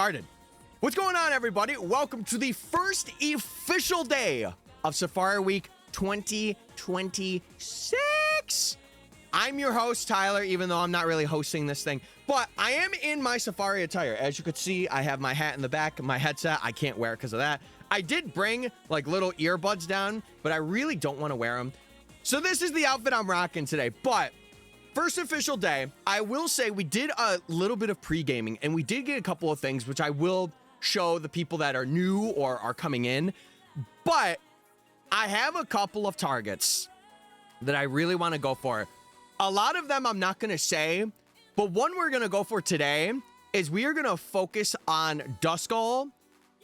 started. What's going on, everybody? Welcome to the first official day of Safari Week 2026. I'm your host, Tyler, even though I'm not really hosting this thing, but I am in my Safari attire. As you could see, I have my hat in the back, my headset. I can't wear it because of that. I did bring like little earbuds down, but I really don't want to wear them. So this is the outfit I'm rocking today, but first official day, I will say we did a little bit of pre-gaming and we did get a couple of things, which I will show the people that are new or are coming in, but I have a couple of targets that I really want to go for. A lot of them I'm not going to say, but one we're going to go for today is we are going to focus on Duskull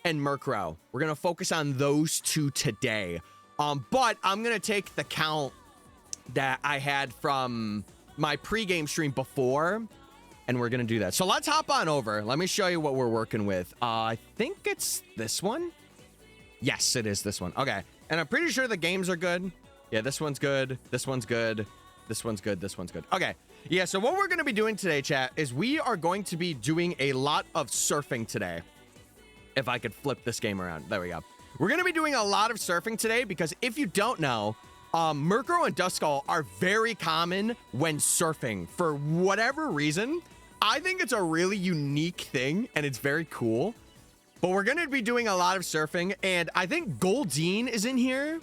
and Murkrow. We're going to focus on those two today. But I'm going to take the count that I had from my pregame stream before, and we're going to do that. So let's hop on over. Let me show you what we're working with. I think it's this one. Yes, it is this one. Okay. And I'm pretty sure the games are good. Yeah, this one's good. This one's good. This one's good. This one's good. Okay. Yeah, so what we're going to be doing today, chat, is we are going to be doing a lot of surfing today. If I could flip this game around. There we go. We're going to be doing a lot of surfing today because if you don't know, Murkrow and Duskull are very common when surfing. For whatever reason, I think it's a really unique thing and it's very cool. But we're going to be doing a lot of surfing, and I think Goldeen is in here.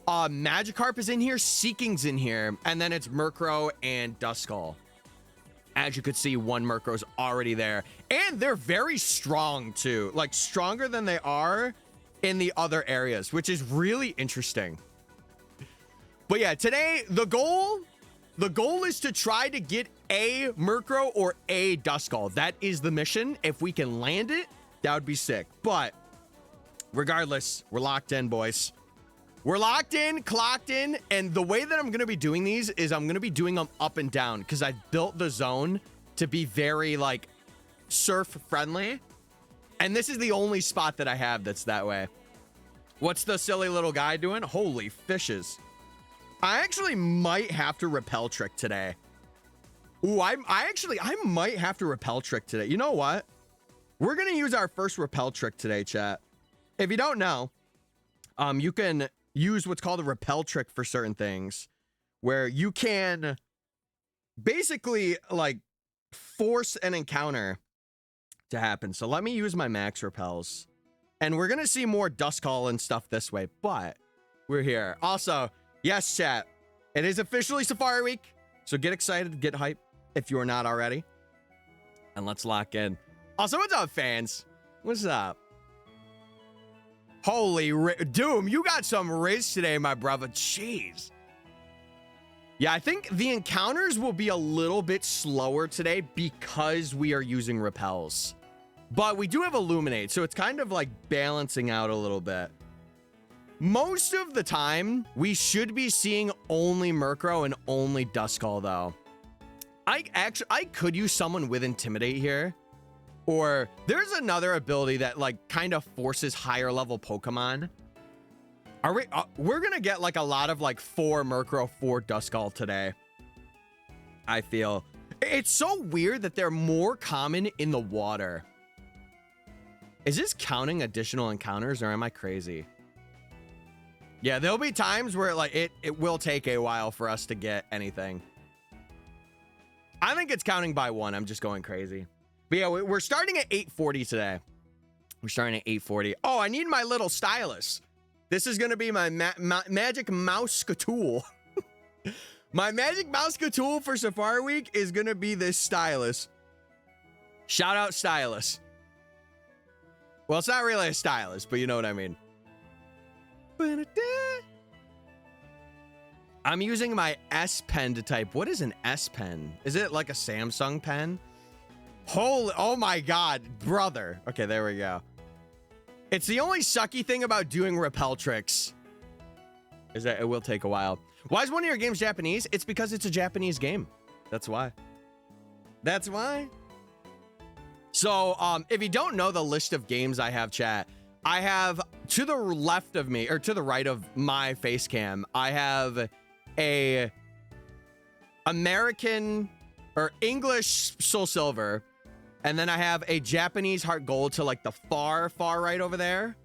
Magikarp is in here, Seeking's in here, and then it's Murkrow and Duskull. As you could see, one Murkrow's already there, and they're very strong too, like stronger than they are in the other areas, which is really interesting. But yeah, today the goal is to try to get a Murkrow or a Duskull. That is the mission. If we can land it, that would be sick. But regardless, we're locked in, boys. We're locked in, clocked in, and the way that I'm going to be doing these is I'm going to be doing them up and down because I built the zone to be very, like, surf-friendly. And this is the only spot that I have that's that way. What's the silly little guy doing? Holy fishes. I actually might have to repel trick today. Ooh, I might have to repel trick today. You know what? We're going to use our first repel trick today, chat. If you don't know, you can use what's called a repel trick for certain things where you can basically like force an encounter to happen. So let me use my max repels, and we're going to see more Duskull and stuff this way, but we're here. Also, yes, chat, it is officially Safari Week. So get excited, get hype if you are not already, and let's lock in. Also, what's up, fans? What's up? Holy Doom, you got some riz today, my brother. Jeez. Yeah, I think the encounters will be a little bit slower today because we are using repels. But we do have Illuminate, so it's kind of like balancing out a little bit. Most of the time, we should be seeing only Murkrow and only Duskull, though. I could use someone with Intimidate here. Or there's another ability that like kind of forces higher level Pokemon. Are we? We're gonna get like a lot of like 4 Murkrow, 4 Duskull today. I feel it's so weird that they're more common in the water. Is this counting additional encounters, or am I crazy? Yeah, there'll be times where like it will take a while for us to get anything. I think it's counting by 1. I'm just going crazy. But yeah, we're starting at 840 today. We're starting at 840. Oh, I need my little stylus. This is going to be my magic mouse tool. My magic mouse tool for Safari Week is going to be this stylus. Shout out stylus. Well, it's not really a stylus, but you know what I mean. I'm using my S Pen to type. What is an S Pen? Is it like a Samsung pen? Holy, oh my God, brother. Okay, there we go. It's the only sucky thing about doing repel tricks is that it will take a while. Why is one of your games Japanese? It's because it's a Japanese game. That's why. That's why. So, if you don't know the list of games I have, chat, I have to the left of me, or to the right of my face cam, I have a American or English Soul Silver, And then I have a Japanese heart gold to like the far right over there.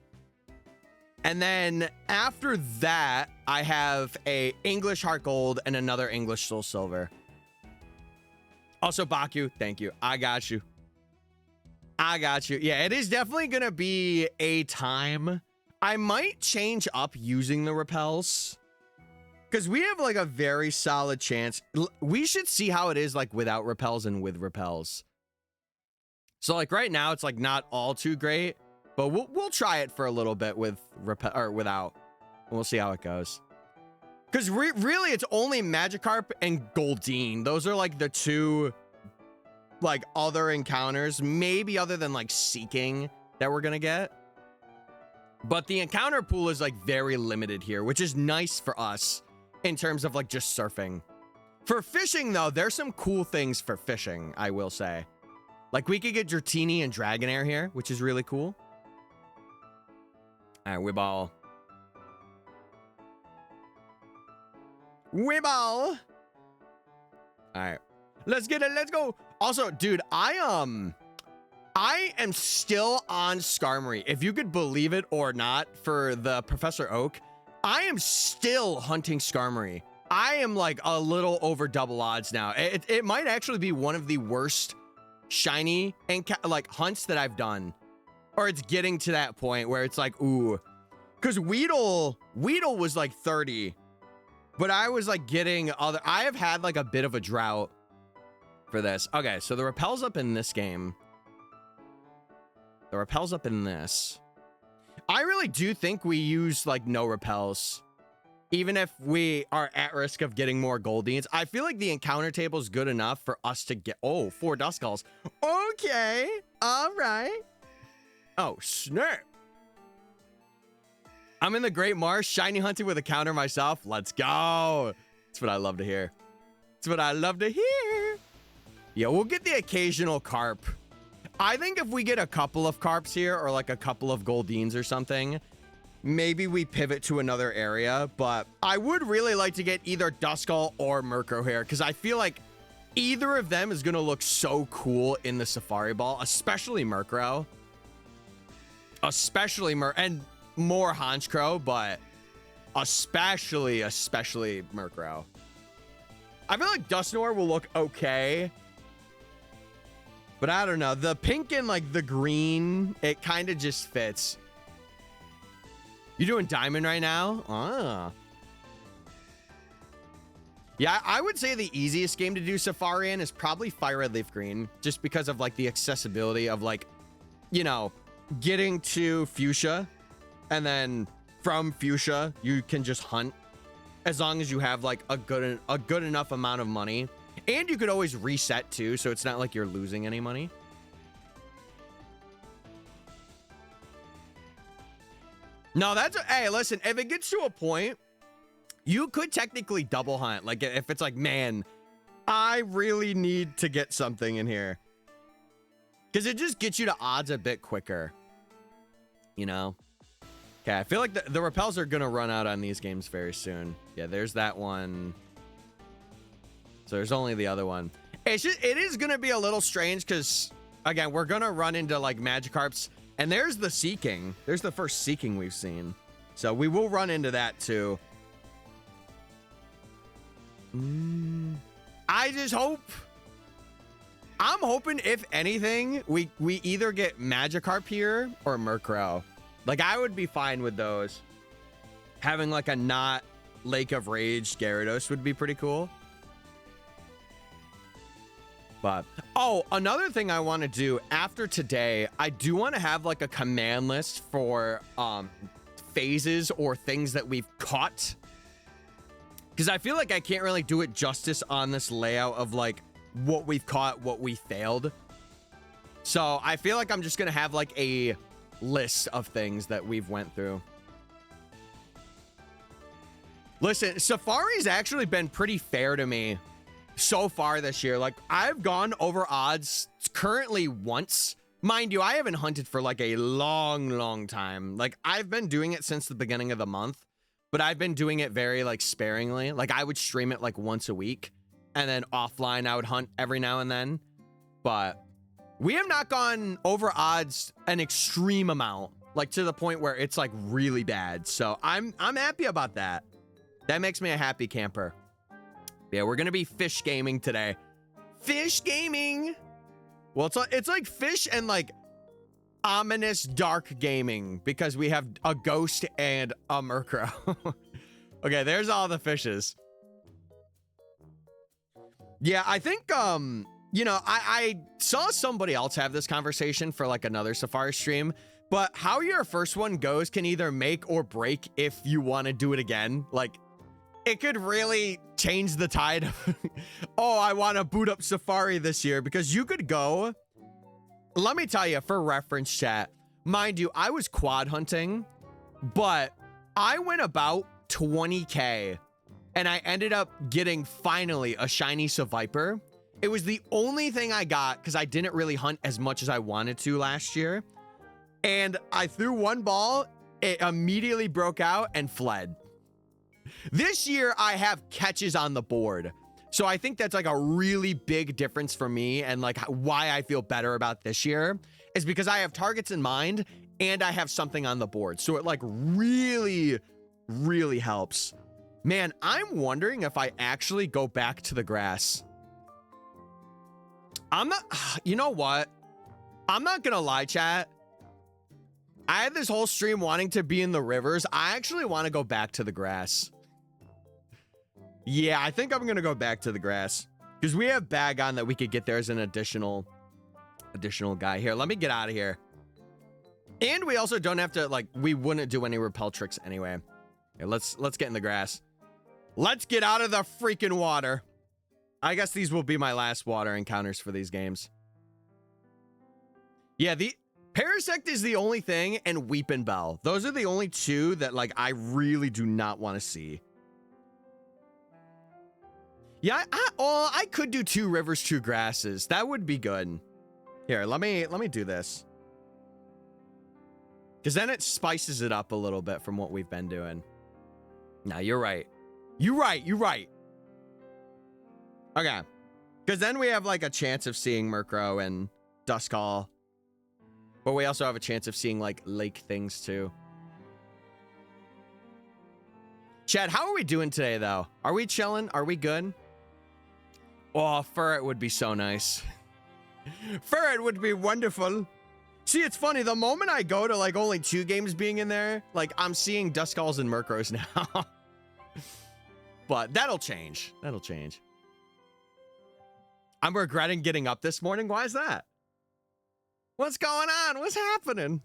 And then after that, I have a English heart gold and another English soul silver. Also, Baku, thank you. I got you. I got you. Yeah, it is definitely going to be a time. I might change up using the repels. Because we have like a very solid chance. We should see how it is like without repels and with repels. So like right now, it's like not all too great. But we'll try it for a little bit with repel or without. We'll see how it goes. Because really, it's only Magikarp and Goldeen. Those are like the two like other encounters, maybe other than like Seeking that we're gonna get. But the encounter pool is like very limited here, which is nice for us in terms of like just surfing. For fishing though, there's some cool things for fishing, I will say. Like we could get Dratini and Dragonair here, which is really cool. All right, Weeball. Weeball. All right, let's get it. Let's go. Also, dude, I am still on Skarmory. If you could believe it or not, for the Professor Oak, I am still hunting Skarmory. I am like a little over double odds now. It might actually be one of the worst shiny and like hunts that I've done. Or it's getting to that point where it's like, ooh. Because Weedle was like 30. But I was like getting other... I have had like a bit of a drought for this. Okay, so the repel's up in this game. The repel's up in this. I really do think we use like no repels. Even if we are at risk of getting more Goldeens. I feel like the encounter table is good enough for us to get... Oh, 4 Duskulls. Okay. All right. Oh, snap. I'm in the Great Marsh, shiny hunting with a counter myself. Let's go. That's what I love to hear. That's what I love to hear. Yeah, we'll get the occasional carp. I think if we get a couple of carps here or like a couple of Goldeens or something, maybe we pivot to another area. But I would really like to get either Duskull or Murkrow here because I feel like either of them is going to look so cool in the Safari Ball, especially Murkrow. Especially and more Honchkrow, but especially Murkrow. I feel like Dusknoir will look okay, but I don't know. The pink and like the green, it kind of just fits. You doing Diamond right now? Ah. Yeah, I would say the easiest game to do Safari in is probably Fire Red Leaf Green, just because of like the accessibility of like, you know, getting to Fuchsia, and then from Fuchsia you can just hunt as long as you have like a good enough amount of money, and you could always reset too, so it's not like you're losing any money. No, that's hey, listen, if it gets to a point, you could technically double hunt. Like if it's like, man, I really need to get something in here, because it just gets you to odds a bit quicker, you know. Okay, I feel like the repels are gonna run out on these games very soon. Yeah, there's that one. So there's only the other one. It is gonna be a little strange because again, we're gonna run into like Magikarps, and there's the Seeking. There's the first Seeking we've seen, so we will run into that too. I just hope. I'm hoping, if anything, we either get Magikarp here or Murkrow. Like, I would be fine with those. Having, like, a not Lake of Rage Gyarados would be pretty cool. But, oh, another thing I want to do after today, I do want to have, like, a command list for phases or things that we've caught. Because I feel like I can't really do it justice on this layout of, like, what we've caught, what we failed. So I feel like I'm just going to have, like, a list of things that we've went through. Listen, Safari's actually been pretty fair to me so far this year. Like, I've gone over odds currently once. Mind you, I haven't hunted for like a long time. Like, I've been doing it since the beginning of the month, but I've been doing it very like sparingly. Like, I would stream it like once a week, and then offline I would hunt every now and then. But We have not gone over odds an extreme amount, like to the point where it's like really bad. So I'm happy about that. That makes me a happy camper. Yeah, we're gonna be fish gaming today. Fish gaming. Well, it's like fish and like ominous dark gaming because we have a ghost and a Murkrow. Okay, there's all the fishes. Yeah, I think you know, I saw somebody else have this conversation for like another Safari stream, but how your first one goes can either make or break if you want to do it again. Like, it could really change the tide of, oh, I want to boot up Safari this year, because you could go, let me tell you, for reference chat, mind you, I was quad hunting, but I went about 20K and I ended up getting finally a shiny Seviper. It was the only thing I got because I didn't really hunt as much as I wanted to last year. And I threw one ball, it immediately broke out and fled. This year, I have catches on the board. So I think that's like a really big difference for me, and like why I feel better about this year is because I have targets in mind and I have something on the board. So it like really, really helps. Man, I'm wondering if I actually go back to the grass. I'm not, you know what? I'm not gonna lie, chat. I had this whole stream wanting to be in the rivers. I actually want to go back to the grass. Yeah, I think I'm gonna go back to the grass because we have bag on that we could get there as an additional guy. Here, let me get out of here. And we also don't have to, like, we wouldn't do any repel tricks anyway. Here, let's get in the grass. Let's get out of the freaking water. I guess these will be my last water encounters for these games. Yeah, the Parasect is the only thing, and Weepin' Bell. Those are the only two that, like, I really do not want to see. Yeah, I could do 2 rivers, 2 grasses. That would be good. Here, let me do this. Because then it spices it up a little bit from what we've been doing. No, you're right. You're right. Okay. Because then we have like a chance of seeing Murkrow and Duskull. But we also have a chance of seeing like lake things too. Chad, how are we doing today though? Are we chilling? Are we good? Oh, Furret would be so nice. Furret would be wonderful. See, it's funny. The moment I go to like only 2 games being in there, like I'm seeing Duskulls and Murkrows now. But that'll change. That'll change. I'm regretting getting up this morning. Why is that? What's going on? What's happening?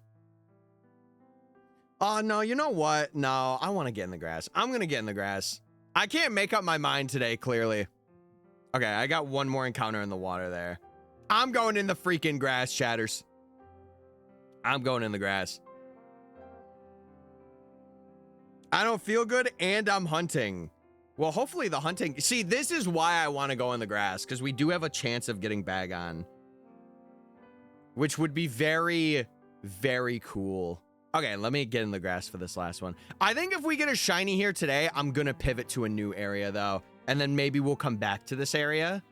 Oh, no, you know what? No, I want to get in the grass. I'm going to get in the grass. I can't make up my mind today, clearly. Okay, I got one more encounter in the water there. I'm going in the freaking grass, chatters. I'm going in the grass. I don't feel good, and I'm hunting. Well, hopefully the hunting... See, this is why I want to go in the grass, because we do have a chance of getting bag on. Which would be very, very cool. Okay, let me get in the grass for this last one. I think if we get a shiny here today, I'm going to pivot to a new area, though. And then maybe we'll come back to this area.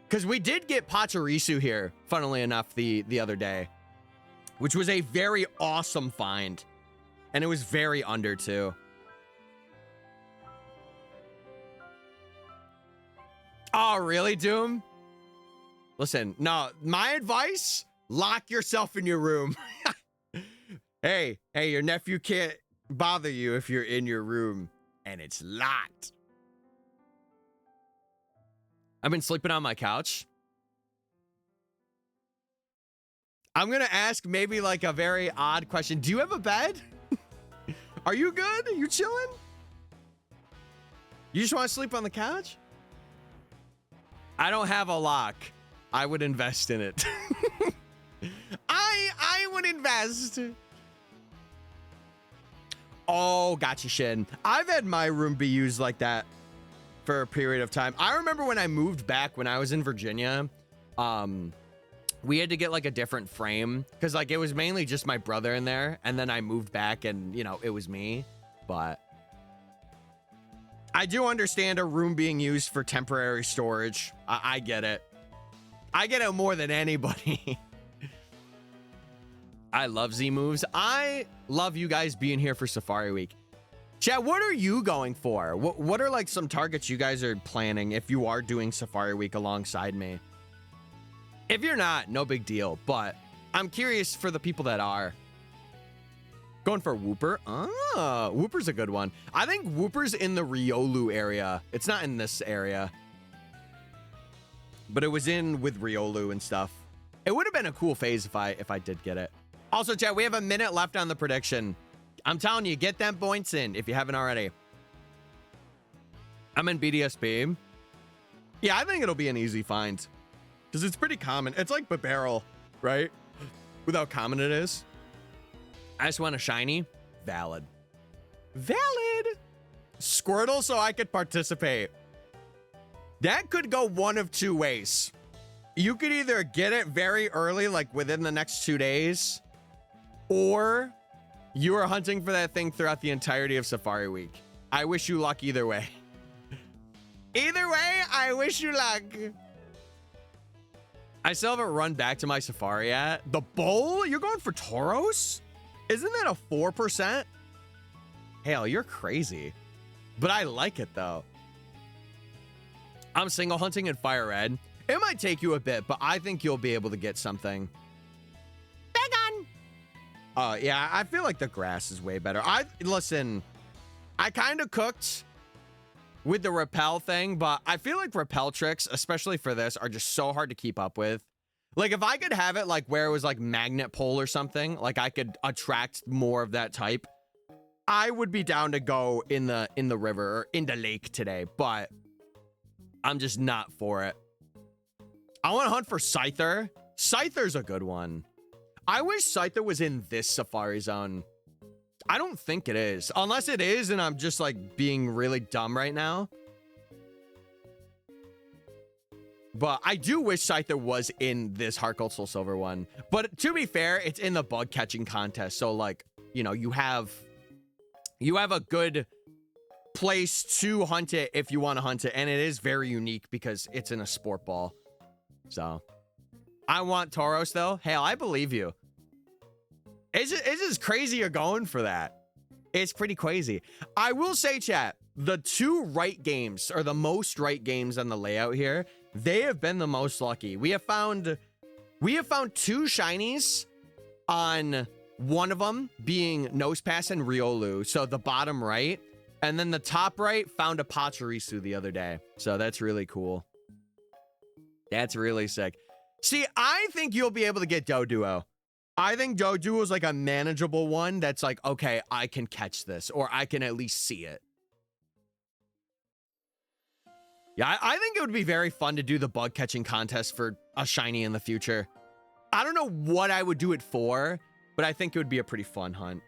Because we did get Pachirisu here, funnily enough, the other day. Which was a very awesome find. And it was very under, too. Oh, really, Doom? Listen, no, my advice, lock yourself in your room. Hey, your nephew can't bother you if you're in your room and it's locked. I've been sleeping on my couch. I'm going to ask maybe like a very odd question. Do you have a bed? Are you good? You chilling? You just want to sleep on the couch? I don't have a lock. I would invest in it. I would invest. Oh, gotcha, Shin. I've had my room be used like that for a period of time. I remember when I moved back when I was in Virginia, we had to get like a different frame because like it was mainly just my brother in there, and then I moved back and you know it was me. But I do understand a room being used for temporary storage. I get it. I get it more than anybody. I love Z moves. I love you guys being here for Safari Week. Chat, what are you going for? What are like some targets you guys are planning if you are doing Safari Week alongside me? If you're not, no big deal, but I'm curious for the people that are. Going for Whooper. Ah, Whooper's a good one. I think Whooper's in the Riolu area. It's not in this area. But it was in with Riolu and stuff. It would have been a cool phase if I did get it. Also, chat, we have a minute left on the prediction. I'm telling you, get them points in if you haven't already. I'm in BDSP. Yeah, I think it'll be an easy find. Because it's pretty common. It's like Barrel, right? With how common it is. I just want a shiny. Valid. Valid. Squirtle so I could participate. That could go one of two ways. You could either get it very early, like within the next 2 days, or you are hunting for that thing throughout the entirety of Safari Week. I wish you luck either way. Either way, I wish you luck. I still haven't run back to my Safari yet. The bowl? You're going for Tauros? Isn't that a 4%? Hell, you're crazy. But I like it, though. I'm single hunting in Fire Red. It might take you a bit, but I think you'll be able to get something. Yeah, I feel like the grass is way better. Listen, I kind of cooked with the repel thing, but I feel like repel tricks, especially for this, are just so hard to keep up with. Like, if I could have it like where it was like magnet pole or something, like I could attract more of that type, I would be down to go in the river or in the lake today, but I'm just not for it. I want to hunt for Scyther. Scyther's a good one. I wish Scyther was in this Safari Zone. I don't think it is. Unless it is, and I'm just like being really dumb right now. But I do wish Scyther was in this Heart Gold Soul Silver one. But to be fair, it's in the bug catching contest. So like, you know, you have a good place to hunt it if you want to hunt it. And it is very unique because it's in a sport ball. So I want Tauros though. Hell, I believe you. It's just crazy you're going for that. It's pretty crazy. I will say, chat, the two right games, or the most right games on the layout here, they have been the most lucky. We have found 2 shinies on one of them being Nosepass and Riolu. So the bottom right. And then the top right found a Pachirisu the other day. So that's really cool. That's really sick. See, I think you'll be able to get Doduo. I think Doduo is like a manageable one that's like, okay, I can catch this, or I can at least see it. Yeah, I think it would be very fun to do the bug catching contest for a shiny in the future. I don't know what I would do it for, but I think it would be a pretty fun hunt.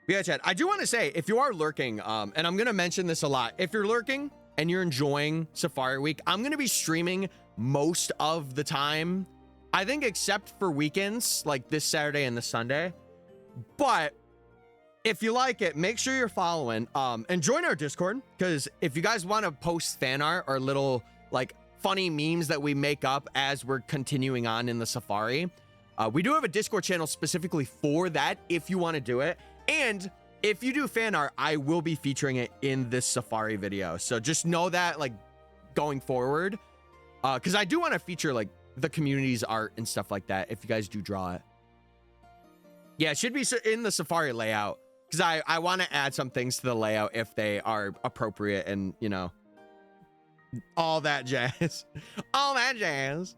Yeah, chat, I do want to say, if you are lurking, and I'm going to mention this a lot, if you're lurking and you're enjoying Safari Week, I'm going to be streaming most of the time. I think except for weekends, like this Saturday and this Sunday. But if you like it, make sure you're following and join our Discord, because if you guys want to post fan art or little like funny memes that we make up as we're continuing on in the Safari, we do have a Discord channel specifically for that if you want to do it. And if you do fan art, I will be featuring it in this Safari video. So just know that, like, going forward, because I do want to feature like the community's art and stuff like that if you guys do draw it. Yeah, it should be in the Safari layout, because I want to add some things to the layout if they are appropriate and, you know, all that jazz. All that jazz.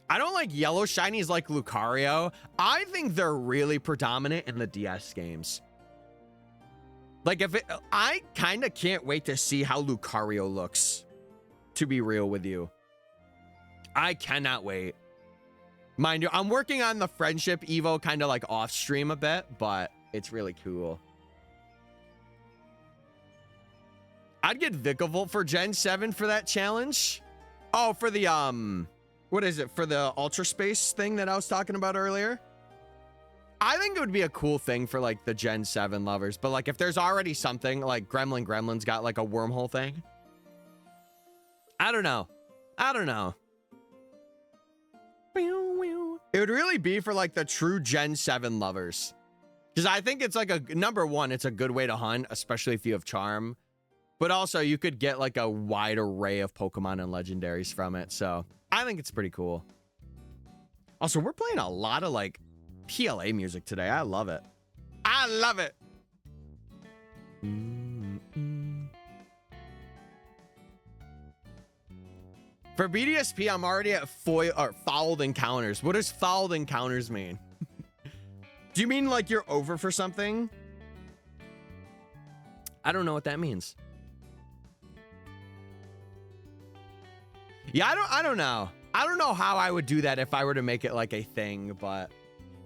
I don't like yellow shinies like Lucario. I think they're really predominant in the DS games. Like, I kind of can't wait to see how Lucario looks, to be real with you. I cannot wait. Mind you, I'm working on the friendship Evo kind of like off stream a bit, but it's really cool. I'd get Vikavolt for Gen 7 for that challenge. Oh, for the, what is it? For the Ultra Space thing that I was talking about earlier? I think it would be a cool thing for like the Gen 7 lovers, but like if there's already something like Gremlin's got like a wormhole thing, I don't know. I don't know. It would really be for like the true Gen 7 lovers. Because I think it's like a, number one, it's a good way to hunt, especially if you have charm. But also you could get like a wide array of Pokemon and legendaries from it. So I think it's pretty cool. Also, we're playing a lot of like PLA music today. I love it. I love it. For BDSP, I'm already at fouled encounters. What does fouled encounters mean? Do you mean like you're over for something? I don't know what that means. Yeah, I don't know. I don't know how I would do that if I were to make it like a thing, but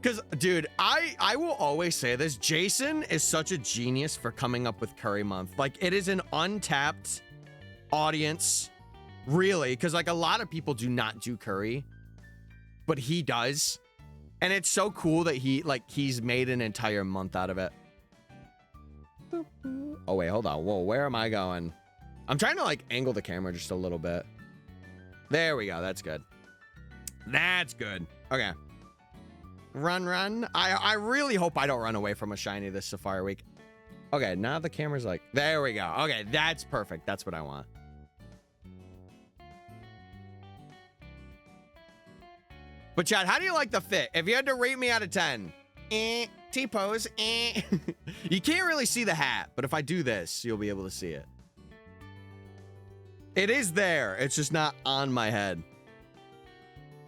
because dude, I will always say this, Jason is such a genius for coming up with Curry Month. Like it is an untapped audience. Really, because like a lot of people do not do curry, but he does. And it's so cool that he's made an entire month out of it. Oh, wait, hold on. Whoa, where am I going? I'm trying to like angle the camera just a little bit. There we go. That's good. That's good. Okay. Run. I really hope I don't run away from a shiny this Safari week. Okay, now the camera's like, there we go. Okay, that's perfect. That's what I want. But Chad, how do you like the fit? If you had to rate me out of 10, T-pose, You can't really see the hat, but if I do this, you'll be able to see it. It is there. It's just not on my head.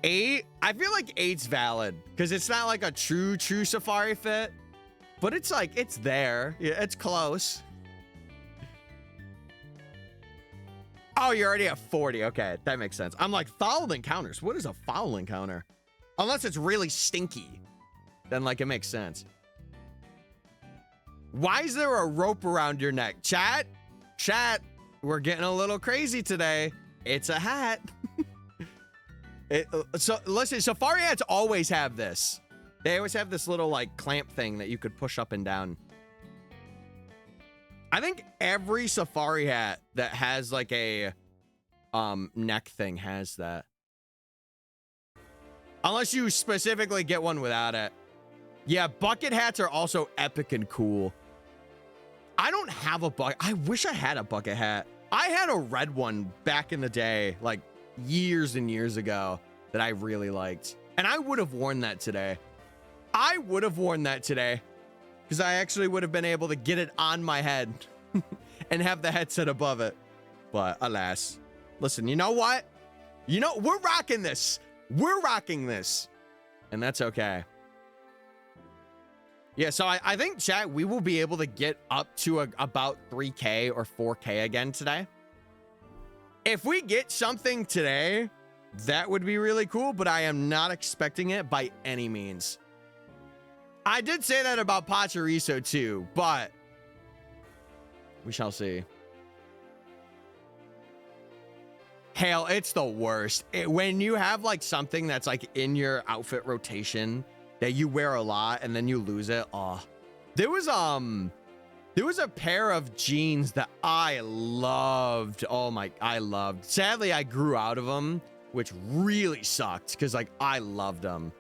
8? I feel like 8's valid because it's not like a true Safari fit, but it's like, it's there. Yeah, it's close. Oh, you're already at 40. Okay, that makes sense. I'm like, foul encounters. What is a foul encounter? Unless it's really stinky, then like it makes sense. Why is there a rope around your neck? Chat, we're getting a little crazy today. It's a hat. So listen, Safari hats always have this. They always have this little like clamp thing that you could push up and down. I think every Safari hat that has like a neck thing has that. Unless you specifically get one without it. Yeah, bucket hats are also epic and cool. I don't have a bucket. I wish I had a bucket hat. I had a red one back in the day, like years and years ago, that I really liked. And I would have worn that today. I would have worn that today because I actually would have been able to get it on my head and have the headset above it. But alas, listen, you know what? You know, we're rocking this. We're rocking this. And that's okay. Yeah, so I think, chat, we will be able to get up to about 3K or 4K again today. If we get something today, that would be really cool, but I am not expecting it by any means. I did say that about Pachiriso too, but we shall see. Hell, it's the worst. When you have like something that's like in your outfit rotation that you wear a lot and then you lose it. Oh, there was a pair of jeans that I loved. Oh my, I loved. Sadly, I grew out of them, which really sucked because like I loved them.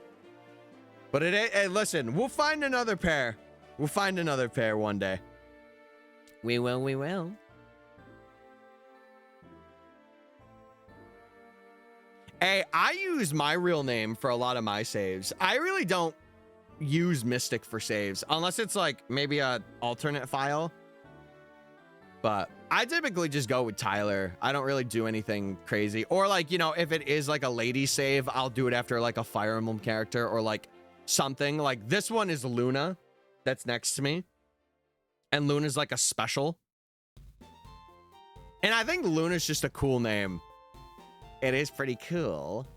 But hey, listen, we'll find another pair. We'll find another pair one day. We will, we will. Hey, I use my real name for a lot of my saves. I really don't use Mystic for saves, unless it's like maybe a alternate file. But I typically just go with Tyler. I don't really do anything crazy. Or like, you know, if it is like a lady save, I'll do it after like a Fire Emblem character or like something. Like this one is Luna that's next to me. And Luna's like a special. And I think Luna's just a cool name. It is pretty cool.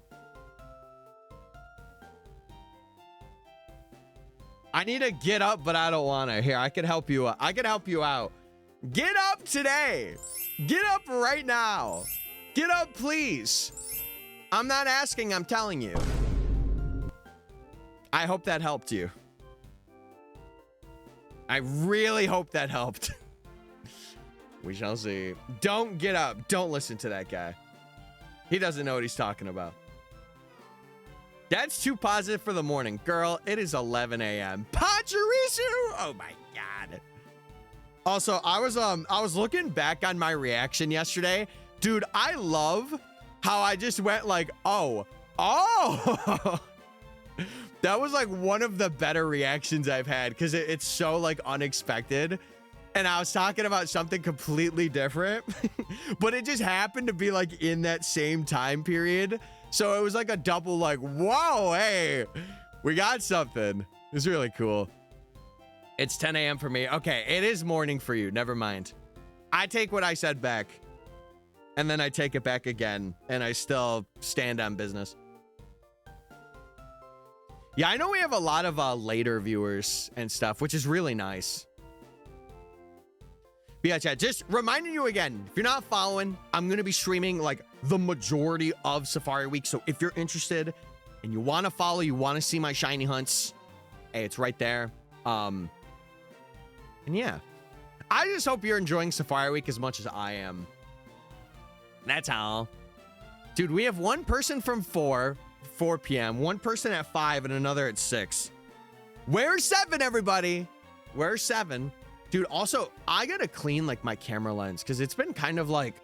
I need to get up, but I don't want to. Here, I can help you. I can help you out. Get up today. Get up right now. Get up, please. I'm not asking, I'm telling you. I hope that helped you. I really hope that helped. We shall see. Don't get up. Don't listen to that guy. He doesn't know what he's talking about. That's too positive for the morning. Girl, it is 11 a.m. Pachirisu! Oh my God. Also, I was looking back on my reaction yesterday. Dude, I love how I just went like, oh. That was like one of the better reactions I've had because it's so like unexpected. And I was talking about something completely different, but it just happened to be like in that same time period. So it was like a double like, whoa, hey, we got something. It's really cool. It's 10 a.m. for me. Okay, it is morning for you. Never mind. I take what I said back. And then I take it back again. And I still stand on business. Yeah, I know we have a lot of later viewers and stuff, which is really nice. But yeah, chat, just reminding you again, if you're not following, I'm going to be streaming like the majority of Safari Week. So if you're interested and you want to follow, you want to see my shiny hunts, hey, it's right there. And yeah, I just hope you're enjoying Safari Week as much as I am. That's all. Dude, we have one person from 4 p.m., one person at 5, and another at 6. Where's 7, everybody? Where's 7? Dude, also, I gotta clean like my camera lens because it's been kind of like,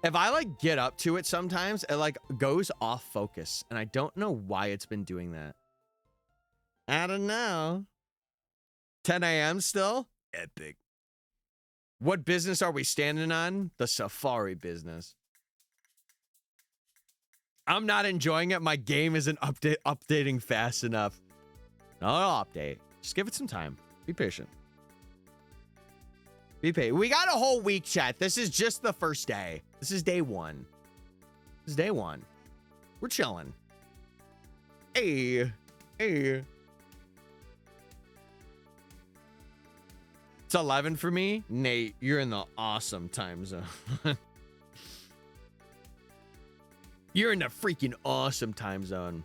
if I like get up to it sometimes, it like goes off focus. And I don't know why it's been doing that. I don't know. 10 a.m. still? Epic. What business are we standing on? The Safari business. I'm not enjoying it. My game isn't updating fast enough. No, I'll update. Just give it some time. Be patient. Be patient. We got a whole week, chat. This is just the first day. This is day 1. This is day 1. We're chilling. Hey. Hey. It's 11 for me. Nate, you're in the awesome time zone. You're in the freaking awesome time zone.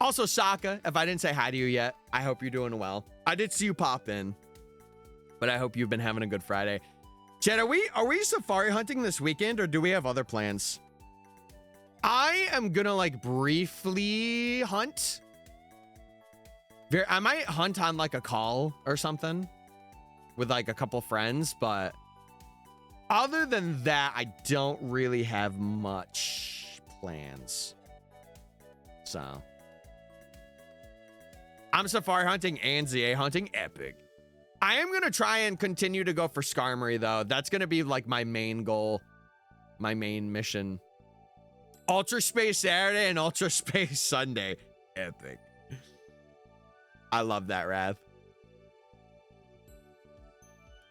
Also, Sokka, if I didn't say hi to you yet, I hope you're doing well. I did see you pop in, but I hope you've been having a good Friday. Chat, are we safari hunting this weekend or do we have other plans? I am gonna like briefly hunt. I might hunt on like a call or something with like a couple friends, but other than that, I don't really have much plans. So I'm safari hunting and ZA hunting. Epic. I am gonna try and continue to go for Skarmory though. That's gonna be like my main goal, my main mission. Ultra Space Saturday and Ultra Space Sunday. Epic. I love that, Wrath.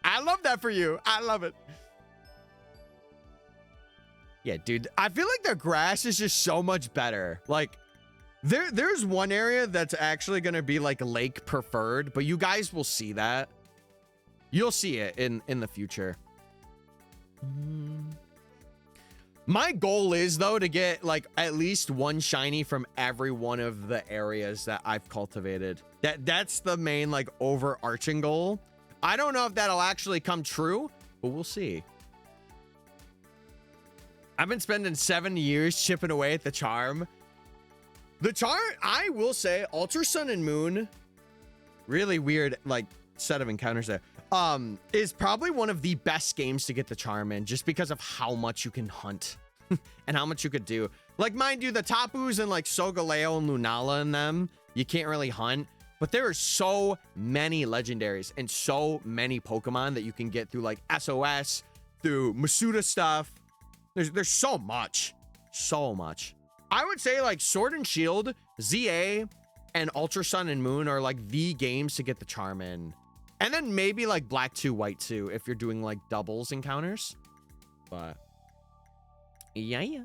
I love that for you. I love it. Yeah, dude, I feel like the grass is just so much better. Like, there's one area that's actually going to be like lake preferred, but you guys will see that. You'll see it in the future. My goal is, though, to get like at least one shiny from every one of the areas that I've cultivated. That's the main like overarching goal. I don't know if that'll actually come true, but we'll see. I've been spending 7 years chipping away at the charm. The charm, I will say, Ultra Sun and Moon, really weird like set of encounters there, is probably one of the best games to get the charm in, just because of how much you can hunt and how much you could do. Like, mind you, the Tapus and like Solgaleo and Lunala in them, you can't really hunt, but there are so many legendaries and so many Pokemon that you can get through like SOS, through Masuda stuff. There's so much. I would say like Sword and Shield, ZA, and Ultra Sun and Moon are like the games to get the charm in. And then maybe like Black 2, White 2 if you're doing like doubles encounters. But yeah.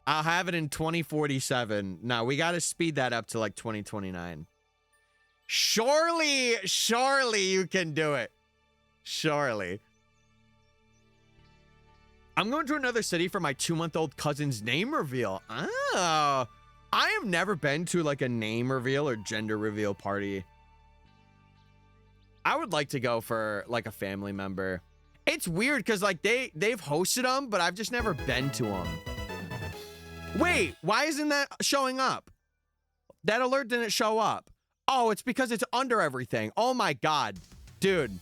I'll have it in 2047. Now we got to speed that up to like 2029. Surely you can do it. Surely. I'm going to another city for my 2-month-old cousin's name reveal. Oh, I have never been to like a name reveal or gender reveal party. I would like to go for like a family member. It's weird because like they've hosted them, but I've just never been to them. Wait, why isn't that showing up? That alert didn't show up. Oh, it's because it's under everything. Oh my God, dude.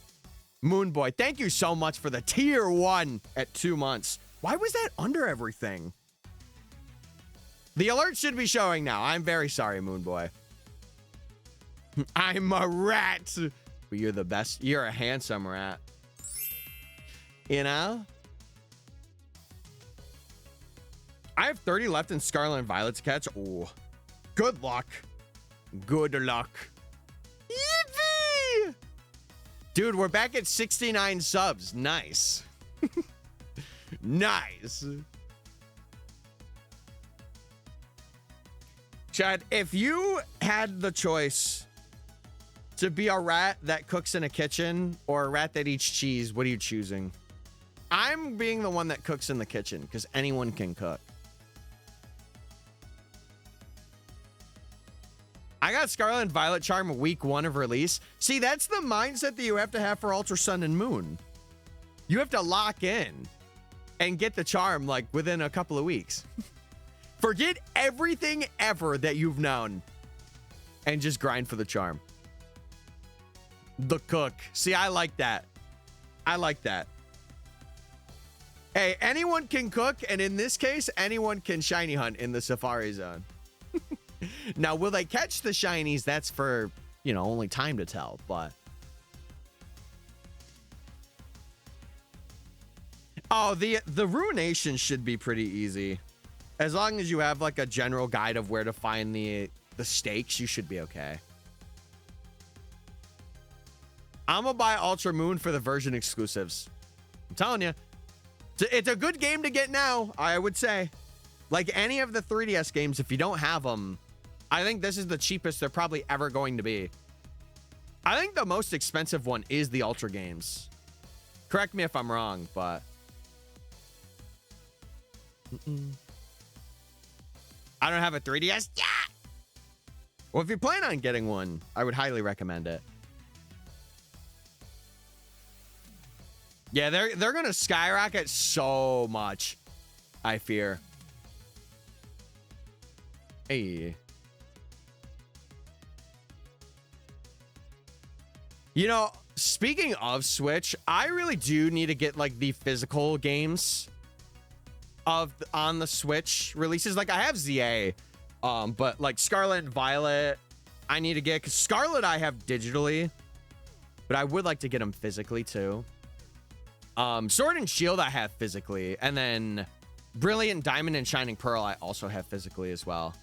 Moonboy, thank you so much for the tier 1 at 2 months. Why was that under everything? The alert should be showing now. I'm very sorry, Moonboy. I'm a rat. But you're the best. You're a handsome rat. You know? I have 30 left in Scarlet and Violet to catch. Oh, good luck. Good luck. Yippee! Dude, we're back at 69 subs. Nice. Nice. Chad, if you had the choice to be a rat that cooks in a kitchen or a rat that eats cheese, what are you choosing? I'm being the one that cooks in the kitchen because anyone can cook. I got Scarlet and Violet Charm week 1 of release. See, that's the mindset that you have to have for Ultra Sun and Moon. You have to lock in and get the charm like within a couple of weeks. Forget everything ever that you've known and just grind for the charm. The cook. See, I like that. I like that. Hey, anyone can cook, and in this case, anyone can shiny hunt in the Safari Zone. Now, will they catch the shinies? That's for, you know, only time to tell, but... Oh, the ruination should be pretty easy. As long as you have, like, a general guide of where to find the stakes, you should be okay. I'm gonna buy Ultra Moon for the version exclusives. I'm telling you. It's a good game to get now, I would say. Like any of the 3DS games, if you don't have them, I think this is the cheapest they're probably ever going to be. I think the most expensive one is the Ultra games. Correct me if I'm wrong, but... I don't have a 3DS. Yeah! Well, if you plan on getting one, I would highly recommend it. Yeah, they're gonna skyrocket so much, I fear. Hey. You know, speaking of Switch, I really do need to get like the physical games on the Switch releases. Like I have ZA, but like Scarlet and Violet, I need to get, because Scarlet I have digitally, but I would like to get them physically too. Sword and Shield I have physically, and then Brilliant Diamond and Shining Pearl I also have physically as well.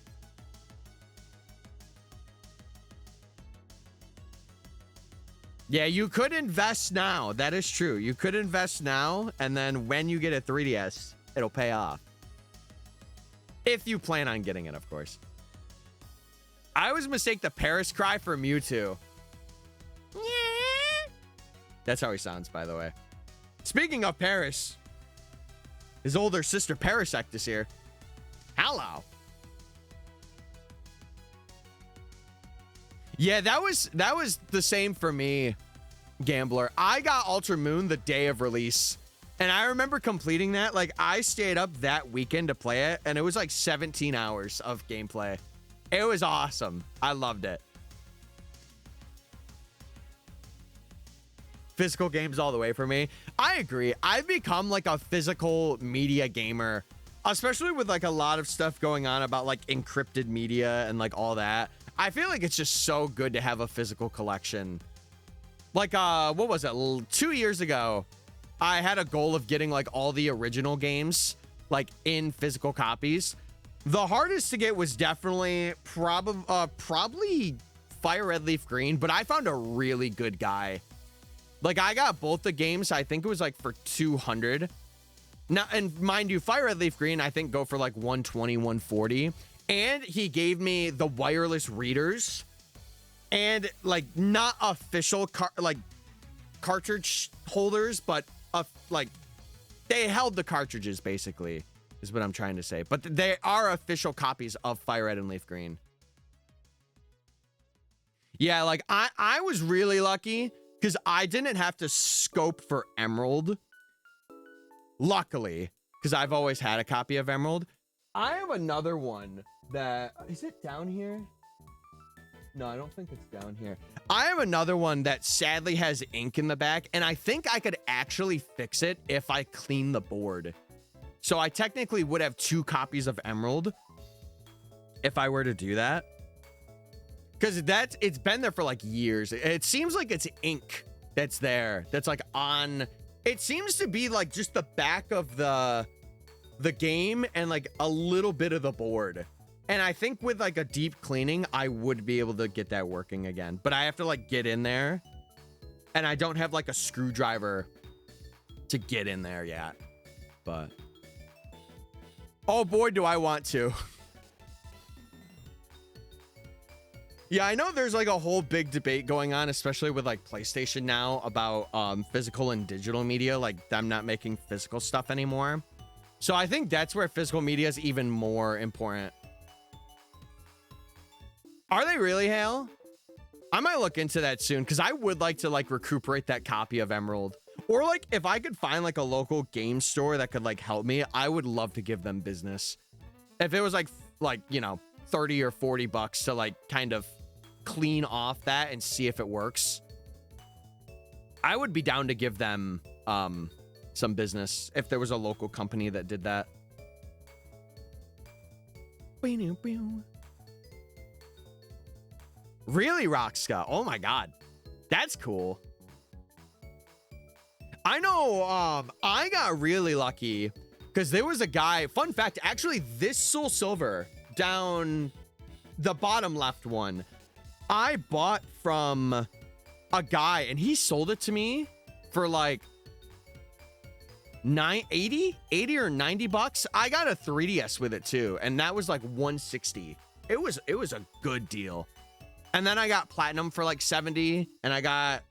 Yeah, you could invest now. That is true. You could invest now, and then when you get a 3DS, it'll pay off. If you plan on getting it, of course. I always mistake the Paris cry for Mewtwo. Yeah. That's how he sounds, by the way. Speaking of Paris, his older sister Parasect is here. Hello. Yeah, that was the same for me, Gambler. I got Ultra Moon the day of release, and I remember completing that. Like, I stayed up that weekend to play it, and it was like 17 hours of gameplay. It was awesome. I loved it. Physical games all the way for me. I agree. I've become like a physical media gamer, especially with like a lot of stuff going on about like encrypted media and like all that. I feel like it's just so good to have a physical collection. Like, what was it? 2 years ago, I had a goal of getting like all the original games like in physical copies. The hardest to get was definitely probably Fire Red Leaf Green, but I found a really good guy. Like, I got both the games, I think it was like for 200. Now, and mind you, Fire Red Leaf Green, I think go for like 120, 140. And he gave me the wireless readers and like not official cartridge holders, but like they held the cartridges basically is what I'm trying to say. But they are official copies of Fire Red and Leaf Green. Yeah, like I was really lucky because I didn't have to scope for Emerald luckily, because I've always had a copy of Emerald. I have another one that, is it down here? No, I don't think it's down here. I have another one that sadly has ink in the back, and I think I could actually fix it if I clean the board. So I technically would have 2 copies of Emerald if I were to do that. Because it's been there for like years. It seems like it's ink that's there. That's like on, it seems to be like just the back of the game and like a little bit of the board. And I think with like a deep cleaning, I would be able to get that working again. But I have to like get in there. And I don't have like a screwdriver to get in there yet. But, oh boy, do I want to. Yeah, I know there's like a whole big debate going on, especially with like PlayStation now about physical and digital media, like them not making physical stuff anymore. So I think that's where physical media is even more important. Are they really, Hale? I might look into that soon because I would like to like recuperate that copy of Emerald. Or like if I could find like a local game store that could like help me, I would love to give them business. If it was like, you know, 30 or 40 bucks to like kind of clean off that and see if it works, I would be down to give them some business if there was a local company that did that. Really, Roxka? Oh my god, that's cool. I know I got really lucky because there was a guy, fun fact, actually this Soul Silver down the bottom left one, I bought from a guy and he sold it to me for like 80 or 90 bucks. I got a 3DS with it too, and that was like 160. It was a good deal. And then I got platinum for like 70, and I got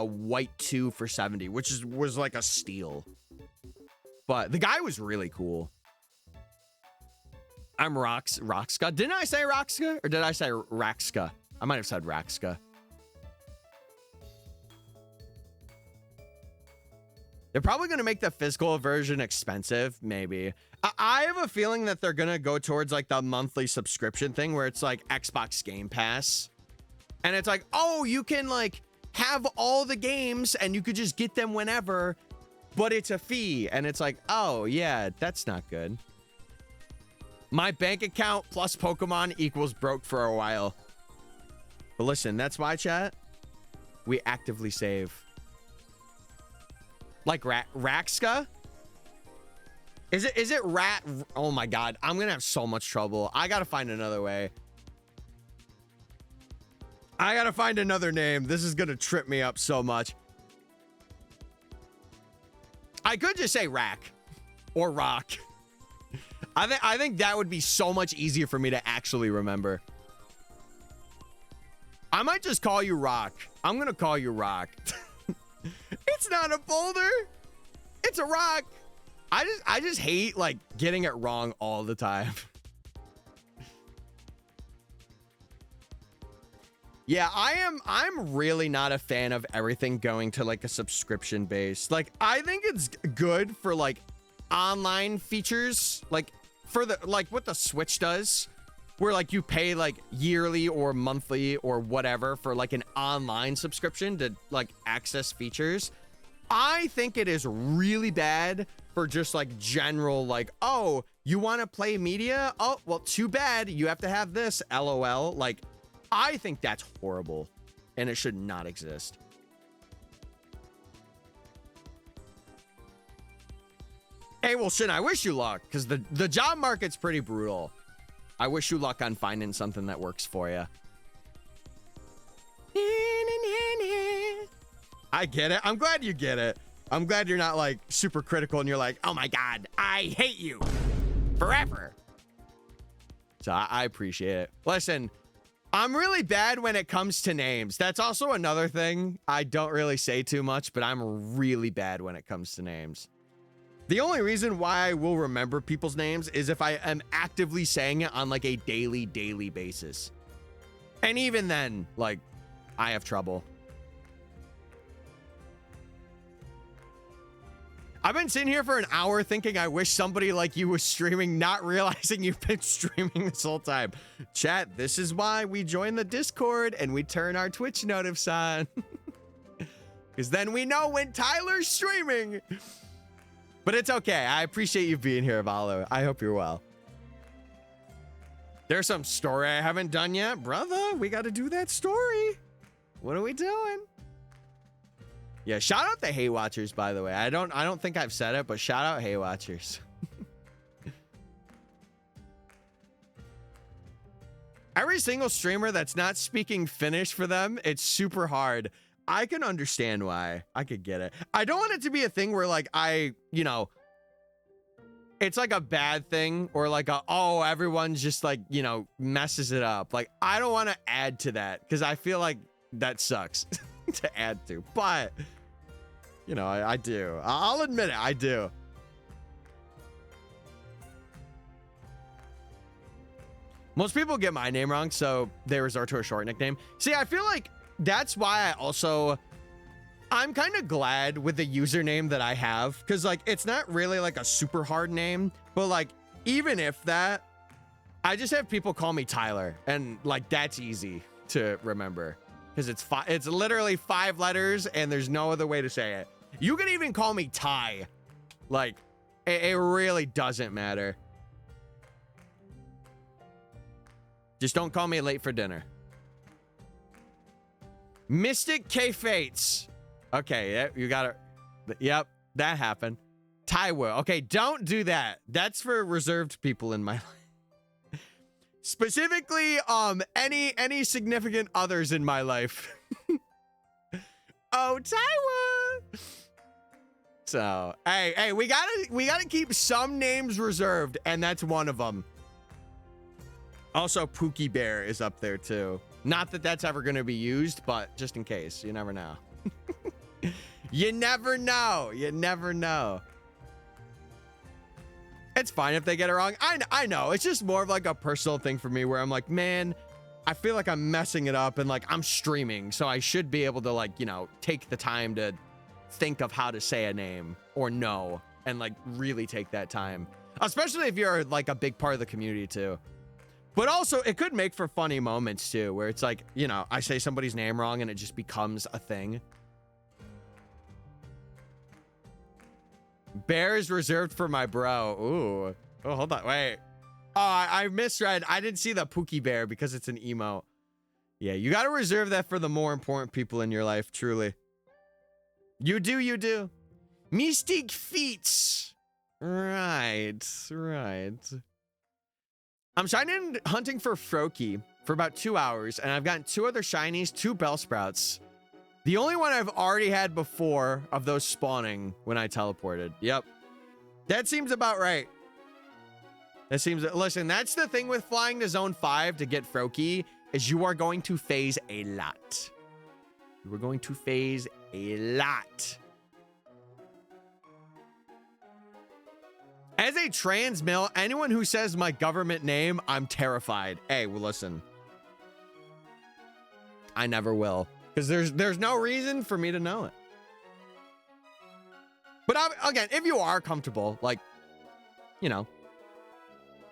white 2 for 70, which was like a steal. But the guy was really cool. I'm Roxka. Didn't I say Roxka? Or did I say Raxka? I might have said Raxka. They're probably going to make the physical version expensive, maybe. I have a feeling that they're going to go towards like the monthly subscription thing where it's like Xbox Game Pass. And it's like, oh, you can like have all the games and you could just get them whenever, but it's a fee. And it's like, oh yeah, that's not good. My bank account plus Pokemon equals broke for a while. But listen, that's my chat. We actively save. Like Raxka? Is it Rat? Oh my god, I'm gonna have so much trouble. I gotta find another way. I gotta find another name. This is gonna trip me up so much. I could just say Rack or Rock. I think that would be so much easier for me to actually remember. I might just call you Rock. I'm gonna call you Rock. It's not a boulder. It's a rock. I just hate like getting it wrong all the time. Yeah, I'm really not a fan of everything going to like a subscription base. Like I think it's good for like online features, like for the like what the Switch does, where like you pay like yearly or monthly or whatever for like an online subscription to like access features. I think it is really bad for just like general like, oh, you want to play media? Oh, well, too bad. You have to have this, LOL. Like, I think that's horrible and it should not exist. Hey, well, Shin, I wish you luck because the job market's pretty brutal. I wish you luck on finding something that works for you. I get it. I'm glad you get it. I'm glad you're not like super critical and you're like, oh my God, I hate you forever. So I appreciate it. Listen, I'm really bad when it comes to names. That's also another thing. I don't really say too much, but I'm really bad when it comes to names. The only reason why I will remember people's names is if I am actively saying it on like a daily basis. And even then, like, I have trouble. I've been sitting here for an hour thinking I wish somebody like you was streaming, not realizing you've been streaming this whole time. Chat, this is why we join the Discord and we turn our Twitch notifs on. Because then we know when Tyler's streaming. But it's okay. I appreciate you being here, Valo. I hope you're well. There's some story I haven't done yet. Brother, we got to do that story. What are we doing? Yeah, shout out the Hey Watchers, by the way. I don't think I've said it, but shout out Hey Watchers. Every single streamer that's not speaking Finnish for them, it's super hard. I can understand why. I could get it. I don't want it to be a thing where like you know, it's like a bad thing or like oh, everyone's just like, you know, messes it up. Like, I don't want to add to that because I feel like that sucks to add to, but you know, I do. I'll admit it. I do. Most people get my name wrong, so they resort to a short nickname. See, I feel like that's why I'm kind of glad with the username that I have, because like it's not really like a super hard name, but like even if that, I just have people call me Tyler, and like that's easy to remember because it's literally 5 letters and there's no other way to say it. You can even call me Ty, like it really doesn't matter. Just don't call me late for dinner. MysticFates. Okay, yeah, you got it. Yep, that happened. Taiwo. Okay, don't do that. That's for reserved people in my life. Specifically, any significant others in my life. Oh, Taiwo. So, hey, we gotta keep some names reserved, and that's one of them. Also, Pookie Bear is up there too. Not that that's ever going to be used, but just in case, you never know. You never know. You never know. It's fine if they get it wrong. I know. It's just more of like a personal thing for me where I'm like, man, I feel like I'm messing it up and like I'm streaming. So I should be able to like, you know, take the time to think of how to say a name or no, and like really take that time, especially if you're like a big part of the community too. But also, it could make for funny moments, too, where it's like, you know, I say somebody's name wrong and it just becomes a thing. Bear is reserved for my bro. Ooh. Oh, hold on. Wait. Oh, I misread. I didn't see the Pookie Bear because it's an emote. Yeah, you got to reserve that for the more important people in your life, truly. You do, you do. MysticFates. Right. I'm shiny hunting for Froakie for about 2 hours, and I've gotten 2 other shinies, 2 Bellsprouts. The only one I've already had before of those spawning when I teleported. Yep. That seems about right. That seems... Listen, that's the thing with flying to Zone 5 to get Froakie, is you are going to phase a lot. You are going to phase a lot. As a trans male, anyone who says my government name, I'm terrified. Hey, well, listen. I never will. Because there's no reason for me to know it. But again, if you are comfortable, like, you know,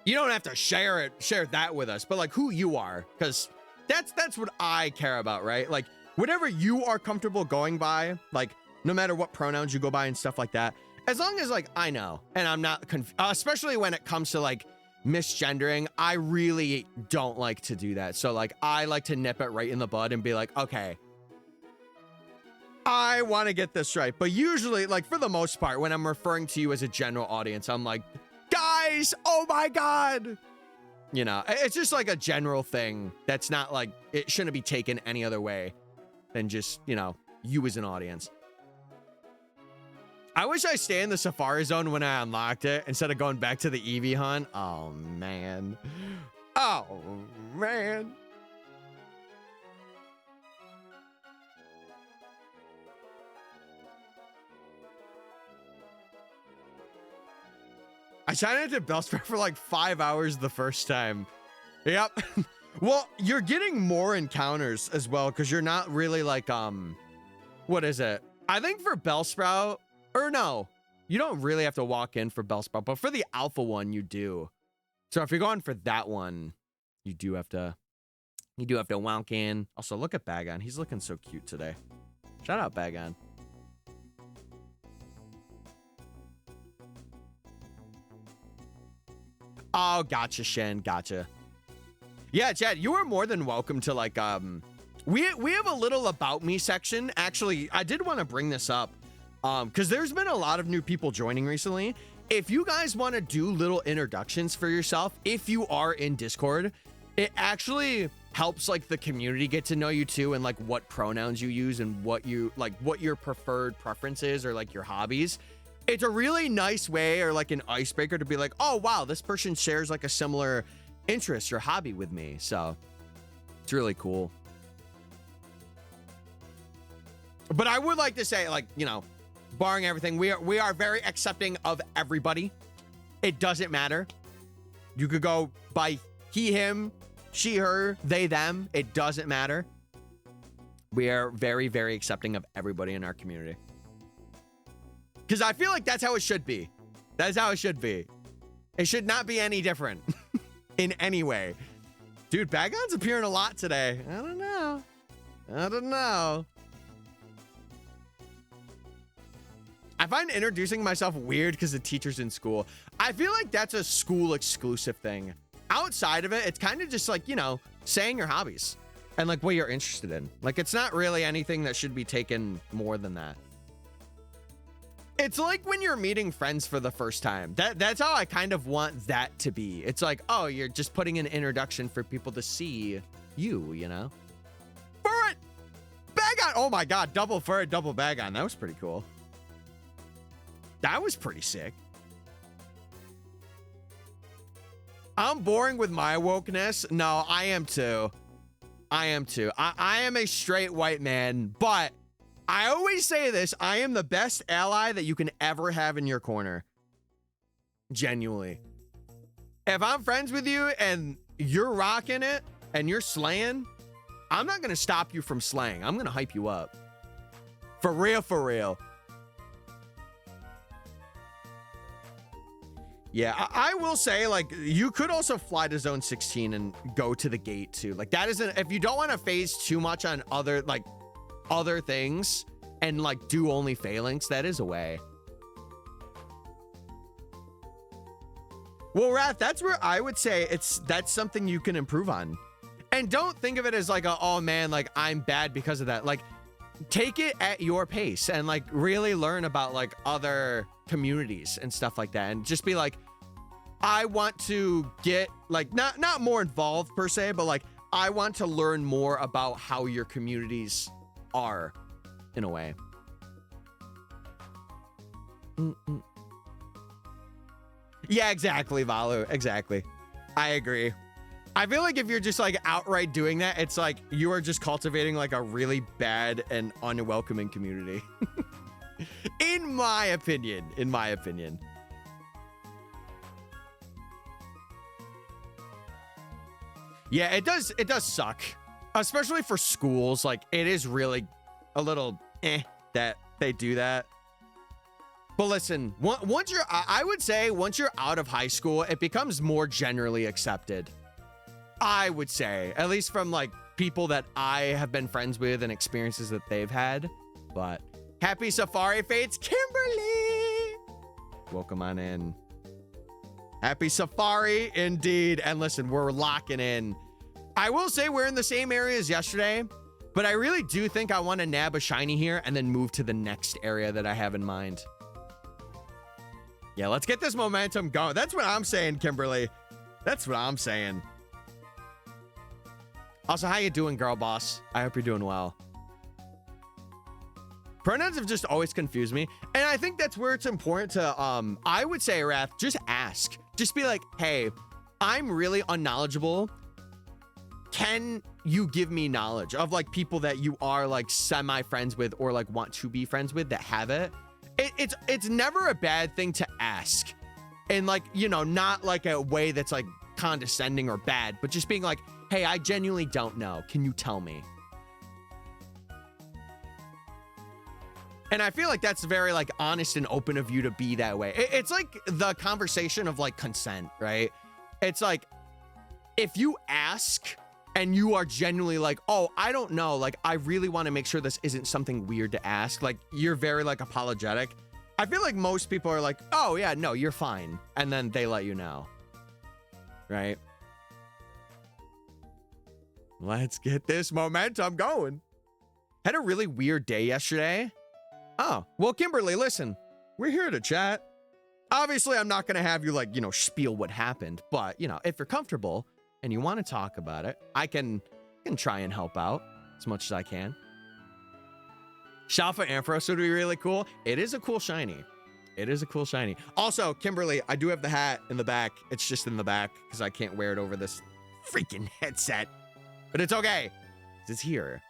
you don't have to share that with us, but like who you are. Because that's what I care about, right? Like, whatever you are comfortable going by, like, no matter what pronouns you go by and stuff like that, as long as, like, I know, and I'm not especially when it comes to, like, misgendering, I really don't like to do that. So, like, I like to nip it right in the bud and be like, okay, I want to get this right. But usually, like, for the most part, when I'm referring to you as a general audience, I'm like, guys, oh my God. You know, it's just like a general thing that's not like, it shouldn't be taken any other way than just, you know, you as an audience. I wish I stayed in the Safari Zone when I unlocked it instead of going back to the Eevee hunt. Oh, man. Oh, man. I signed into Bellsprout for like 5 hours the first time. Yep. Well, you're getting more encounters as well because you're not really like, what is it? I think for Bellsprout... Or no, You don't really have to walk in for Bellsprout, but for the alpha one, you do. So if you're going for that one, you do have to walk in. Also, look at Bagon. He's looking so cute today. Shout out Bagon. Oh, gotcha, Shen. Gotcha. Yeah, Chad, you are more than welcome to like we have a little about me section. Actually, I did want to bring this up because there's been a lot of new people joining recently. If you guys want to do little introductions for yourself, if you are in Discord, it actually helps like the community get to know you too, and like what pronouns you use and what your preferred preferences or like your hobbies. It's a really nice way or like an icebreaker to be like, oh wow, this person shares like a similar interest or hobby with me. So it's really cool. But I would like to say, like, you know, barring everything, we are very accepting of everybody. It doesn't matter. You could go by he, him, she, her, they, them. It doesn't matter. We are very, very accepting of everybody in our community. Because I feel like that's how it should be. That's how it should be. It should not be any different in any way. Dude, Bagon's appearing a lot today. I don't know. I find introducing myself weird because the teacher's in school. I feel like that's a school exclusive thing. Outside of it, it's kind of just like, you know, saying your hobbies and like what you're interested in. Like, it's not really anything that should be taken more than that. It's like when you're meeting friends for the first time. That's how I kind of want that to be. It's like, oh, you're just putting an introduction for people to see you, you know? Furret! Bagon! Oh my god, double Furret, double Bagon. That was pretty cool. That was pretty sick. I'm boring with my wokeness. No, I am too. I am a straight white man, but I always say this, I am the best ally that you can ever have in your corner. Genuinely. If I'm friends with you and you're rocking it and you're slaying, I'm not going to stop you from slaying. I'm going to hype you up. For real, for real. Yeah, I will say, like, you could also fly to zone 16 and go to the gate too. Like, that isn't, if you don't want to phase too much on other things and like do only phalanx, that is a way. Well, Wrath, that's where I would say that's something you can improve on. And don't think of it as like oh man, like I'm bad because of that. Like, take it at your pace and like really learn about like other communities and stuff like that, and just be like, I want to get like not more involved per se, but like I want to learn more about how your communities are in a way. Yeah, exactly, Valu. Exactly. I agree. I feel like if you're just like outright doing that, it's like you are just cultivating like a really bad and unwelcoming community. In my opinion. Yeah, it does suck. Especially for schools. Like, it is really a little that they do that. But listen, I would say once you're out of high school, it becomes more generally accepted. I would say, at least from like people that I have been friends with and experiences that they've had. But happy Safari Fates, Kimberly! Welcome on in. Happy Safari indeed. And listen, we're locking in. I will say we're in the same area as yesterday, but I really do think I want to nab a shiny here and then move to the next area that I have in mind. Yeah, let's get this momentum going. That's what I'm saying, Kimberly. That's what I'm saying. Also, how you doing, girl boss? I hope you're doing well. Pronouns have just always confused me. And I think that's where it's important to, I would say, Wrath, just ask. Just be like, hey, I'm really unknowledgeable. Can you give me knowledge of like people that you are like semi-friends with or like want to be friends with that have it? It's never a bad thing to ask. And like, you know, not like a way that's like condescending or bad, but just being like, hey, I genuinely don't know. Can you tell me? And I feel like that's very like honest and open of you to be that way. It's like the conversation of like consent, right? It's like, if you ask and you are genuinely like, oh, I don't know, like, I really want to make sure this isn't something weird to ask. Like, you're very like apologetic. I feel like most people are like, oh yeah, no, you're fine. And then they let you know, right? Let's get this momentum going. Had a really weird day yesterday. Oh, well, Kimberly, listen, we're here to chat. Obviously, I'm not going to have you like, you know, spiel what happened, but you know, if you're comfortable and you want to talk about it, I can try and help out as much as I can. Shalfa Ampharos would be really cool. It is a cool shiny. It is a cool shiny. Also, Kimberly, I do have the hat in the back. It's just in the back because I can't wear it over this freaking headset. But it's okay. It's here.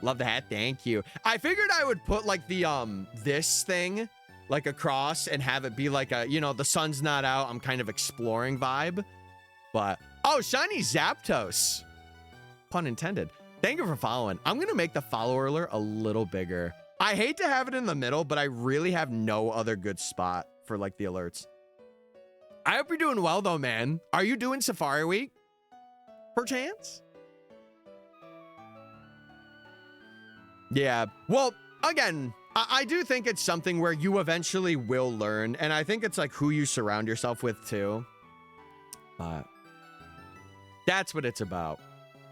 Love the hat. Thank you. I figured I would put like the this thing like across and have it be like a, you know, the sun's not out, I'm kind of exploring vibe. But oh, shiny Zapdos. Pun intended. Thank you for following. I'm gonna make the follower alert a little bigger. I hate to have it in the middle, but I really have no other good spot for like the alerts. I hope you're doing well though, man. Are you doing Safari Week? Perchance? Yeah, well, again, I do think it's something where you eventually will learn, and I think it's like who you surround yourself with too. But that's what it's about.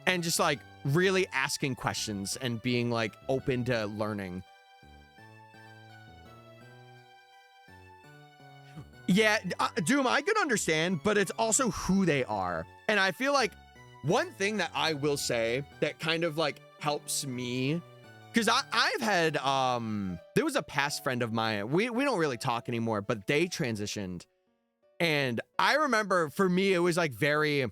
And just like really asking questions and being like open to learning. Yeah, Doom, I can understand, but it's also who they are. And I feel like one thing that I will say that kind of like helps me, because I've had, there was a past friend of mine, we don't really talk anymore, but they transitioned. And I remember for me, it was like very,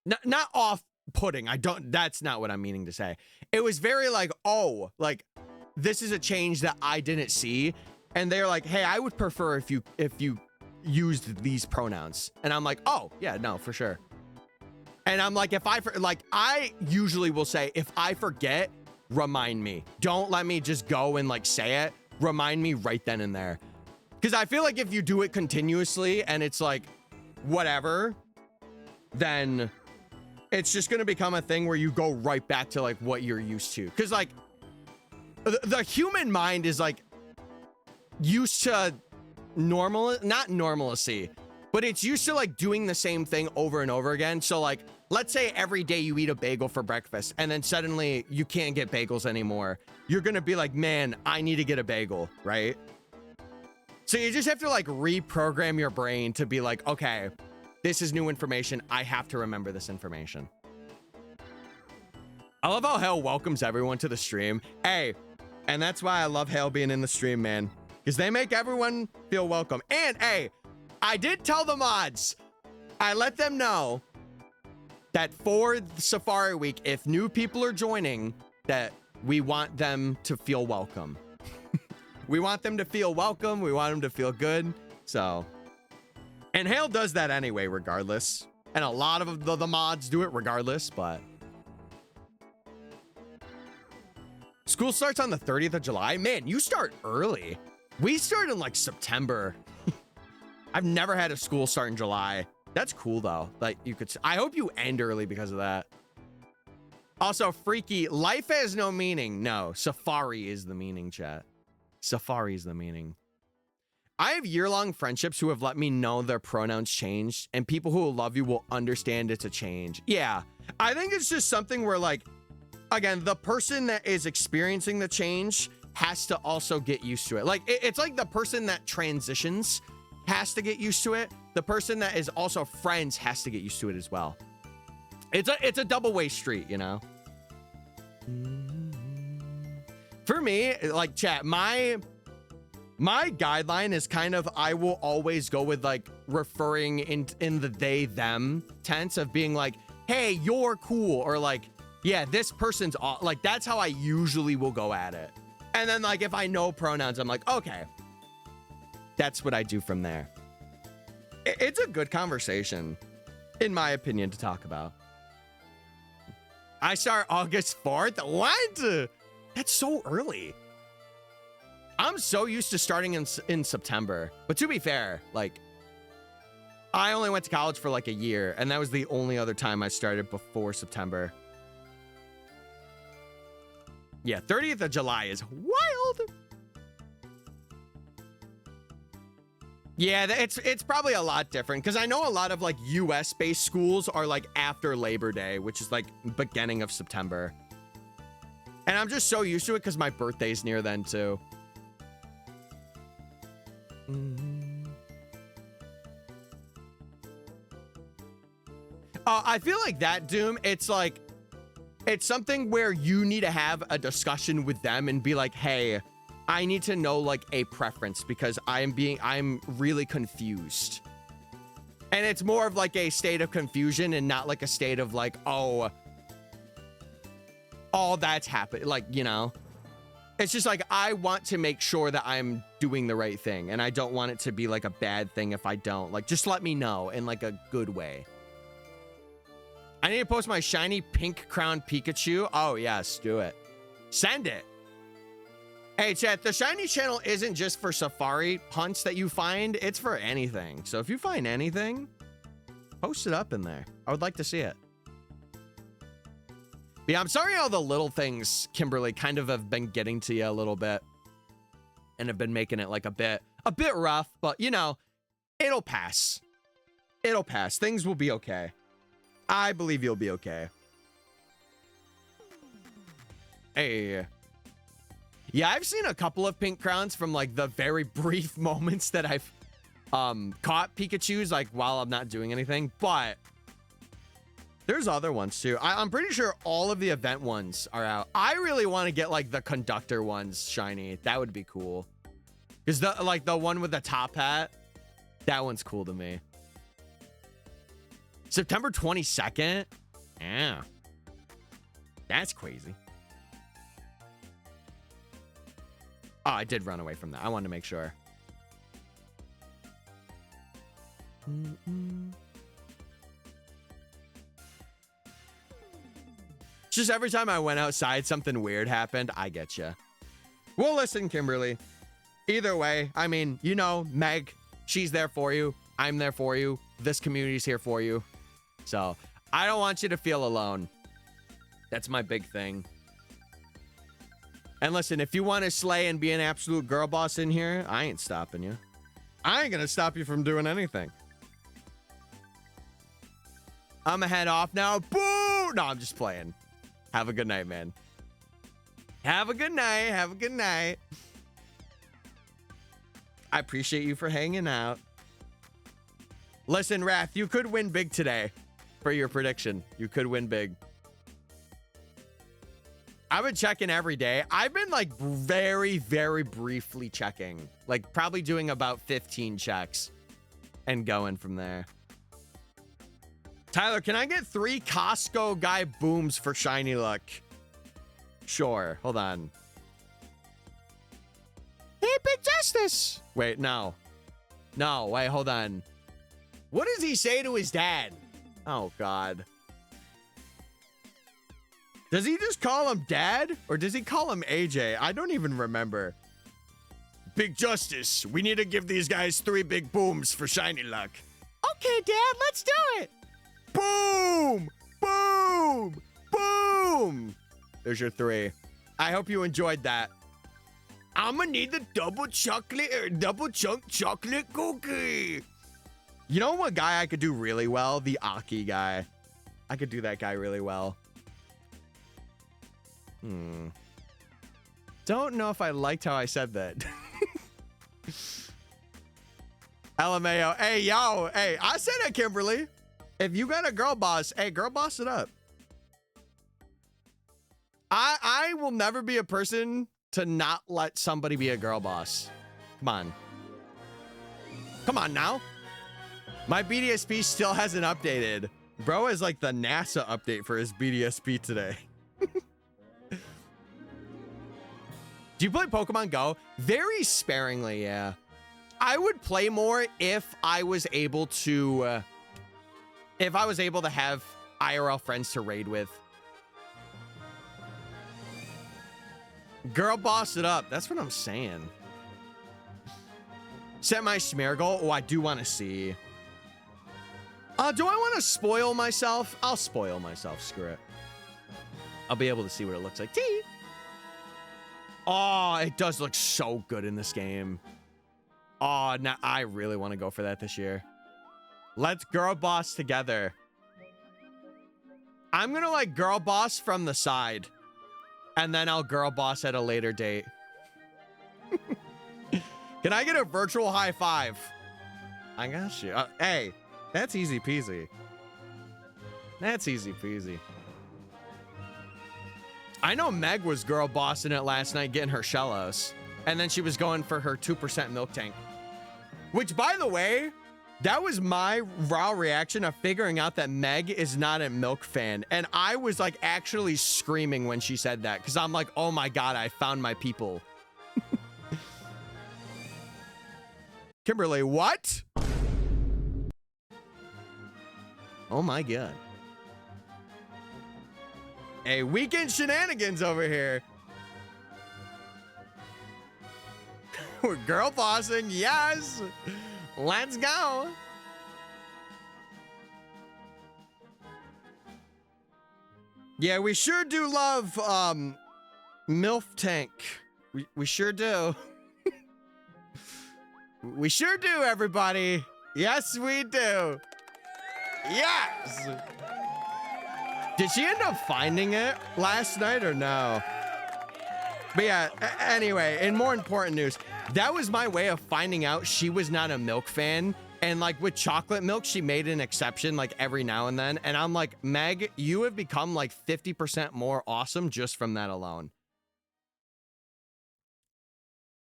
not off-putting. That's not what I'm meaning to say. It was very like, oh, like this is a change that I didn't see. And they're like, hey, I would prefer if you used these pronouns. And I'm like, oh yeah, no, for sure. And I'm like, I usually will say, if I forget, remind me. Don't let me just go and like say it. Remind me right then and there. Because I feel like if you do it continuously and it's like, whatever, then it's just going to become a thing where you go right back to like what you're used to. Because like the human mind is like used to not normalcy, but it's used to like doing the same thing over and over again. So like, let's say every day you eat a bagel for breakfast and then suddenly you can't get bagels anymore. You're going to be like, man, I need to get a bagel, right? So you just have to like reprogram your brain to be like, okay, this is new information. I have to remember this information. I love how Hale welcomes everyone to the stream. Hey, and that's why I love Hale being in the stream, man, because they make everyone feel welcome. And hey, I did tell the mods, I let them know that for Safari Week, if new people are joining, that we want them to feel welcome. We want them to feel welcome. We want them to feel good. So, and Hale does that anyway, regardless. And a lot of the mods do it regardless, but. School starts on the 30th of July. Man, you start early. We start in like September. I've never had a school start in July. That's cool though. Like you could, I hope you end early because of that. Also, Freaky, life has no meaning. No, Safari is the meaning, chat. Safari is the meaning. I have year-long friendships who have let me know their pronouns changed, and people who will love you will understand it's a change. Yeah, I think it's just something where like, again, the person that is experiencing the change has to also get used to it. Like it's like the person that transitions has to get used to it. The person that is also friends has to get used to it as well. It's a double-way street, you know? For me, like chat, my guideline is kind of, I will always go with like referring in the they, them tense of being like, hey, you're cool. Or like, yeah, this person's like, that's how I usually will go at it. And then like, if I know pronouns, I'm like, okay, that's what I do from there. It's a good conversation, in my opinion, to talk about. I start August 4th. What? That's so early. I'm so used to starting in September. But to be fair, like, I only went to college for like a year, and that was the only other time I started before September. Yeah, 30th of July is wild. Yeah, it's probably a lot different because I know a lot of like US-based schools are like after Labor Day, which is like beginning of September. And I'm just so used to it because my birthday's near then too. I feel like that, Doom, it's like, it's something where you need to have a discussion with them and be like, hey, I need to know like a preference because I'm really confused. And it's more of like a state of confusion and not like a state of like, oh, all that's happened. Like, you know, it's just like, I want to make sure that I'm doing the right thing. And I don't want it to be like a bad thing if I don't. Like, just let me know in like a good way. I need to post my shiny pink crown Pikachu. Oh, yes, do it. Send it. Hey, chat, the shiny channel isn't just for safari hunts that you find. It's for anything. So if you find anything, post it up in there. I would like to see it. But yeah, I'm sorry all the little things, Kimberly, kind of have been getting to you a little bit. And have been making it like a bit rough. But, you know, it'll pass. It'll pass. Things will be okay. I believe you'll be okay. Hey. Yeah, I've seen a couple of pink crowns from like the very brief moments that I've caught Pikachus like while I'm not doing anything, but there's other ones too. I'm pretty sure all of the event ones are out. I really want to get like the conductor ones shiny. That would be cool. Because the one with the top hat, that one's cool to me. September 22nd? Yeah. That's crazy. Oh, I did run away from that. I wanted to make sure. Just every time I went outside, something weird happened. I get you. Well, listen, Kimberly. Either way, I mean, you know, Meg, she's there for you. I'm there for you. This community's here for you. So I don't want you to feel alone. That's my big thing. And listen, if you want to slay and be an absolute girl boss in here, I ain't stopping you. I ain't gonna stop you from doing anything. I'm gonna head off now. Boo! No, I'm just playing. Have a good night, man. Have a good night. Have a good night. I appreciate you for hanging out. Listen, Wrath, you could win big today. For your prediction, you could win big. I've been checking every day. I've been like very, very briefly checking. Like probably doing about 15 checks and going from there. Tyler, can I get 3 Costco guy booms for shiny luck? Sure. Hold on. Hey, Big Justice. Wait, no. No, wait, hold on. What does he say to his dad? Oh, God. Does he just call him Dad? Or does he call him AJ? I don't even remember. Big Justice, we need to give these guys 3 big booms for shiny luck. Okay, Dad, let's do it. Boom! Boom! Boom! There's your 3. I hope you enjoyed that. I'm gonna need the double chunk chocolate cookie. You know what guy I could do really well? The Aki guy. I could do that guy really well. Don't know if I liked how I said that. LMAO. Hey, yo. Hey, I said it, Kimberly. If you got a girl boss, hey, girl boss it up. I will never be a person to not let somebody be a girl boss. Come on. Come on now. My BDSP still hasn't updated. Bro is like the NASA update for his BDSP today. Do you play Pokemon Go? Very sparingly, yeah. I would play more if I was able to have IRL friends to raid with. Girl boss it up. That's what I'm saying. Set my Smeargle. Oh, I do want to see. Do I want to spoil myself? I'll spoil myself. Screw it. I'll be able to see what it looks like. Tee. Oh, it does look so good in this game. Oh, now I really want to go for that this year. Let's girl boss together. I'm gonna like girl boss from the side, and then I'll girl boss at a later date. Can I get a virtual high five? I got you. Hey, that's easy peasy. That's easy peasy. I know Meg was girl bossing it last night, getting her shellos, and then she was going for her 2% milk tank. Which, by the way, that was my raw reaction of figuring out that Meg is not a milk fan. And I was like actually screaming when she said that, because I'm like, oh my God, I found my people. Kimberly, what? Oh my God. Hey, weekend shenanigans over here. We're girl bossing, yes. Let's go. Yeah, we sure do love MILF Tank. We sure do. We sure do, everybody. Yes, we do. Yes. Did she end up finding it last night or no? But yeah, anyway, in more important news, that was my way of finding out she was not a milk fan. And like with chocolate milk, she made an exception like every now and then. And I'm like, Meg, you have become like 50% more awesome just from that alone.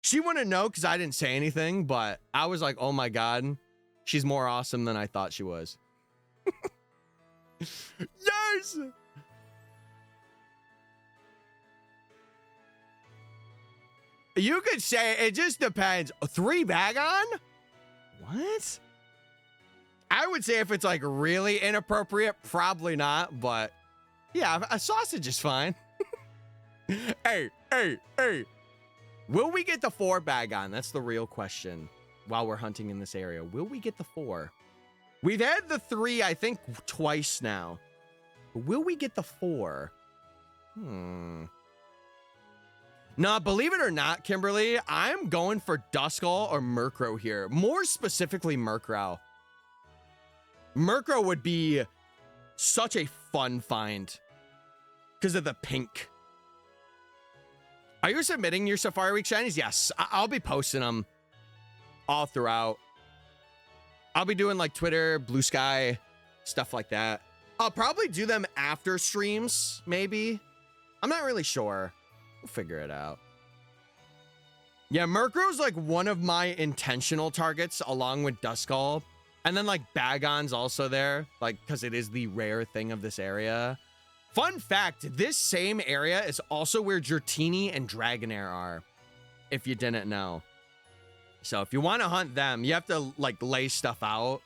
She wouldn't know because I didn't say anything, but I was like, oh my God, she's more awesome than I thought she was. Yes! You could say it just depends. 3 bag on? What? I would say if it's like really inappropriate, probably not, but yeah, a sausage is fine. Hey. Will we get the 4 bag on? That's the real question while we're hunting in this area. Will we get the 4? We've had the 3, I think, twice now. But will we get the 4? Nah, believe it or not, Kimberly, I'm going for Duskull or Murkrow here. More specifically, Murkrow. Murkrow would be such a fun find because of the pink. Are you submitting your Safari Week shinies? Yes, I'll be posting them all throughout. I'll be doing like Twitter, Blue Sky, stuff like that. I'll probably do them after streams, maybe. I'm not really sure. We'll figure it out. Yeah, Murkrow's like one of my intentional targets along with Duskull. And then like Bagon's also there, like, because it is the rare thing of this area. Fun fact, this same area is also where Dratini and Dragonair are, if you didn't know. So if you want to hunt them, you have to like lay stuff out,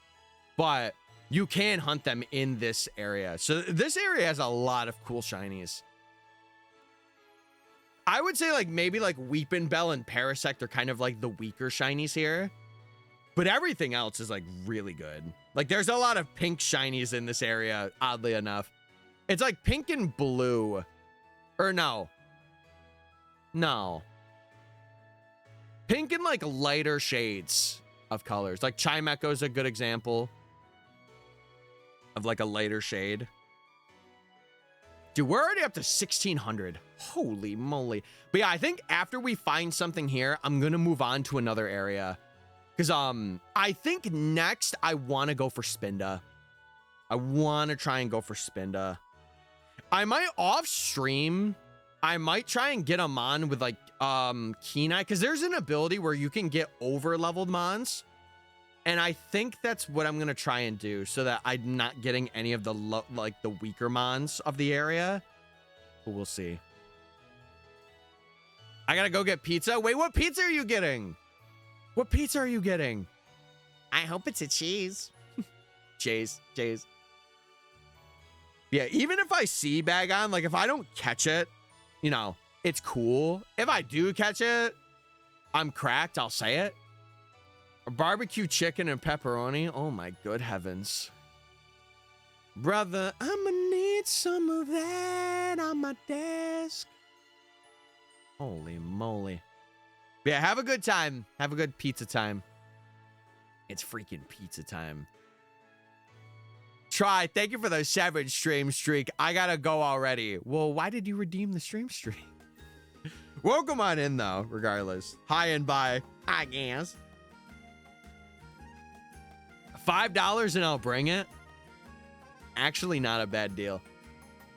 but you can hunt them in this area. So this area has a lot of cool shinies. I would say like maybe like Weepin' Bell and Parasect are kind of like the weaker shinies here, but everything else is like really good. Like there's a lot of pink shinies in this area, oddly enough. It's like pink and blue, or no. Pink and like lighter shades of colors. Like Chimecho is a good example of like a lighter shade. Dude, we're already up to 1,600. Holy moly. But yeah, I think after we find something here, I'm going to move on to another area. Because I think next I want to go for Spinda. I want to try and go for Spinda. I might off stream. I might try and get a Mon with like Kenai, because there's an ability where you can get over leveled Mons, and I think that's what I'm gonna try and do so that I'm not getting any of the like the weaker Mons of the area, but we'll see. I gotta go get pizza. Wait, what pizza are you getting? What pizza are you getting? I hope it's a cheese. Cheese. Yeah, even if I see Bagon, like if I don't catch it, you know, it's cool. If I do catch it, I'm cracked, I'll say it. Barbecue chicken and pepperoni. Oh my good heavens. Brother, I'ma need some of that on my desk. Holy moly. Yeah, have a good time. Have a good pizza time. It's freaking pizza time. Try, thank you for the 7 stream streak. I gotta go already. Well, why did you redeem the stream streak? Welcome on in, though, regardless. Hi and bye, I guess. $5 and I'll bring it. Actually, not a bad deal.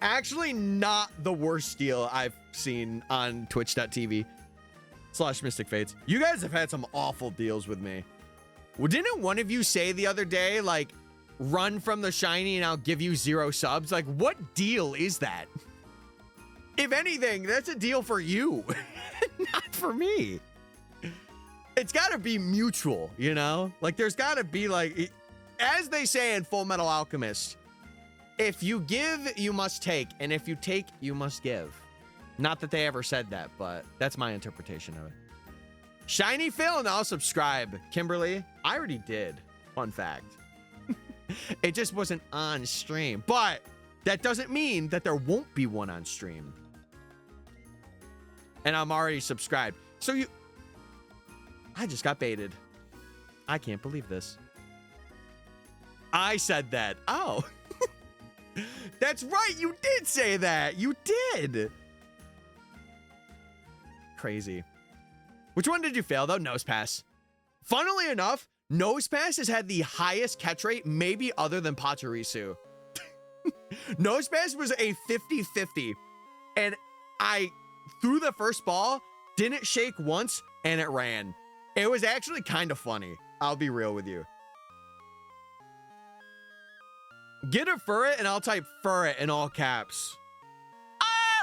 Actually, not the worst deal I've seen on twitch.tv/MysticFates. You guys have had some awful deals with me. Well, didn't one of you say the other day, like, run from the shiny and I'll give you 0 subs? Like, what deal is that? If anything, that's a deal for you, not for me. It's got to be mutual, you know? Like, there's got to be, like, as they say in Full Metal Alchemist, if you give, you must take, and if you take, you must give. Not that they ever said that, but that's my interpretation of it. Shiny Phil, and I'll subscribe. Kimberly, I already did. Fun fact. It just wasn't on stream, but that doesn't mean that there won't be one on stream. And I'm already subscribed. So I just got baited. I can't believe this. I said that. Oh. That's right. You did say that. You did. Crazy. Which one did you fail, though? Nose Pass. Funnily enough, Nose Pass has had the highest catch rate, maybe other than Pachirisu. Nose Pass was a 50-50. And I threw the first ball, didn't shake once, and it ran. It was actually kind of funny. I'll be real with you. Get a furret, and I'll type furret in all caps. Ah!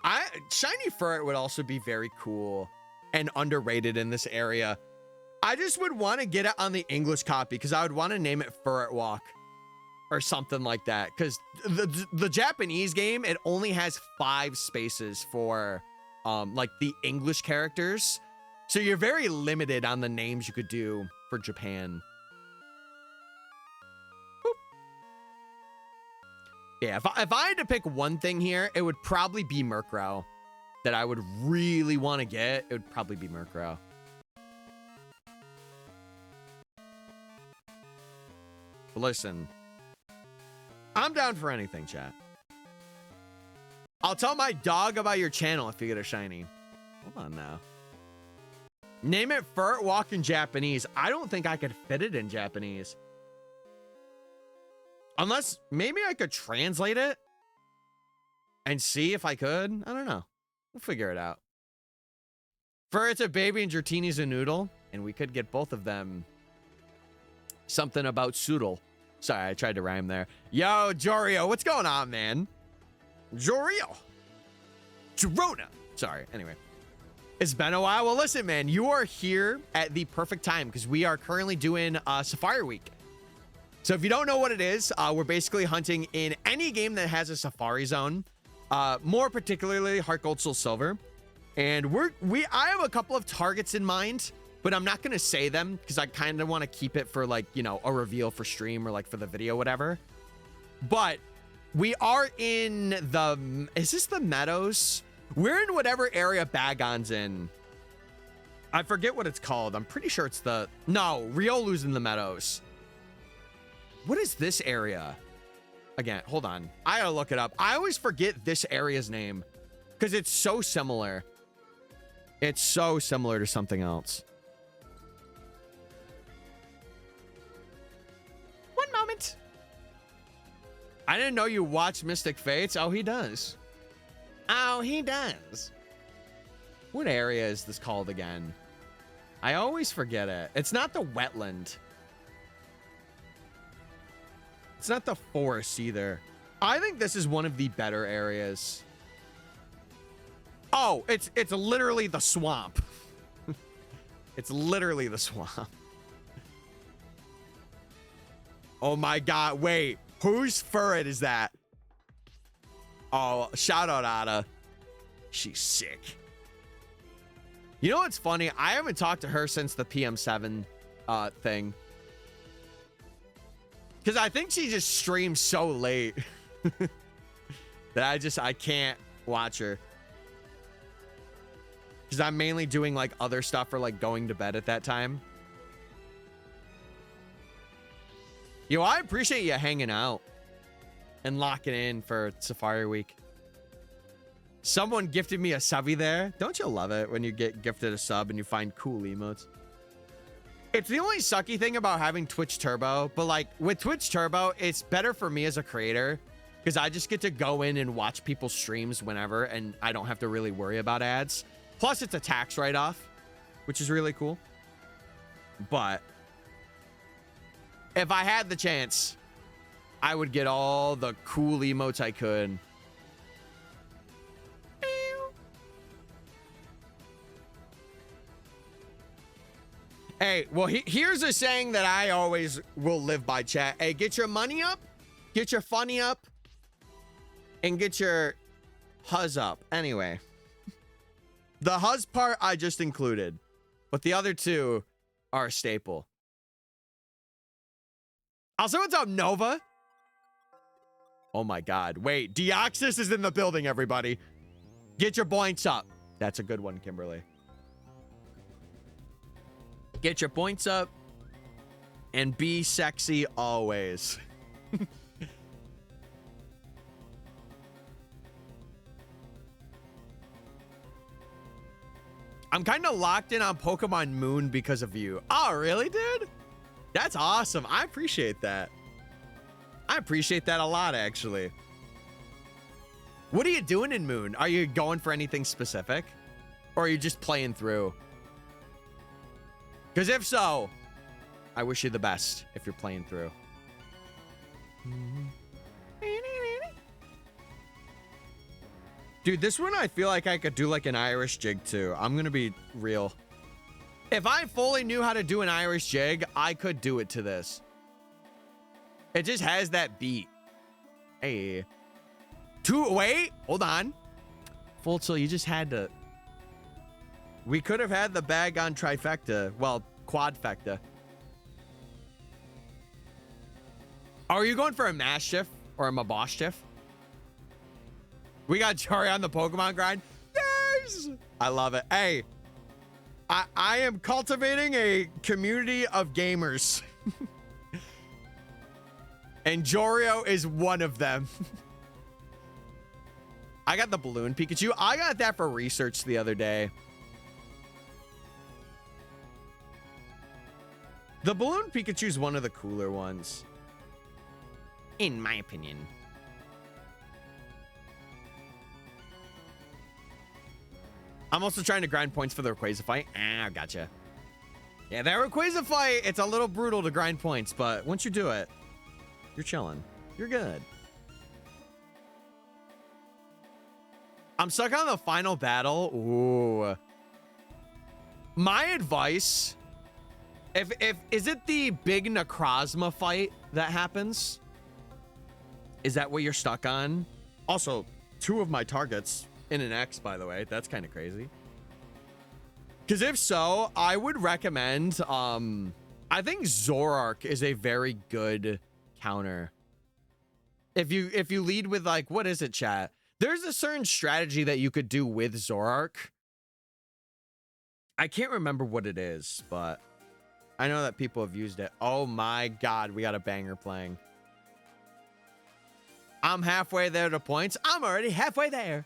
Furret! Shiny furret would also be very cool and underrated in this area. I just would want to get it on the English copy because I would want to name it Furret Walk or something like that. Because the Japanese game, it only has 5 spaces for like the English characters. So you're very limited on the names you could do for Japan. Yeah, if I had to pick one thing here, it would probably be Murkrow that I would really want to get. It would probably be Murkrow. But listen, I'm down for anything, chat. I'll tell my dog about your channel if you get a shiny. Hold on now. Name it Furret Walk in Japanese. I don't think I could fit it in Japanese. Unless maybe I could translate it and see if I could. I don't know. We'll figure it out. Furret's a baby and Dratini's a noodle. And we could get both of them. Something about Soodle. Sorry, I tried to rhyme there. Yo, Jorio, what's going on, man? Jorio. Jorona. Sorry, anyway. It's been a while. Well, listen, man, you are here at the perfect time because we are currently doing Safari Week. So if you don't know what it is, we're basically hunting in any game that has a Safari Zone, more particularly Heart Gold, Soul Silver. And I have a couple of targets in mind, but I'm not going to say them because I kind of want to keep it for like, you know, a reveal for stream or like for the video, whatever. But we are in the, is this the Meadows? We're in whatever area Bagon's in. I forget what it's called. I'm pretty sure it's no, Riolu's in the Meadows. What is this area? Again, hold on. I gotta look it up. I always forget this area's name because it's so similar. It's so similar to something else. One moment. I didn't know you watched MysticFates. Oh, he does. Oh, he does. What area is this called again? I always forget it. It's not the wetland. It's not the forest either. I think this is one of the better areas. Oh, it's literally the swamp. It's literally the swamp. Oh my god, wait. Whose furret is that? Oh, shout out Ada. She's sick. You know what's funny? I haven't talked to her since the PM7 thing. Because I think she just streams so late that I can't watch her. Because I'm mainly doing like other stuff or like going to bed at that time. Yo, I appreciate you hanging out and locking in for Safari Week. Someone gifted me a subby there. Don't you love it when you get gifted a sub and you find cool emotes? It's the only sucky thing about having Twitch Turbo, but like with Twitch Turbo, it's better for me as a creator because I just get to go in and watch people's streams whenever and I don't have to really worry about ads. Plus it's a tax write-off, which is really cool. But if I had the chance, I would get all the cool emotes I could. Hey, well, here's a saying that I always will live by, chat. Hey, get your money up, get your funny up, and get your huzz up. Anyway, the huzz part I just included, but the other two are a staple. Also, what's up, Nova? Oh my God. Wait, Deoxys is in the building, everybody. Get your points up. That's a good one, Kimberly. Get your points up and be sexy always. I'm kind of locked in on Pokemon Moon because of you. Oh, really, dude? That's awesome. I appreciate that. I appreciate that a lot, actually. What are you doing in Moon? Are you going for anything specific? Or are you just playing through? Because if so, I wish you the best if you're playing through. Dude, this one I feel like I could do like an Irish jig too. I'm going to be real. If I fully knew how to do an Irish jig, I could do it to this. It just has that beat. Hey. Wait, hold on. Full Tilt, you just had to... We could have had the bag on trifecta. Well, quadfecta. Are you going for a Mastiff or a Mabostiff? We got Jari on the Pokemon grind. Yes! I love it. Hey, I am cultivating a community of gamers. And Jorio is one of them. I got the balloon Pikachu. I got that for research the other day. The balloon Pikachu is one of the cooler ones, in my opinion. I'm also trying to grind points for the Rayquaza fight. Ah, gotcha. Yeah, that Rayquaza fight, it's a little brutal to grind points, but once you do it, you're chilling. You're good. I'm stuck on the final battle. Ooh. My advice... Is it the big Necrozma fight that happens? Is that what you're stuck on? Also, 2 of my targets in an X, by the way. That's kind of crazy. Because if so, I would recommend, I think Zoroark is a very good counter. If you lead with like, what is it, chat? There's a certain strategy that you could do with Zoroark. I can't remember what it is, but I know that people have used it. Oh my God, we got a banger playing. I'm halfway there to points. I'm already halfway there.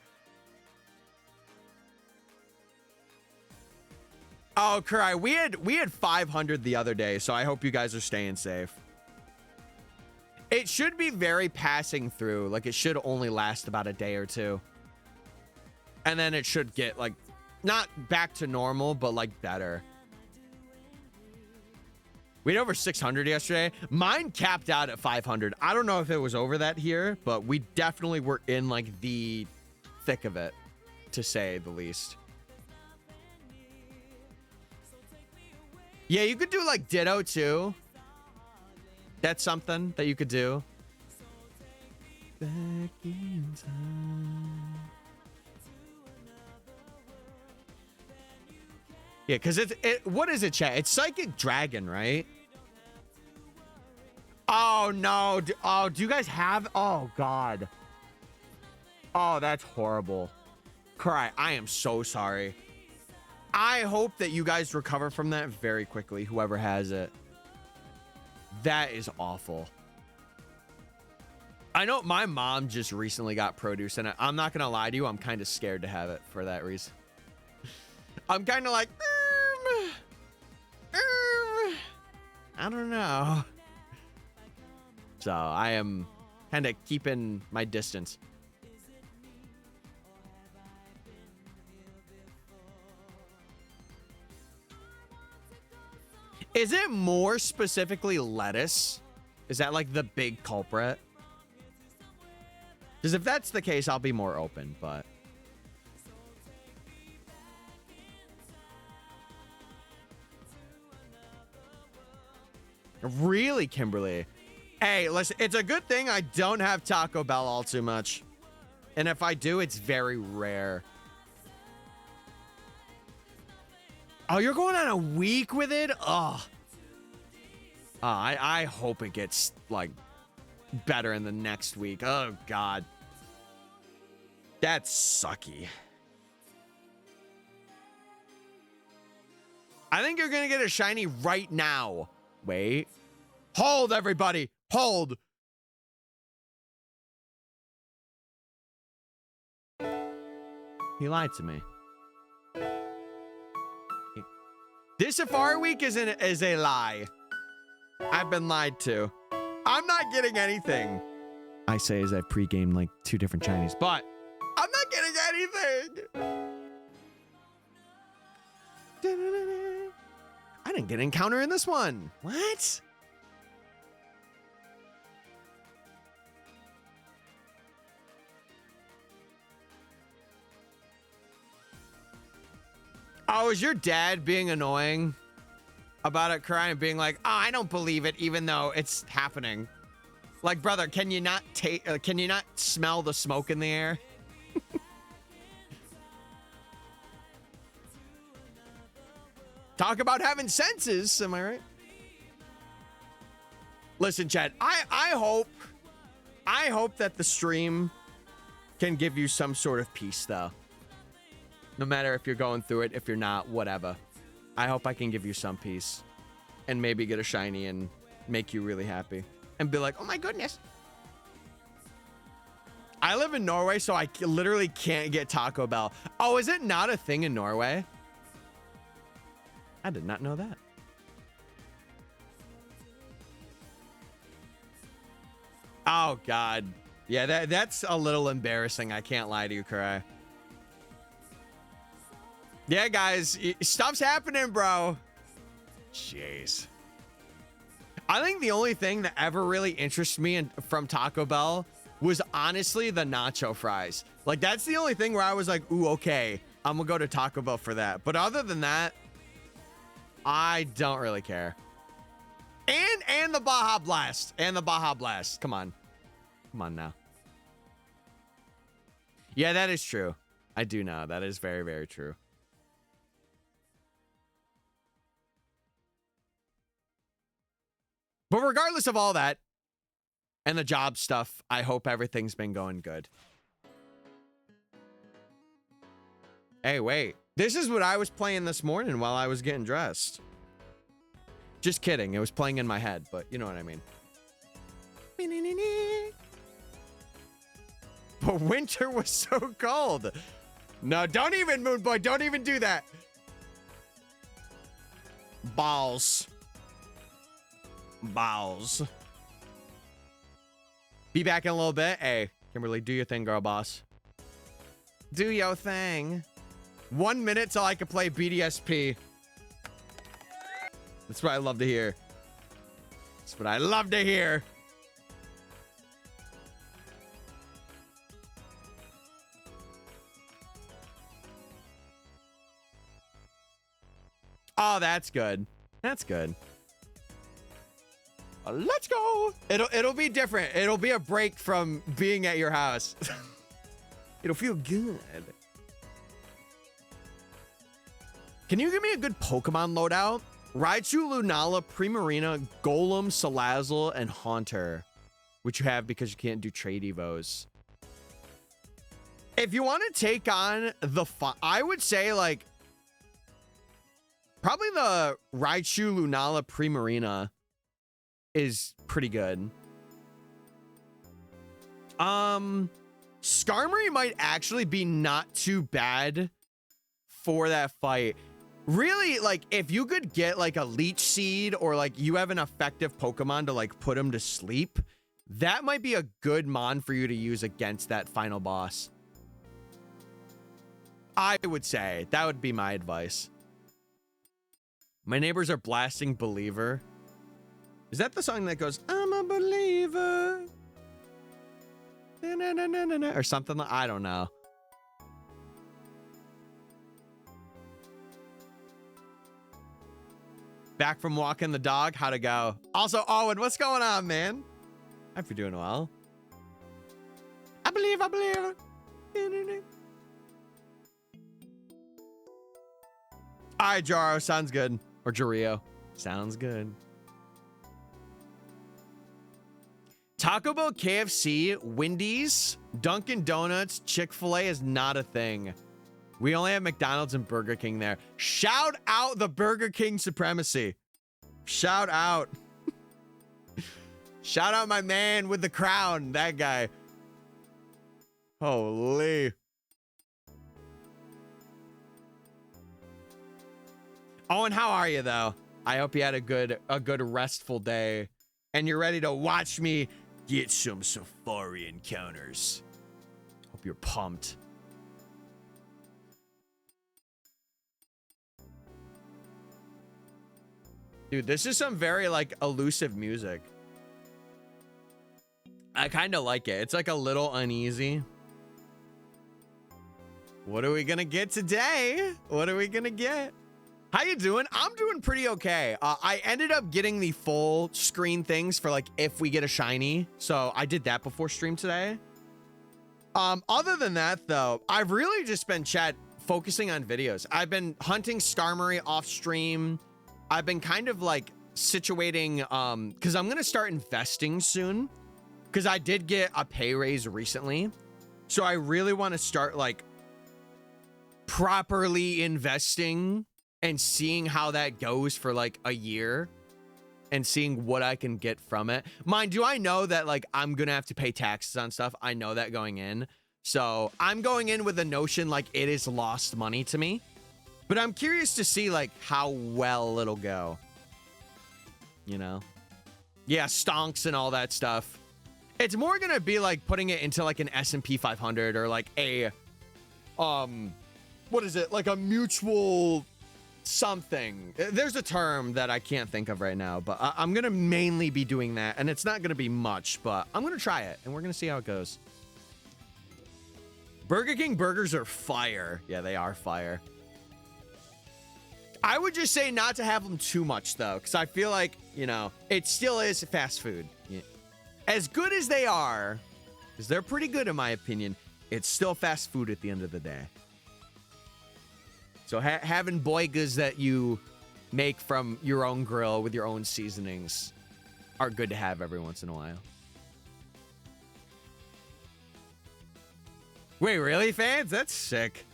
Oh, Kurai, we had 500 the other day, so I hope you guys are staying safe. It should be very passing through. Like, it should only last about a day or 2. And then it should get, like, not back to normal, but, like, better. We had over 600 yesterday. Mine capped out at 500. I don't know if it was over that here, but we definitely were in like the thick of it, to say the least. Yeah, you could do like Ditto too. That's something that you could do. Back in time. Yeah, because what is it, chat? It's Psychic Dragon, right? Oh, no. Oh, do you guys have... Oh, God. Oh, that's horrible. Cry. I am so sorry. I hope that you guys recover from that very quickly, whoever has it. That is awful. I know my mom just recently got produce, and I'm not going to lie to you. I'm kind of scared to have it for that reason. I'm kind of like... I don't know. So I am kind of keeping my distance. Is it more specifically lettuce? Is that like the big culprit? Because if that's the case, I'll be more open, but... Really, Kimberly? Hey, listen, it's a good thing I don't have Taco Bell all too much. And if I do, it's very rare. Oh, you're going on a week with it? Oh. I hope it gets, like, better in the next week. Oh, God. That's sucky. I think you're going to get a shiny right now. Wait. Hold, everybody. Hold. He lied to me. This Safari Week is a lie. I've been lied to. I'm not getting anything. I say as I pregame like 2 different Chinese, but I'm not getting anything. I didn't get an encounter in this one. What? Oh, is your dad being annoying about it, crying, being like, oh, I don't believe it, even though it's happening? Like, brother, can you not smell the smoke in the air? Talk about having senses, am I right? Listen, Chad, I hope that the stream can give you some sort of peace, though. No matter if you're going through it, if you're not, whatever. I hope I can give you some peace and maybe get a shiny and make you really happy and be like, oh my goodness. I live in Norway, so I literally can't get Taco Bell. Oh, is it not a thing in Norway? I did not know that. Oh, God. Yeah, that's a little embarrassing. I can't lie to you, Kurai. Yeah, guys, stuff's happening, bro. Jeez. I think the only thing that ever really interests me from Taco Bell was honestly the nacho fries. Like, that's the only thing where I was like, ooh, okay, I'm gonna go to Taco Bell for that. But other than that, I don't really care. And the Baja Blast. And the Baja Blast. Come on. Come on now. Yeah, that is true. I do know. That is very, very true. But regardless of all that and the job stuff, I hope everything's been going good. Hey, wait. This is what I was playing this morning while I was getting dressed. Just kidding. It was playing in my head, but you know what I mean. But winter was so cold. No, don't even, Moon Boy. Don't even do that. Balls. Balls. Be back in a little bit. Hey, Kimberly, do your thing, girl boss. Do your thing. 1 minute till I can play BDSP. That's what I love to hear. That's what I love to hear. Oh, that's good. That's good. Let's go. It'll be different. It'll be a break from being at your house. It'll feel good. Can you give me a good Pokemon loadout? Raichu, Lunala, Primarina, Golem, Salazzle, and Haunter, which you have because you can't do trade evos. If you want to take on the, I would say like probably the Raichu, Lunala, Primarina is pretty good. Skarmory might actually be not too bad for that fight. Really, like, if you could get, like, a Leech Seed or, like, you have an effective Pokemon to, like, put him to sleep, that might be a good mon for you to use against that final boss. I would say. That would be my advice. My neighbors are blasting Believer. Is that the song that goes, I'm a believer? Na, na, na, na, na, na, or something like, I don't know. Back from walking the dog. How'd it go? Also, Owen, what's going on, man? Hope you're doing well. I believe. All right, Jaro. Sounds good. Or Jario. Sounds good. Taco Bell, KFC, Wendy's, Dunkin' Donuts, Chick-fil-A is not a thing. We only have McDonald's and Burger King there. Shout out the Burger King supremacy. Shout out. Shout out my man with the crown. That guy. Holy. Owen, how are you though? I hope you had a good restful day. And you're ready to watch me get some safari encounters. Hope you're pumped. Dude, this is some very, like, elusive music. I kind of like it. It's, like, a little uneasy. What are we gonna get today? What are we gonna get? How you doing? I'm doing pretty okay. I ended up getting the full screen things for, like, if we get a shiny. So I did that before stream today. Other than that, though, I've really just been focusing on videos. I've been hunting Skarmory off stream. I've been kind of like situating, because I'm going to start investing soon, because I did get a pay raise recently. So I really want to start like properly investing and seeing how that goes for like a year and seeing what I can get from it. Mind you, I know that like I'm going to have to pay taxes on stuff. I know that going in. So I'm going in with the notion like it is lost money to me. But I'm curious to see, like, how well it'll go. You know? Yeah, stonks and all that stuff. It's more going to be, like, putting it into, like, an S&P 500 or, like, a, what is it? Like, a mutual something. There's a term that I can't think of right now, but I'm going to mainly be doing that. And it's not going to be much, but I'm going to try it, and we're going to see how it goes. Burger King burgers are fire. Yeah, they are fire. I would just say not to have them too much, though, because I feel like, you know, it still is fast food. Yeah. As good as they are, because they're pretty good in my opinion, it's still fast food at the end of the day. So having boigas that you make from your own grill with your own seasonings are good to have every once in a while. Wait, really, fans? That's sick.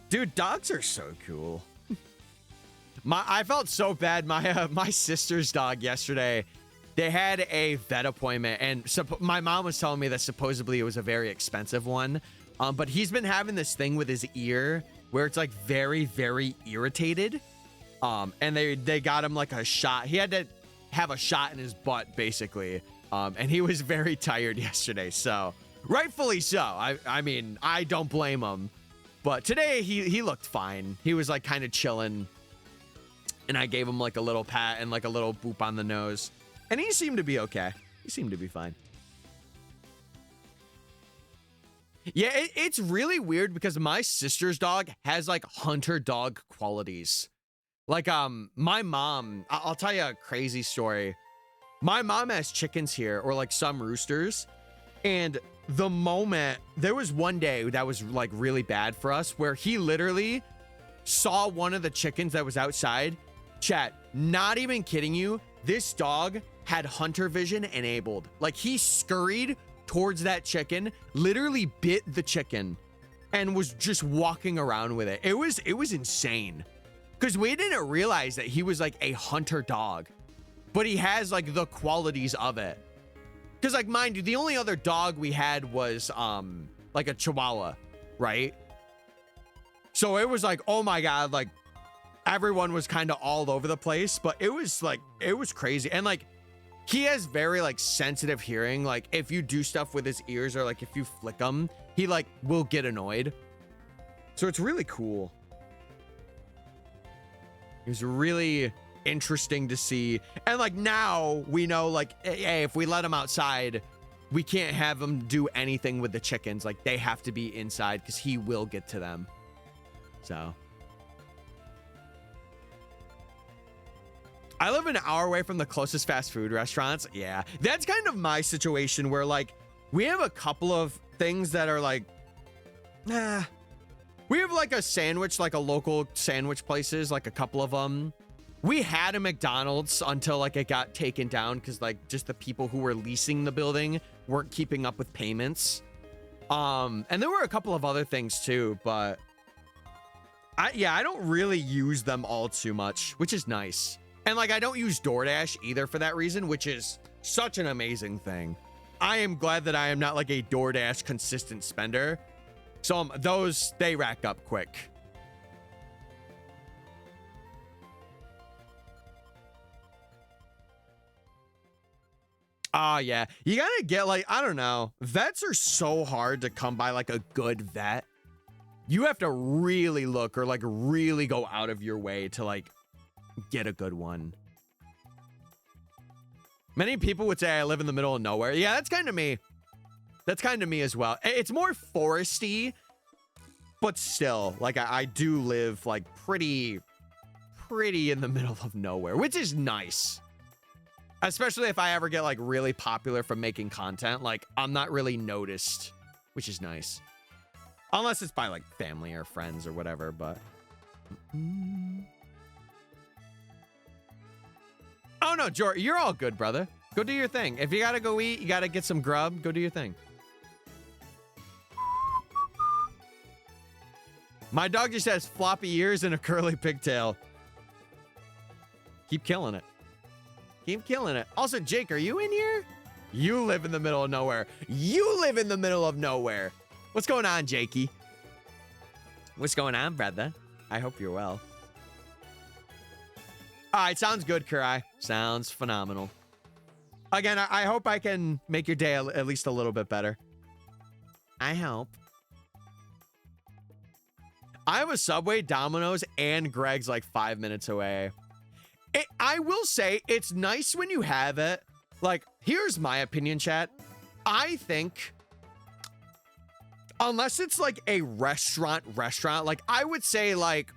Dude, dogs are so cool. I felt so bad. My sister's dog yesterday, they had a vet appointment, and my mom was telling me that supposedly it was a very expensive one. But he's been having this thing with his ear where it's like very, very irritated. And they got him like a shot. He had to have a shot in his butt, basically. And he was very tired yesterday. So rightfully so. I mean, I don't blame him. But today he looked fine. He was like kind of chilling. And I gave him like a little pat and like a little boop on the nose. And he seemed to be okay. He seemed to be fine. Yeah, it's really weird because my sister's dog has like hunter dog qualities. Like, my mom, I'll tell you a crazy story. My mom has chickens here, or like some roosters. And the moment, there was one day that was like really bad for us where he literally saw one of the chickens that was outside. Chat, not even kidding you. This dog had hunter vision enabled. Like, he scurried towards that chicken, literally bit the chicken, and was just walking around with it. It was insane. Because we didn't realize that he was like a hunter dog, but he has like the qualities of it. Because, like, mind you, the only other dog we had was like a Chihuahua, right? So it was like, oh my God, like everyone was kind of all over the place, but it was like, it was crazy. And like, he has very like sensitive hearing. Like, if you do stuff with his ears or like if you flick him, he like will get annoyed. So it's really cool. It was really interesting to see. And like, now we know, like, hey, if we let him outside, we can't have him do anything with the chickens. Like, they have to be inside because he will get to them. So I live an hour away from the closest fast food restaurants. Yeah, that's kind of my situation where like we have a couple of things that are like, we have like a sandwich, like a local sandwich places, like a couple of them. We had a McDonald's until like it got taken down because like just the people who were leasing the building weren't keeping up with payments. And there were a couple of other things too, but I don't really use them all too much, which is nice. And like, I don't use DoorDash either for that reason, which is such an amazing thing. I am glad that I am not like a DoorDash consistent spender. So those, they rack up quick. Yeah, you gotta get like, I don't know, vets are so hard to come by. Like a good vet, you have to really look or like really go out of your way to like get a good one. Many people would say I live in the middle of nowhere. Yeah, that's kind of me. That's kind of me as well. It's more foresty, but still, like I do live like pretty in the middle of nowhere, which is nice. Especially if I ever get like really popular from making content, like I'm not really noticed, which is nice. Unless it's by like family or friends or whatever, but. Oh no, Jordan, you're all good, brother. Go do your thing. If you gotta go eat, you gotta get some grub, go do your thing. My dog just has floppy ears and a curly pigtail. Keep killing it. Keep killing it. Also, Jake, are you in here? You live in the middle of nowhere. You live in the middle of nowhere. What's going on, Jakey? What's going on, brother? I hope you're well. All right, sounds good, Kurai. Sounds phenomenal. Again, I hope I can make your day at least a little bit better. I hope. I have a Subway, Domino's, and Greg's like 5 minutes away. I will say, it's nice when you have it. Like, here's my opinion, chat. I think, unless it's like a restaurant, like I would say like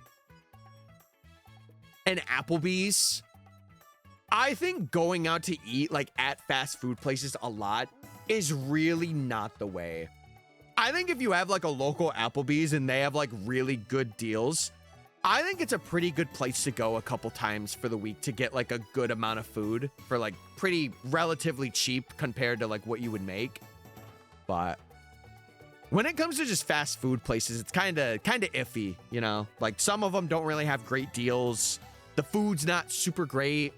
an Applebee's. I think going out to eat like at fast food places a lot is really not the way. I think if you have like a local Applebee's and they have like really good deals, I think it's a pretty good place to go a couple times for the week to get like a good amount of food for like pretty relatively cheap compared to like what you would make. But when it comes to just fast food places, it's kind of iffy, you know? Like some of them don't really have great deals. The food's not super great,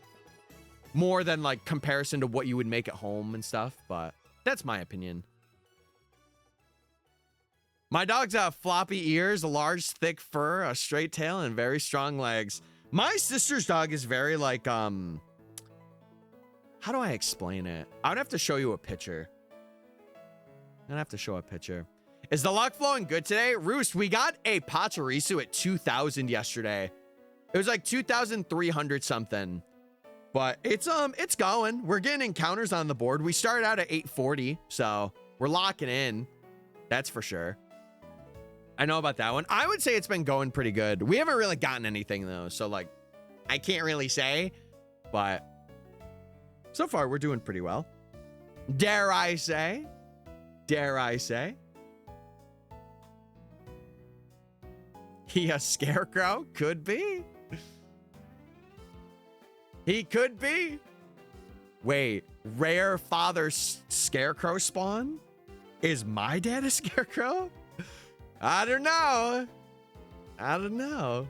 more than like comparison to what you would make at home and stuff, but that's my opinion. My dog's got floppy ears, a large, thick fur, a straight tail, and very strong legs. My sister's dog is very like, how do I explain it? I would have to show you a picture. I'd have to show a picture. Is the luck flowing good today? Roost, we got a Pachirisu at 2,000 yesterday. It was like 2,300 something. But it's going. We're getting encounters on the board. We started out at 840, so we're locking in. That's for sure. I know about that one. I would say it's been going pretty good. We haven't really gotten anything though, so like I can't really say, but so far we're doing pretty well. Dare I say? Dare I say? He a scarecrow? Could be. He could be. Wait, rare father scarecrow spawn? Is my dad a scarecrow? I don't know. I don't know.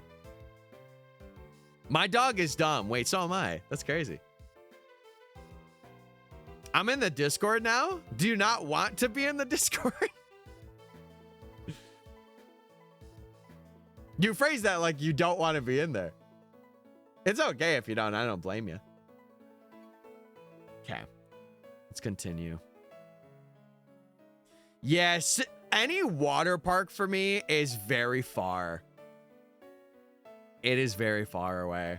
My dog is dumb. Wait, so am I. That's crazy. I'm in the Discord now. Do you not want to be in the Discord? You phrase that like you don't want to be in there. It's okay if you don't. I don't blame you. Okay. Let's continue. Yes, any water park for me is very far. It is very far away.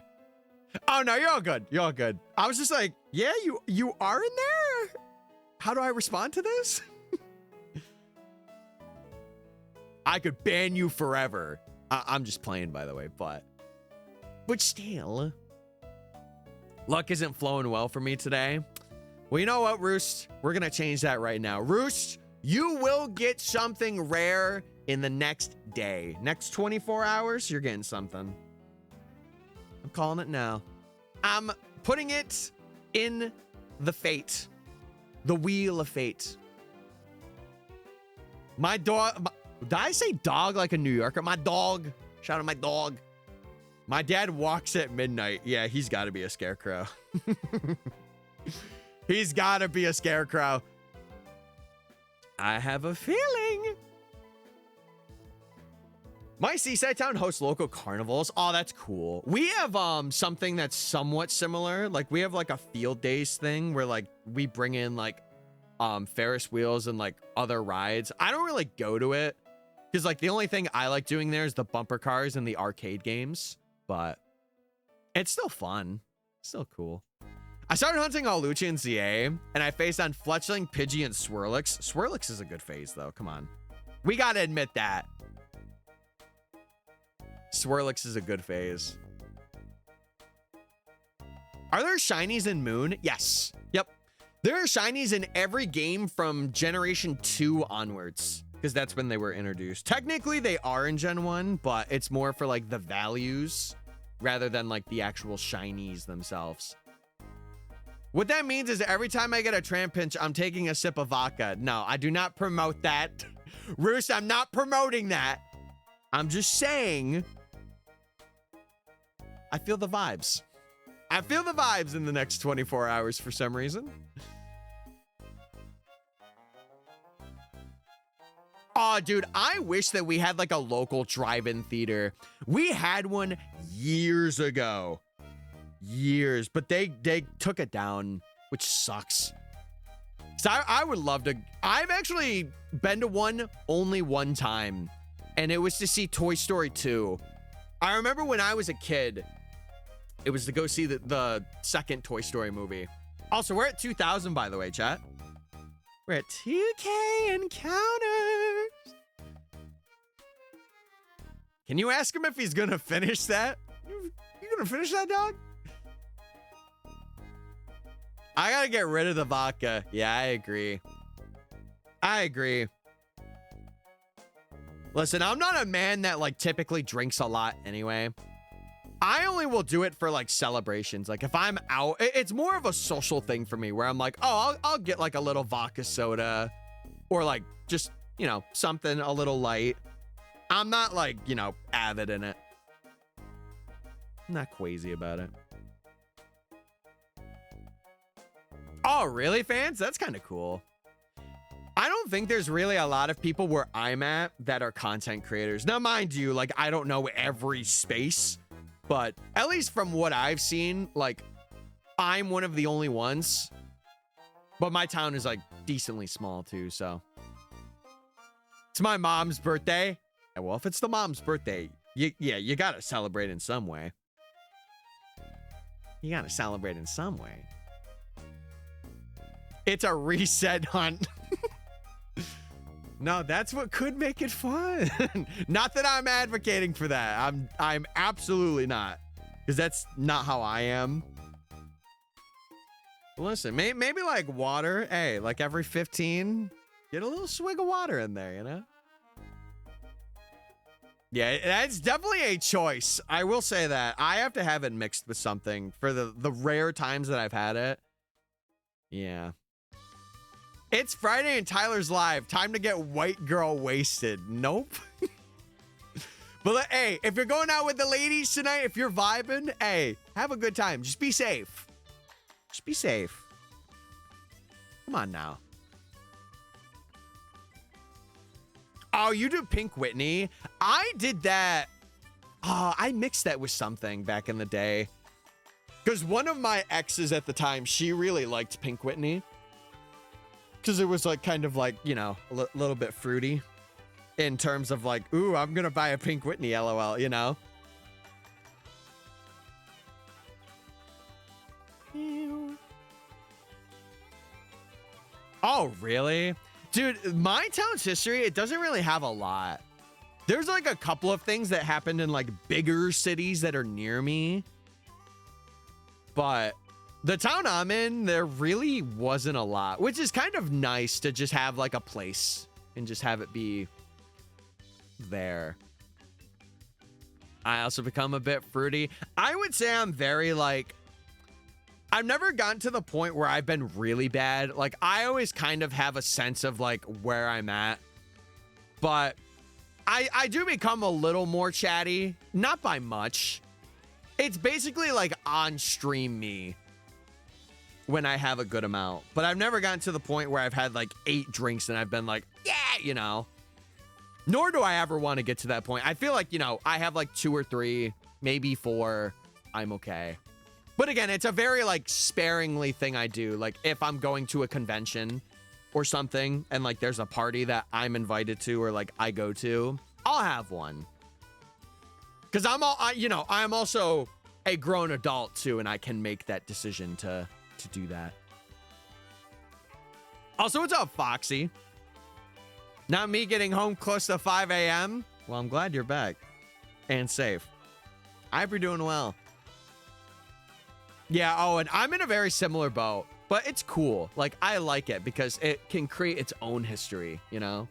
Oh, no, you're all good. You're all good. I was just like, yeah, you are in there? How do I respond to this? I could ban you forever. I'm just playing, by the way, but still. Luck isn't flowing well for me today. Well, you know what, Roost? We're going to change that right now. Roost, you will get something rare in the next day. Next 24 hours, you're getting something. I'm calling it now. I'm putting it in the fate. The wheel of fate. My dog... Did I say dog like a New Yorker? My dog. Shout out my dog. My dad walks at midnight. Yeah, he's got to be a scarecrow. He's got to be a scarecrow. I have a feeling. My seaside town hosts local carnivals. Oh, that's cool. We have something that's somewhat similar. Like we have like a field days thing where like we bring in like Ferris wheels and like other rides. I don't really go to it because like the only thing I like doing there is the bumper cars and the arcade games, but it's still fun. Still cool. I started hunting all Lucia and CA and I faced on Fletchling, Pidgey, and Swirlix. Swirlix is a good phase though. Come on. We got to admit that. Swirlix is a good phase. Are there shinies in Moon? Yes. Yep. There are shinies in every game from Generation 2 onwards, because that's when they were introduced. Technically, they are in Gen 1, but it's more for like the values rather than like the actual shinies themselves. What that means is every time I get a tramp pinch, I'm taking a sip of vodka. No, I do not promote that. Roost, I'm not promoting that. I'm just saying... I feel the vibes. I feel the vibes in the next 24 hours for some reason. Oh, dude, I wish that we had like a local drive-in theater. We had one years ago. Years, but they took it down, which sucks. So I would love to. I've actually been to one only one time, and it was to see Toy Story 2. I remember when I was a kid, it was to go see the second Toy Story movie. Also, we're at 2,000, by the way, chat. We're at 2K encounters. Can you ask him if he's gonna finish that? You gonna finish that, dog? I gotta get rid of the vodka. Yeah, I agree. I agree. Listen, I'm not a man that like typically drinks a lot anyway. I only will do it for like celebrations. Like if I'm out, it's more of a social thing for me where I'm like, oh, I'll get like a little vodka soda or like just, you know, something a little light. I'm not like, you know, avid in it. I'm not crazy about it. Oh, really, fans? That's kind of cool. I don't think there's really a lot of people where I'm at that are content creators. Now, mind you, like, I don't know every space, but at least from what I've seen, like, I'm one of the only ones. But my town is, like, decently small, too, so. It's my mom's birthday. Yeah, well, if it's the mom's birthday, you gotta celebrate in some way. You gotta celebrate in some way. It's a reset hunt. No, that's what could make it fun. Not that I'm advocating for that. I'm absolutely not. Because that's not how I am. Listen, maybe like water. Hey, like every 15, get a little swig of water in there, you know? Yeah, that's definitely a choice. I will say that. I have to have it mixed with something for the rare times that I've had it. Yeah. It's Friday and Tyler's live. Time to get white girl wasted. Nope. But hey, if you're going out with the ladies tonight, if you're vibing, hey, have a good time. Just be safe. Just be safe. Come on now. Oh, you do Pink Whitney? I did that. I mixed that with something back in the day. Because one of my exes at the time, she really liked Pink Whitney. Because it was like kind of like, you know, a little bit fruity. In terms of like, ooh, I'm going to buy a Pink Whitney, LOL, you know? Oh, really? Dude, my town's history, it doesn't really have a lot. There's like a couple of things that happened in like bigger cities that are near me. But the town I'm in, there really wasn't a lot, which is kind of nice to just have like a place and just have it be there. I also become a bit fruity. I would say I'm very like, I've never gotten to the point where I've been really bad. Like I always kind of have a sense of like where I'm at, but I do become a little more chatty, not by much. It's basically like on stream me when I have a good amount, but I've never gotten to the point where I've had like 8 drinks and I've been like, yeah, you know. Nor do I ever want to get to that point. I feel like, you know, I have like 2 or 3, maybe 4. I'm okay. But again, it's a very like sparingly thing I do. Like if I'm going to a convention or something and like there's a party that I'm invited to or like I go to, I'll have one. Because I'm also a grown adult too, and I can make that decision to do that. Also, what's up, Foxy? Not me getting home close to 5 a.m. Well, I'm glad you're back and safe. I hope you're doing well. Yeah, oh, and I'm in a very similar boat, but it's cool. Like, I like it because it can create its own history, you know?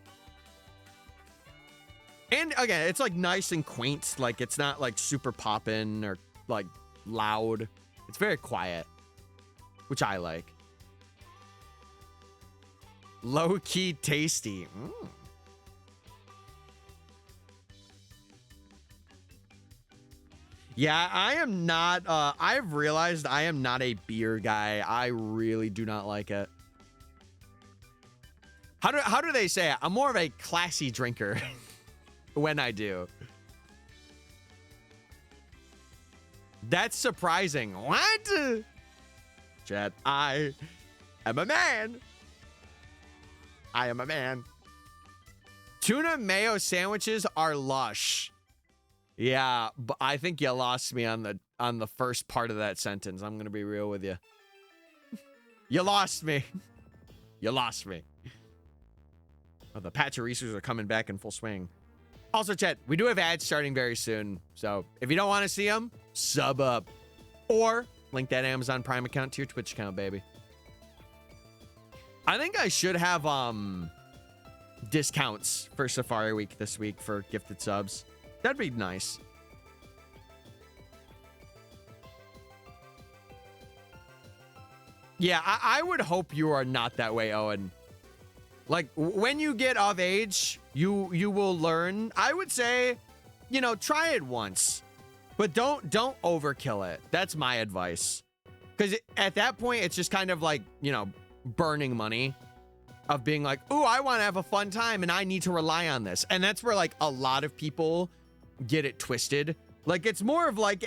And again, it's like nice and quaint. Like, it's not like super poppin' or like loud. It's very quiet, which I like. Low-key tasty. Mm. Yeah, I am not, I've realized I am not a beer guy. I really do not like it. How do they say it? I'm more of a classy drinker when I do. That's surprising. What? Chat, I am a man. I am a man. Tuna mayo sandwiches are lush. Yeah, but I think you lost me on the first part of that sentence. I'm gonna be real with you. You lost me. You lost me. Oh, the Pachirisus are coming back in full swing. Also, chat, we do have ads starting very soon. So if you don't want to see them, sub up. Or link that Amazon Prime account to your Twitch account, baby. I think I should have discounts for Safari Week this week for gifted subs. That'd be nice. Yeah, I would hope you are not that way, Owen. Like, when you get of age, you will learn. I would say, you know, try it once. But don't overkill it. That's my advice. Because at that point, it's just kind of like, you know, burning money. Of being like, ooh, I want to have a fun time and I need to rely on this. And that's where like a lot of people get it twisted. Like it's more of like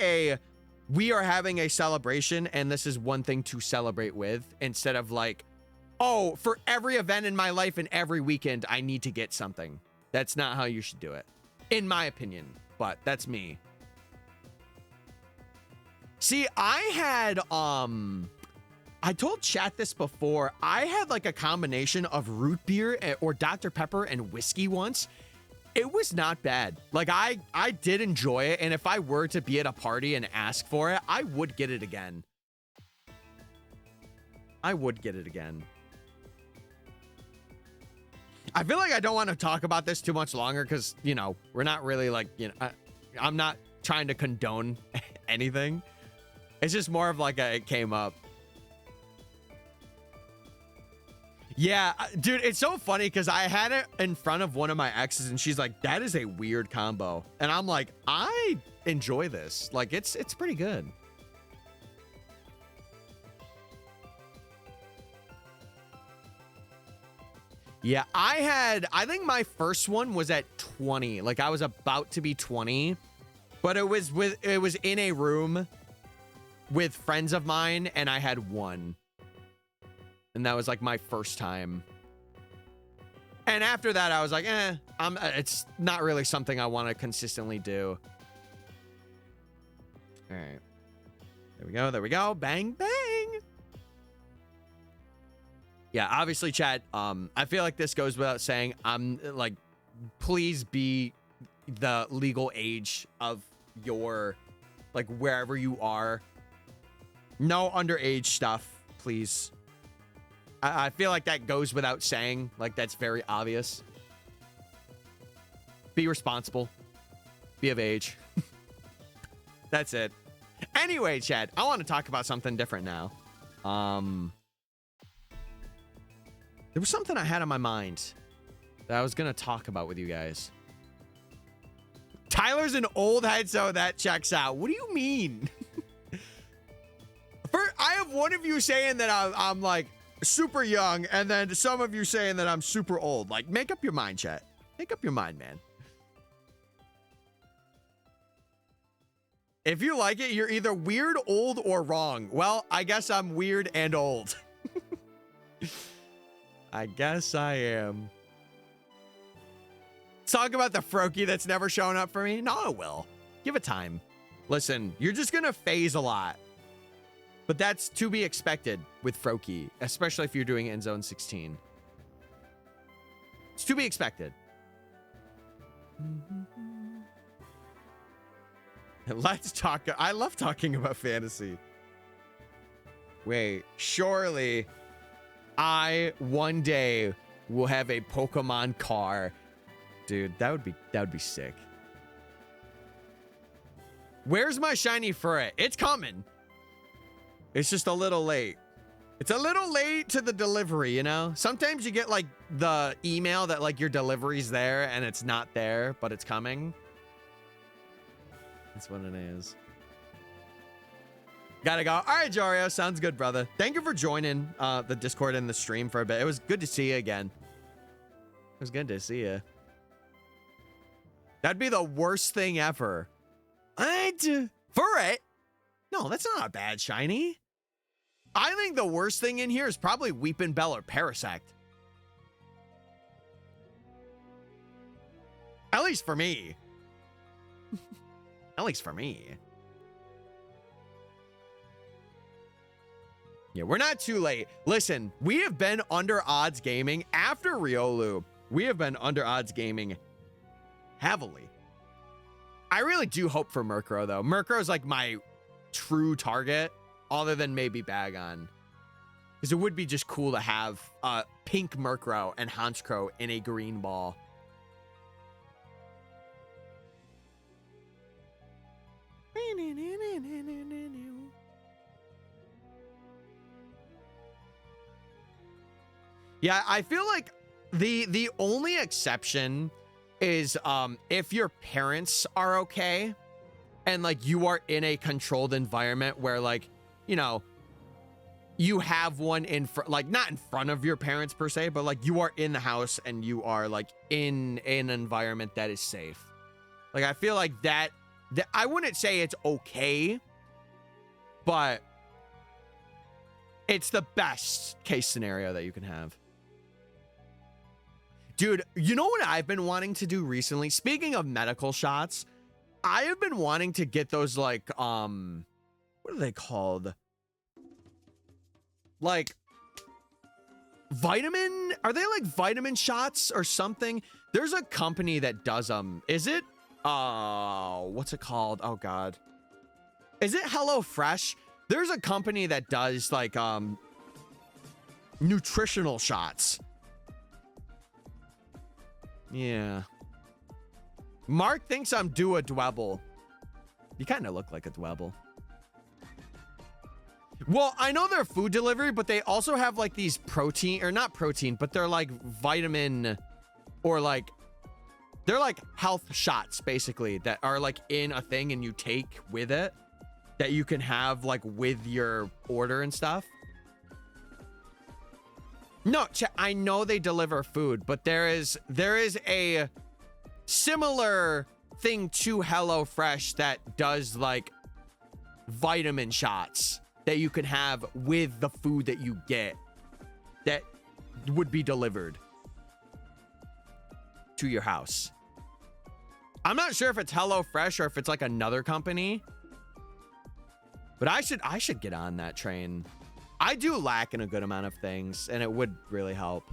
we are having a celebration and this is one thing to celebrate with, instead of like, oh, for every event in my life and every weekend, I need to get something. That's not how you should do it, in my opinion, but that's me. See, I had, I told chat this before. I had like a combination of root beer or Dr. Pepper and whiskey once. It was not bad. Like I did enjoy it. And if I were to be at a party and ask for it, I would get it again. I would get it again. I feel like I don't want to talk about this too much longer because, you know, we're not really like, you know, I'm not trying to condone anything. It's just more of like it came up. Yeah, dude, it's so funny because I had it in front of one of my exes and she's like, that is a weird combo. And I'm like, I enjoy this. Like, it's pretty good. Yeah, I think my first one was at 20. Like, I was about to be 20, but it was in a room with friends of mine and I had one. And that was like my first time. And after that, I was like, it's not really something I want to consistently do. All right. There we go. There we go. Bang, bang. Yeah, obviously, chat. I feel like this goes without saying. I'm like, please be the legal age of your, like, wherever you are. No underage stuff, please. I feel like that goes without saying. Like, that's very obvious. Be responsible. Be of age. That's it. Anyway, chat, I want to talk about something different now. There was something I had on my mind that I was going to talk about with you guys. Tyler's an old head, so that checks out. What do you mean? I have one of you saying that I'm like, super young, and then some of you saying that I'm super old. Like, make up your mind, chat. Make up your mind, man. If you like it, you're either weird, old, or wrong. Well, I guess I'm weird and old. I guess I am. Talk about the Froakie that's never shown up for me. No, I will. Give it time. Listen, you're just gonna phase a lot. But that's to be expected with Froakie, especially if you're doing End Zone 16. It's to be expected. Let's talk. I love talking about fantasy. Wait, surely I one day will have a Pokemon car. Dude, that would be sick. Where's my shiny Furret? It's coming. It's just a little late. It's a little late to the delivery, you know? Sometimes you get like the email that like your delivery's there and it's not there, but it's coming. That's what it is. Gotta go. All right, Jorio. Sounds good, brother. Thank you for joining the Discord and the stream for a bit. It was good to see you again. It was good to see you. That'd be the worst thing ever. Furret? No, that's not a bad shiny. I think the worst thing in here is probably Weepin' Bell or Parasect. At least for me. At least for me. Yeah, we're not too late. Listen, we have been under odds gaming after Riolu. We have been under odds gaming heavily. I really do hope for Murkrow, though. Murkrow is like my true target, other than maybe Bagon. Because it would be just cool to have pink Murkrow and Honchkrow in a green ball. Yeah, I feel like the only exception is if your parents are okay and like you are in a controlled environment where like, you know, you have one in front, like not in front of your parents per se, but like you are in the house and you are like in an environment that is safe. Like I feel like that I wouldn't say it's okay, but it's the best case scenario that you can have. Dude, you know what I've been wanting to do recently? Speaking of medical shots, I have been wanting to get those like, what are they called? Like vitamin, are they like vitamin shots or something? There's a company that does them. Is it, what's it called? Oh God. Is it HelloFresh? There's a company that does like, nutritional shots. Yeah. Mark thinks I'm due a Dwebble. You kind of look like a Dwebble. Well, I know they're food delivery, but they also have like these protein, or not protein, but they're like vitamin, or like, they're like health shots basically that are like in a thing and you take with it that you can have like with your order and stuff. No, I know they deliver food, but there is a similar thing to HelloFresh that does like vitamin shots that you can have with the food that you get that would be delivered to your house. I'm not sure if it's HelloFresh or if it's like another company, but I should get on that train. I do lack in a good amount of things, and it would really help.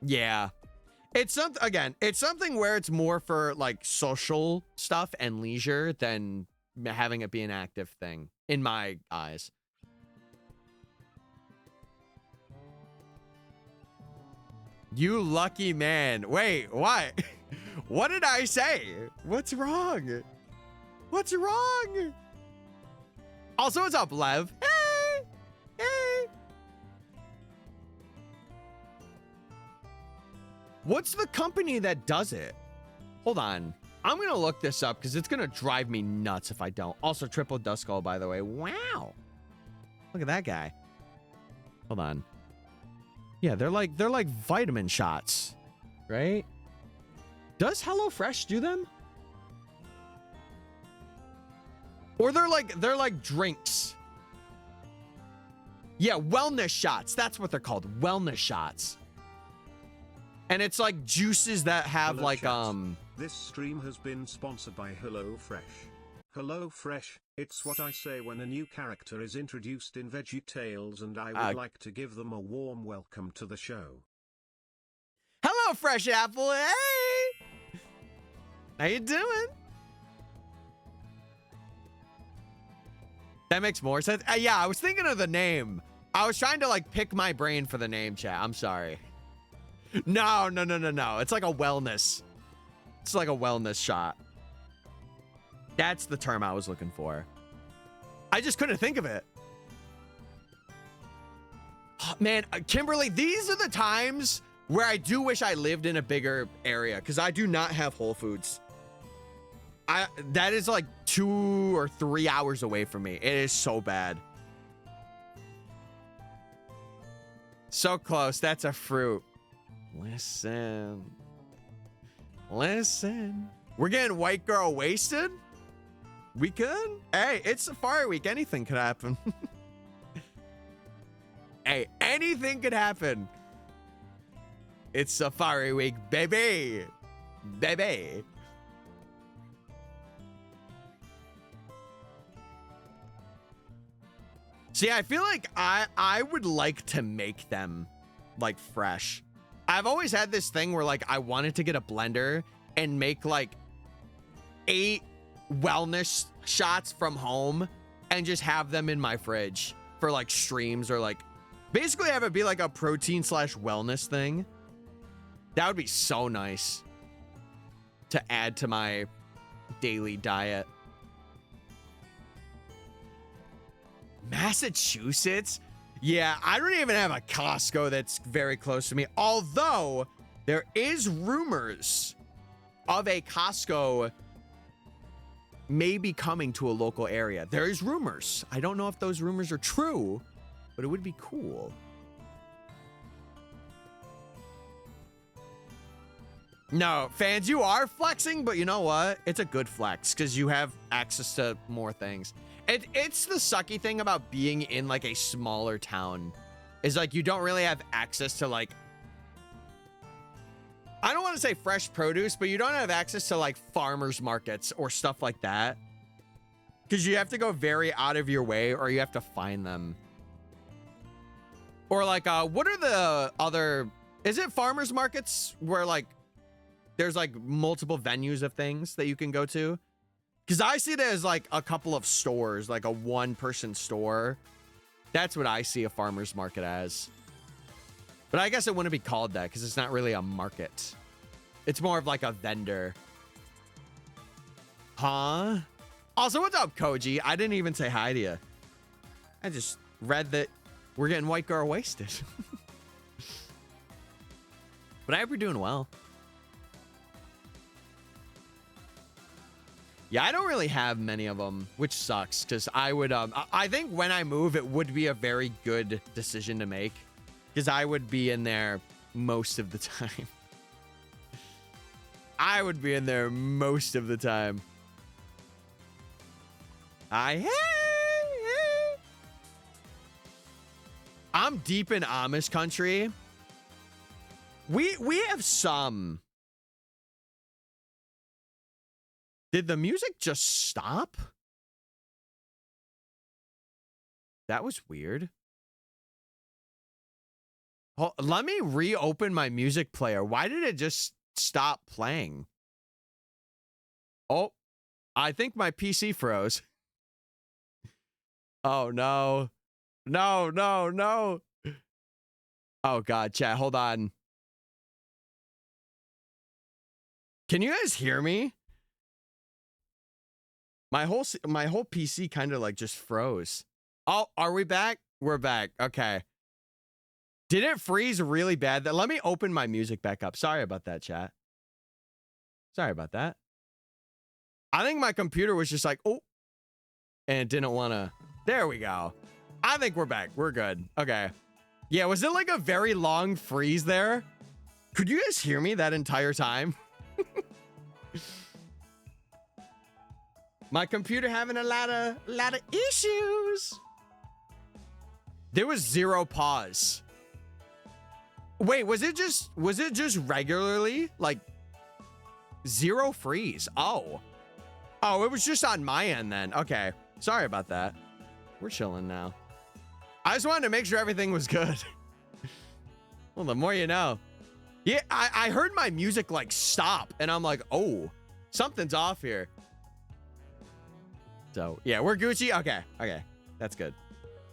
Yeah. It's something where it's more for like social stuff and leisure than having it be an active thing in my eyes. You lucky man. Wait, what? What did I say? What's wrong? What's wrong? Also, what's up, Lev? Hey! Hey! What's the company that does it? Hold on. I'm going to look this up because it's going to drive me nuts if I don't. Also, Triple Dust Skull, by the way. Wow. Look at that guy. Hold on. Yeah, they're like vitamin shots, right? Does HelloFresh do them? Or they're like drinks. Yeah, wellness shots. That's what they're called. Wellness shots. And it's like juices that have Hello, like chat. This stream has been sponsored by HelloFresh. HelloFresh, it's what I say when a new character is introduced in VeggieTales, and I would like to give them a warm welcome to the show. Hello, Fresh Apple. Hey! How you doing? That makes more sense. Yeah, I was thinking of the name. I was trying to like pick my brain for the name, chat. I'm sorry. No. It's like a wellness. It's like a wellness shot. That's the term I was looking for. I just couldn't think of it. Oh, man, Kimberly, these are the times where I do wish I lived in a bigger area because I do not have Whole Foods. That is like 2 or 3 hours away from me. It is so bad. So close. That's a fruit. Listen. We're getting white girl wasted? We could? Hey, it's Safari Week. Anything could happen. Hey, anything could happen. It's Safari Week, baby. Baby. See, I feel like I would like to make them like fresh. I've always had this thing where like I wanted to get a blender and make like 8 wellness shots from home and just have them in my fridge for like streams, or like basically have it be like a protein / wellness thing. That would be so nice to add to my daily diet. Massachusetts? Yeah, I don't even have a Costco that's very close to me. Although there is rumors of a Costco maybe coming to a local area. There is rumors. I don't know if those rumors are true, but it would be cool. No, fans, you are flexing, but you know what? It's a good flex because you have access to more things. It's the sucky thing about being in like a smaller town is like you don't really have access to like, I don't want to say fresh produce, but you don't have access to like farmers markets or stuff like that because you have to go very out of your way or you have to find them. Or like, what are the other, is it farmers markets where like there's like multiple venues of things that you can go to? Because I see it as like a couple of stores, like a 1-person store. That's what I see a farmer's market as. But I guess it wouldn't be called that because it's not really a market. It's more of like a vendor. Huh? Also, what's up, Koji? I didn't even say hi to you. I just read that we're getting white girl wasted. But I hope you're doing well. Yeah, I don't really have many of them, which sucks because I would, I think when I move, it would be a very good decision to make because I would be in there most of the time. I would be in there most of the time. I'm deep in Amish country. We have some. Did the music just stop? That was weird. Oh, let me reopen my music player. Why did it just stop playing? Oh, I think my PC froze. Oh, no. No, no, no. Oh, God, chat, hold on. Can you guys hear me? My whole PC kind of like just froze. Oh, are we back? We're back. Okay. Did it freeze really bad? Let me open my music back up. Sorry about that, chat. Sorry about that. I think my computer was just like, oh, and it didn't want to. There we go. I think we're back. We're good. Okay. Yeah, was it like a very long freeze there? Could you guys hear me that entire time? My computer having a lot of issues. There was zero pause. Wait, was it just regularly like zero freeze? Oh, it was just on my end then. Okay, sorry about that. We're chilling now. I just wanted to make sure everything was good. Well, the more you know. Yeah, I heard my music like stop and I'm like, oh, something's off here. So yeah, we're Gucci. Okay, that's good.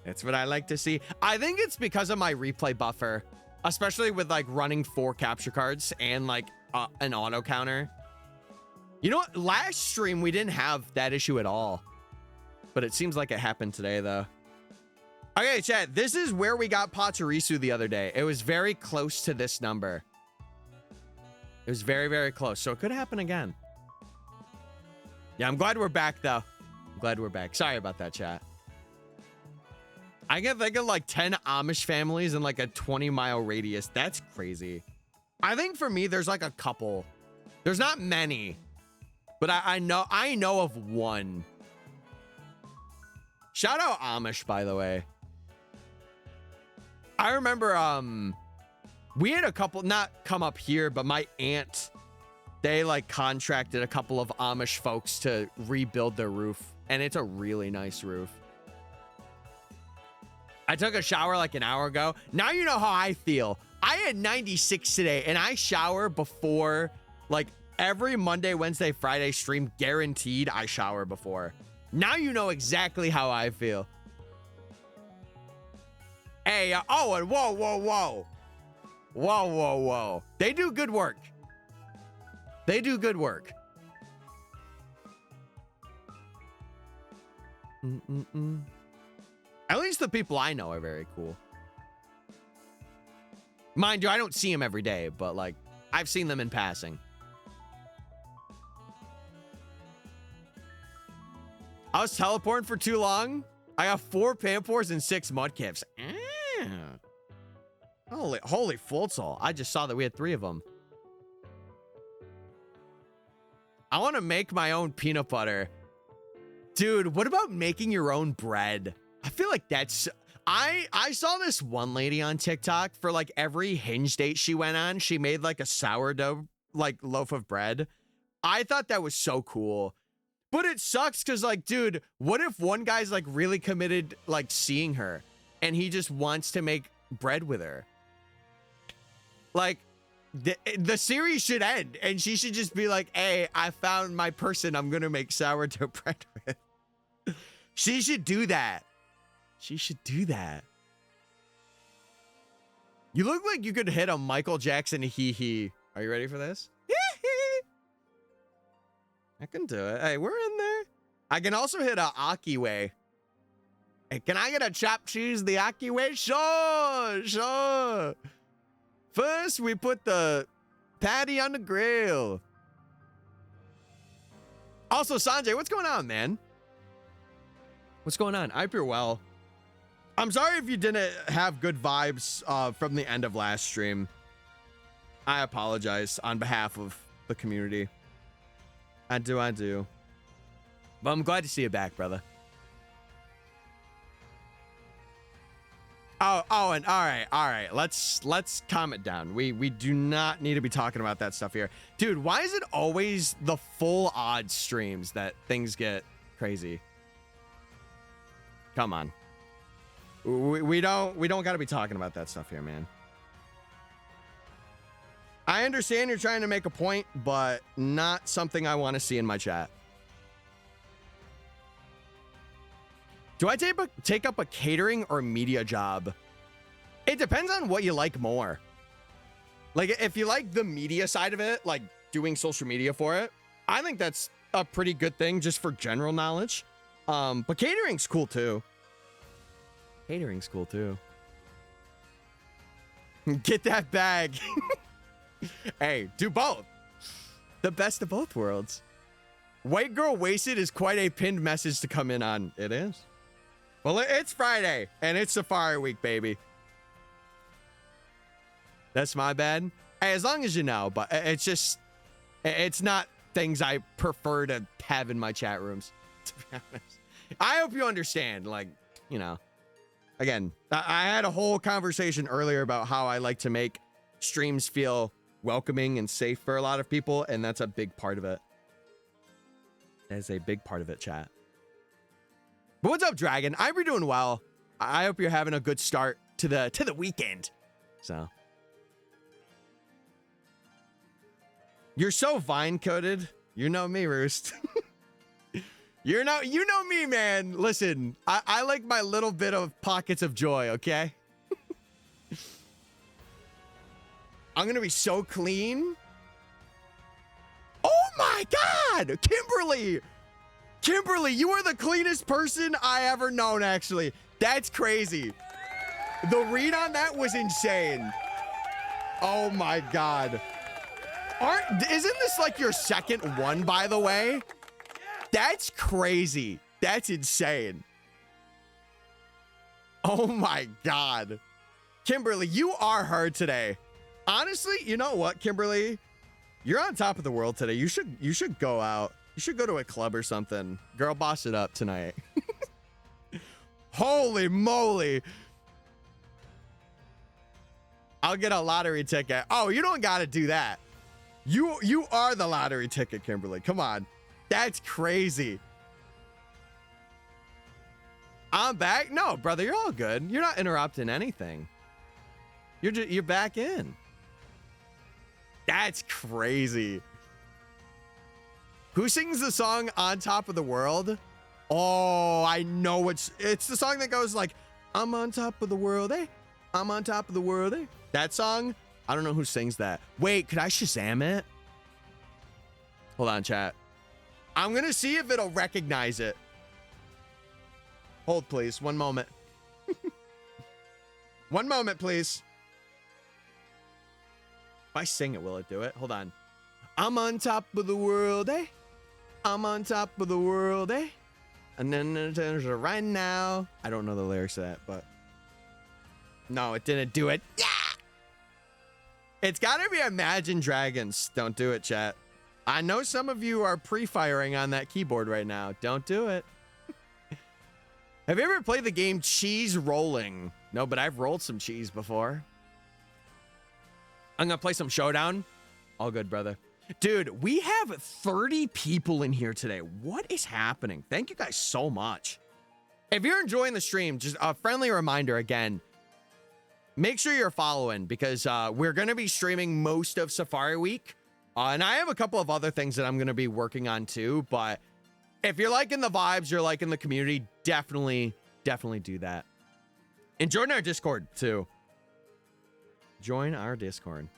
That's what I like to see. I think it's because of my replay buffer, especially with like running 4 capture cards and like an auto counter. You know what? Last stream we didn't have that issue at all, but it seems like it happened today though. Okay, chat. This is where we got Pachirisu the other day. It was very close to this number. It was very, very close. So it could happen again. Yeah, I'm glad we're back though. Glad we're back. Sorry about that, chat. I can think of like 10 Amish families in like a 20-mile radius. That's crazy. I think for me, there's like a couple. There's not many, but I know of one. Shout out Amish, by the way. I remember we had a couple not come up here, but my aunt, they like contracted a couple of Amish folks to rebuild their roof. And it's a really nice roof. I took a shower like an hour ago. Now you know how I feel. I had 96 today and I shower before like every Monday, Wednesday, Friday stream, guaranteed I shower before. Now you know exactly how I feel. Hey, oh, and whoa, whoa, whoa. Whoa, whoa, whoa. They do good work. They do good work. At least the people I know are very cool. Mind you, I don't see them every day, but like I've seen them in passing. I was teleporting for too long. I got 4 Pampors and 6 Mudkips. Holy Futsal. I just saw that we had 3 of them. I want to make my own peanut butter. Dude, what about making your own bread? I feel like that's... I saw this one lady on TikTok for like every Hinge date she went on, she made like a sourdough like loaf of bread. I thought that was so cool. But it sucks because like, dude, what if one guy's like really committed like seeing her and he just wants to make bread with her? Like, the series should end and she should just be like, hey, I found my person I'm gonna make sourdough bread with. She should do that. She should do that. You look like you could hit a Michael Jackson hee-hee. Are you ready for this? I can do it. Hey, we're in there. I can also hit a Aki way. Hey, can I get a chopped cheese the Aki way? Sure, sure. First, we put the patty on the grill. Also, Sanjay, what's going on, man? What's going on? I hope you're well. I'm sorry if you didn't have good vibes from the end of last stream. I apologize on behalf of the community. I do. But I'm glad to see you back, brother. Oh, and all right. Let's calm it down. We do not need to be talking about that stuff here. Dude, why is it always the full odds streams that things get crazy? Come on. We don't got to be talking about that stuff here, man. I understand you're trying to make a point, but not something I want to see in my chat. Do I take up a catering or media job? It depends on what you like more. Like, if you like the media side of it, like doing social media for it, I think that's a pretty good thing just for general knowledge. But catering's cool too. Catering's cool too. Get that bag. Hey, do both. The best of both worlds. White girl wasted is quite a pinned message to come in on. It is. Well, it's Friday and it's Safari Week, baby. That's my bad. Hey, as long as you know, but it's just, it's not things I prefer to have in my chat rooms, to be honest. I hope you understand, like, you know, again, I had a whole conversation earlier about how I like to make streams feel welcoming and safe for a lot of people, and that's a big part of it. That is a big part of it, chat. But what's up, Dragon? I hope you're doing well. I hope you're having a good start to the weekend. So you're so Vine coded. You know me, Roost. You know me, man. Listen, I like my little bit of pockets of joy, okay? I'm gonna be so clean. Oh my God, Kimberly! Kimberly, you are the cleanest person I ever known, actually. That's crazy. The read on that was insane. Oh my God. Isn't this like your second one, by the way? That's crazy. That's insane. Oh my God. Kimberly, you are hard today. Honestly, you know what, Kimberly? You're on top of the world today. You should go out. You should go to a club or something. Girl, boss it up tonight. Holy moly. I'll get a lottery ticket. Oh, you don't got to do that. You are the lottery ticket, Kimberly. Come on. That's crazy. I'm back? No, brother, you're all good. You're not interrupting anything. You're back in. That's crazy. Who sings the song On Top of the World? Oh, I know it's the song that goes like, I'm on top of the world, eh? I'm on top of the world, eh? That song? I don't know who sings that. Wait, could I Shazam it? Hold on, chat. I'm gonna see if it'll recognize it. Hold, please. One moment. One moment, please. If I sing it, will it do it? Hold on. I'm on top of the world, eh? I'm on top of the world, eh? And then right now. I don't know the lyrics to that, but. No, it didn't do it. Yeah! It's gotta be Imagine Dragons. Don't do it, chat. I know some of you are pre-firing on that keyboard right now. Don't do it. Have you ever played the game Cheese Rolling? No, but I've rolled some cheese before. I'm gonna play some Showdown. All good, brother. Dude, we have 30 people in here today. What is happening? Thank you guys so much. If you're enjoying the stream, just a friendly reminder again, make sure you're following because we're going to be streaming most of Safari Week. And I have a couple of other things that I'm going to be working on too. But if you're liking the vibes, you're liking the community, definitely do that. And join our Discord too. Join our Discord.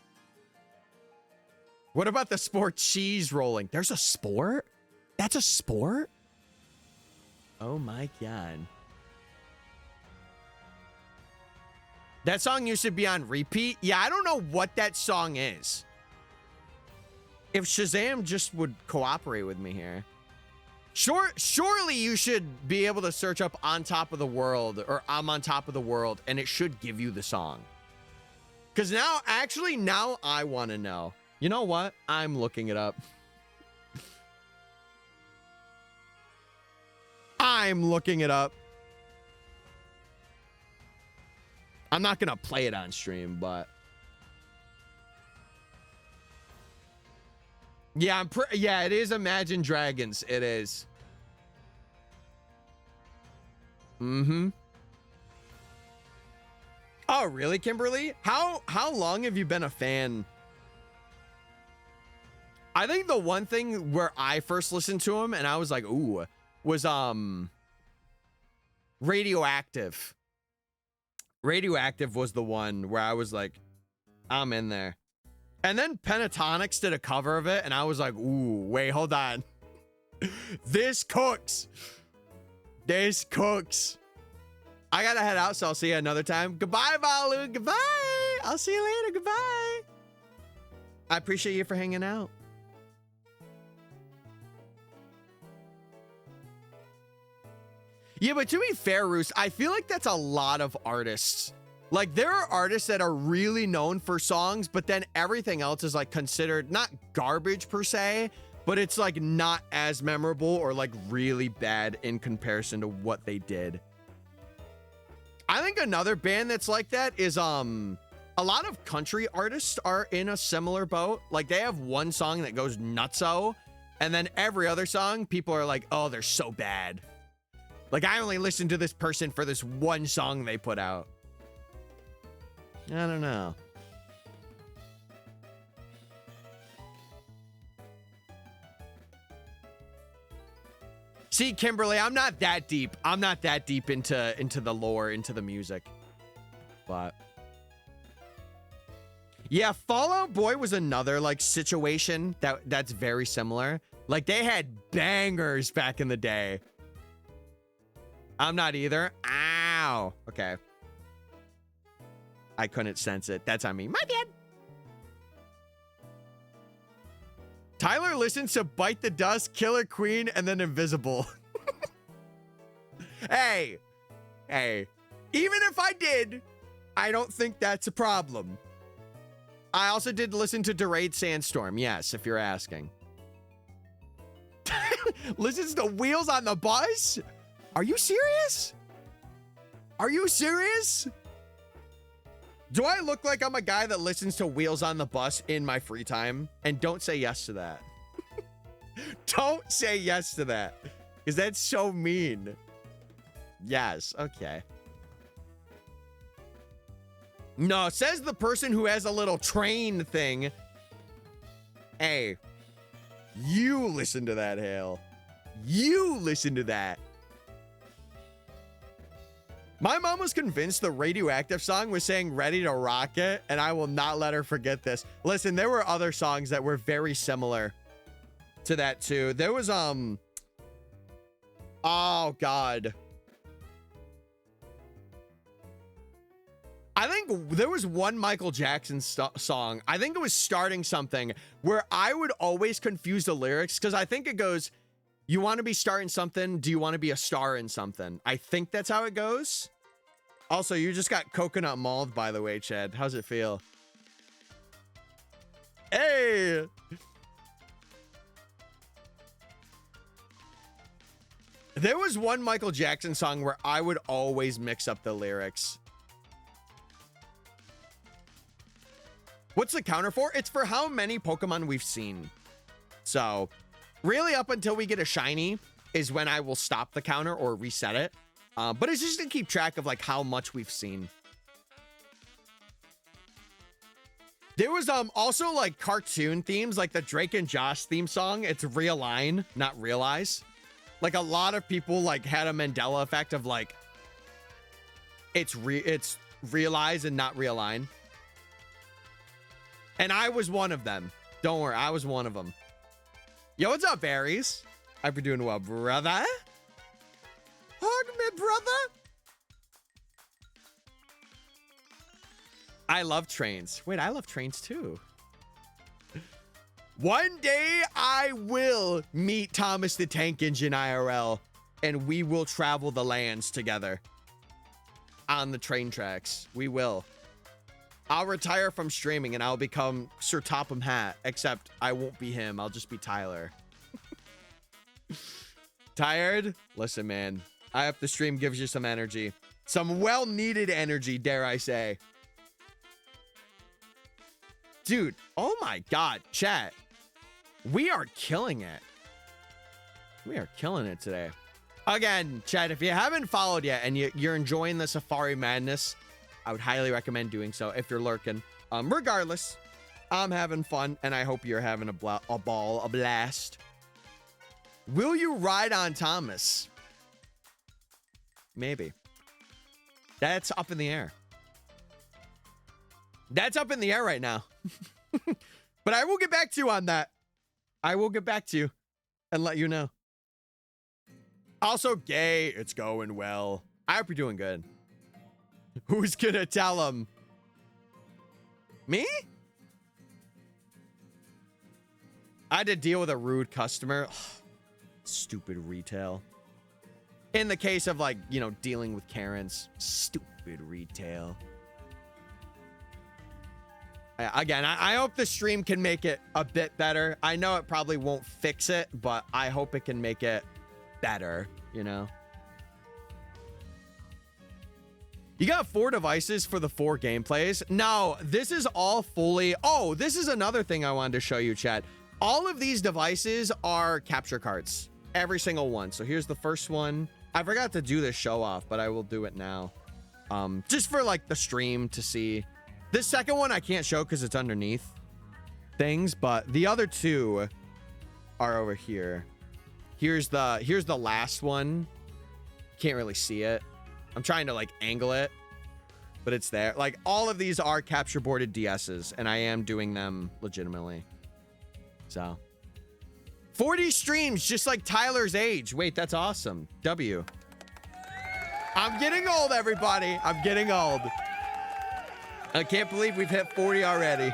What about the sport cheese rolling? There's a sport? That's a sport? Oh my God. That song used to be on repeat. Yeah, I don't know what that song is. If Shazam just would cooperate with me here. Surely you should be able to search up On Top of the World or I'm on Top of the World and it should give you the song. Because now I want to know. You know what? I'm looking it up. I'm looking it up. I'm not going to play it on stream, but... Yeah, yeah, it is Imagine Dragons. It is. Mm-hmm. Oh, really, Kimberly? How long have you been a fan? I think the one thing where I first listened to him and I was like, ooh, was Radioactive. Radioactive was the one where I was like, I'm in there. And then Pentatonics did a cover of it and I was like, ooh, wait, hold on. This cooks. This cooks. I gotta head out, so I'll see you another time. Goodbye, Valu. Goodbye. I'll see you later. Goodbye. I appreciate you for hanging out. Yeah, but to be fair, Roos, I feel like that's a lot of artists. Like, there are artists that are really known for songs, but then everything else is, like, considered not garbage per se, but it's, like, not as memorable or, like, really bad in comparison to what they did. I think another band that's like that is, a lot of country artists are in a similar boat. Like, they have one song that goes nutso, and then every other song, people are like, oh, they're so bad. Like, I only listen to this person for this one song they put out. I don't know. See, Kimberly, I'm not that deep. I'm not that deep into the lore, into the music. But yeah, Fall Out Boy was another like situation that's very similar. Like, they had bangers back in the day. I'm not either. Ow. Okay. I couldn't sense it. That's on me. My bad. Tyler listens to Bite the Dust, Killer Queen, and then Invisible. Hey. Hey. Even if I did, I don't think that's a problem. I also did listen to Derayed Sandstorm. Yes, if you're asking. Listens to Wheels on the Bus? Are you serious? Are you serious? Do I look like I'm a guy that listens to Wheels on the Bus in my free time? And don't say yes to that. Don't say yes to that. Because that's so mean. Yes, okay. No, says the person who has a little train thing. Hey, you listen to that, Hale. You listen to that. My mom was convinced the Radioactive song was saying Ready to Rock It, and I will not let her forget this. Listen, there were other songs that were very similar to that too. There was, oh God. I think there was one Michael Jackson song. I think it was Starting Something, where I would always confuse the lyrics because I think it goes, you want to be starting something? Do you want to be a star in something? I think that's how it goes. Also, you just got coconut mauled, by the way, Chad. How's it feel? Hey! There was one Michael Jackson song where I would always mix up the lyrics. What's the counter for? It's for how many Pokemon we've seen. So, really up until we get a shiny is when I will stop the counter or reset it. But it's just to keep track of like how much we've seen. There was also like cartoon themes, like the Drake and Josh theme song. It's Realign, not Realize. Like a lot of people like had a Mandela effect of like it's Realize and not Realign. And I was one of them. Don't worry, I was one of them. Yo, what's up, Aries? I hope you're doing well, brother. Hug me, brother. I love trains. Wait, I love trains too. One day I will meet Thomas the Tank Engine IRL, and we will travel the lands together on the train tracks. We will. I'll retire from streaming and I'll become Sir Topham Hatt, except I won't be him. I'll just be Tyler. Tired? Listen, man. I hope the stream gives you some energy. Some well-needed energy, dare I say. Dude, oh my God, chat. We are killing it. We are killing it today. Again, chat, if you haven't followed yet and you're enjoying the Safari Madness, I would highly recommend doing so if you're lurking. Regardless, I'm having fun, and I hope you're having a ball, a blast. Will you ride on Thomas? Maybe. That's up in the air. That's up in the air right now. But I will get back to you on that. I will get back to you and let you know. Also, gay, it's going well. I hope you're doing good. Who's gonna tell him? Me? I had to deal with a rude customer. Stupid retail. In the case of, like, you know, dealing with Karens. Stupid retail. Again, I hope the stream can make it a bit better. I know it probably won't fix it, but I hope it can make it better, you know? You got 4 devices for the 4 gameplays? No, this is all fully... Oh, this is another thing I wanted to show you, chat. All of these devices are capture cards. Every single one. So here's the first one. I forgot to do this show off, but I will do it now. Just for, like, the stream to see... This second one I can't show because it's underneath things, but the other 2 are over here. Here's the last one. Can't really see it. I'm trying to, like, angle it, but it's there. Like, all of these are capture boarded DSs, and I am doing them legitimately. So 40 streams, just like Tyler's age. Wait, that's awesome. W. I'm getting old, everybody. I'm getting old. I can't believe we've hit 40 already.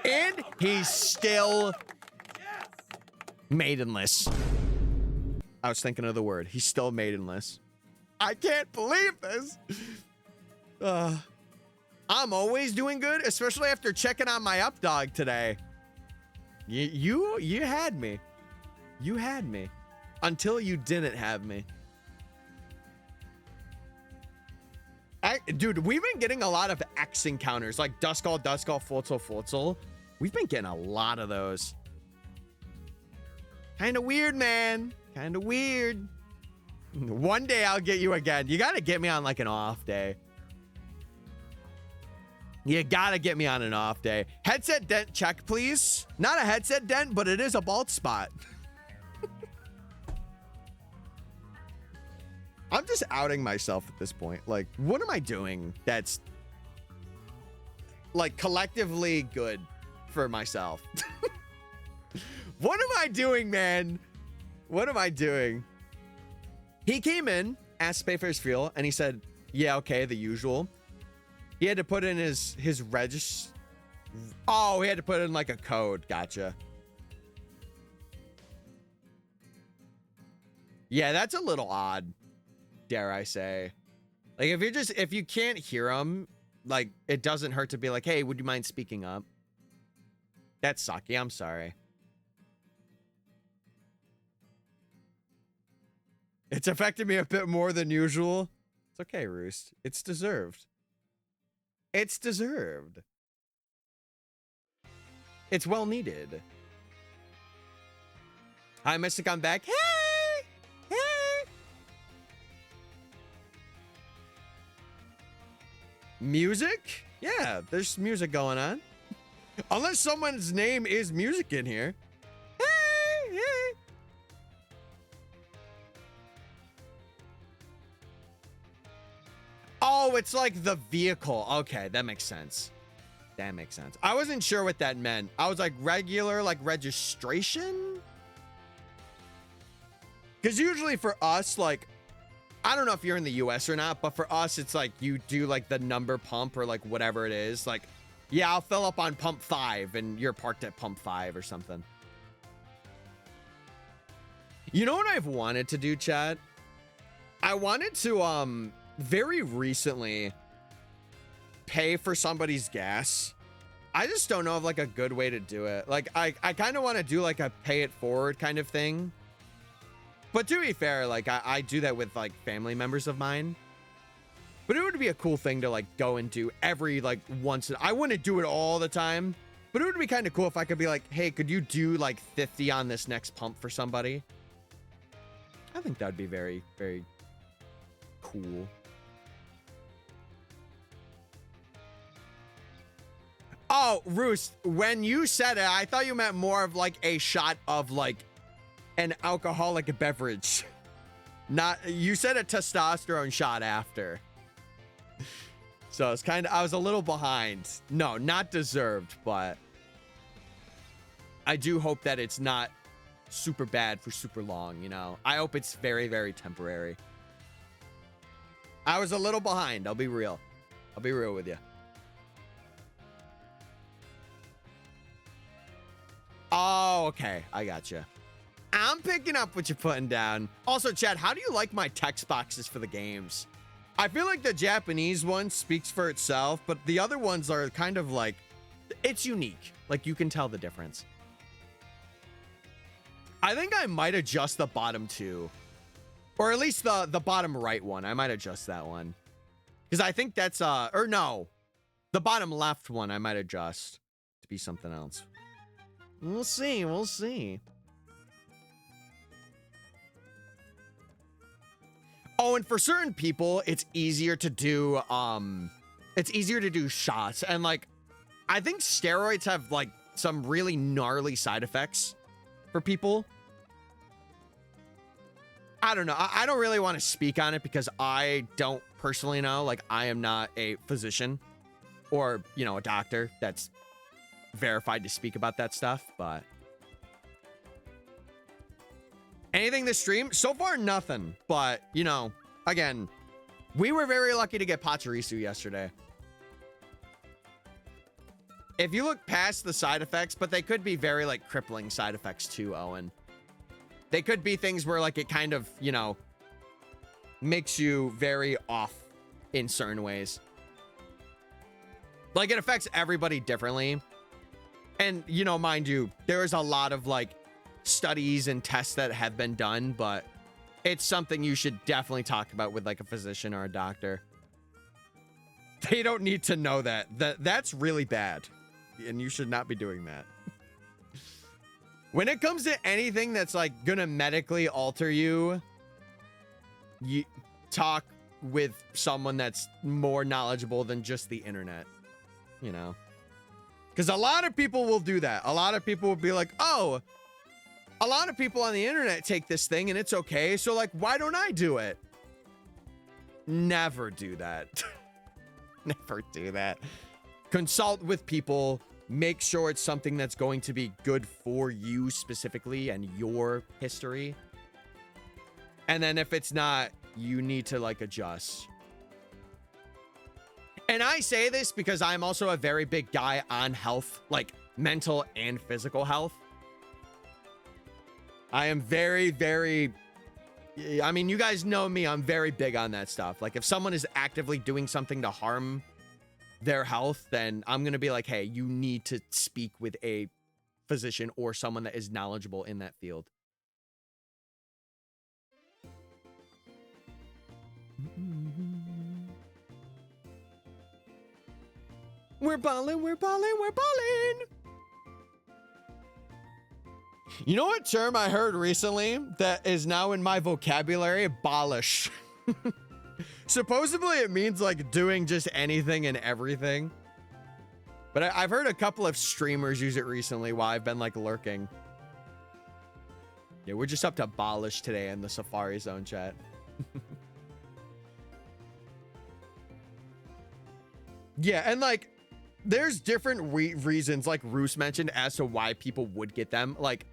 And he's still maidenless. I was thinking of the word. He's still maidenless. I can't believe this. I'm always doing good, especially after checking on my up dog today. You had me. You had me. Until you didn't have me. Dude, we've been getting a lot of X encounters, like Duskull, Futzel. We've been getting a lot of those. Kind of weird, man. Kind of weird. One day I'll get you again. You got to get me on, like, an off day. You got to get me on an off day. Headset dent check, please. Not a headset dent, but it is a bald spot. I'm just outing myself at this point. Like, what am I doing that's, like, collectively good for myself? What am I doing, man? What am I doing? He came in, asked to pay for his fuel, and he said, yeah, okay, the usual. He had to put in his register. Oh, he had to put in, like, a code. Gotcha. Yeah, that's a little odd, dare I say. Like, if you can't hear him, like, it doesn't hurt to be like, hey, would you mind speaking up? That's sucky. I'm sorry. It's affected me a bit more than usual. It's okay, Roost. It's deserved. It's deserved. It's well needed. Hi, Mystic. I'm back. Hey! Hey! Music? Yeah, there's music going on. Unless someone's name is music in here. Hey! Hey! Oh, it's like the vehicle. Okay, that makes sense. That makes sense. I wasn't sure what that meant. I was like, regular, like registration? Because usually for us, like, I don't know if you're in the US or not, but for us, it's like you do like the number pump or like whatever it is. Like, yeah, I'll fill up on pump 5 and you're parked at pump 5 or something. You know what I've wanted to do, chat? I wanted to, very recently pay for somebody's gas. I just don't know of like a good way to do it. Like, I kind of want to do like a pay it forward kind of thing. But to be fair, like I do that with like family members of mine. But it would be a cool thing to like go and do every like once. I wouldn't do it all the time, but it would be kind of cool if I could be like, hey, could you do like 50 on this next pump for somebody? I think that'd be very, very cool. Oh, Roos, when you said it, I thought you meant more of like a shot of like an alcoholic beverage. Not, you said a testosterone shot after. So it's kind of, I was a little behind. No, not deserved, but I do hope that it's not super bad for super long, you know? I hope it's very, very temporary. I was a little behind. I'll be real. I'll be real with you. Oh, okay. I got you. I'm picking up what you're putting down. Also, Chad, how do you like my text boxes for the games? I feel like the Japanese one speaks for itself, but the other ones are kind of like, it's unique. Like, you can tell the difference. I think I might adjust the bottom two. Or at least the bottom right one. I might adjust that one. Because I think that's, or no. The bottom left one I might adjust to be something else. We'll see. We'll see. Oh, and for certain people, it's easier to do, shots. And, like, I think steroids have, like, some really gnarly side effects for people. I don't know. I don't really want to speak on it because I don't personally know. Like, I am not a physician or, you know, a doctor that's verified to speak about that stuff, but... Anything this stream? So far, nothing. But, you know, again, we were very lucky to get Pachirisu yesterday. If you look past the side effects, but they could be very, like, crippling side effects too, Owen. They could be things where, like, it kind of, you know, makes you very off in certain ways. Like, it affects everybody differently. And, you know, mind you, there is a lot of, like, studies and tests that have been done, but it's something you should definitely talk about with like a physician or a doctor. They don't need to know that's really bad, and you should not be doing that. When it comes to anything that's like gonna medically alter you, you talk with someone that's more knowledgeable than just the internet, you know, because a lot of people will do that. A lot of people will be like, oh, a lot of people on the internet take this thing and it's okay. So like, why don't I do it? Never do that. Never do that. Consult with people. Make sure it's something that's going to be good for you specifically and your history. And then if it's not, you need to like adjust. And I say this because I'm also a very big guy on health, like mental and physical health. I am very, very, I mean, you guys know me. I'm very big on that stuff. Like if someone is actively doing something to harm their health, then I'm going to be like, hey, you need to speak with a physician or someone that is knowledgeable in that field. We're balling, we're balling, we're balling. You know what term I heard recently that is now in my vocabulary? Abolish. Supposedly it means like doing just anything and everything. But I've heard a couple of streamers use it recently while I've been like lurking. Yeah, we're just up to abolish today in the Safari Zone chat. Yeah, and like, there's different reasons, like Roos mentioned, as to why people would get them. Like,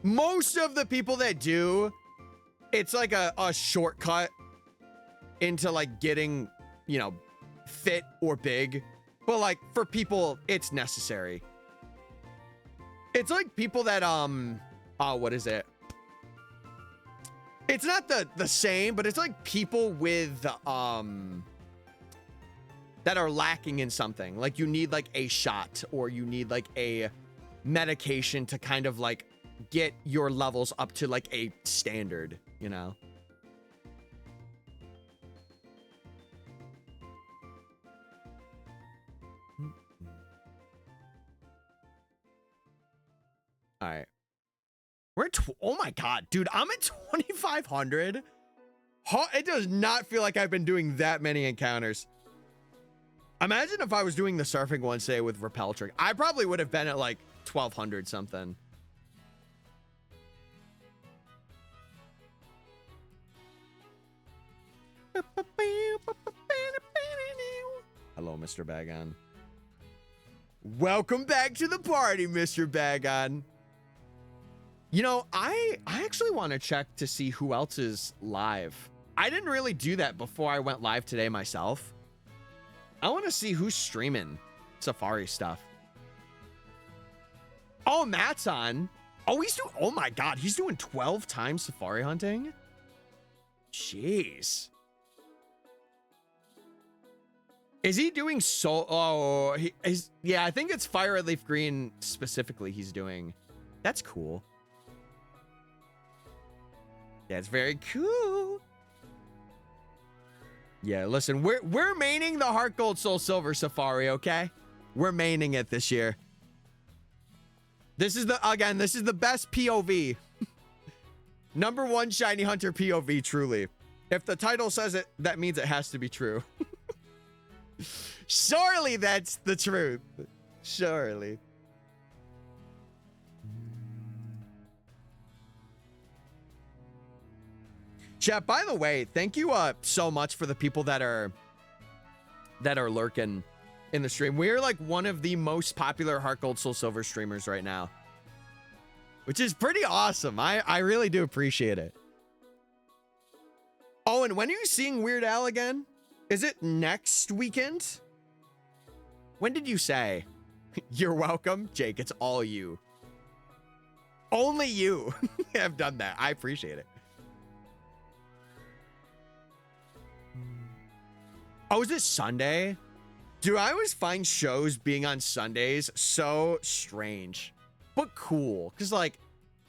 most of the people that do, it's like a shortcut into like getting, you know, fit or big. But like for people, it's necessary. It's like people that, what is it? It's not the same, but it's like people with, that are lacking in something. Like you need like a shot, or you need like a medication to kind of like get your levels up to like a standard, you know? All right. We're at oh my god, dude, I'm at 2,500. It does not feel like I've been doing that many encounters. Imagine if I was doing the surfing one, say, with Repel Trick. I probably would have been at like 1,200 something. Hello, Mr. Bagon. Welcome back to the party, Mr. Bagon. You know, I actually want to check to see who else is live. I didn't really do that before I went live today myself. I want to see who's streaming Safari stuff. Oh, Matt's on. Oh, he's doing, oh my god, he's doing 12 times Safari hunting? Jeez. Is he doing so? Oh, yeah, I think it's Fire Red Leaf Green specifically he's doing. That's cool. That's very cool. Yeah, listen, we're maining the Heart Gold Soul Silver Safari, okay? We're maining it this year. This is the best POV. #1 Shiny Hunter POV, truly. If the title says it, that means it has to be true. Surely that's the truth. Surely. Chat, by the way, thank you so much for the people that are lurking in the stream. We're like one of the most popular Heart Gold Soul Silver streamers right now, which is pretty awesome. I really do appreciate it. Oh, and when are you seeing Weird Al again? Is it next weekend? When did you say? You're welcome, Jake. It's all you. Only you have done that. I appreciate it. Oh, is it Sunday? Dude, I always find shows being on Sundays so strange, but cool. Because, like,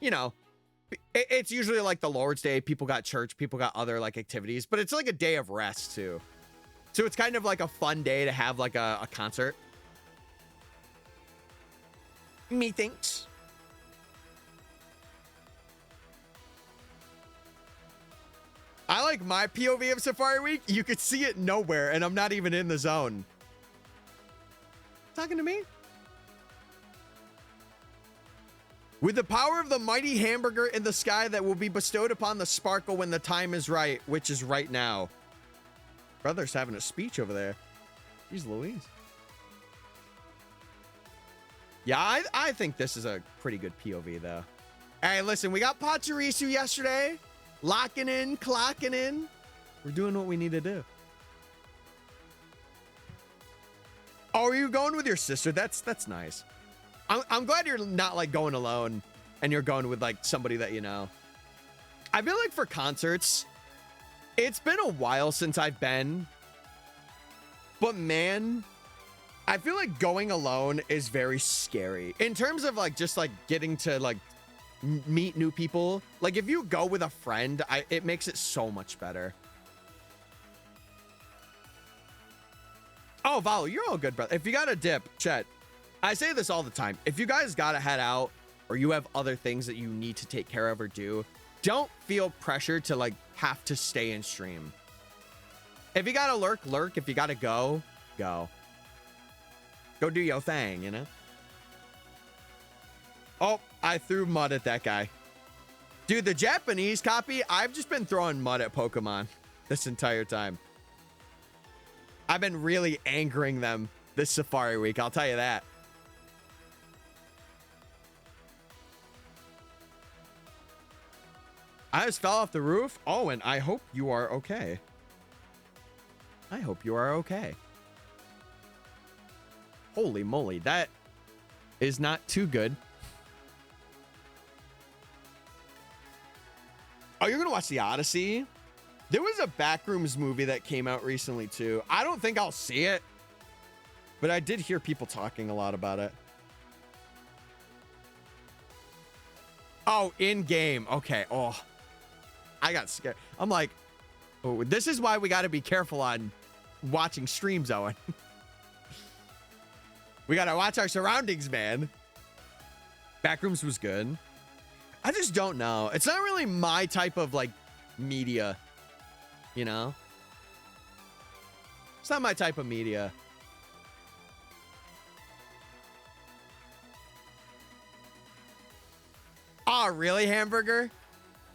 you know, it's usually like the Lord's Day. People got church, people got other like activities, but it's like a day of rest too. So it's kind of like a fun day to have like a concert. Methinks. I like my POV of Safari Week. You could see it nowhere, and I'm not even in the zone. Talking to me? With the power of the mighty hamburger in the sky that will be bestowed upon the sparkle when the time is right, which is right now. Brother's having a speech over there. Jeez Louise. Yeah, I think this is a pretty good POV, though. All right, listen, we got Pachirisu yesterday. Locking in, clocking in. We're doing what we need to do. Oh, are you going with your sister? That's nice. I'm glad you're not like going alone and you're going with like somebody that you know. I feel like for concerts, it's been a while since I've been, but man, I feel like going alone is very scary in terms of like just like getting to like meet new people. Like if you go with a friend, it makes it so much better. Oh, Valo, you're all good, brother. If you got a dip, chat, I say this all the time. If you guys gotta head out or you have other things that you need to take care of or do, don't feel pressure to like have to stay in stream. If you gotta lurk, lurk. If you gotta go, go. Go do your thing, you know? Oh, I threw mud at that guy. Dude, the Japanese copy, I've just been throwing mud at Pokemon this entire time. I've been really angering them this Safari week. I'll tell you that. I just fell off the roof. Oh, and I hope you are okay. I hope you are okay. Holy moly, that is not too good. Oh, you're gonna watch The Odyssey? There was a Backrooms movie that came out recently too. I don't think I'll see it, but I did hear people talking a lot about it. Oh, in game. Okay. Oh, I got scared. I'm like, oh, this is why we got to be careful on watching streams, Owen. We got to watch our surroundings, man. Backrooms was good. I just don't know. It's not really my type of like media, you know? It's not my type of media. Oh, really, Hamburger?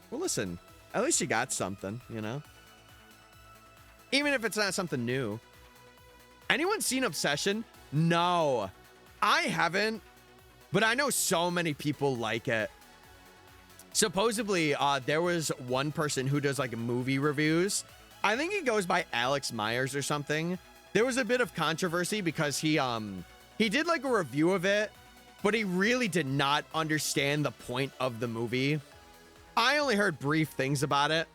Well, listen, at least you got something, you know? Even if it's not something new. Anyone seen Obsession? No, I haven't, but I know so many people like it. Supposedly, there was one person who does like movie reviews. I think he goes by Alex Myers or something. There was a bit of controversy because he did like a review of it, but he really did not understand the point of the movie. I only heard brief things about it,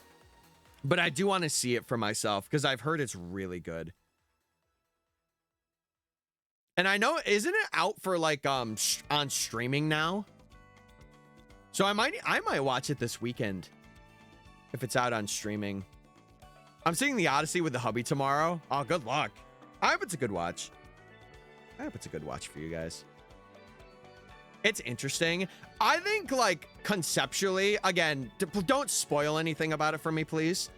but I do want to see it for myself because I've heard it's really good. And I know, isn't it out for like on streaming now? So I might watch it this weekend if it's out on streaming. I'm seeing The Odyssey with the hubby tomorrow. Oh, good luck. I hope it's a good watch. I hope it's a good watch for you guys. It's interesting. I think like conceptually, again, don't spoil anything about it for me, please.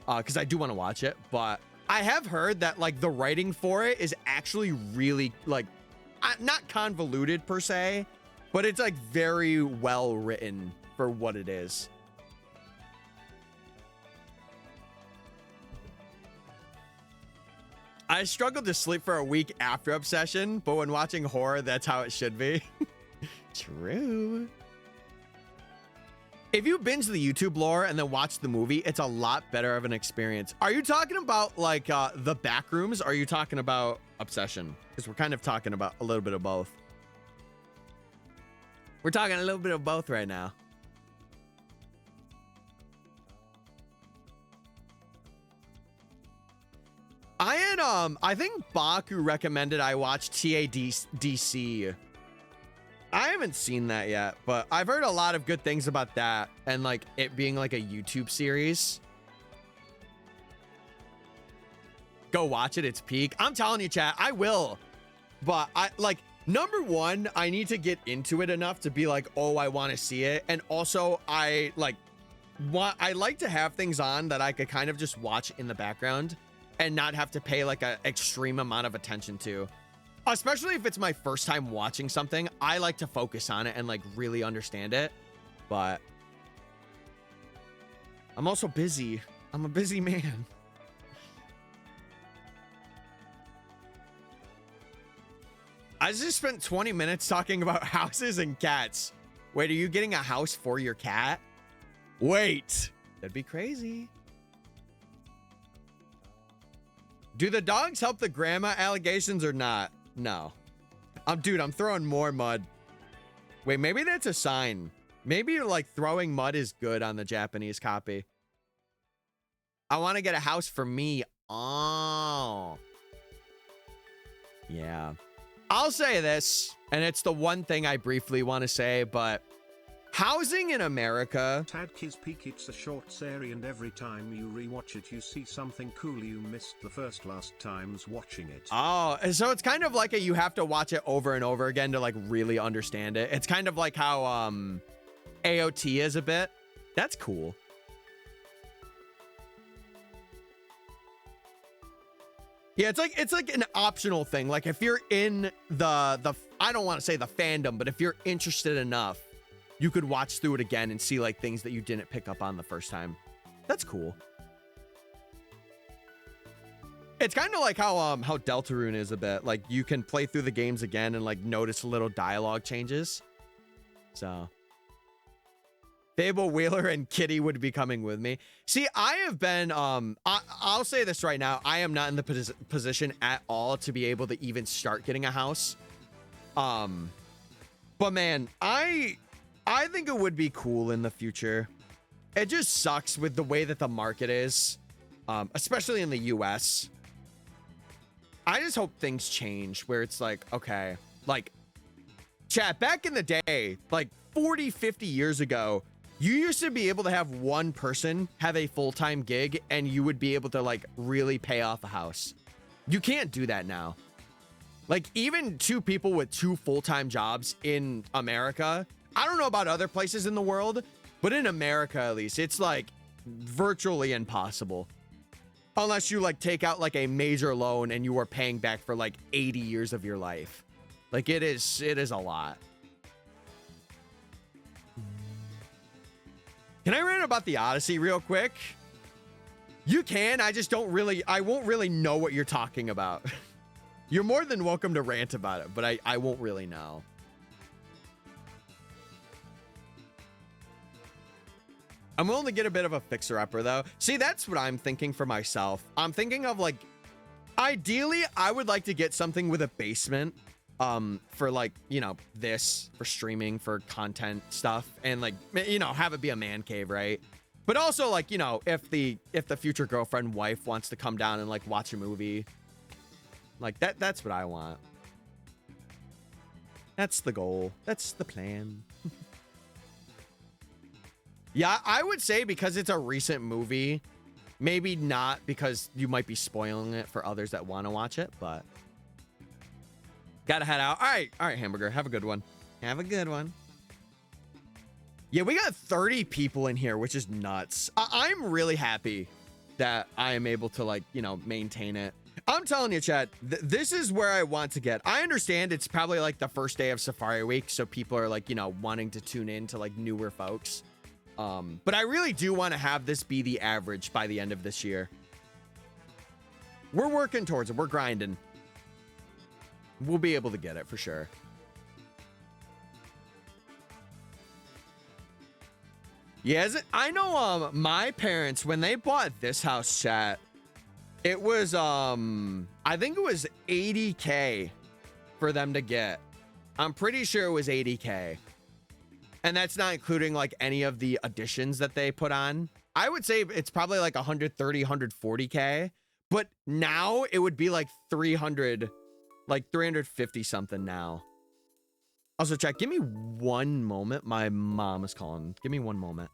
Because I do want to watch it, but I have heard that like the writing for it is actually really like not convoluted per se, but it's like very well written for what it is. I struggled to sleep for a week after Obsession, but when watching horror, that's how it should be. True. If you binge the YouTube lore and then watch the movie, it's a lot better of an experience. Are you talking about like the Backrooms? Or are you talking about Obsession? Because we're kind of talking about a little bit of both. We're talking a little bit of both right now. I think Baku recommended I watch TADC. I haven't seen that yet, but I've heard a lot of good things about that and like it being like a YouTube series. Go watch it. It's peak. I'm telling you, chat, I will. But I like, number one, I need to get into it enough to be like, oh, I want to see it. And also I like to have things on that I could kind of just watch in the background and not have to pay like an extreme amount of attention to. Especially if it's my first time watching something, I like to focus on it and like really understand it. But I'm also busy. I'm a busy man. I just spent 20 minutes talking about houses and cats. Wait, are you getting a house for your cat? Wait, that'd be crazy. Do the dogs help the grandma allegations or not? No. Dude, I'm throwing more mud. Wait, maybe that's a sign. Maybe like throwing mud is good on the Japanese copy. I want to get a house for me. Oh. Yeah. I'll say this, and it's the one thing I briefly want to say, but housing in America. Tadki's Peak, it's a short series, and every time you rewatch it, you see something cool you missed the last times watching it. Oh, so it's kind of like you have to watch it over and over again to like really understand it. It's kind of like how AOT is a bit. That's cool. Yeah, it's like an optional thing. Like if you're in the I don't want to say the fandom, but if you're interested enough, you could watch through it again and see like things that you didn't pick up on the first time. That's cool. It's kind of like how Deltarune is a bit. Like, you can play through the games again and like notice little dialogue changes. So Fable, Wheeler, and Kitty would be coming with me. See, I have been I'll say this right now. I am not in the position at all to be able to even start getting a house. But man, I think it would be cool in the future. It just sucks with the way that the market is, especially in the US. I just hope things change where it's like, okay, like, chat, back in the day, like 40, 50 years ago, you used to be able to have one person have a full-time gig and you would be able to like really pay off a house. You can't do that now. Like, even two people with two full-time jobs in America, I don't know about other places in the world, but in America, at least, it's like virtually impossible. Unless you like take out like a major loan and you are paying back for like 80 years of your life. Like, it is a lot. Can I rant about the Odyssey real quick? You can, I won't really know what you're talking about. You're more than welcome to rant about it, but I won't really know. I'm willing to get a bit of a fixer-upper, though. See, that's what I'm thinking for myself. I'm thinking of, like, ideally, I would like to get something with a basement, for, like, you know, this, for streaming, for content stuff, and, like, you know, have it be a man cave, right? But also, like, you know, if the future girlfriend, wife wants to come down and, like, watch a movie, like, that's what I want. That's the goal. That's the plan. Yeah, I would say because it's a recent movie, maybe not because you might be spoiling it for others that want to watch it, but gotta head out. All right, Hamburger, have a good one. Have a good one. Yeah, we got 30 people in here, which is nuts. I'm really happy that I am able to, like, you know, maintain it. I'm telling you, chat, this is where I want to get. I understand it's probably like the first day of Safari Week, so people are like, you know, wanting to tune in to like newer folks. But I really do want to have this be the average by the end of this year. We're working towards it. We're grinding. We'll be able to get it for sure. Yeah, I know my parents, when they bought this house, chat, it was I think it was 80K for them to get. I'm pretty sure it was 80K. And that's not including like any of the additions that they put on. I would say it's probably like 130, 140K. But now it would be like 300, like 350 something now. Also, chat, give me one moment. My mom is calling. Give me one moment.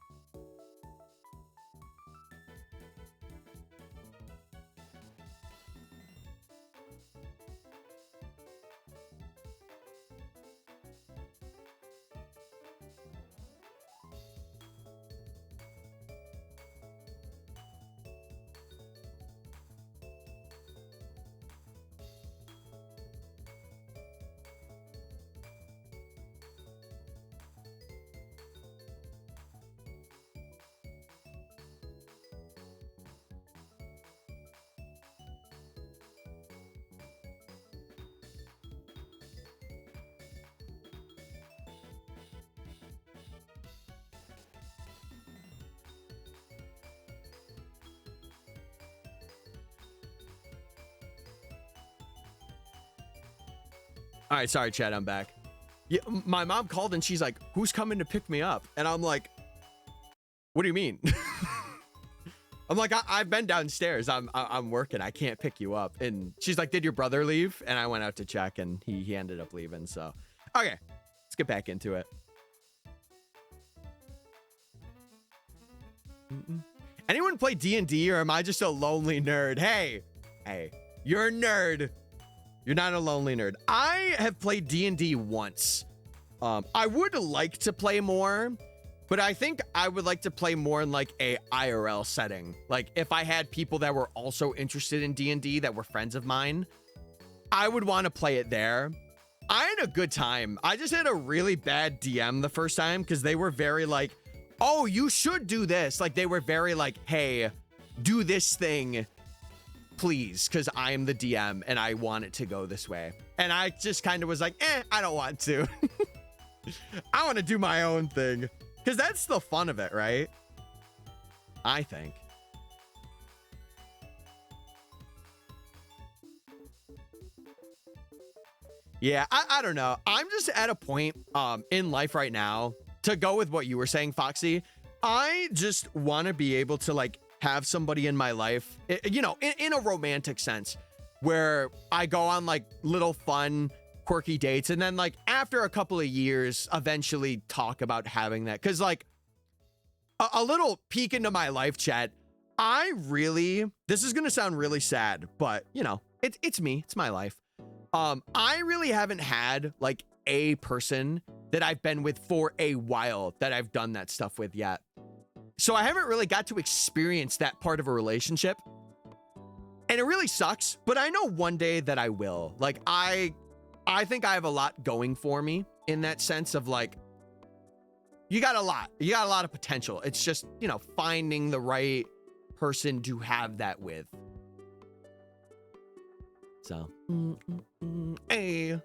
All right, sorry, Chad, I'm back. Yeah, my mom called and she's like, "Who's coming to pick me up?" And I'm like, "What do you mean?" I'm like, I've been downstairs. I'm working. I can't pick you up. And she's like, "Did your brother leave?" And I went out to check, and he ended up leaving. So, okay, let's get back into it. Anyone play D&D, or am I just a lonely nerd? Hey, you're a nerd. You're not a lonely nerd. I have played D&D once. I would like to play more, but I think I would like to play more in like a IRL setting. Like if I had people that were also interested in D&D that were friends of mine, I would want to play it there. I had a good time. I just had a really bad DM the first time because they were very like, "Oh, you should do this." Like they were very like, "Hey, do this thing." please, because I am the DM and I want it to go this way. And I just kind of was like, I don't want to. I want to do my own thing, because that's the fun of it, right? I think. Yeah, I don't know. I'm just at a point in life right now, to go with what you were saying, Foxy. I just want to be able to like have somebody in my life, you know, in a romantic sense, where I go on like little fun, quirky dates, and then like after a couple of years, eventually talk about having that. Because like a little peek into my life, chat. This is gonna sound really sad, but you know, it's me, it's my life. I really haven't had like a person that I've been with for a while that I've done that stuff with yet. So I haven't really got to experience that part of a relationship. And it really sucks, but I know one day that I will. Like I think I have a lot going for me in that sense of like, you got a lot of potential. It's just, you know, finding the right person to have that with. So, hey.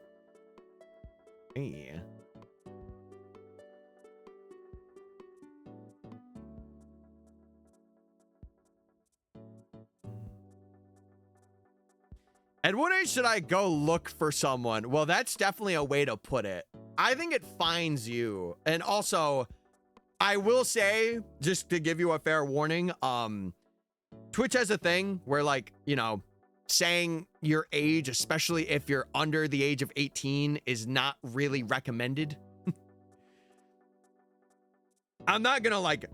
At what age should I go look for someone? Well, that's definitely a way to put it. I think it finds you. And also, I will say, just to give you a fair warning, Twitch has a thing where like, you know, saying your age, especially if you're under the age of 18, is not really recommended. I'm not gonna like,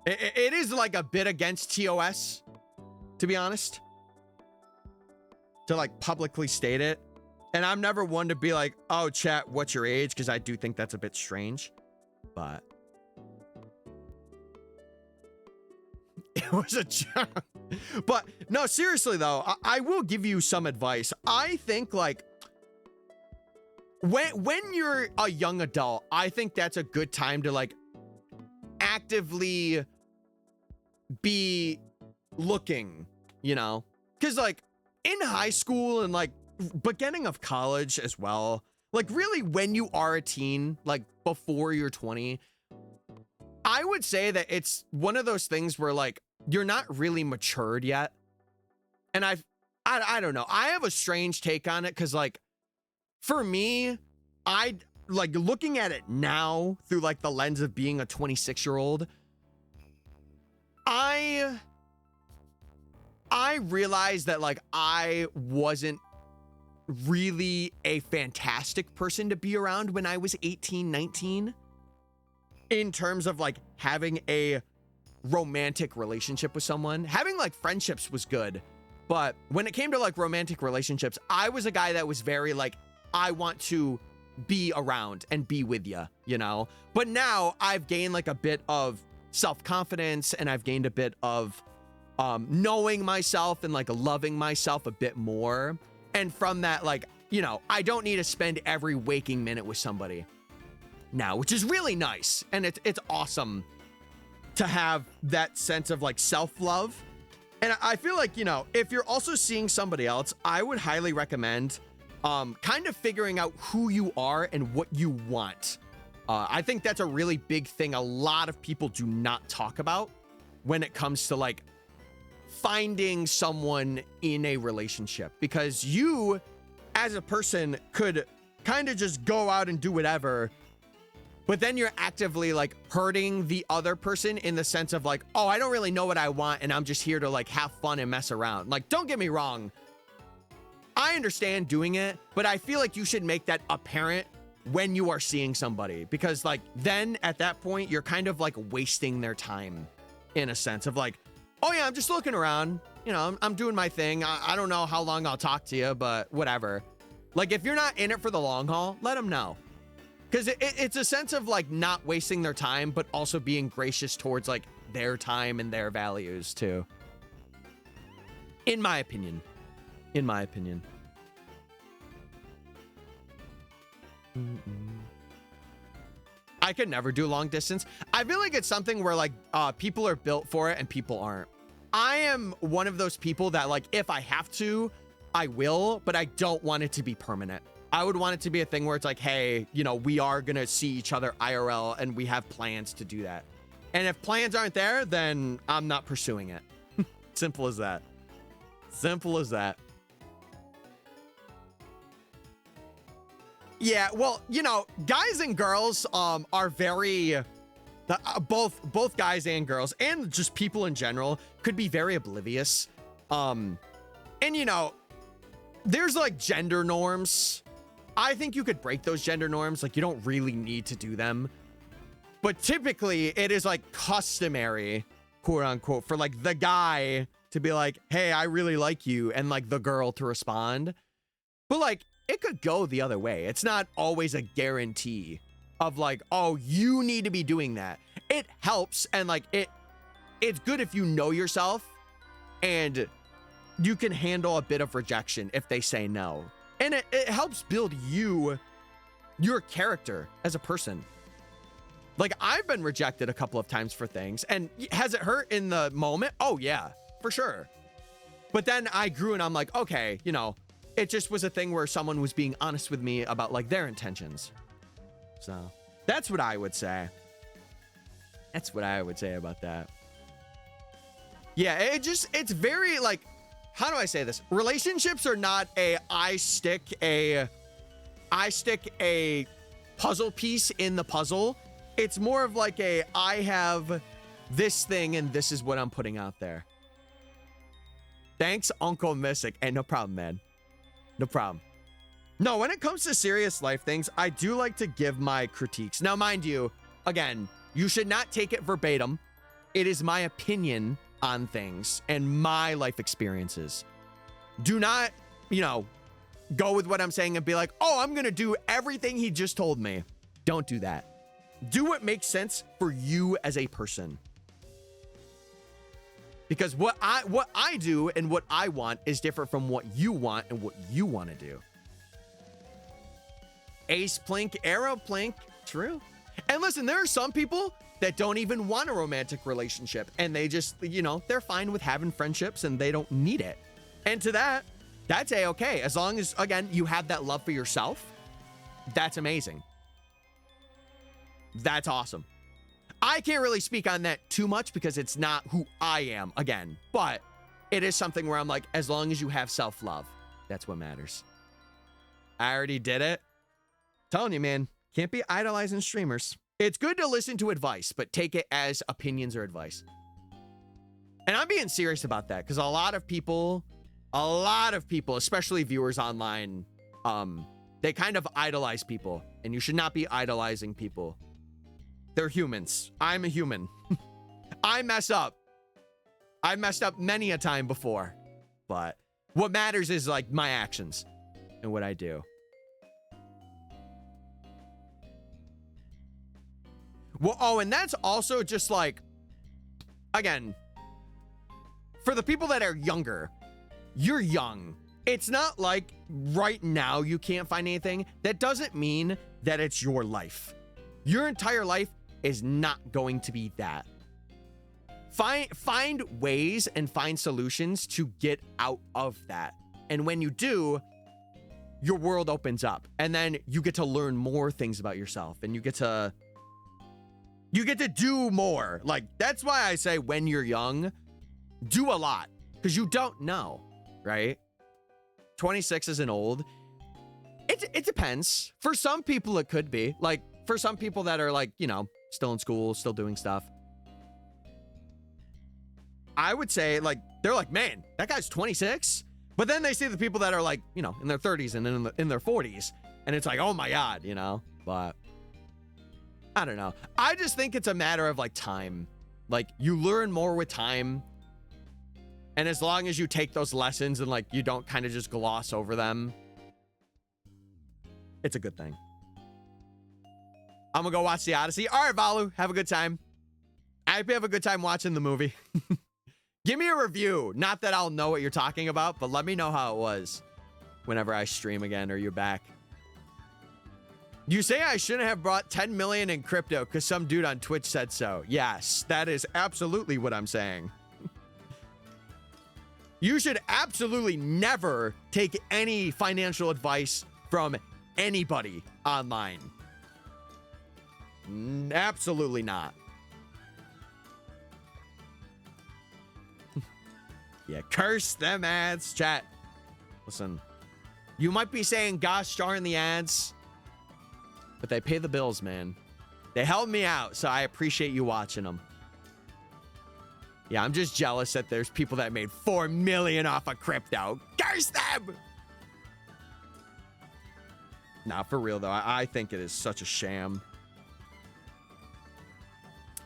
it is like a bit against TOS, to be honest, to like publicly state it. And I'm never one to be like, oh, chat, what's your age? Because I do think that's a bit strange, but it was a joke. But no, seriously though, I will give you some advice. I think like when you're a young adult, I think that's a good time to like actively be looking, you know, because like in high school and like beginning of college as well, like really when you are a teen, like before you're 20, I would say that it's one of those things where like you're not really matured yet. And I don't know. I have a strange take on it because like for me, I like looking at it now through like the lens of being a 26-year-old. I realized that like I wasn't really a fantastic person to be around when I was 18, 19 in terms of like having a romantic relationship with someone. Having like friendships was good, but when it came to like romantic relationships, I was a guy that was very like, I want to be around and be with you, you know? But now I've gained like a bit of self-confidence and I've gained a bit of knowing myself and like loving myself a bit more. And from that, like, you know, I don't need to spend every waking minute with somebody now, which is really nice. And it's awesome to have that sense of like self-love. And I feel like, you know, if you're also seeing somebody else, I would highly recommend kind of figuring out who you are and what you want. I think that's a really big thing a lot of people do not talk about when it comes to like finding someone in a relationship, because you as a person could kind of just go out and do whatever, but then you're actively like hurting the other person in the sense of like, oh, I don't really know what I want and I'm just here to like have fun and mess around. Like, don't get me wrong, I understand doing it, but I feel like you should make that apparent when you are seeing somebody, because like then at that point you're kind of like wasting their time in a sense of like, oh yeah, I'm just looking around, you know, I'm doing my thing. I don't know how long I'll talk to you, but whatever. Like if you're not in it for the long haul, let them know. Because it's a sense of like not wasting their time, but also being gracious towards like their time and their values too. In my opinion. In my opinion. I could never do long distance. I feel like it's something where like people are built for it and people aren't. I am one of those people that, like, if I have to, I will, but I don't want it to be permanent. I would want it to be a thing where it's like, hey, you know, we are going to see each other IRL and we have plans to do that. And if plans aren't there, then I'm not pursuing it. Simple as that. Simple as that. Yeah, well, you know, guys and girls are very... both guys and girls, and just people in general, could be very oblivious. And, you know, there's, like, gender norms. I think you could break those gender norms. Like, you don't really need to do them. But typically, it is, like, customary, quote unquote, for, like, the guy to be like, hey, I really like you, and, like, the girl to respond. But, like, it could go the other way. It's not always a guarantee of, like, oh, you need to be doing that. It helps, and, like, it's good if you know yourself, and you can handle a bit of rejection if they say no. And it helps build your character as a person. Like, I've been rejected a couple of times for things, and has it hurt in the moment? Oh, yeah, for sure. But then I grew, and I'm like, okay, you know, it just was a thing where someone was being honest with me about, like, their intentions. So that's what I would say. That's what I would say about that. Yeah, it's very, like, how do I say this? Relationships are not I stick a puzzle piece in the puzzle. It's more of like I have this thing and this is what I'm putting out there. Thanks, Uncle Mystic. Hey, no problem, man. No problem. No, when it comes to serious life things, I do like to give my critiques. Now, mind you, again, you should not take it verbatim. It is my opinion on things and my life experiences. Do not, you know, go with what I'm saying and be like, oh, I'm going to do everything he just told me. Don't do that. Do what makes sense for you as a person. Because what I do and what I want is different from what you want and what you want to do. Ace Plink, Arrow Plink, true. And listen, there are some people that don't even want a romantic relationship, and they just, you know, they're fine with having friendships and they don't need it. And to that, that's a-okay. As long as, again, you have that love for yourself, that's amazing. That's awesome. I can't really speak on that too much because it's not who I am, again, but it is something where I'm like, as long as you have self-love, that's what matters. I already did it. Telling you, man, can't be idolizing streamers. It's good to listen to advice, but take it as opinions or advice. And I'm being serious about that because a lot of people, especially viewers online, they kind of idolize people, and you should not be idolizing people. They're humans. I'm a human. I mess up. I messed up many a time before, but what matters is like my actions and what I do. Well, oh, and that's also just like, again, for the people that are younger, you're young. It's not like right now you can't find anything. That doesn't mean that it's your life. Your entire life is not going to be that. Find ways and find solutions to get out of that. And when you do, your world opens up, and then you get to learn more things about yourself, and you get to do more. Like, that's why I say when you're young, do a lot, because you don't know, right? 26 isn't old. It depends. For some people, it could be. Like, for some people that are like, you know, still in school, still doing stuff, I would say, like, they're like, man, that guy's 26. But then they see the people that are like, you know, in their 30s and in their 40s, and it's like, oh my God, you know? But I don't know. I just think it's a matter of like time. Like, you learn more with time. And as long as you take those lessons and like you don't kind of just gloss over them, it's a good thing. I'm gonna go watch the Odyssey. All right, Valu, have a good time. I hope you have a good time watching the movie. Give me a review. Not that I'll know what you're talking about, but let me know how it was whenever I stream again or you're back. You say I shouldn't have brought 10 million in crypto because some dude on Twitch said so. Yes, that is absolutely what I'm saying. You should absolutely never take any financial advice from anybody online. Absolutely not. Yeah, curse them ads, chat. Listen, you might be saying gosh darn the ads, but they pay the bills, man. They help me out, so I appreciate you watching them. Yeah, I'm just jealous that there's people that made 4 million off of crypto. Curse them! Nah, for real though, I think it is such a sham.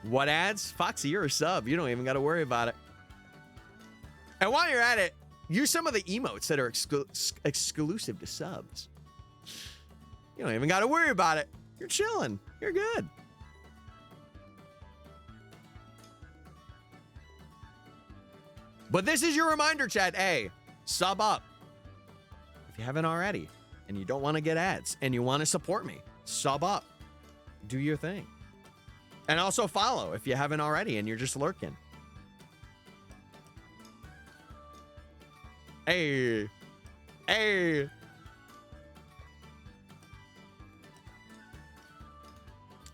What ads? Foxy, you're a sub. You don't even got to worry about it. And while you're at it, use some of the emotes that are exclusive to subs. You don't even got to worry about it. You're chilling. You're good. But this is your reminder, chat. Hey, sub up. If you haven't already, and you don't want to get ads, and you want to support me, sub up. Do your thing. And also follow if you haven't already, and you're just lurking. Hey. Hey.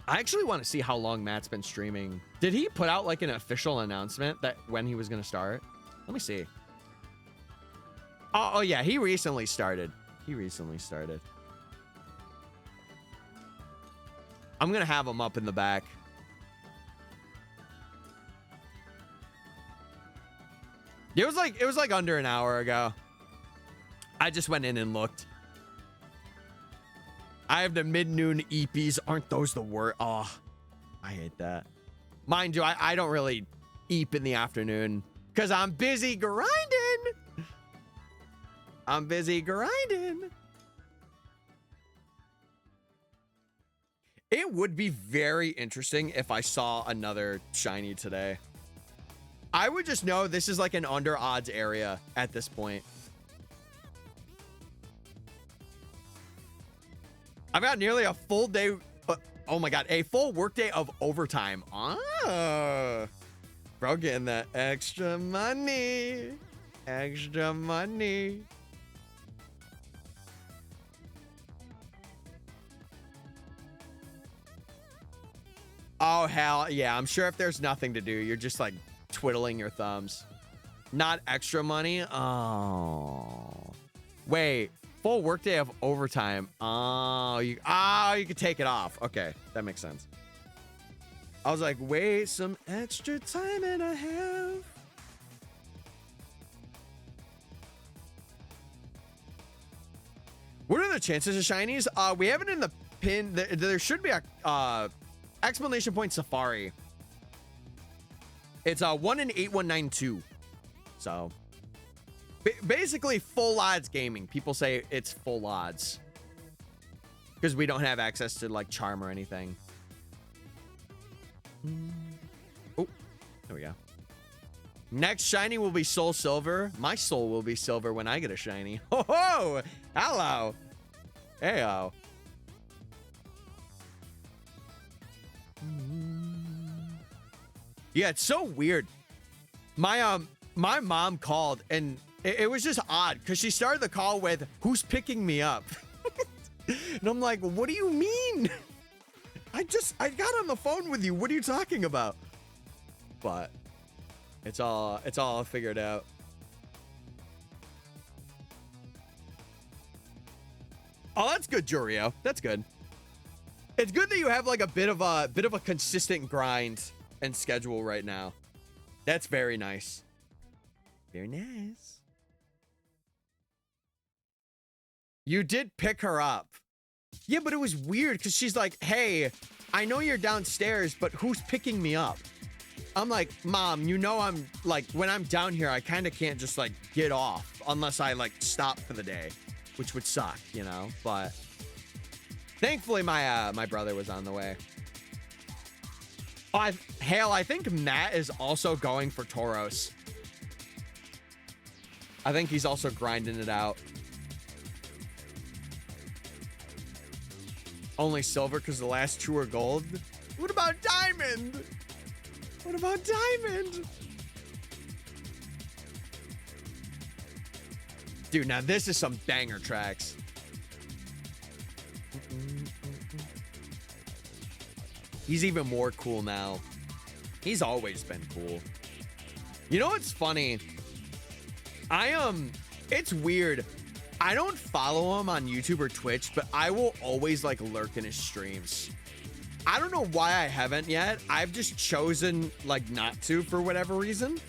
I actually want to see how long Matt's been streaming. Did he put out like an official announcement that when he was going to start? Let me see. Oh, yeah, he recently started. He recently started. I'm going to have him up in the back. It was like under an hour ago. I just went in and looked. I have the mid-noon EPs. Aren't those the worst? Oh, I hate that. Mind you, I don't really eep in the afternoon because I'm busy grinding. I'm busy grinding. It would be very interesting if I saw another shiny today. I would just know this is like an under odds area at this point. I've got nearly a full day. Oh my God, a full workday of overtime. Ah, bro, getting that extra money. Extra money. Oh, hell yeah. I'm sure if there's nothing to do, you're just like twiddling your thumbs. Not extra money. Oh, wait, full workday of overtime. Oh, you could take it off. Okay, that makes sense. I was like, wait, some extra time and a half. What are the chances of shinies? We have it in the pin. There should be a exclamation point Safari. It's 1 in 8192. So basically full odds gaming. People say it's full odds because we don't have access to like charm or anything. Oh, there we go. Next shiny will be soul silver. My soul will be silver when I get a shiny. Oh, ho! Hello. Heyo. Yeah, it's so weird. My mom called and it was just odd because she started the call with, "Who's picking me up?" And I'm like, "What do you mean? I got on the phone with you. What are you talking about?" But it's all figured out. Oh, that's good, Jurio. That's good. It's good that you have like a bit of a consistent grind and schedule right now. That's very nice. Very nice. You did pick her up. Yeah, but it was weird because she's like, "Hey, I know you're downstairs, but who's picking me up?" I'm like, "Mom, you know I'm like, when I'm down here, I kind of can't just like get off unless I like stop for the day, which would suck, you know?" But thankfully my brother was on the way. Oh, I think Matt is also going for Tauros. I think he's also grinding it out. Only silver because the last two are gold. What about diamond? What about diamond? Dude, now this is some banger tracks. He's even more cool now. He's always been cool. You know what's funny? It's weird. I don't follow him on YouTube or Twitch, but I will always like lurk in his streams. I don't know why I haven't yet. I've just chosen like not to for whatever reason.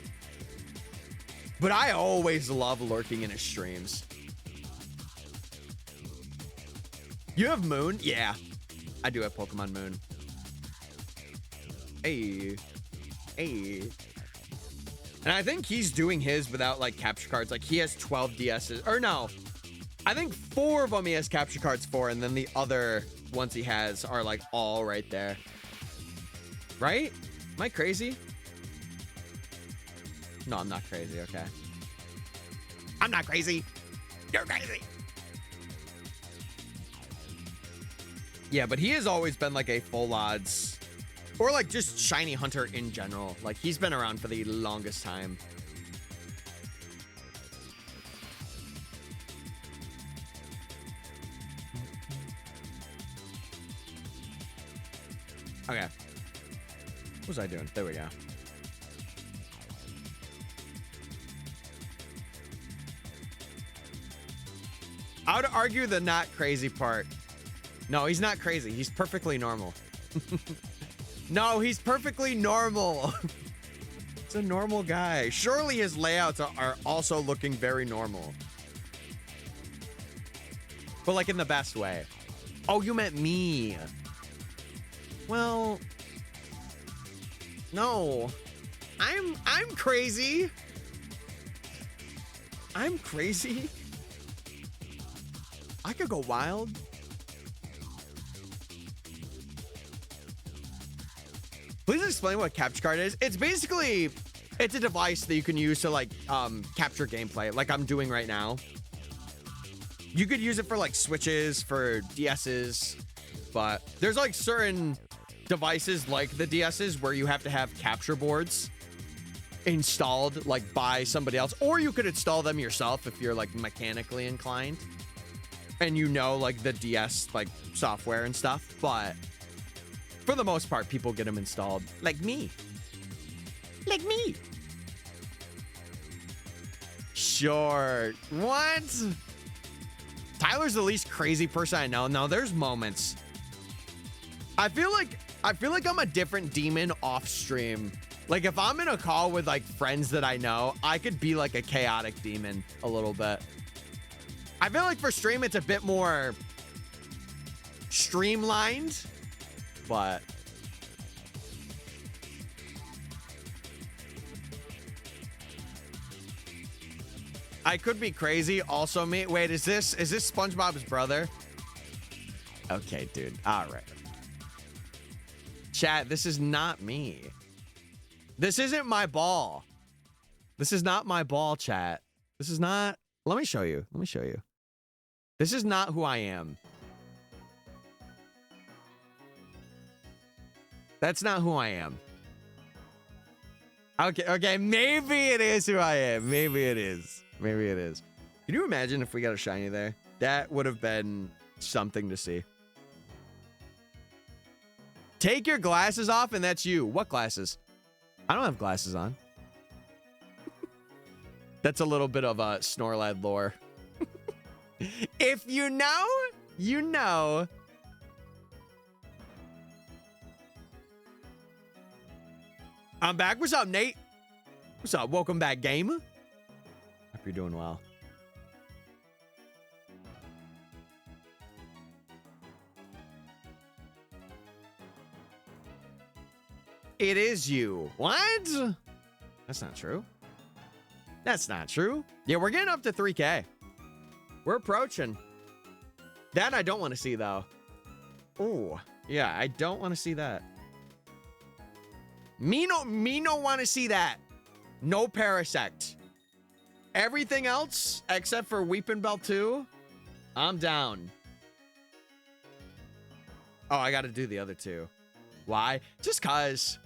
But I always love lurking in his streams. You have Moon? Yeah, I do have Pokemon Moon. Hey. And I think he's doing his without like capture cards. Like he has 12 DSs, or no, I think 4 of them he has capture cards for, and then the other ones he has are like all right there. Right? Am I crazy? No, I'm not crazy. Okay. I'm not crazy. You're crazy. Yeah, but he has always been like a full odds or like just shiny hunter in general. Like he's been around for the longest time. Okay. What was I doing? There we go. I would argue the not crazy part. No, he's not crazy. He's perfectly normal. No, he's perfectly normal. It's a normal guy. Surely his layouts are also looking very normal. But like in the best way. Oh, you meant me. Well, no. I'm crazy. I'm crazy. I could go wild. Please explain what capture card is. It's basically, it's a device that you can use to like capture gameplay like I'm doing right now. You could use it for like Switches, for DSs, but there's like certain devices like the DSs where you have to have capture boards installed like by somebody else, or you could install them yourself if you're like mechanically inclined and you know like the DS like software and stuff. But for the most part, people get them installed like me. Like me. Sure. What? Tyler's the least crazy person I know. No, there's moments. I feel like I'm a different demon off stream. Like if I'm in a call with like friends that I know, I could be like a chaotic demon a little bit. I feel like for stream, it's a bit more streamlined, but I could be crazy. Also me. Wait, is this SpongeBob's brother? Okay, dude. All right. Chat, this is not me. This isn't my ball. This is not my ball, chat. This is not. Let me show you. Let me show you. This is not who I am. That's not who I am. Okay, maybe it is who I am. Maybe it is. Maybe it is. Can you imagine if we got a shiny there? That would have been something to see. Take your glasses off and that's you. What glasses? I don't have glasses on. That's a little bit of a Snorlad lore. If you know, you know. I'm back. What's up, Nate? What's up? Welcome back, game. Hope you're doing well. It is you. What? That's not true. That's not true. Yeah, we're getting up to 3K. We're approaching. That I don't want to see, though. Oh, yeah, I don't want to see that. Me no want to see that. No Parasect. Everything else, except for Weeping Bell 2, I'm down. Oh, I got to do the other two. Why? Just cause.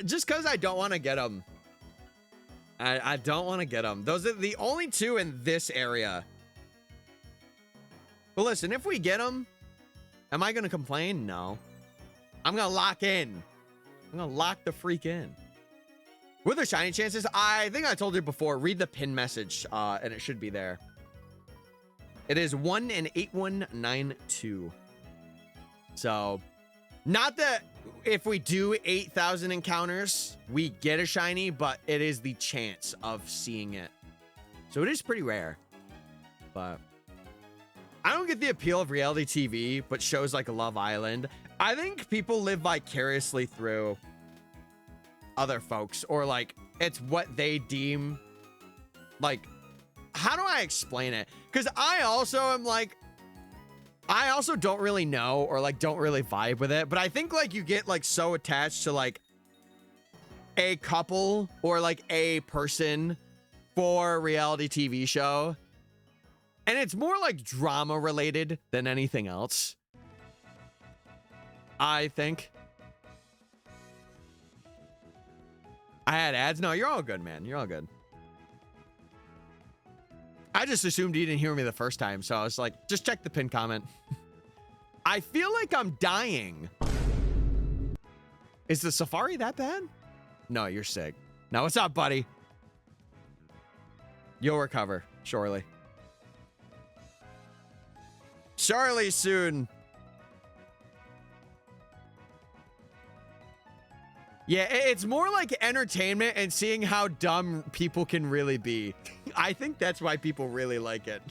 Just cause I don't want to get them. I don't want to get them. Those are the only two in this area. But listen, if we get them, am I going to complain? No. I'm going to lock in. I'm going to lock the freak in. With the shiny chances, I think I told you before, read the pin message, and it should be there. It is 1 in 8192. So, not that if we do 8,000 encounters, we get a shiny, but it is the chance of seeing it. So it is pretty rare. But I don't get the appeal of reality TV, but shows like Love Island. I think people live vicariously through other folks, or like it's what they deem like, how do I explain it? Because I also am like, I also don't really know, or like don't really vibe with it, but I think like you get like so attached to like a couple or like a person for a reality TV show, and it's more like drama related than anything else, I think. I had ads. No, you're all good, man. You're all good. I just assumed you didn't hear me the first time, so I was like, just check the pinned comment. I feel like I'm dying. Is the Safari that bad? No, you're sick. No, what's up, buddy? You'll recover, surely. Surely soon. Yeah, it's more like entertainment and seeing how dumb people can really be. I think that's why people really like it.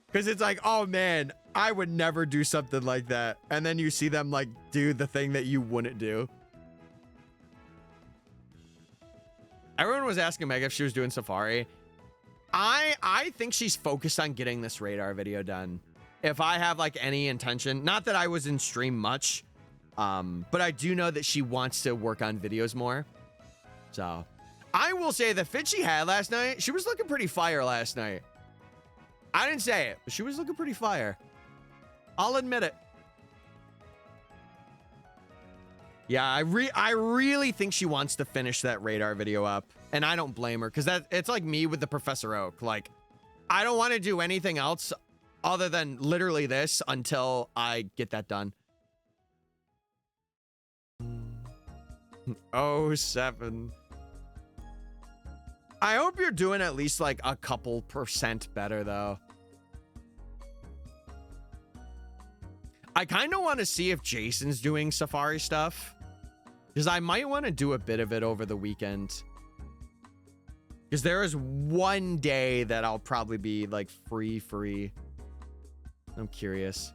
Because it's like, oh man, I would never do something like that. And then you see them like do the thing that you wouldn't do. Everyone was asking Meg if she was doing Safari. I think she's focused on getting this radar video done. If I have like any intention, not that I was in stream much, but I do know that she wants to work on videos more. So I will say the fit she had last night, she was looking pretty fire last night. I didn't say it, but she was looking pretty fire. I'll admit it. Yeah, I really think she wants to finish that radar video up, and I don't blame her, because it's like me with the Professor Oak. Like, I don't want to do anything else other than literally this until I get that done. 07. I hope you're doing at least like a couple % better though. I kind of want to see if Jason's doing Safari stuff, because I might want to do a bit of it over the weekend, because there is one day that I'll probably be like free. I'm curious.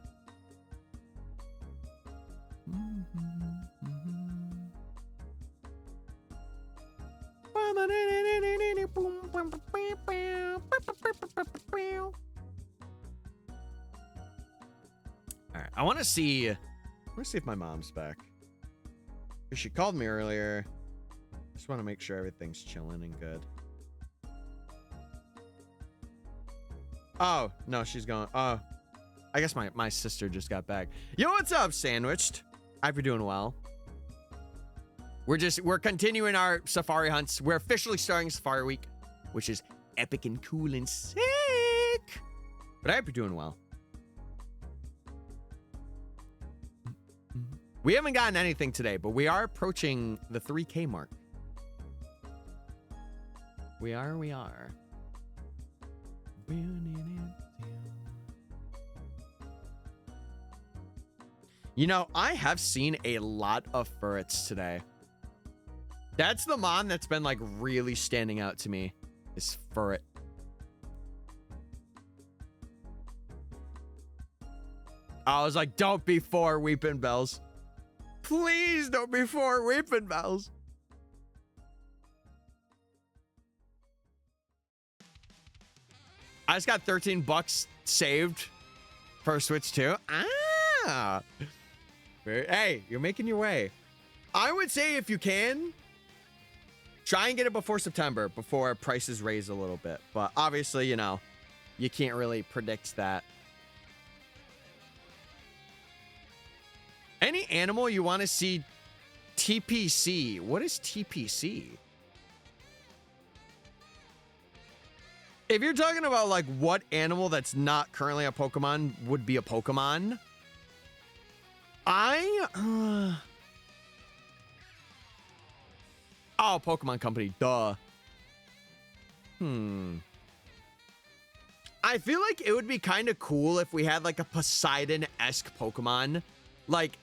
All right, I want to see if my mom's back. She called me earlier. Just want to make sure everything's chilling and good. Oh, no, she's gone. Oh, I guess my sister just got back. Yo, what's up, Sandwiched? I hope you're doing well. We're continuing our Safari hunts. We're officially starting Safari Week, which is epic and cool and sick. But I hope you're doing well. We haven't gotten anything today, but we are approaching the 3K mark. We are. You know, I have seen a lot of ferrets today. That's the mon that's been like really standing out to me, is ferret. I was like, don't be for Weeping Bells. Please don't be for Weeping Bells. I just got 13 bucks saved for Switch 2. Ah. Hey, you're making your way. I would say if you can, try and get it before September, before prices raise a little bit. But obviously, you know, you can't really predict that. Any animal you want to see TPC? What is TPC? If you're talking about like what animal that's not currently a Pokemon would be a Pokemon, oh, Pokemon Company, duh. I feel like it would be kind of cool if we had like a Poseidon-esque Pokemon. Like,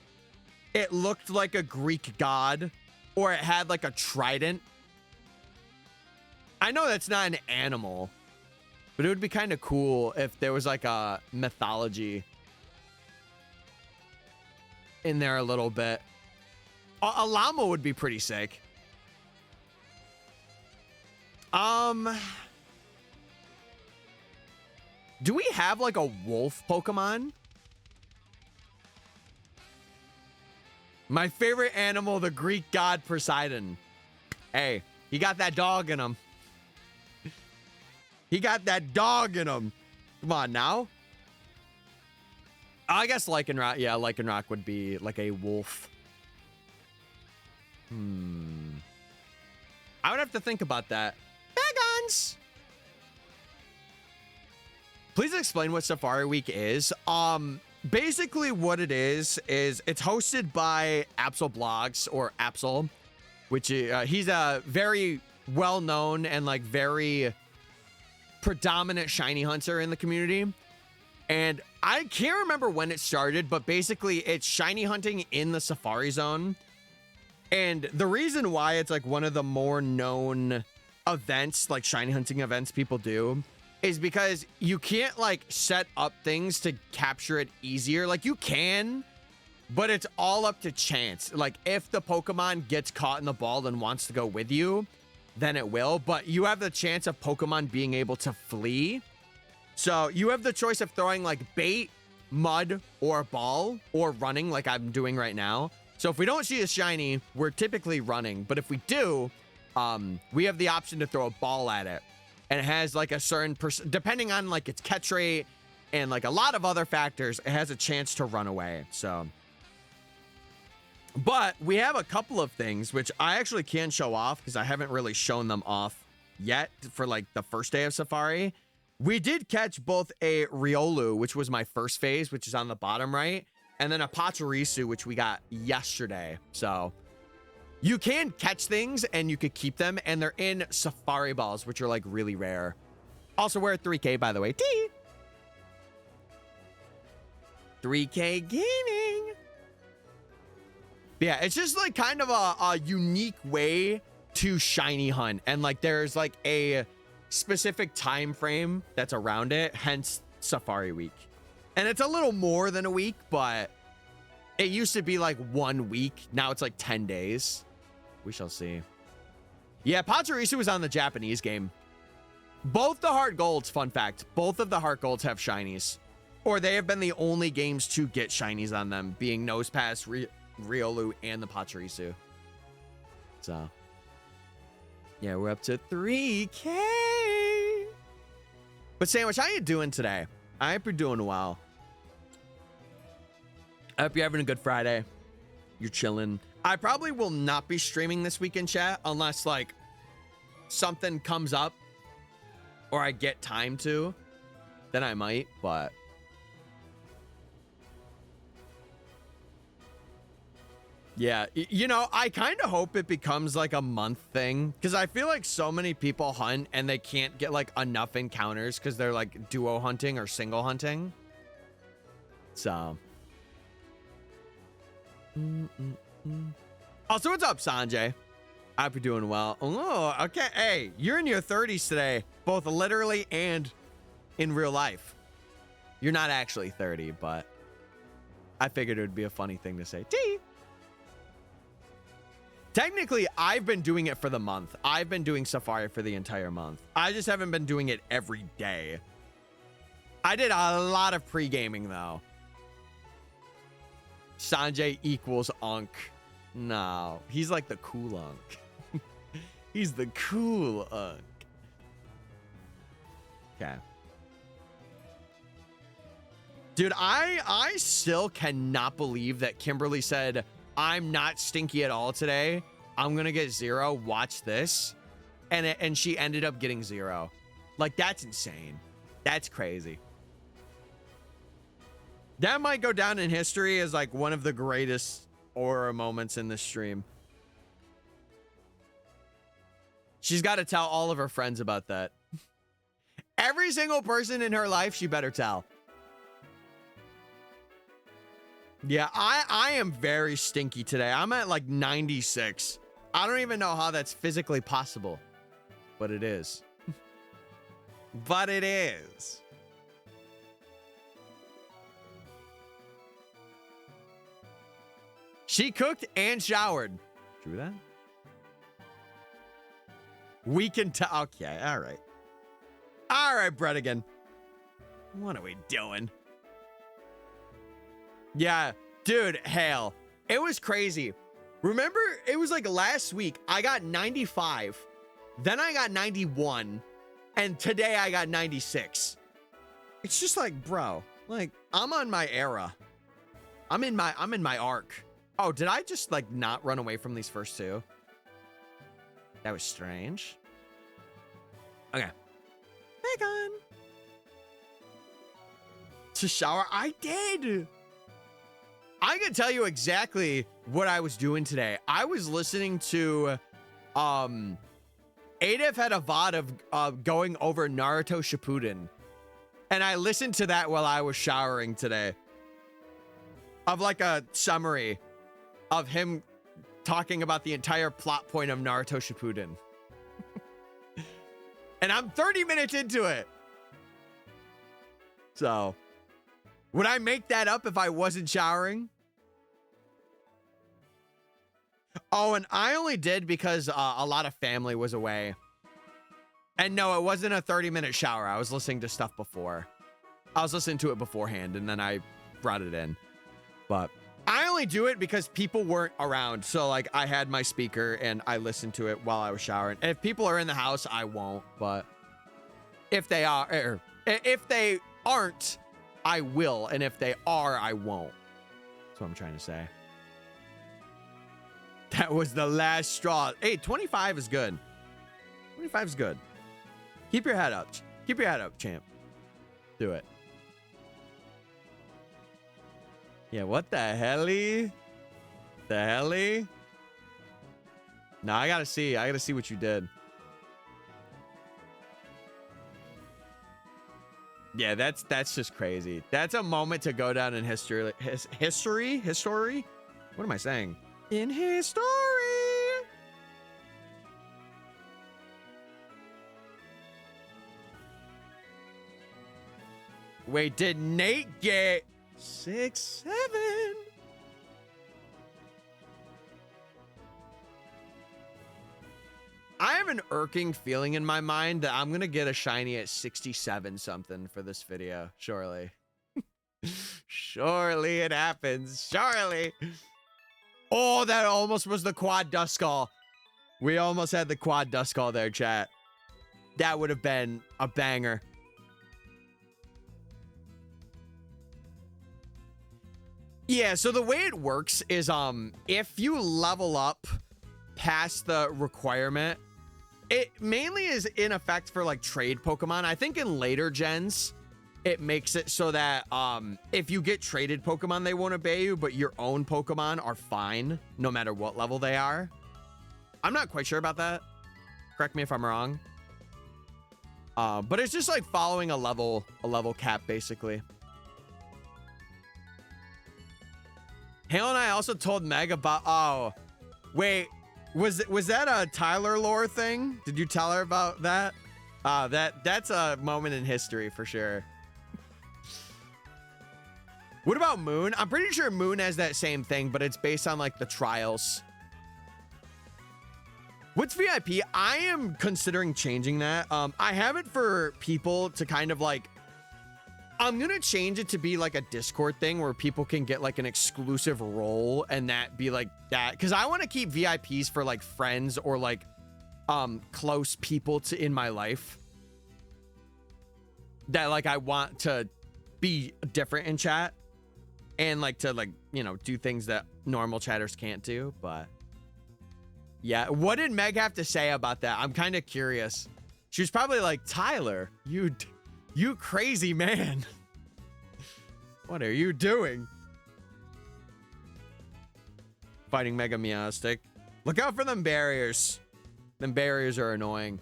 it looked like a Greek god, or it had like a trident. I know that's not an animal, but it would be kind of cool if there was like a mythology in there a little bit. A llama would be pretty sick. Do we have like a wolf Pokemon? My favorite animal, the Greek god Poseidon. Hey, he got that dog in him. He got that dog in him. Come on now. I guess Lycanroc. Yeah, Lycanroc would be like a wolf. I would have to think about that. Bagons. Please explain what Safari Week is. Basically what it is it's hosted by Absol Blogs, or Absol, which he's a very well-known and like very predominant shiny hunter in the community. And I can't remember when it started, but basically it's shiny hunting in the Safari Zone. And the reason why it's like one of the more known events, like shiny hunting events people do, is because you can't like set up things to capture it easier. Like you can, but it's all up to chance. Like if the Pokemon gets caught in the ball and wants to go with you, then it will. But you have the chance of Pokemon being able to flee. So you have the choice of throwing like bait, mud, or a ball, or running like I'm doing right now. So if we don't see a shiny, we're typically running. But if we do, we have the option to throw a ball at it. And it has like a certain depending on like its catch rate and like a lot of other factors, it has a chance to run away. So, but we have a couple of things which I actually can show off because I haven't really shown them off yet for like the first day of Safari. We did catch both a Riolu, which was my first phase, which is on the bottom right, and then a Pachirisu, which we got yesterday. So you can catch things and you could keep them, and they're in Safari Balls, which are like really rare. Also, we're at 3K, by the way. T 3K gaming. Yeah, it's just like kind of a unique way to shiny hunt, and like there's like a specific time frame that's around it, hence Safari Week. And it's a little more than a week, but it used to be like 1 week. Now it's like 10 days. We shall see. Yeah, Pachirisu was on the Japanese game. Both the Heart Golds, fun fact, both of the Heart Golds have shinies. Or they have been the only games to get shinies on them, being Nosepass, Riolu, and the Pachirisu. So, yeah, we're up to 3K. But Sandwich, how you doing today? I hope you're doing well. I hope you're having a good Friday. You're chilling. I probably will not be streaming this weekend, chat, unless like something comes up or I get time to. Then I might, but yeah, you know, I kind of hope it becomes like a month thing, because I feel like so many people hunt and they can't get like enough encounters because they're like duo hunting or single hunting. So also, what's up, Sanjay? I hope you're doing well. Oh, okay. Hey, you're in your 30s today, both literally and in real life. You're not actually 30, but I figured it would be a funny thing to say. T. Technically, I've been doing it for the month. I've been doing Safari for the entire month. I just haven't been doing it every day. I did a lot of pre-gaming, though. Sanjay equals Unk. No, he's like the cool Unk. He's the cool Unk. Okay. Dude, I still cannot believe that Kimberly said, I'm not stinky at all today. I'm going to get 0. Watch this. And she ended up getting 0. Like, that's insane. That's crazy. That might go down in history as like one of the greatest aura moments in this stream. She's got to tell all of her friends about that. Every single person in her life, she better tell. Yeah, I am very stinky today. I'm at like 96. I don't even know how that's physically possible, but it is. But it is. She cooked and showered. True that? We can tell. Okay, all right. All right, Bredigan. What are we doing? Yeah, dude, Hale. It was crazy. Remember, it was like last week, I got 95. Then I got 91. And today I got 96. It's just like, bro, like, I'm on my era. I'm in my arc. Oh, did I just like not run away from these first two? That was strange. Okay. Megan. To shower? I did. I can tell you exactly what I was doing today. I was listening to, Adif had a VOD of going over Naruto Shippuden. And I listened to that while I was showering today. Of like a summary of him talking about the entire plot point of Naruto Shippuden. And I'm 30 minutes into it. So, would I make that up if I wasn't showering? Oh, and I only did because a lot of family was away. And no, it wasn't a 30-minute shower. I was listening to stuff before. I was listening to it beforehand, and then I brought it in. But I only do it because people weren't around. So, like, I had my speaker, and I listened to it while I was showering. And if people are in the house, I won't. But if they are, or if they aren't, I will. And if they are, I won't. That's what I'm trying to say. That was the last straw. Hey, 25 is good. 25 is good. Keep your head up. Keep your head up, champ. Do it. Yeah, what the helly? The helly? No, I gotta see what you did. Yeah, that's just crazy. That's a moment to go down in history. History? What am I saying? In history. Wait, did Nate get 6-7? I have an irking feeling in my mind that I'm gonna get a shiny at 67 something for this video. Surely. Surely it happens. Surely. Oh, that almost was the quad Duskull. We almost had the quad Duskull there, chat. That would have been a banger. Yeah, so the way it works is if you level up past the requirement, it mainly is in effect for like trade Pokemon. I think in later gens, it makes it so that if you get traded Pokemon, they won't obey you, but your own Pokemon are fine no matter what level they are. I'm not quite sure about that. Correct me if I'm wrong. But it's just like following a level cap basically. Hale and I also told Meg about, oh, wait, was that a Tyler lore thing? Did you tell her about that? That's a moment in history for sure. What about Moon? I'm pretty sure Moon has that same thing, but it's based on like the trials. What's VIP? I am considering changing that. I have it for people to kind of like, I'm gonna change it to be like a Discord thing where people can get like an exclusive role and that be like that. Because I want to keep VIPs for like friends or like close people in my life. That like I want to be different in chat. And like to like, you know, do things that normal chatters can't do. But yeah, what did Meg have to say about that? I'm kind of curious. She was probably like, Tyler, you crazy man. What are you doing? Fighting Mega Meowstic. Look out for them barriers. Them barriers are annoying.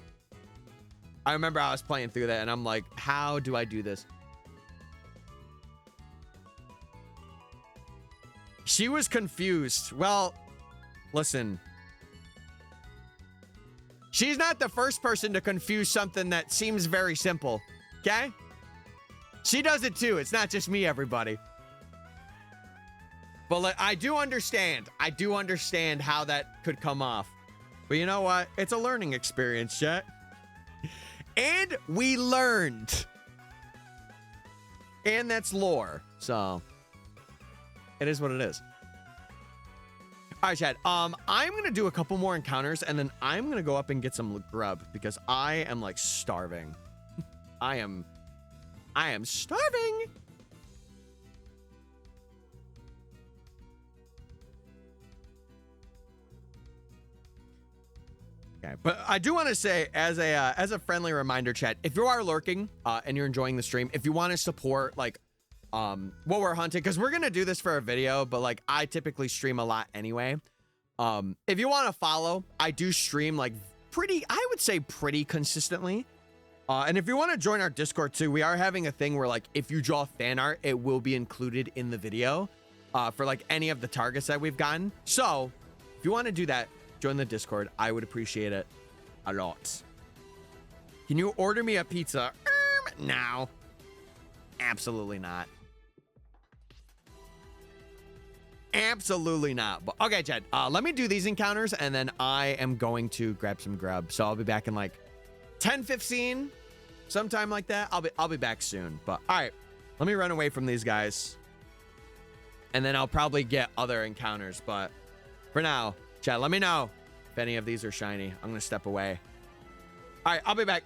I remember I was playing through that and I'm like, how do I do this? She was confused. Well, listen. She's not the first person to confuse something that seems very simple. Okay? She does it too. It's not just me, everybody. But like, I do understand. I do understand how that could come off. But you know what? It's a learning experience, chat. And we learned. And that's lore. So it is what it is. All right, Chad. I'm gonna do a couple more encounters, and then I'm gonna go up and get some grub because I am like starving. I am starving. Okay, but I do want to say, as a friendly reminder, chat, if you are lurking and you're enjoying the stream, if you want to support like what we're hunting, because we're gonna do this for a video, but like I typically stream a lot anyway. If you want to follow, I do stream like I would say pretty consistently. And if you want to join our Discord too, we are having a thing where like if you draw fan art, it will be included in the video for like any of the targets that we've gotten. So if you want to do that, join the Discord. I would appreciate it a lot. Can you order me a pizza? No, absolutely not. Absolutely not. But okay, Chad, let me do these encounters and then I am going to grab some grub. So I'll be back in like 10-15, sometime like that. I'll be back soon. But all right, let me run away from these guys and then I'll probably get other encounters. But for now, Chad, let me know if any of these are shiny. I'm gonna step away. All right, I'll be back.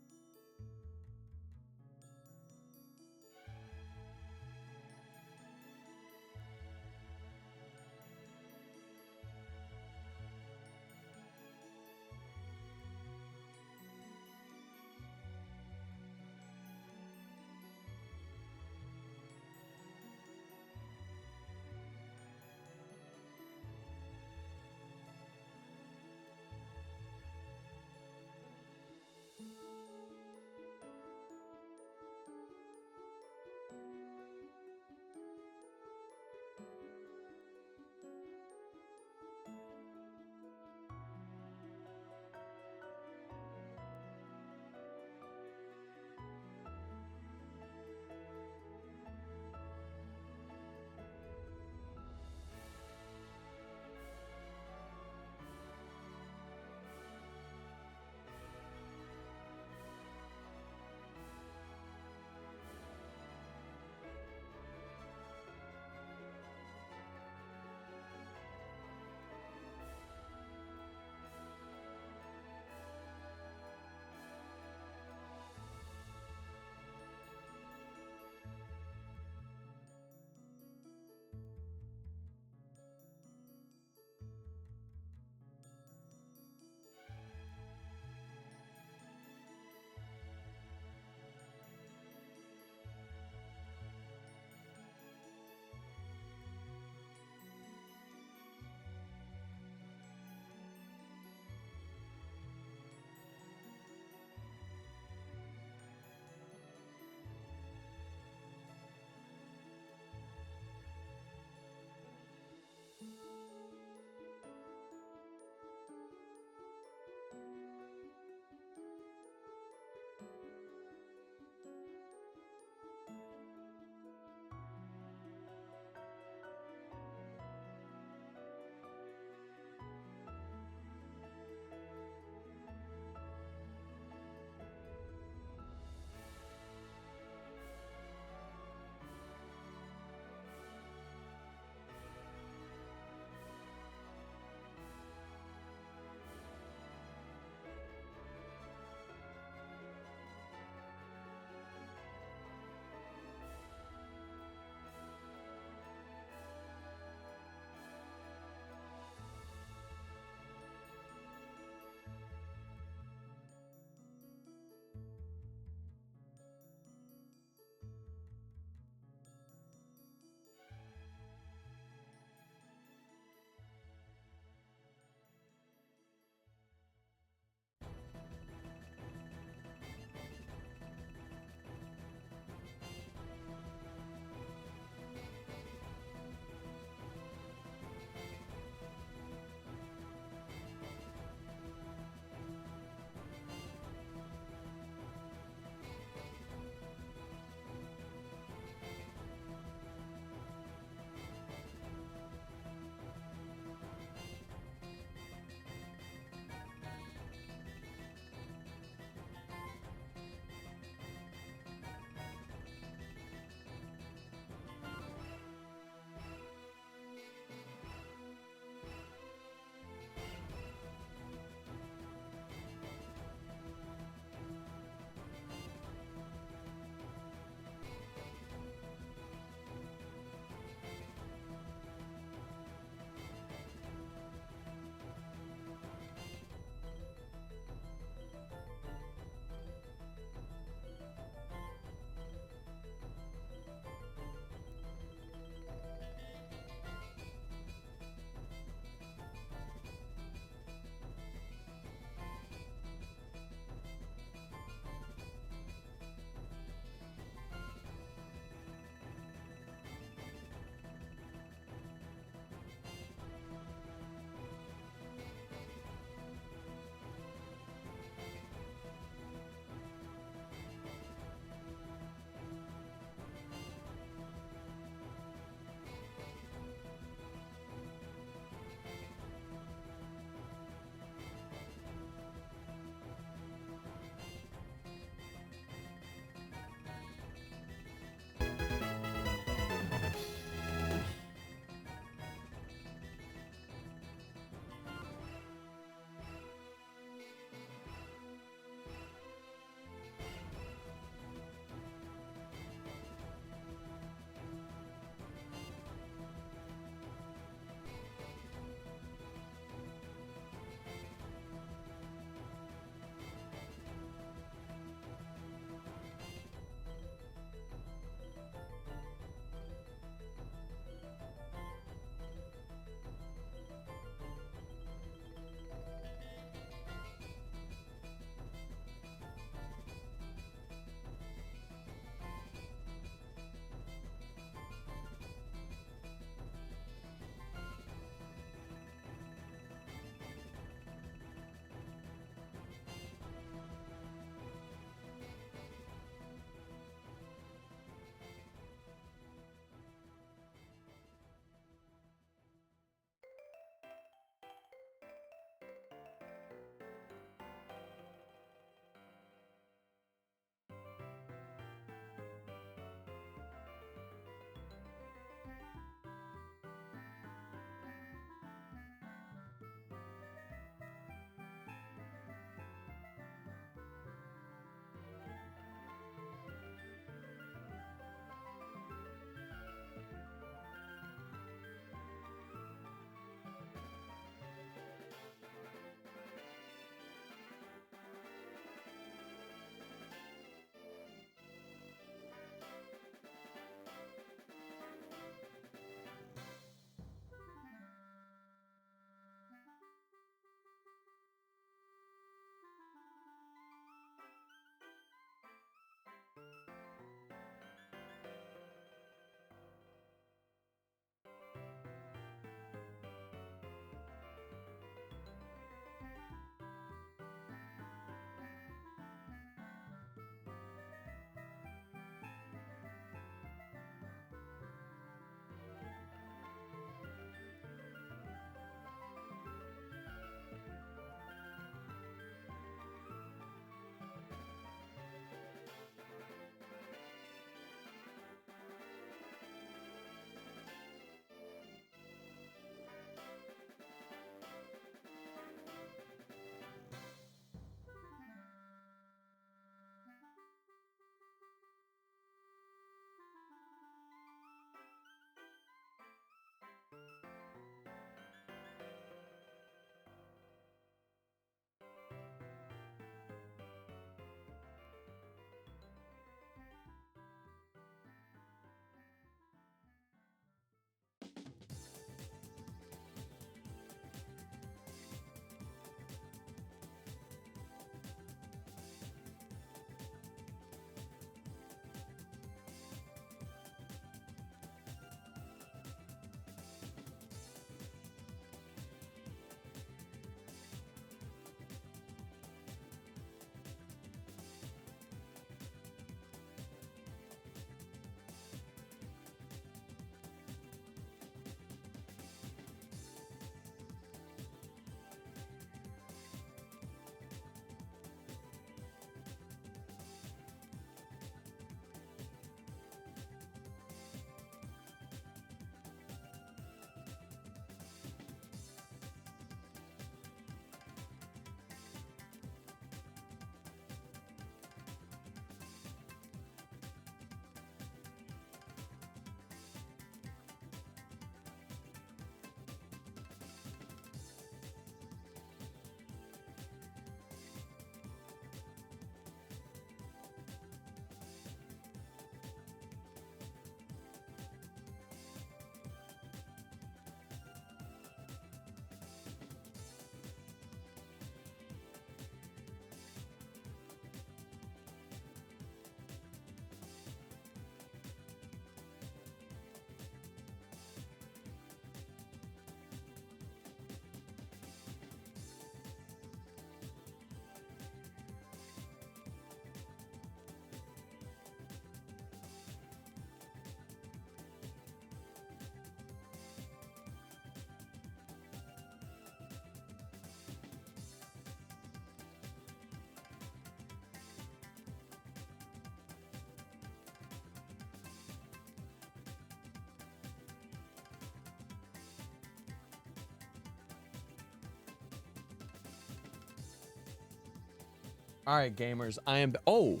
All right, gamers. I am. Oh,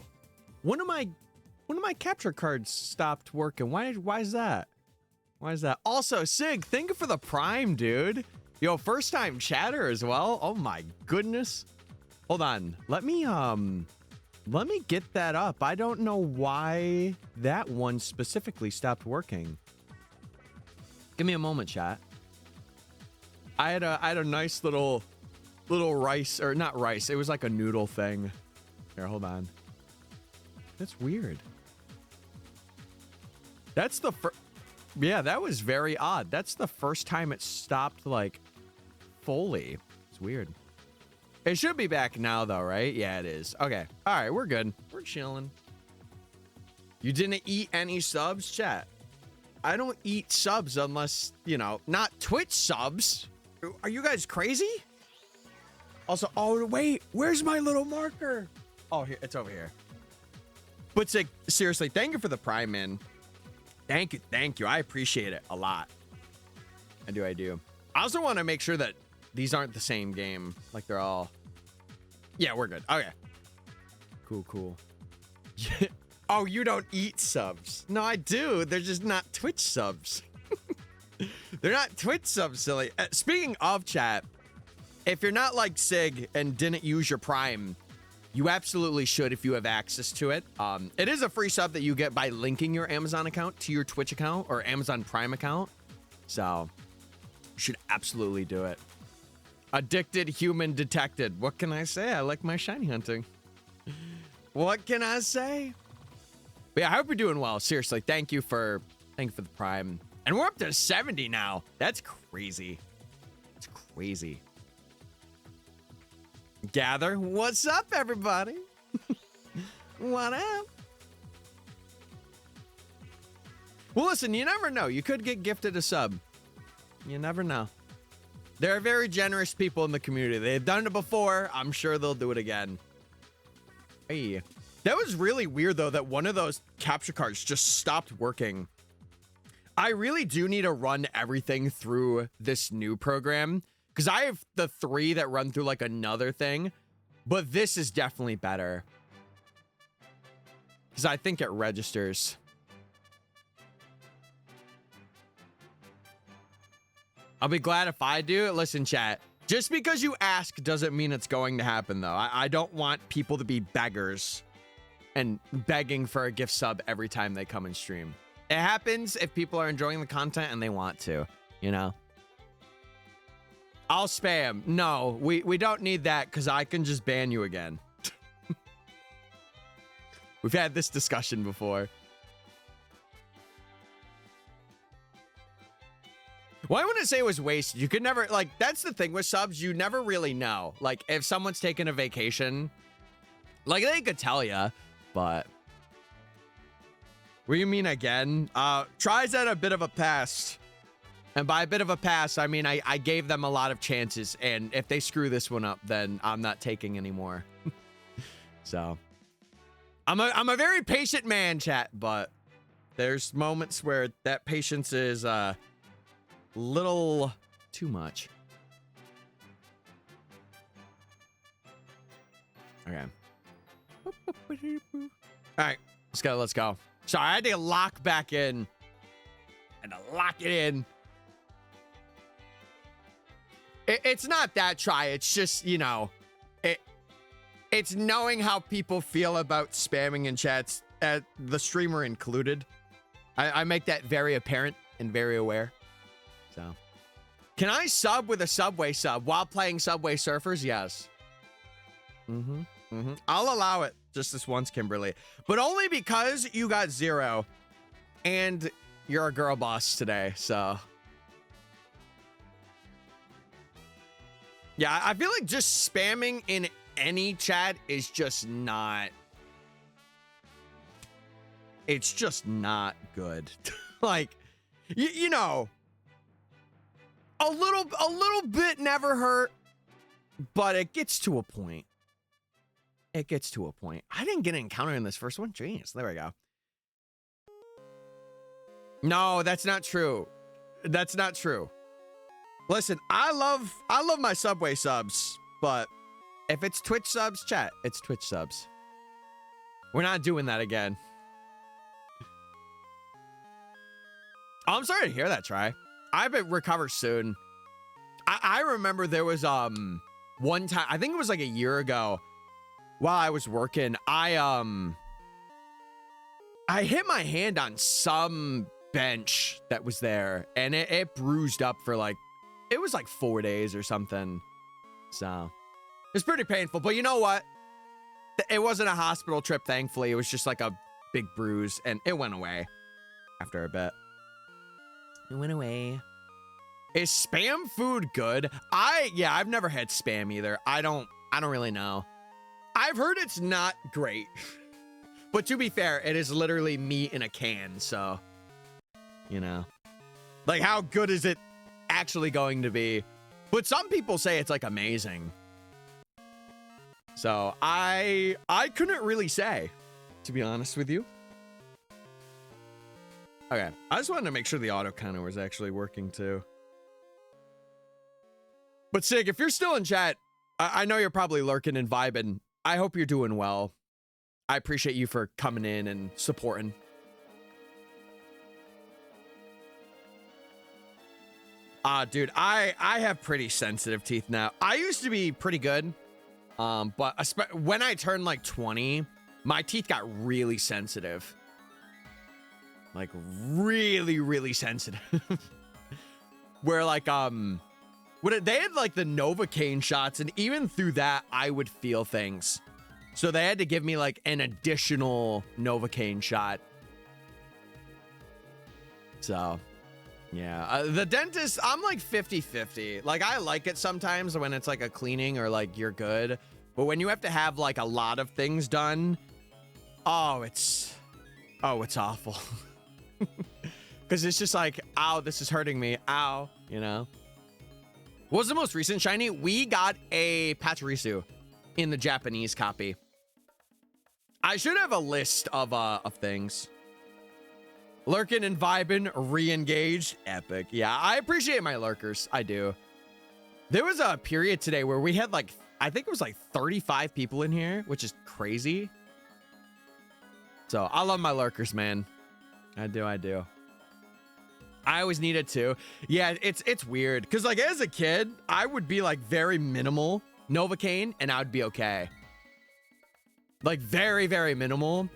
one of my capture cards stopped working. Why is that? Why is that? Also, Sig, thank you for the Prime, dude. Yo, first time chatter as well. Oh my goodness. Hold on. Let me get that up. I don't know why that one specifically stopped working. Give me a moment, chat. I had a nice little rice, or not rice. It was like a noodle thing. Here, hold on. That's weird. That's the first. Yeah, that was very odd. That's the first time it stopped, like, fully. It's weird. It should be back now, though, right? Yeah, it is. Okay. All right, we're good. We're chilling. You didn't eat any subs, chat? I don't eat subs unless, you know, not Twitch subs. Are you guys crazy? Also, oh, wait. Where's my little marker? Oh, here. It's over here. But, seriously, thank you for the Prime, man. Thank you. I appreciate it a lot. I do. I also want to make sure that these aren't the same game. Like they're all. Yeah, we're good. Okay. Cool. Oh, you don't eat subs? No, I do. They're just not Twitch subs. They're not Twitch subs, silly. Speaking of chat, if you're not like Sig and didn't use your Prime, you absolutely should if you have access to it. It is a free sub that you get by linking your Amazon account to your Twitch account or Amazon Prime account. So you should absolutely do it. Addicted human detected. What can I say? I like my shiny hunting. What can I say? But yeah, I hope you're doing well. Seriously, thank you for the Prime. And we're up to 70 now. That's crazy. It's crazy. Gather, what's up, everybody? What up? Well, listen, you never know. You could get gifted a sub. You never know. There are very generous people in the community. They've done it before. I'm sure they'll do it again. Hey, that was really weird, though, that one of those capture cards just stopped working. I really do need to run everything through this new program. Because I have the 3 that run through like another thing, but this is definitely better. Because I think it registers. I'll be glad if I do. Listen, chat, just because you ask doesn't mean it's going to happen, though. I don't want people to be beggars and begging for a gift sub every time they come and stream. It happens if people are enjoying the content and they want to, you know? I'll spam. No, we don't need that because I can just ban you again. We've had this discussion before. Well, I wouldn't say it was wasted. You could never, like, that's the thing with subs. You never really know. Like, if someone's taking a vacation, like, they could tell you, but. What do you mean again? Tries at a bit of a pass. And by a bit of a pass, I mean, I gave them a lot of chances. And if they screw this one up, then I'm not taking anymore. So, I'm a very patient man, chat. But there's moments where that patience is a little too much. Okay. All right, let's go. Sorry, I had to lock back in. And to lock it in. It's not that try. It's just, you know, it's knowing how people feel about spamming in chats, the streamer included. I make that very apparent and very aware. So, can I sub with a Subway sub while playing Subway Surfers? Yes. I'll allow it just this once, Kimberly, but only because you got 0 and you're a girl boss today. So. Yeah, I feel like just spamming in any chat is just not. It's just not good. Like, you know, a little bit never hurt, but it gets to a point. It gets to a point. I didn't get an encounter in this first one. Genius. There we go. No, that's not true. That's not true. Listen, I love my Subway subs, but If it's Twitch subs, chat, it's Twitch subs. We're not doing that again. Oh, I'm sorry to hear that, Try. I bet recover soon. I remember there was one time, I think it was like a year ago, while I was working, I hit my hand on some bench that was there, and it bruised up for like, it was like 4 days or something. So it's pretty painful, but you know what? It wasn't a hospital trip, thankfully. It was just like a big bruise, and it went away after a bit. It went away. Is Spam food good? I've never had Spam either. I don't really know. I've heard it's not great. But to be fair, it is literally meat in a can, so you know. Like, how good is it actually going to be? But some people say it's like amazing. So I couldn't really say, to be honest with you. Okay, I just wanted to make sure the auto counter was actually working too. But Sig, if you're still in chat, I know you're probably lurking and vibing. I hope you're doing well. I appreciate you for coming in and supporting. Dude, I have pretty sensitive teeth now. I used to be pretty good. But when I turned like 20, my teeth got really sensitive. Like really, really sensitive. Where like, they had like the Novocaine shots, and even through that, I would feel things. So they had to give me like an additional Novocaine shot. So, yeah. The dentist, I'm like 50-50. Like, I like it sometimes when it's like a cleaning or like you're good. But when you have to have like a lot of things done, it's awful. Because it's just like, ow, this is hurting me. Ow, you know? What was the most recent shiny? We got a Pachirisu in the Japanese copy. I should have a list of things. Lurking and vibing, re-engaged, epic. Yeah, I appreciate my lurkers. I do. There was a period today where we had like, I think it was like 35 people in here, which is crazy. So I love my lurkers, man. I do. I always needed to. Yeah, it's weird. Because like as a kid, I would be like very minimal Novocaine and I would be okay. Like very, very minimal.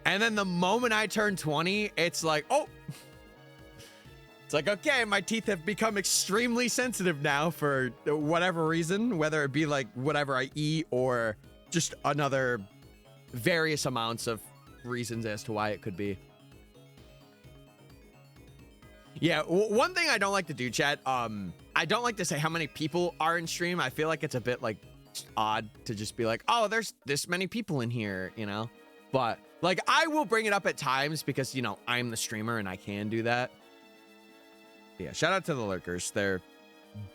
And then the moment I turn 20, it's like, oh. It's like, okay, my teeth have become extremely sensitive now for whatever reason, whether it be like whatever I eat or just another various amounts of reasons as to why it could be. Yeah, one thing I don't like to do, chat, I don't like to say how many people are in stream. I feel like it's a bit like odd to just be like, oh, there's this many people in here, you know? But like, I will bring it up at times because, you know, I'm the streamer and I can do that. Yeah, shout out to the lurkers. They're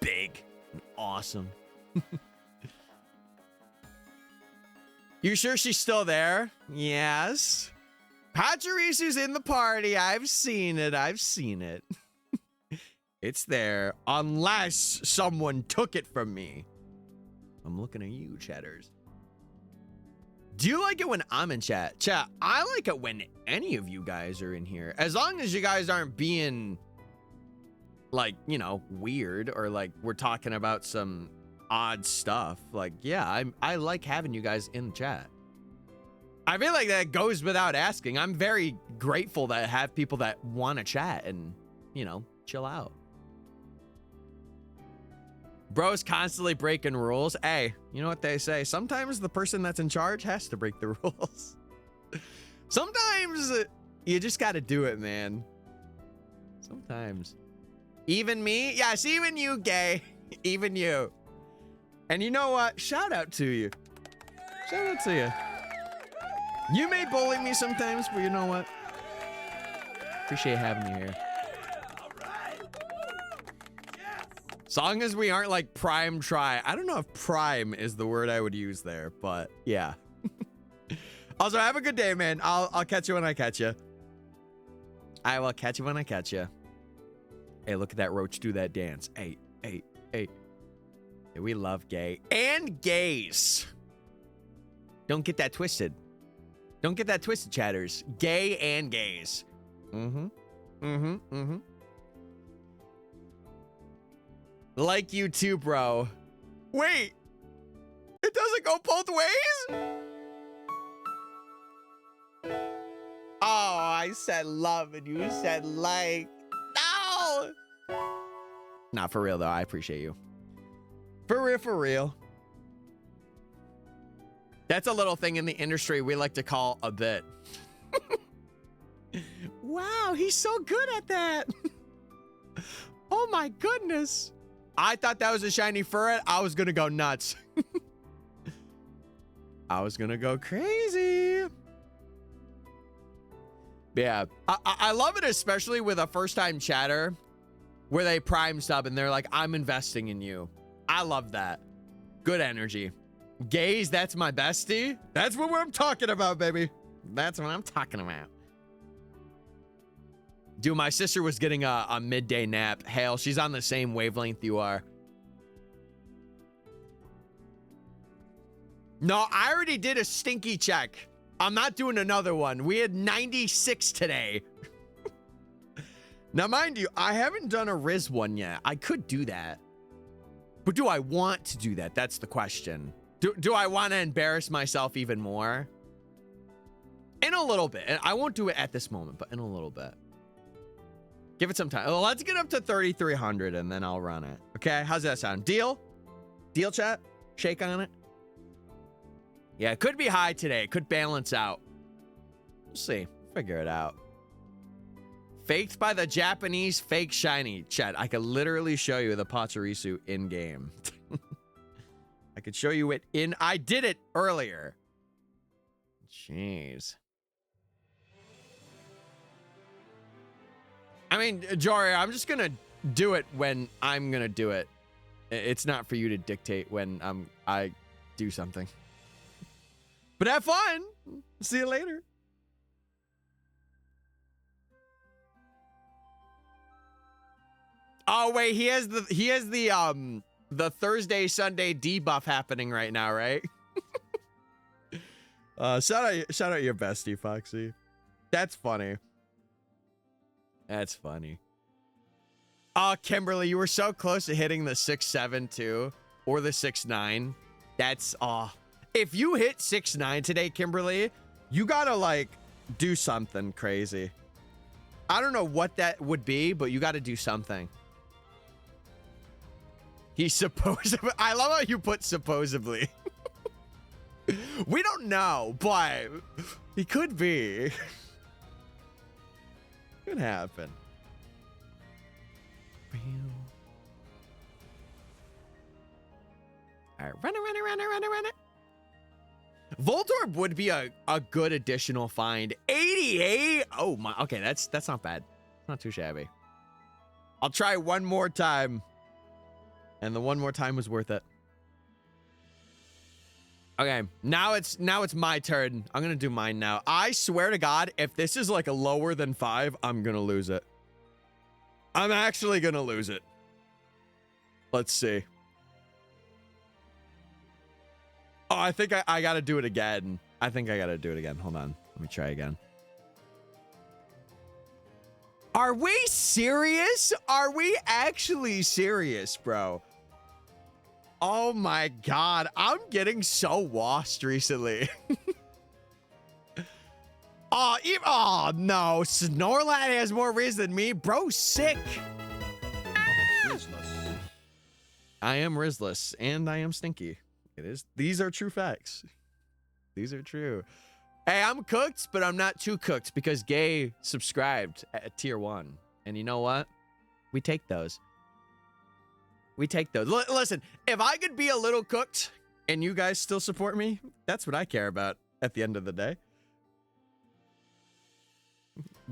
big and awesome. You sure she's still there? Yes. Pachirisu's in the party. I've seen it. It's there. Unless someone took it from me. I'm looking at you, chatters. Do you like it when I'm in chat? Chat, I like it when any of you guys are in here. As long as you guys aren't being, like, you know, weird or like we're talking about some odd stuff. Like, yeah, I like having you guys in the chat. I feel like that goes without asking. I'm very grateful that I have people that want to chat and, you know, chill out. Bro's constantly breaking rules. Hey, you know what they say? Sometimes the person that's in charge has to break the rules. Sometimes you just got to do it, man. Sometimes. Even me? Yes, even you, gay. Even you. And you know what? Shout out to you. Shout out to you. You may bully me sometimes, but you know what? Appreciate having you here. As long as we aren't like prime try. I don't know if prime is the word I would use there, but yeah. Also, have a good day, man. I'll catch you when I catch you. I will catch you when I catch you. Hey, look at that roach do that dance. Hey. We love gay and gays. Don't get that twisted. Don't get that twisted, chatters. Gay and gays. Like you too, bro. Wait. It doesn't go both ways? Oh, I said love and you said like. No! Not for real, though. I appreciate you. For real, for real. That's a little thing in the industry we like to call a bit. Wow, he's so good at that. Oh my goodness. I thought that was a shiny ferret. I was gonna go nuts. I was gonna go crazy. Yeah, I love it, especially with a first-time chatter where they prime sub and they're like, I'm investing in you. I love that. Good energy. Gays, that's my bestie. That's what I'm talking about, baby. That's what I'm talking about. Dude, my sister was getting a midday nap. Hell, she's on the same wavelength you are. No, I already did a stinky check. I'm not doing another one. We had 96 today. Now, mind you, I haven't done a Riz one yet. I could do that. But do I want to do that? That's the question. Do I want to embarrass myself even more? In a little bit. And I won't do it at this moment, but in a little bit. Give it some time. Well, let's get up to 3,300 and then I'll run it. Okay, how's that sound? Deal? Deal, chat? Shake on it? Yeah, it could be high today. It could balance out. We'll see. Figure it out. Faked by the Japanese fake shiny. Chat, I could literally show you the Pachirisu in-game. I could show you it in... I did it earlier. Jeez. I mean, Jory, I'm just gonna do it when I'm gonna do it. It's not for you to dictate when I do something. But have fun. See you later. Oh wait, he has the Thursday Sunday debuff happening right now, right? Shout out your bestie, Foxy. That's funny. That's funny. Oh, Kimberly, you were so close to hitting the 6-7 too, or the 6-9. That's if you hit 6-9 today, Kimberly, you gotta like do something crazy. I don't know what that would be, but you gotta do something. He's supposedly... I love how you put supposedly. We don't know, but he could be. Could happen. All right, run it. Voltorb would be a good additional find. 88. Oh my. Okay, that's not bad. Not too shabby. I'll try one more time. And the one more time was worth it. Okay, now it's my turn. I'm gonna do mine now. I swear to God, if this is like a lower than 5, I'm gonna lose it. I'm actually gonna lose it. Let's see. Oh, I think I gotta do it again. I think I gotta do it again. Hold on. Let me try again. Are we serious? Are we actually serious, bro? Oh my God, I'm getting so washed recently. Oh no, Snorlax has more Riz than me. Bro, sick. Rizless. I am Rizless, and I am stinky. It is. These are true facts. These are true. Hey, I'm cooked, but I'm not too cooked because Gay subscribed at tier 1. And you know what? We take those. We take those. Listen, if I could be a little cooked and you guys still support me, that's what I care about at the end of the day.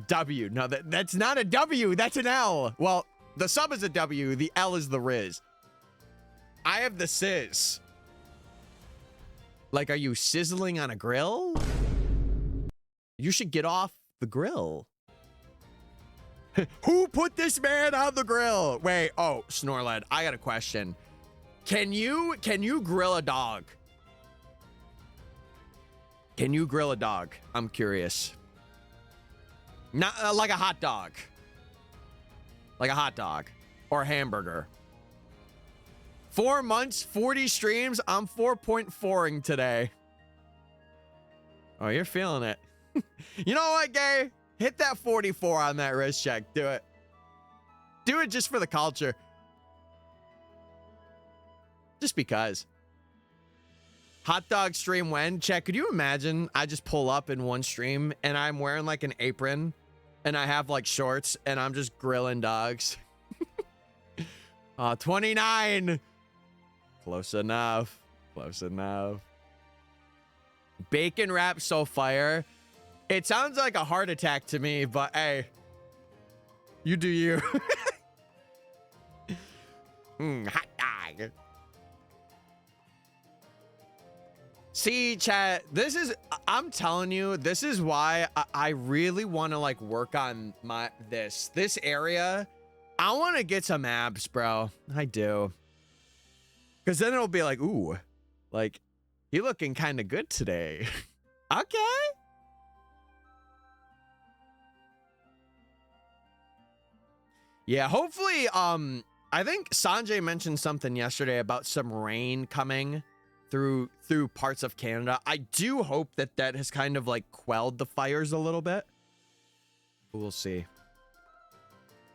W. No, that's not a W. That's an L. Well, the sub is a W. The L is the Riz. I have the Sizz. Like, are you sizzling on a grill? You should get off the grill. Who put this man on the grill? Wait, oh, Snorlax, I got a question. Can you grill a dog? Can you grill a dog? I'm curious. Not like a hot dog. Like a hot dog or a hamburger. 4 months, 40 streams. I'm 4.4ing today. Oh, you're feeling it. You know what, Gay? Hit that 44 on that wrist check. Do it. Do it just for the culture. Just because. Hot dog stream when? Check, could you imagine I just pull up in one stream and I'm wearing like an apron and I have like shorts and I'm just grilling dogs? 29. Close enough. Close enough. Bacon wrap so fire. It sounds like a heart attack to me, but hey, you do you. Hot dog. See, chat, this is, I'm telling you, this is why I really want to like work on this area. I want to get some abs, bro. I do. Because then it'll be like, ooh, like, you looking kind of good today. Okay. Yeah, hopefully, I think Sanjay mentioned something yesterday about some rain coming through parts of Canada. I do hope that that has kind of like quelled the fires a little bit. We'll see.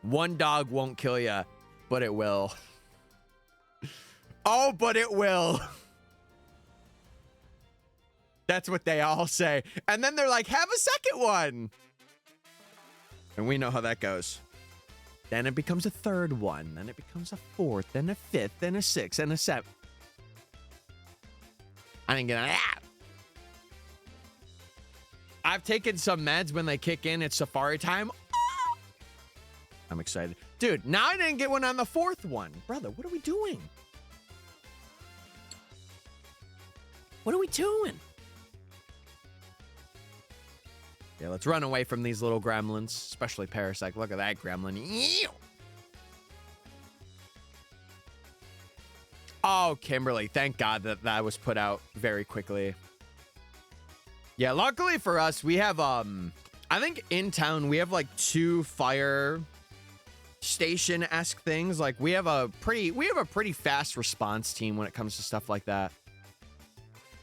One dog won't kill ya, but it will. Oh, but it will. That's what they all say. And then they're like, have a second one. And we know how that goes. Then it becomes a third one. Then it becomes a fourth, then a fifth, then a sixth, and a seventh. I didn't get on that. I've taken some meds. When they kick in, it's safari time. I'm excited. Dude, now I didn't get one on the fourth one. Brother, what are we doing? What are we doing? Yeah, let's run away from these little gremlins, especially Parasite. Look at that gremlin. Ew. Oh, Kimberly, thank God that that was put out very quickly. Yeah, luckily for us, we have, I think in town, we have like 2 fire station-esque things. Like we have a pretty fast response team when it comes to stuff like that.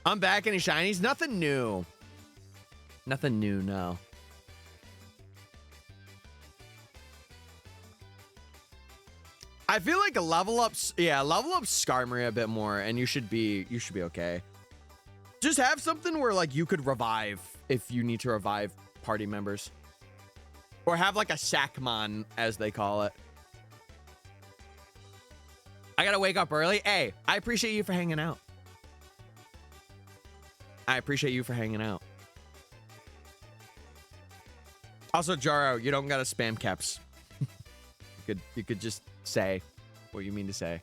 I'm back. Any shinies? Nothing new. Nothing new, no. I feel like a level up Skarmory a bit more, and you should be okay. Just have something where like you could revive if you need to revive party members. Or have like a Sackmon, as they call it. I gotta wake up early. Hey, I appreciate you for hanging out. I appreciate you for hanging out. Also, Jaro, you don't gotta spam caps. You could just say what you mean to say.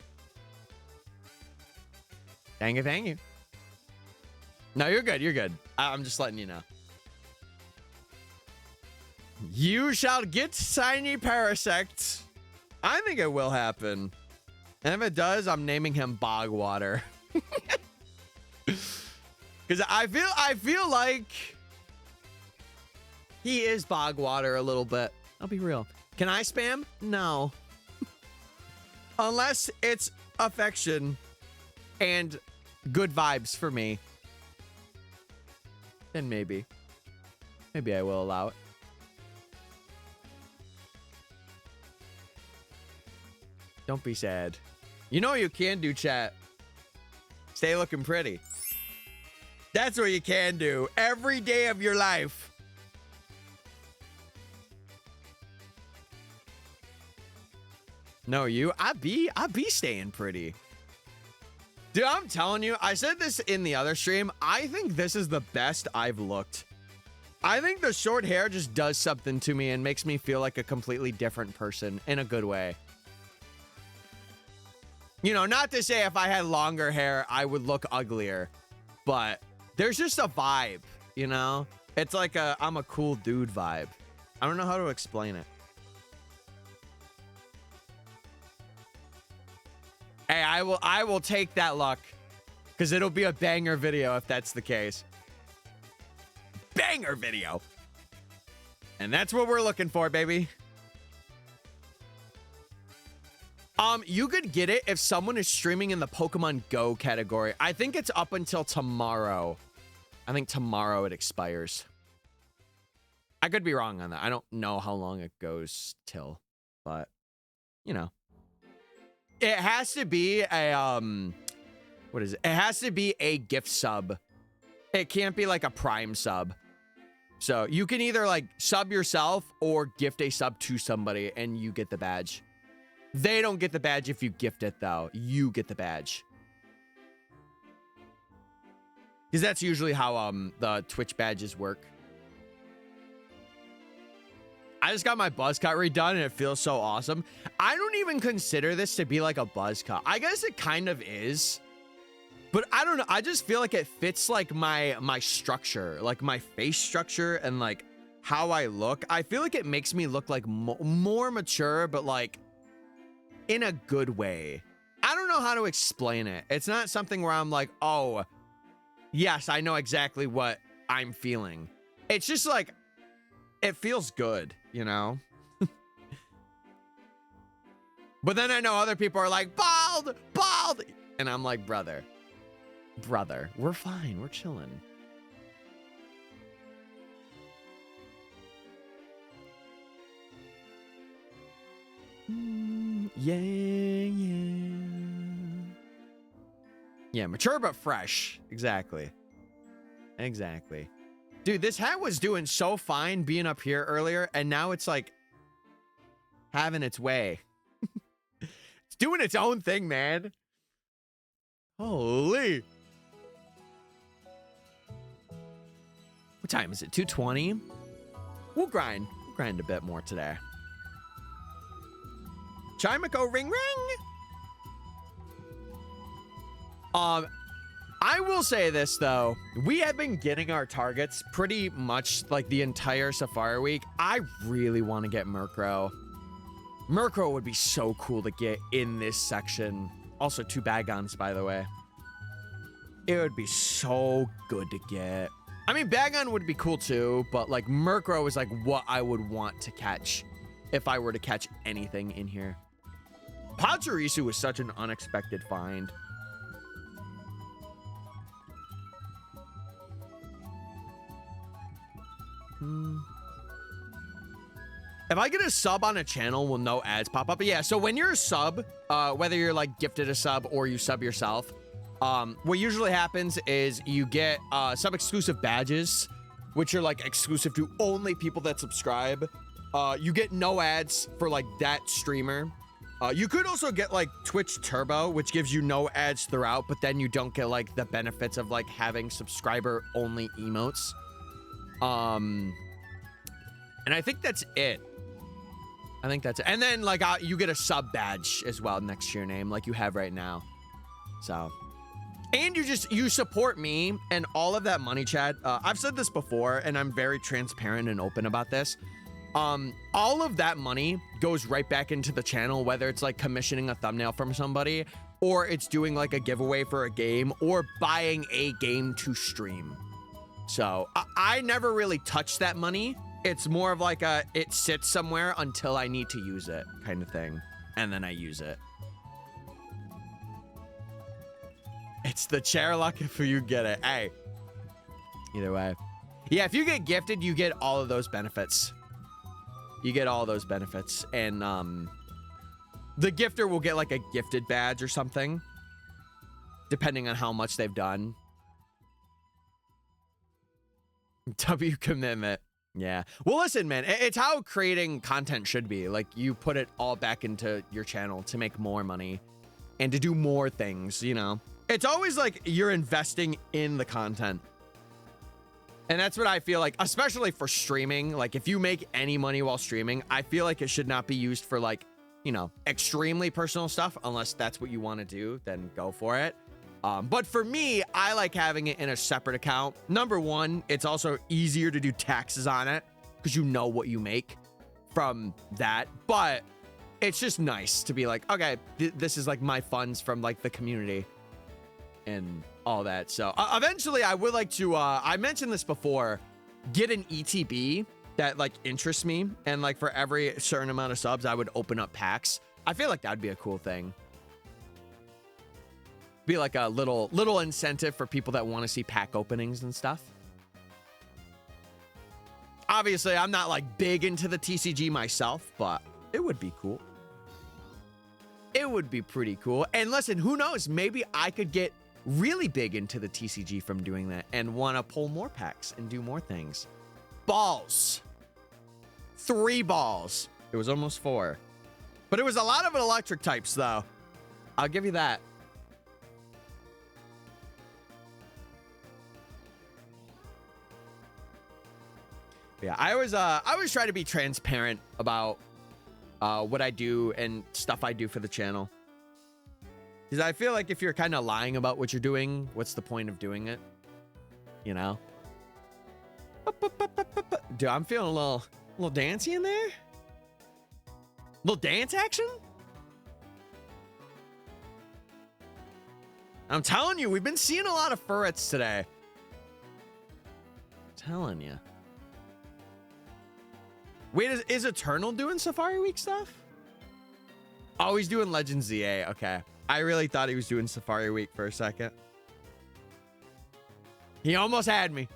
Thank you. No, you're good. You're good. I'm just letting you know. You shall get shiny Parasect. I think it will happen. And if it does, I'm naming him Bogwater. Because I feel like he is Bogwater a little bit. I'll be real. Can I spam? No. Unless it's affection and good vibes for me. Then maybe. Maybe I will allow it. Don't be sad. You know what you can do, chat? Stay looking pretty. That's what you can do every day of your life. No, I be staying pretty. Dude, I'm telling you, I said this in the other stream. I think this is the best I've looked. I think the short hair just does something to me and makes me feel like a completely different person in a good way. You know, not to say if I had longer hair, I would look uglier, but there's just a vibe, you know? It's like I'm a cool dude vibe. I don't know how to explain it. Hey, I will take that luck. Because it'll be a banger video if that's the case. Banger video. And that's what we're looking for, baby. You could get it if someone is streaming in the Pokemon Go category. I think it's up until tomorrow. I think tomorrow it expires. I could be wrong on that. I don't know how long it goes till, but you know. It has to be a what is it? It has to be a gift sub. It can't be like a Prime sub. So you can either like sub yourself or gift a sub to somebody and you get the badge. They don't get the badge if you gift it, though. You get the badge. Because that's usually how the Twitch badges work. I just got my buzz cut redone and it feels so awesome. I don't even consider this to be like a buzz cut. I guess it kind of is. But I don't know. I just feel like it fits like my structure, like my face structure and like how I look. I feel like it makes me look like more mature, but like in a good way. I don't know how to explain it. It's not something where I'm like, oh, yes, I know exactly what I'm feeling. It's just like, it feels good, you know? But then I know other people are like, bald, bald. And I'm like, brother, we're fine. We're chilling. Yeah, mature but fresh. Exactly. Dude, this hat was doing so fine being up here earlier, and now it's like having its way. It's doing its own thing, man. Holy. What time is it? 2:20? We'll grind a bit more today. Chimico, ring, ring. I will say this though, we have been getting our targets pretty much like the entire Safari week. I really want to get Murkrow. Murkrow would be so cool to get in this section. Also 2 Bagons, by the way. It would be so good to get. I mean, Bagon would be cool too, but like Murkrow is like what I would want to catch if I were to catch anything in here. Pachirisu was such an unexpected find. If I get a sub on a channel, will no ads pop up? Yeah, so when you're a sub, whether you're like gifted a sub or you sub yourself, what usually happens is you get sub exclusive badges, which are like exclusive to only people that subscribe. You get no ads for like that streamer. You could also get like Twitch Turbo, which gives you no ads throughout, but then you don't get like the benefits of like having subscriber only emotes. And I think that's it. And then like you get a sub badge as well next to your name, like you have right now. So, and you support me and all of that money, chat. I've said this before, and I'm very transparent and open about this. All of that money goes right back into the channel, whether it's like commissioning a thumbnail from somebody, or it's doing like a giveaway for a game, or buying a game to stream. So I never really touch that money. It's more of like it sits somewhere until I need to use it kind of thing. And then I use it. It's the chair luck if you get it. Hey, either way. Yeah, if you get gifted, you get all of those benefits. You get all those benefits. And the gifter will get like a gifted badge or something, depending on how much they've done. W commitment. Yeah. Well, listen, man, it's how creating content should be. Like, you put it all back into your channel to make more money and to do more things, you know? It's always like you're investing in the content. And that's what I feel like, especially for streaming. Like, if you make any money while streaming, I feel like it should not be used for, like, you know, extremely personal stuff. Unless that's what you want to do, then go for it. But for me, I like having it in a separate account. Number one, it's also easier to do taxes on it because you know what you make from that. But it's just nice to be like, okay, this is like my funds from like the community and all that. So eventually I would like to, I mentioned this before, get an ETB that like interests me. And like for every certain amount of subs, I would open up packs. I feel like that'd be a cool thing. Be like a little incentive for people that want to see pack openings and stuff. Obviously, I'm not like big into the TCG myself, but it would be cool. It would be pretty cool. And listen, who knows? Maybe I could get really big into the TCG from doing that and want to pull more packs and do more things. Balls. 3 balls. It was almost 4. But it was a lot of electric types, though. I'll give you that. Yeah, I always try to be transparent about what I do and stuff I do for the channel. Because I feel like if you're kind of lying about what you're doing, what's the point of doing it? You know? Dude, I'm feeling a little dancey in there. Little dance action? I'm telling you, we've been seeing a lot of furrets today. I'm telling you. Wait, is Eternal doing Safari Week stuff? Oh, he's doing Legends ZA. Okay. I really thought he was doing Safari Week for a second. He almost had me.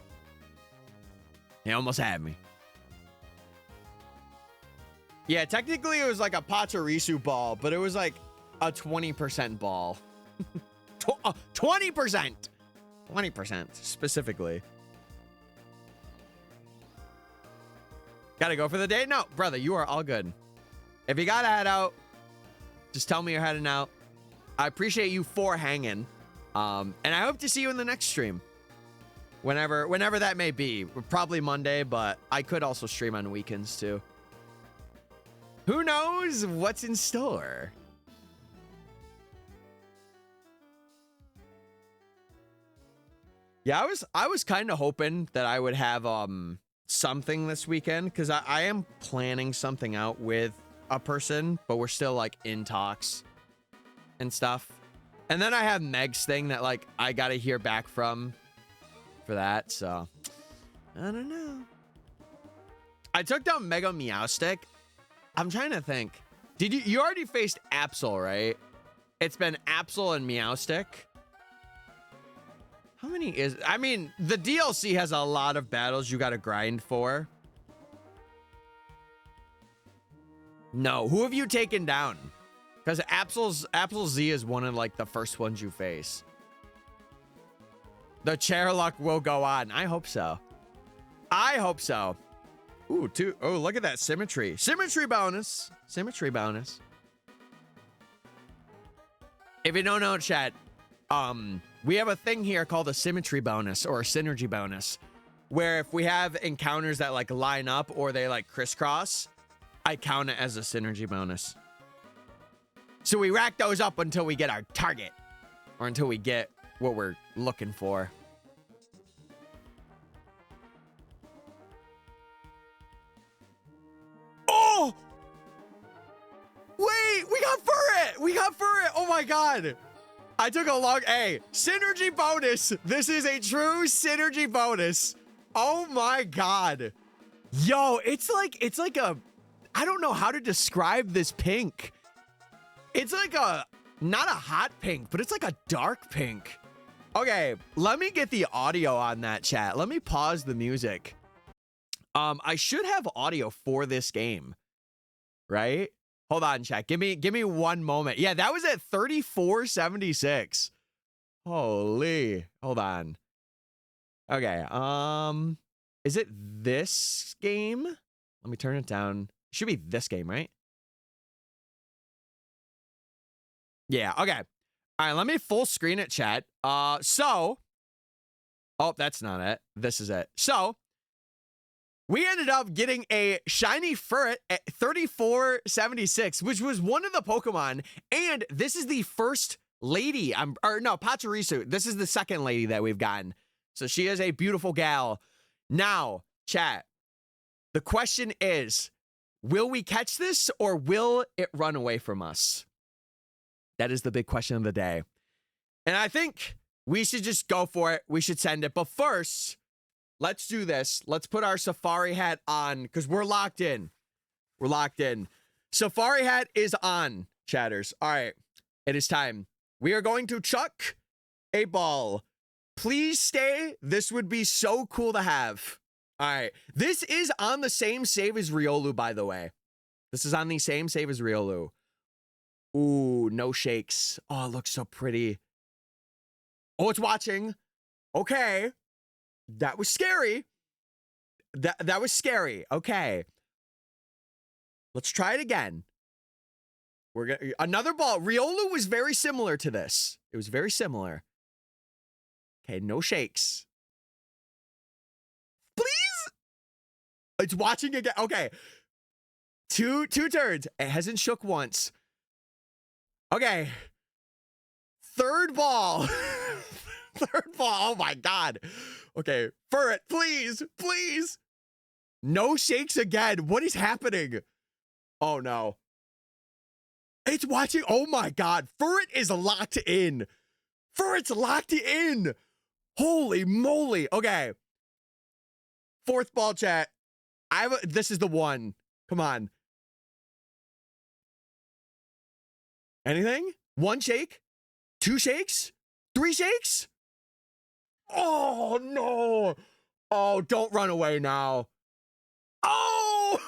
He almost had me. Yeah, technically it was like a Pachirisu ball, but it was like a 20% ball. 20%! 20% specifically. Gotta go for the day? No, brother, you are all good. If you gotta head out, just tell me you're heading out. I appreciate you for hanging. And I hope to see you in the next stream. Whenever that may be. Probably Monday, but I could also stream on weekends too. Who knows what's in store? Yeah, I was kind of hoping that I would have something this weekend, because I am planning something out with a person, but we're still like in talks and stuff. And then I have Meg's thing that like I gotta hear back from for that, so I don't know. I took down Mega Meowstic. I'm trying to think. Did you already faced Absol, right? It's been Absol and Meowstic. How many is... I mean, the DLC has a lot of battles you gotta grind for. No, who have you taken down? Because Absol Z is one of like the first ones you face. The chair luck will go on. I hope so. I hope so. Ooh, oh, look at that symmetry. Symmetry bonus. Symmetry bonus. If you don't know, chat, we have a thing here called a symmetry bonus or a synergy bonus, where if we have encounters that like line up or they like crisscross, I count it as a synergy bonus. So we rack those up until we get our target, or until we get what we're looking for. Oh! Wait, we got Furret! We got Furret! Oh my god! I took a long... Hey, synergy bonus! This is a true synergy bonus. Oh my god. Yo, it's like a... I don't know how to describe this pink. It's like a... Not a hot pink, but it's like a dark pink. Okay, let me get the audio on that, chat. Let me pause the music. I should have audio for this game, right? Hold on, chat. Give me one moment. Yeah, that was at 3476. Holy. Hold on. Okay. Is it this game? Let me turn it down. It should be this game, right? Yeah, okay. All right, let me full screen it, chat. Oh, that's not it. This is it. So, we ended up getting a shiny Furret at 3476, which was one of the Pokemon. And this is the first lady, Pachirisu. This is the second lady that we've gotten. So she is a beautiful gal. Now, chat, the question is, Will we catch this or will it run away from us? That is the big question of the day. And I think we should just go for it. We should send it. But first, let's do this. Let's put our safari hat on because we're locked in. We're locked in. Safari hat is on, chatters. All right. It is time. We are going to chuck a ball. Please stay. This would be so cool to have. All right. This is on the same save as Riolu, by the way. This is on the same save as Riolu. Ooh, no shakes. Oh, it looks so pretty. Oh, it's watching. Okay. That was scary. That was scary. Okay. Let's try it again. We're gonna another ball. Riolu was very similar to this. It was very similar. Okay, no shakes. Please. It's watching again. Okay. Two turns. It hasn't shook once. Okay. Third ball. Third ball. Oh my God. Okay. Furret, please. Please. No shakes again. What is happening? Oh no. It's watching. Oh my God. Furret is locked in. Furret's locked in. Holy moly. Okay. Fourth ball, chat. This is the one. Come on. Anything? One shake? Two shakes? Three shakes? Oh, no. Oh, don't run away now. Oh,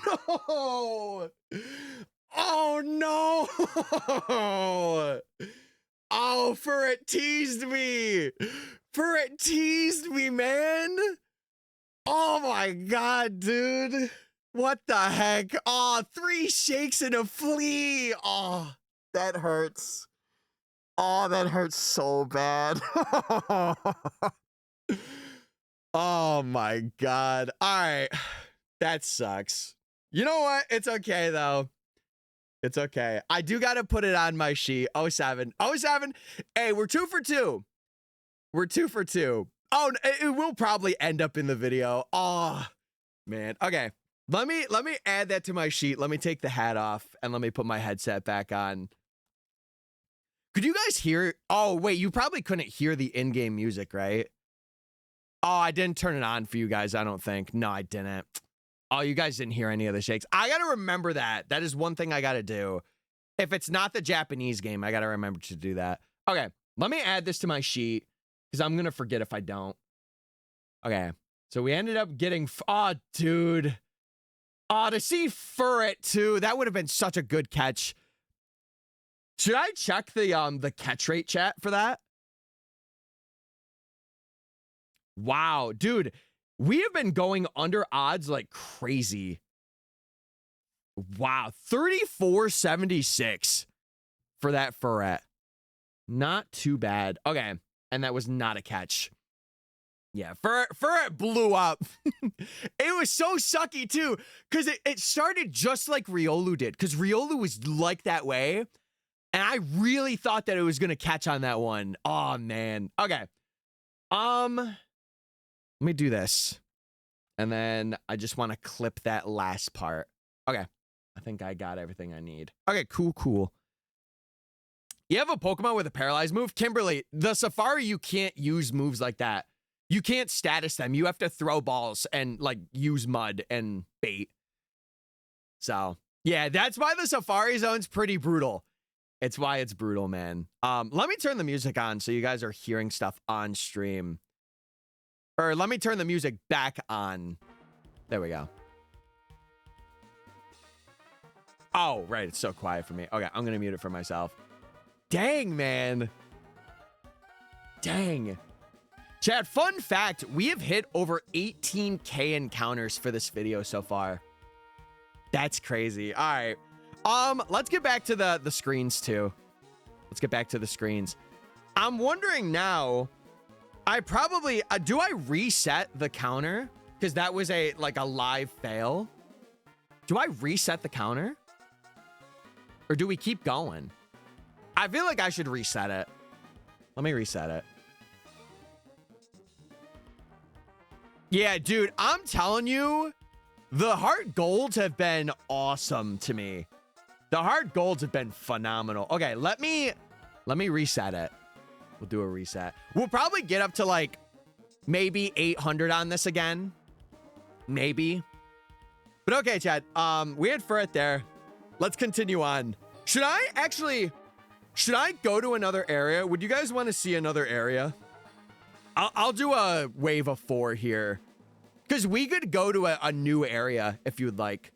no. Oh, no. Oh, Furret teased me. Furret teased me, man. Oh, my God, dude. What the heck? Oh, 3 shakes and a flea. Oh, that hurts. Oh, that hurts so bad. Oh, my God. All right. That sucks. You know what? It's okay, though. It's okay. I do got to put it on my sheet. 07. 07. Hey, we're 2 for 2. We're 2 for 2. Oh, it will probably end up in the video. Oh, man. Okay. Let me add that to my sheet. Let me take the hat off and let me put my headset back on. Could you guys hear? Oh, wait, you probably couldn't hear the in-game music, right? Oh, I didn't turn it on for you guys, I don't think. No, I didn't. Oh, you guys didn't hear any of the shakes. I got to remember that. That is one thing I got to do. If it's not the Japanese game, I got to remember to do that. Okay, let me add this to my sheet because I'm going to forget if I don't. Okay, so we ended up getting... Oh, dude. Oh, to see Furret, too. That would have been such a good catch. Should I check the catch rate, chat, for that? Wow, dude. We have been going under odds like crazy. Wow, 34.76 for that Furret. Not too bad. Okay, and that was not a catch. Yeah, Furret blew up. It was so sucky, too, because it started just like Riolu did, because Riolu was like that way, and I really thought that it was going to catch on that one. Oh, man. Okay. Let me do this. And then I just want to clip that last part. Okay. I think I got everything I need. Okay, cool. You have a Pokemon with a paralyzed move? Kimberly, the Safari, you can't use moves like that. You can't status them. You have to throw balls and, like, use mud and bait. So, yeah, that's why the Safari Zone's pretty brutal. It's why it's brutal, man. Let me turn the music on so you guys are hearing stuff on stream. Or let me turn the music back on. There we go. Oh, right. It's so quiet for me. Okay, I'm going to mute it for myself. Dang, man. Dang. Chat, fun fact. We have hit over 18K encounters for this video so far. That's crazy. All right. Let's get back to the screens, too. Let's get back to the screens. I'm wondering now... I probably, do I reset the counter? Because that was a live fail. Do I reset the counter? Or do we keep going? I feel like I should reset it. Let me reset it. Yeah, dude, I'm telling you, The heart golds have been awesome to me. The heart golds have been phenomenal. Okay, let me reset it. We'll do a reset. We'll probably get up to like maybe 800 on this again. Maybe. But okay, Chad. We had Furret there. Let's continue on. Should I go to another area? Would you guys want to see another area? I'll do a wave of 4 here. Because we could go to a new area if you would like.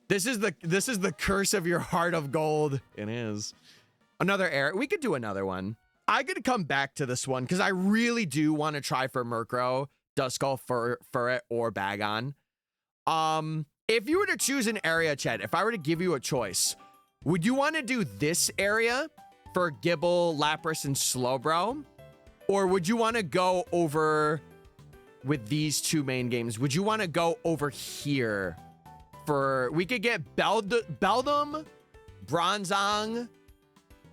This is the curse of your heart of gold. It is. Another area. We could do another one. I could come back to this one because I really do want to try for Murkrow, Duskull, Furret, or Bagon. If you were to choose an area, Chad, if I were to give you a choice, would you want to do this area for Gibble, Lapras, and Slowbro? Or would you want to go over with these 2 main games? Would you want to go over here for... We could get Beldum, Bronzong,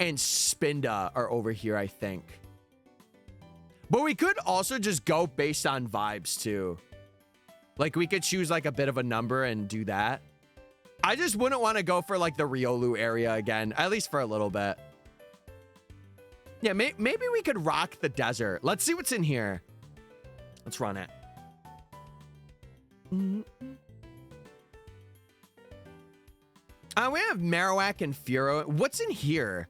and Spinda are over here, I think. But we could also just go based on vibes, too. Like, we could choose, like, a bit of a number and do that. I just wouldn't want to go for, like, the Riolu area again, at least for a little bit. Yeah, maybe we could rock the desert. Let's see what's in here. Let's run it. We have Marowak and Furo. What's in here?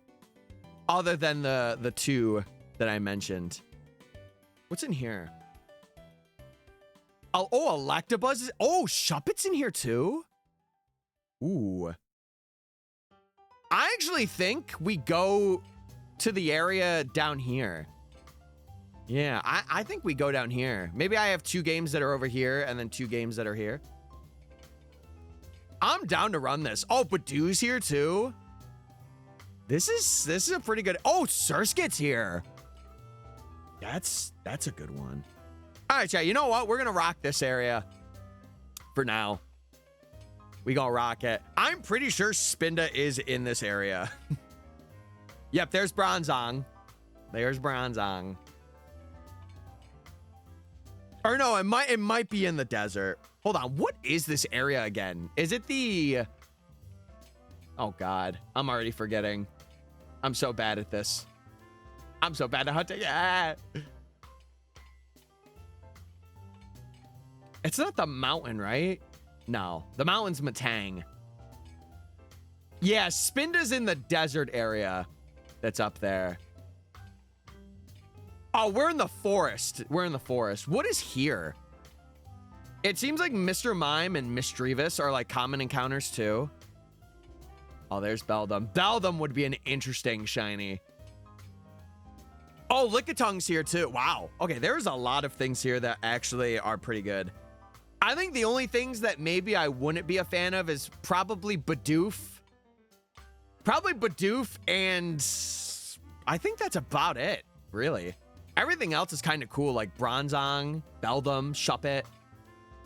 Other than the 2 that I mentioned. What's in here? Oh, Electabuzz is... Oh, Shuppet's in here too? Ooh. I actually think we go to the area down here. Yeah, I think we go down here. Maybe I have 2 games that are over here and then 2 games that are here. I'm down to run this. Oh, Badoo's here too. This is a pretty good... Oh, Surskit's here. That's a good one. All right, chat. You know what? We're going to rock this area for now. We gonna rock it. I'm pretty sure Spinda is in this area. Yep, there's Bronzong. There's Bronzong. Or no, it might be in the desert. Hold on, what is this area again? Is it the... Oh God, I'm already forgetting. I'm so bad at this. I'm so bad at hunting. Ah. It's not the mountain, right? No, the mountain's Matang. Yeah, Spinda's in the desert area that's up there. Oh, we're in the forest. We're in the forest. What is here? It seems like Mr. Mime and Misdreavus are like common encounters too. Oh, there's Beldum. Beldum would be an interesting shiny. Oh, Lickitungu's here too. Wow. Okay, there's a lot of things here that actually are pretty good. I think the only things that maybe I wouldn't be a fan of is probably Bidoof. Probably Bidoof, and I think that's about it, really. Everything else is kind of cool, like Bronzong, Beldum, Shuppet.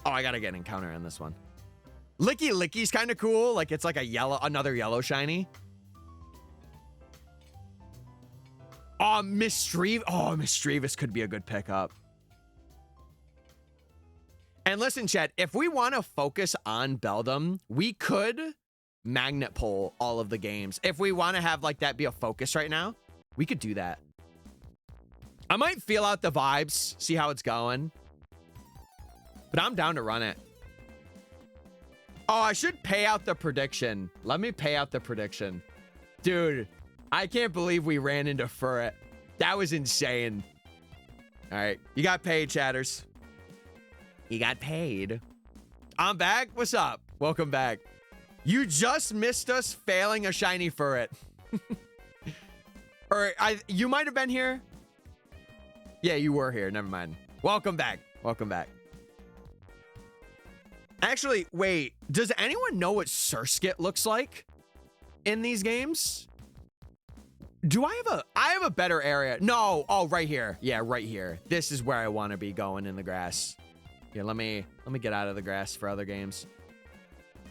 Oh, I gotta get an encounter on this one. Licky's kind of cool, like it's like another yellow shiny. Oh, Misdreavus could be a good pickup. And listen, chat, if we want to focus on Beldum, we could magnet pull all of the games. If we want to have like that be a focus right now, we could do that. I might feel out the vibes, see how it's going. But I'm down to run it. Oh, I should pay out the prediction. Let me pay out the prediction. Dude, I can't believe we ran into Furret. That was insane. All right, you got paid, chatters. You got paid. I'm back. What's up? Welcome back. You just missed us failing a shiny Furret. Or you might have been here. Yeah, you were here. Never mind. Welcome back. Welcome back. Actually, wait. Does anyone know what Surskit looks like in these games? Do I have a better area? No. Oh, right here. Yeah, right here. This is where I want to be going in the grass. Here, let me get out of the grass for other games.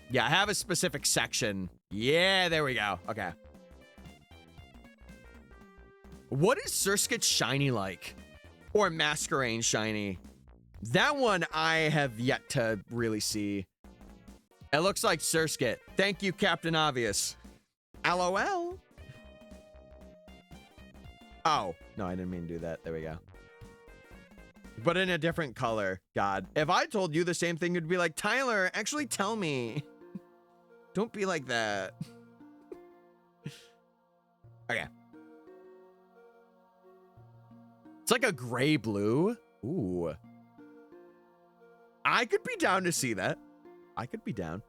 Yeah, I have a specific section. Yeah, there we go. Okay. What is Surskit shiny like? Or Masquerain shiny? That one I have yet to really see. It looks like Surskit. Thank you, Captain Obvious. LOL. Oh, no, I didn't mean to do that. There we go. But in a different color. God. If I told you the same thing, you'd be like, Tyler, actually tell me. Don't be like that. Okay. It's like a gray blue. Ooh. I could be down to see that. I could be down.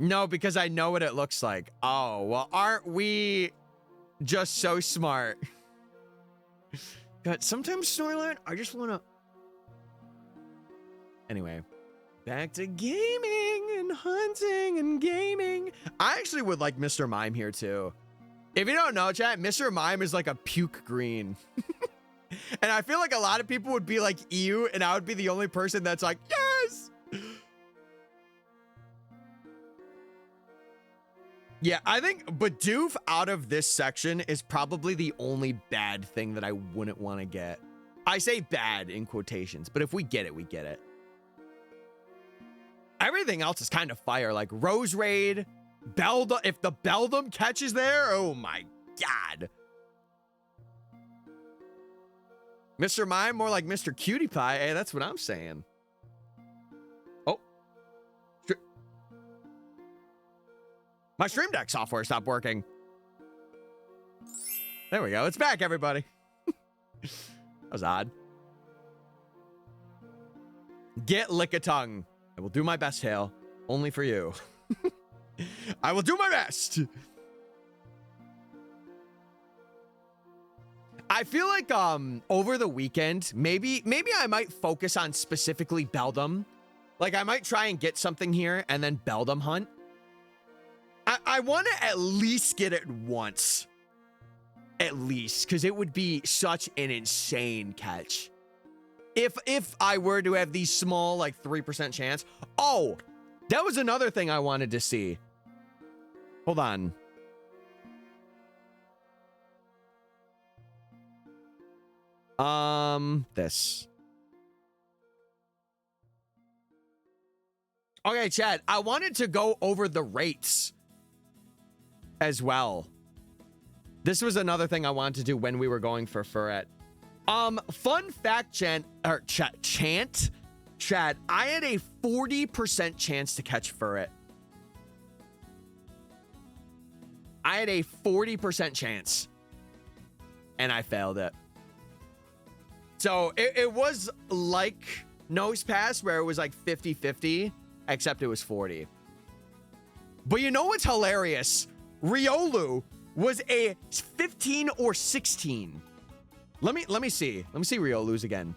No, because I know what it looks like. Oh, well, aren't we just so smart? God, sometimes Storyline, I just want to... Anyway, back to gaming and hunting and gaming. I actually would like Mr. Mime here, too. If you don't know, chat, Mr. Mime is like a puke green. And I feel like a lot of people would be like, ew, and I would be the only person that's like, yes! Yeah, I think Bidoof out of this section is probably the only bad thing that I wouldn't want to get. I say bad in quotations, but if we get it, we get it. Everything else is kind of fire, like Rose Raid, Beldum. If the Beldum catches there, oh my God. Mr. Mime, more like Mr. Cutie Pie. Hey, that's what I'm saying. Oh. My Stream Deck software stopped working. There we go. It's back, everybody. That was odd. Get Lickitung. I will do my best, Hale. Only for you. I will do my best. I feel like over the weekend, maybe I might focus on specifically Beldum. Like I might try and get something here and then Beldum hunt. I want to at least get it once. At least, because it would be such an insane catch. If I were to have these small, like 3% chance. Oh, that was another thing I wanted to see. Hold on. This. Okay, Chad, I wanted to go over the rates as well. This was another thing I wanted to do when we were going for Furret. Fun fact, Chad, I had a 40% chance to catch Furret. I had a 40% chance, and I failed it. So it was like Nose Pass, where it was like 50-50, except it was 40. But you know what's hilarious? Riolu was a 15 or 16. Let me see. Let me see Riolu's again.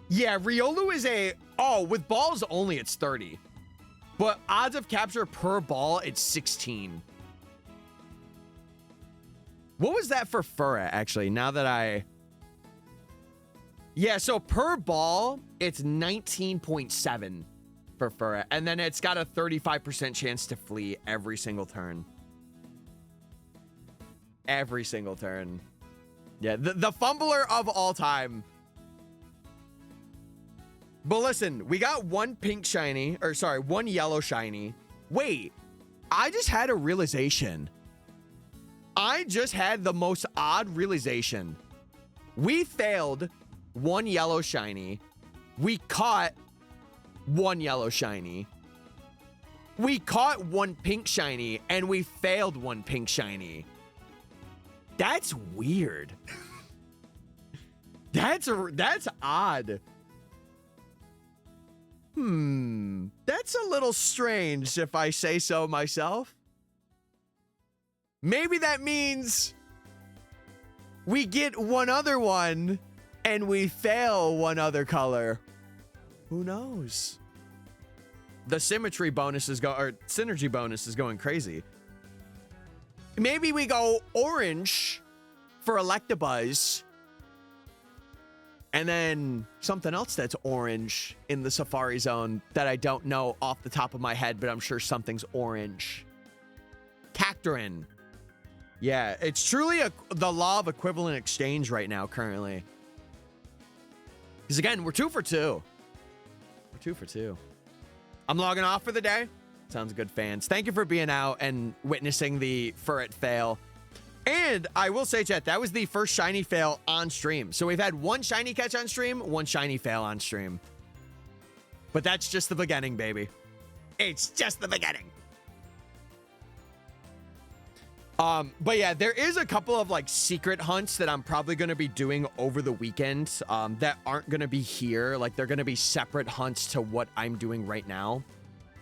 Yeah, Riolu is a... Oh, with balls only, it's 30. But odds of capture per ball, it's 16. What was that for Furret, actually, now that I... Yeah, so per ball, it's 19.7 for Furret. And then it's got a 35% chance to flee every single turn. Every single turn. Yeah, the fumbler of all time. But listen, we got one pink shiny, or sorry, one yellow shiny. Wait, I just had a realization. I just had the most odd realization. We failed one yellow shiny. We caught one yellow shiny. We caught one pink shiny, and we failed one pink shiny. That's weird. That's odd. That's a little strange if I say so myself. Maybe that means we get one other one and we fail one other color. Who knows? The symmetry bonus is synergy bonus is going crazy. Maybe we go orange for Electabuzz. And then something else that's orange in the Safari Zone that I don't know off the top of my head, but I'm sure something's orange. Cacturin. Yeah, it's truly the law of equivalent exchange right now, currently. Because again, we're 2 for 2. We're 2 for 2. I'm logging off for the day. Sounds good, fans. Thank you for being out and witnessing the Furret fail. And I will say, chat, that was the first shiny fail on stream. So we've had 1 shiny catch on stream, 1 shiny fail on stream. But that's just the beginning, baby. It's just the beginning. But yeah, there is a couple of like secret hunts that I'm probably going to be doing over the weekend that aren't going to be here. Like they're going to be separate hunts to what I'm doing right now.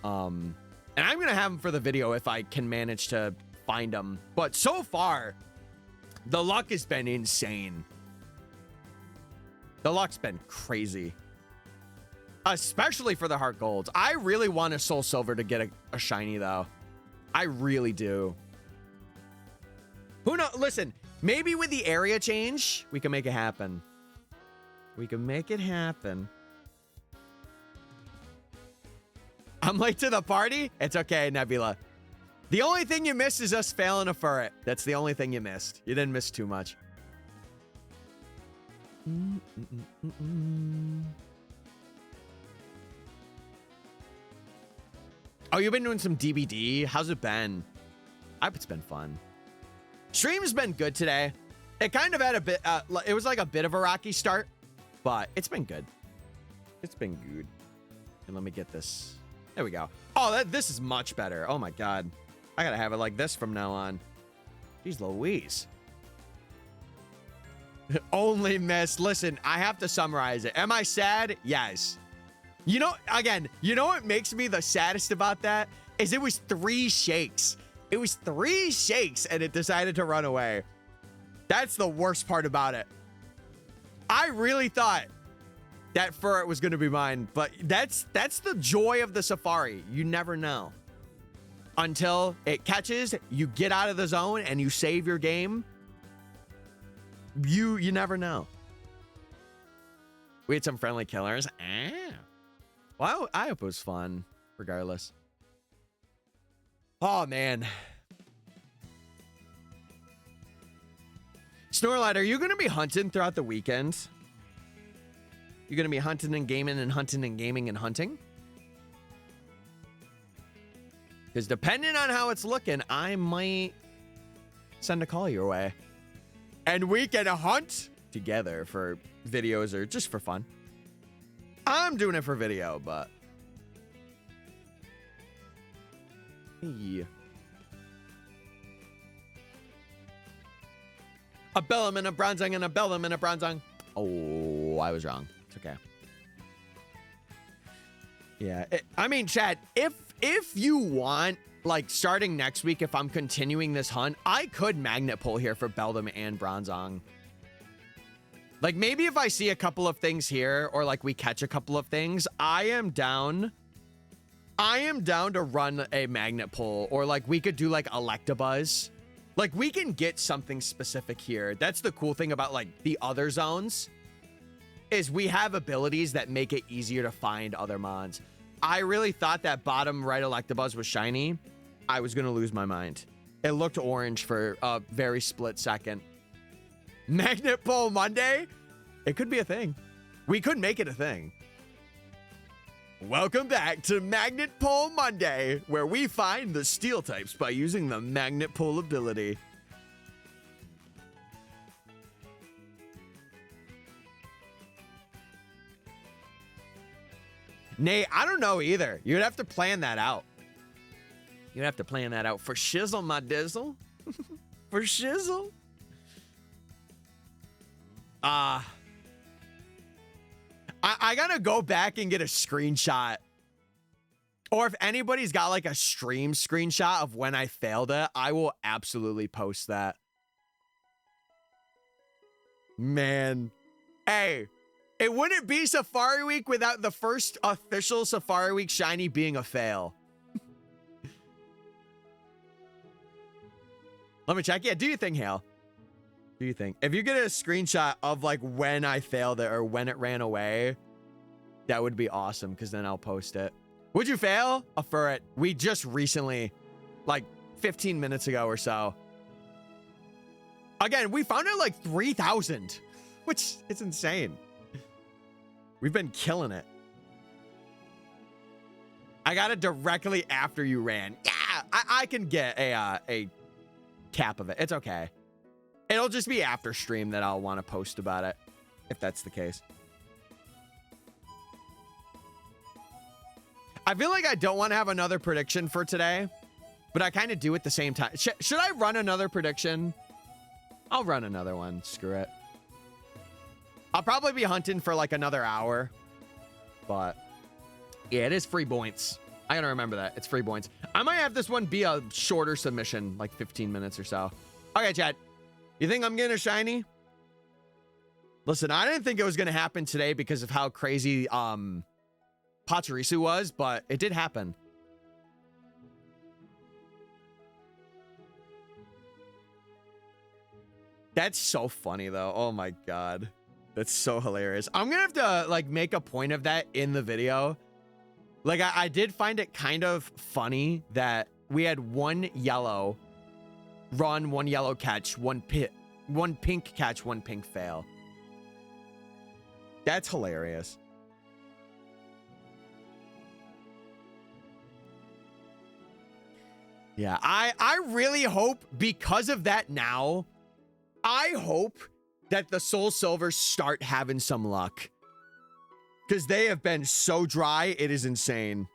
And I'm going to have them for the video if I can manage to find them. But so far, the luck has been insane. The luck's been crazy. Especially for the heart golds. I really want a soul silver to get a shiny though. I really do. Who knows? Listen, maybe with the area change, we can make it happen. We can make it happen. I'm late to the party? It's okay, Nebula. The only thing you missed is us failing a Furret. That's the only thing you missed. You didn't miss too much. Oh, you've been doing some DBD? How's it been? I hope it's been fun. Stream's been good today. It kind of had a bit, it was like a bit of a rocky start, but it's been good. It's been good. And let me get this. There we go. Oh, this is much better. Oh my God. I gotta have it like this from now on. Jeez Louise. Only missed. Listen, I have to summarize it. Am I sad? Yes. You know, again, you know what makes me the saddest about that? Is it was 3 shakes. It was 3 shakes and it decided to run away. That's the worst part about it. I really thought that Furret was going to be mine, but that's the joy of the Safari. You never know. Until it catches, you get out of the zone and you save your game. You never know. We had some friendly killers. Well, I hope it was fun, regardless. Oh, man. Snorlight, are you going to be hunting throughout the weekend? You're going to be hunting and gaming and hunting and gaming and hunting? Because depending on how it's looking, I might send a call your way. And we can hunt together for videos or just for fun. I'm doing it for video, but... Yeah. A bellum and a bronzing and a bellum and a bronzing. Oh, I was wrong. It's okay. Yeah, I mean, chat, if you want, like, starting next week, if I'm continuing this hunt, I could magnet pull here for Beldum and Bronzong. Like, maybe if I see a couple of things here, or, like, we catch a couple of things, I am down to run a magnet pull, or, like, we could do, like, Electabuzz. Like, we can get something specific here. That's the cool thing about, like, the other zones, is we have abilities that make it easier to find other mons. I really thought that bottom right Electabuzz was shiny. I was going to lose my mind. It looked orange for a very split second. Magnet Pull Monday? It could be a thing. We could make it a thing. Welcome back to Magnet Pull Monday, where we find the steel types by using the Magnet Pull ability. Nate, I don't know either. You'd have to plan that out. You'd have to plan that out. For shizzle, my dizzle. For shizzle. I gotta go back and get a screenshot. Or if anybody's got like a stream screenshot of when I failed it, I will absolutely post that. Man. Hey. It wouldn't be Safari Week without the first official Safari Week shiny being a fail. Let me check. Yeah, do you think, Hale? Do you think? If you get a screenshot of like when I failed it or when it ran away, that would be awesome because then I'll post it. Would you fail? A Furret. We just recently, like 15 minutes ago or so. Again, we found it like 3,000, which is insane. We've been killing it. I got it directly after you ran. Yeah, I can get a cap of it. It's okay. It'll just be after stream that I'll want to post about it, if that's the case. I feel like I don't want to have another prediction for today, but I kind of do at the same time. Should I run another prediction? I'll run another one. Screw it. I'll probably be hunting for like another hour, but yeah, it is free points. I gotta remember that. It's free points. I might have this one be a shorter submission, like 15 minutes or so. Okay, chat. You think I'm getting a shiny? Listen, I didn't think it was gonna happen today because of how crazy Pachirisu was, but it did happen. That's so funny though. Oh my god. That's so hilarious. I'm gonna have to like make a point of that in the video. Like I did find it kind of funny that we had one yellow run, one yellow catch, one pink catch, one pink fail. That's hilarious. Yeah, I really hope because of that now, I hope that the Soul Silvers start having some luck. Because they have been so dry, it is insane.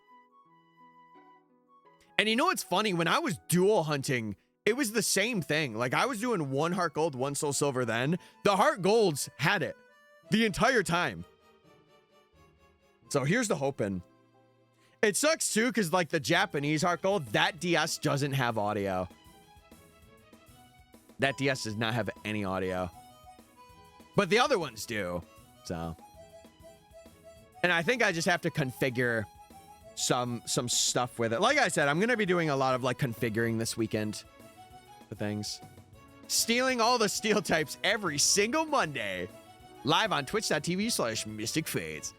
And you know what's funny? When I was dual hunting, it was the same thing. Like I was doing one heart gold, one soul silver then. The heart golds had it the entire time. So here's the hoping. It sucks too, because like the Japanese heart gold, that DS doesn't have audio. That DS does not have any audio. But the other ones do. So. And I think I just have to configure some stuff with it. Like I said, I'm going to be doing a lot of like configuring this weekend for things. Stealing all the steel types every single Monday. Live on twitch.tv/MysticFates.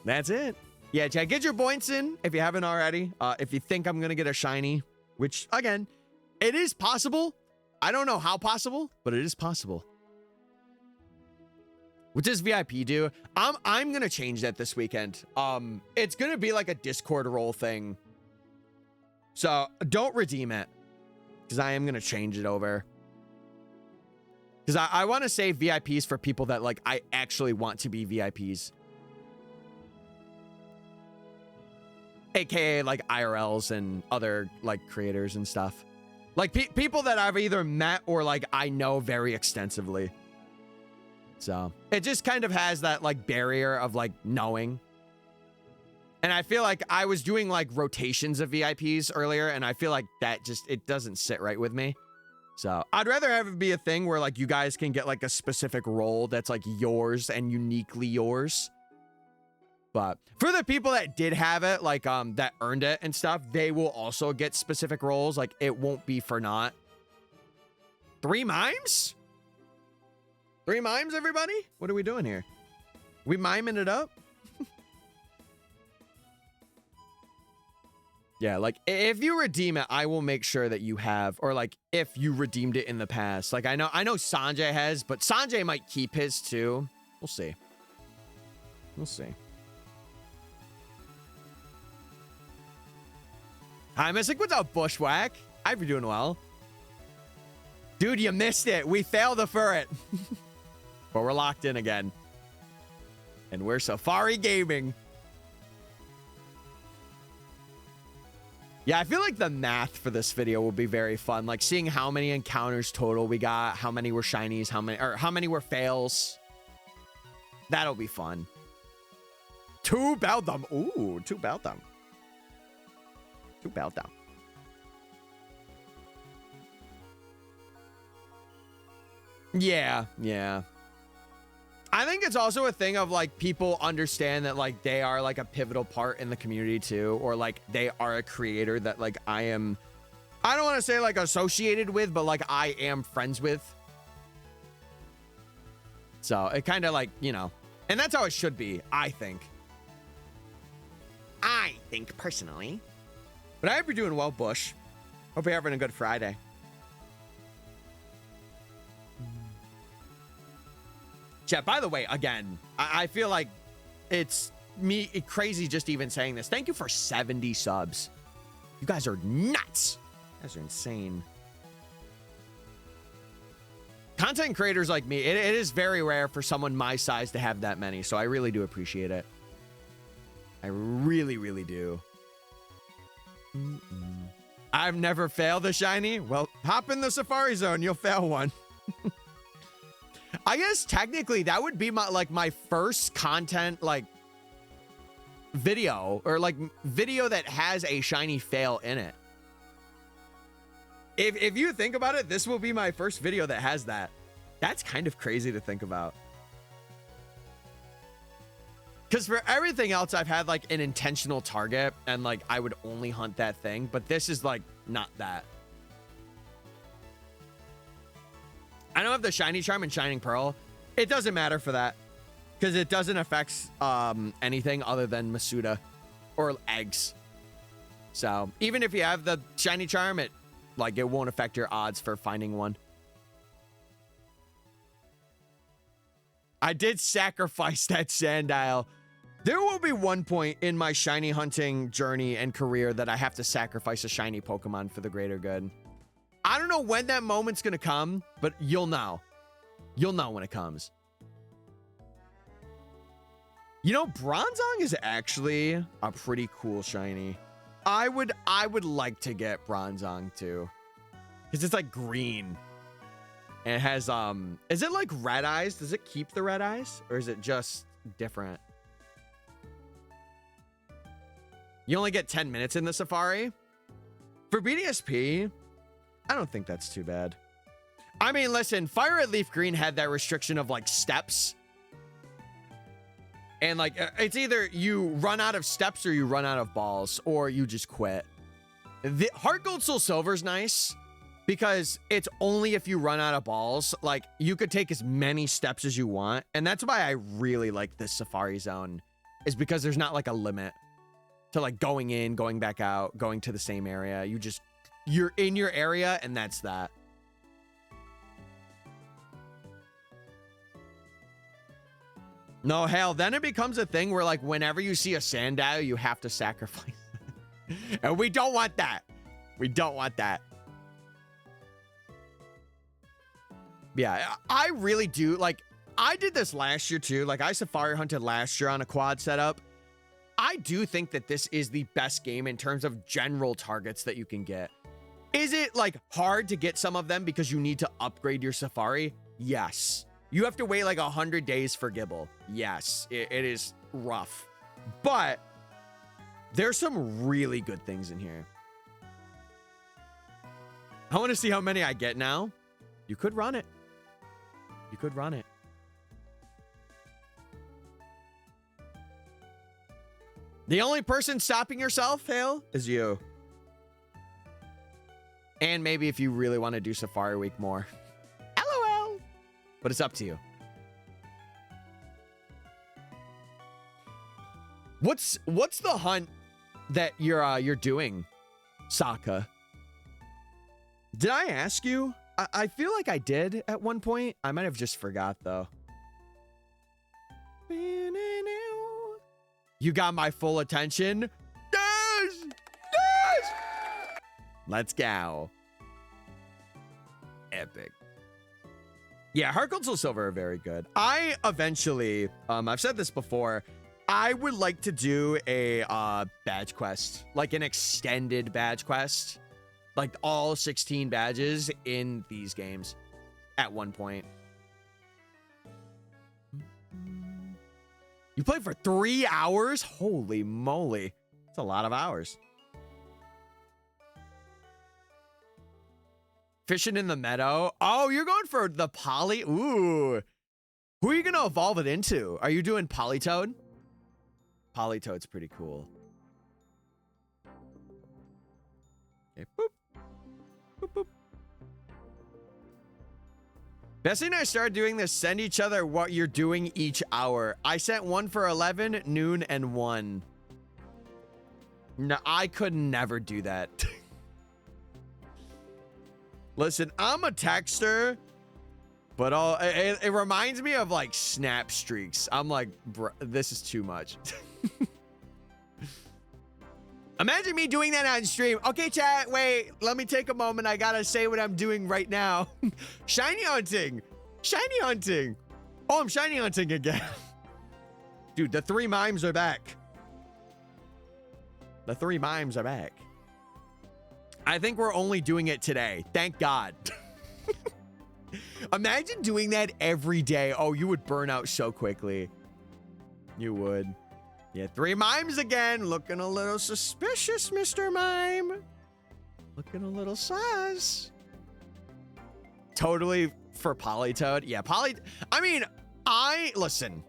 That's it. Yeah, chat, get your points in if you haven't already. If you think I'm going to get a shiny, which again, it is possible. I don't know how possible, but it is possible. What does VIP do? I'm gonna change that this weekend. It's gonna be like a Discord role thing. So don't redeem it, because I am gonna change it over. Because I want to save VIPs for people that like I actually want to be VIPs. AKA like IRLs and other like creators and stuff. Like people that I've either met or like I know very extensively. So it just kind of has that like barrier of like knowing. And I feel like I was doing like rotations of VIPs earlier, and I feel like that just, it doesn't sit right with me. So I'd rather have it be a thing where like you guys can get like a specific role that's like yours and uniquely yours. But for the people that did have it, like that earned it and stuff, they will also get specific roles. Like it won't be for naught. 3 mimes? 3 mimes, everybody? What are we doing here? We miming it up? Yeah, like if you redeem it, I will make sure that you have, or like if you redeemed it in the past. Like I know Sanjay has, but Sanjay might keep his too. We'll see. We'll see. Hi, Mystic. What's up, Bushwhack? I hope you're doing well. Dude, you missed it. We failed the ferret. But we're locked in again. And we're Safari Gaming. Yeah, I feel like the math for this video will be very fun. Like seeing how many encounters total we got, how many were shinies, how many were fails. That'll be fun. 2 Beldum. Ooh, 2 Beldum. 2 Beldum. Yeah, yeah. I think it's also a thing of like people understand that like they are like a pivotal part in the community too, or like they are a creator that like I don't want to say like associated with, but like I am friends with. So it kind of like, you know, and that's how it should be, I think. I think personally. But I hope you're doing well, Bush. Hope you're having a good Friday. Chat, by the way, again, I feel like it's crazy just even saying this. Thank you for 70 subs. You guys are nuts. You guys are insane. Content creators like me, it is very rare for someone my size to have that many, so I really do appreciate it. I really, really do. I've never failed a shiny. Well, hop in the Safari Zone. You'll fail one. I guess technically that would be my first content video, or video that has a shiny fail in it. If you think about it, this will be my first video that has that. That's kind of crazy to think about. Because for everything else, I've had an intentional target and I would only hunt that thing. But this is not that. I don't have the Shiny Charm and Shining Pearl. It doesn't matter for that. Because it doesn't affect anything other than Masuda or eggs. So even if you have the Shiny Charm, it won't affect your odds for finding one. I did sacrifice that Sandile. There will be one point in my shiny hunting journey and career that I have to sacrifice a shiny Pokemon for the greater good. I don't know when that moment's going to come, but you'll know. You'll know when it comes. You know, Bronzong is actually a pretty cool shiny. I would like to get Bronzong too. Because it's green. And it has, is it red eyes? Does it keep the red eyes? Or is it just different? You only get 10 minutes in the Safari. For BDSP, I don't think that's too bad. I mean, listen, Fire Red Leaf Green had that restriction of steps. And it's either you run out of steps or you run out of balls or you just quit. The Heart Gold Soul Silver is nice because it's only if you run out of balls. You could take as many steps as you want. And that's why I really like this Safari Zone, is because there's not a limit to going in, going back out, going to the same area. You're in your area and that's that. No, hell, then it becomes a thing where whenever you see a Sandile, you have to sacrifice. And we don't want that. We don't want that. Yeah, I really do. I did this last year too. I Safari hunted last year on a quad setup. I do think that this is the best game in terms of general targets that you can get. Is it hard to get some of them because you need to upgrade your Safari? Yes. You have to wait 100 days for Gibble. Yes, it is rough. But there's some really good things in here. I want to see how many I get now. You could run it. You could run it. The only person stopping yourself, Hale, is you. And maybe if you really want to do Safari Week more. LOL. But it's up to you. What's the hunt that you're doing, Sokka? Did I ask you? I feel like I did at one point. I might have just forgot though. You got my full attention. Yes! Yes! Let's go. Epic. Yeah, Heart Gold Soul Silver are very good. I eventually, I've said this before, I would like to do a badge quest, an extended badge quest, all 16 badges in these games at one point. You played for 3 hours? Holy moly. That's a lot of hours. Fishing in the meadow. Oh, you're going for the poly? Ooh. Who are you going to evolve it into? Are you doing Politoad? Politoad's pretty cool. Okay, boop. Boop, boop. Bessie and I started doing this. Send each other what you're doing each hour. I sent one for 11, noon, and 1. No, I could never do that. Listen, I'm a texter. But it reminds me of like snap streaks. I'm like, bro, this is too much. Imagine me doing that on stream. Okay, chat, wait, let me take a moment. I gotta say what I'm doing right now. Shiny hunting. Shiny hunting. Oh, I'm shiny hunting again. Dude, the 3 mimes are back. The 3 mimes are back. I think we're only doing it today. Thank God. Imagine doing that every day. Oh, you would burn out so quickly. You would. Yeah, 3 mimes again. Looking a little suspicious, Mr. Mime. Looking a little sus. Totally for Politoed. Yeah, I mean, listen.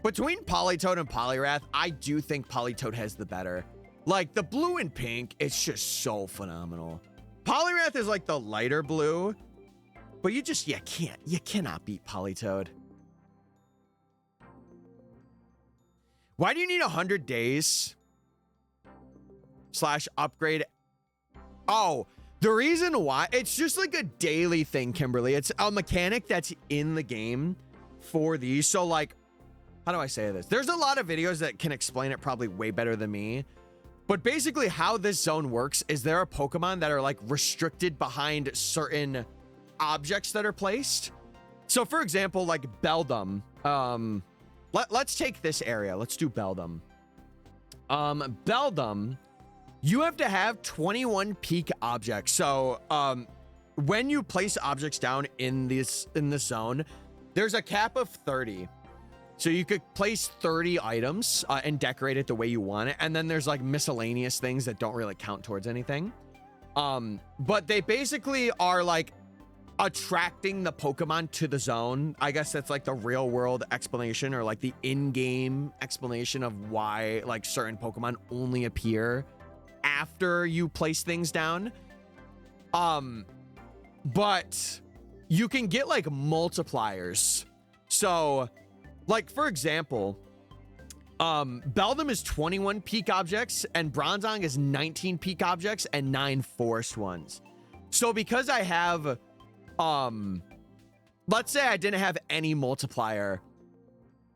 Between Politoed and Poliwrath, I do think Politoed has the better. Like, the blue and pink, it's just so phenomenal. Poliwrath is like the lighter blue, but you cannot beat Politoed. Why do you need 100 days / upgrade? Oh, the reason why, it's just like a daily thing, Kimberly. It's a mechanic that's in the game for these. So like, how do I say this? There's a lot of videos that can explain it probably way better than me. But basically how this zone works is there are Pokemon that are like restricted behind certain objects that are placed. So for example, like Beldum, let's take this area. Let's do Beldum. Beldum, you have to have 21 peak objects. So when you place objects down in this zone, there's a cap of 30. So you could place 30 items and decorate it the way you want it. And then there's like miscellaneous things that don't really count towards anything. But they basically are like attracting the Pokemon to the zone. I guess that's like the real world explanation, or like the in-game explanation of why like certain Pokemon only appear after you place things down. But you can get like multipliers. So like, for example, Beldum is 21 peak objects and Bronzong is 19 peak objects and 9 forest ones. So because I have, let's say I didn't have any multiplier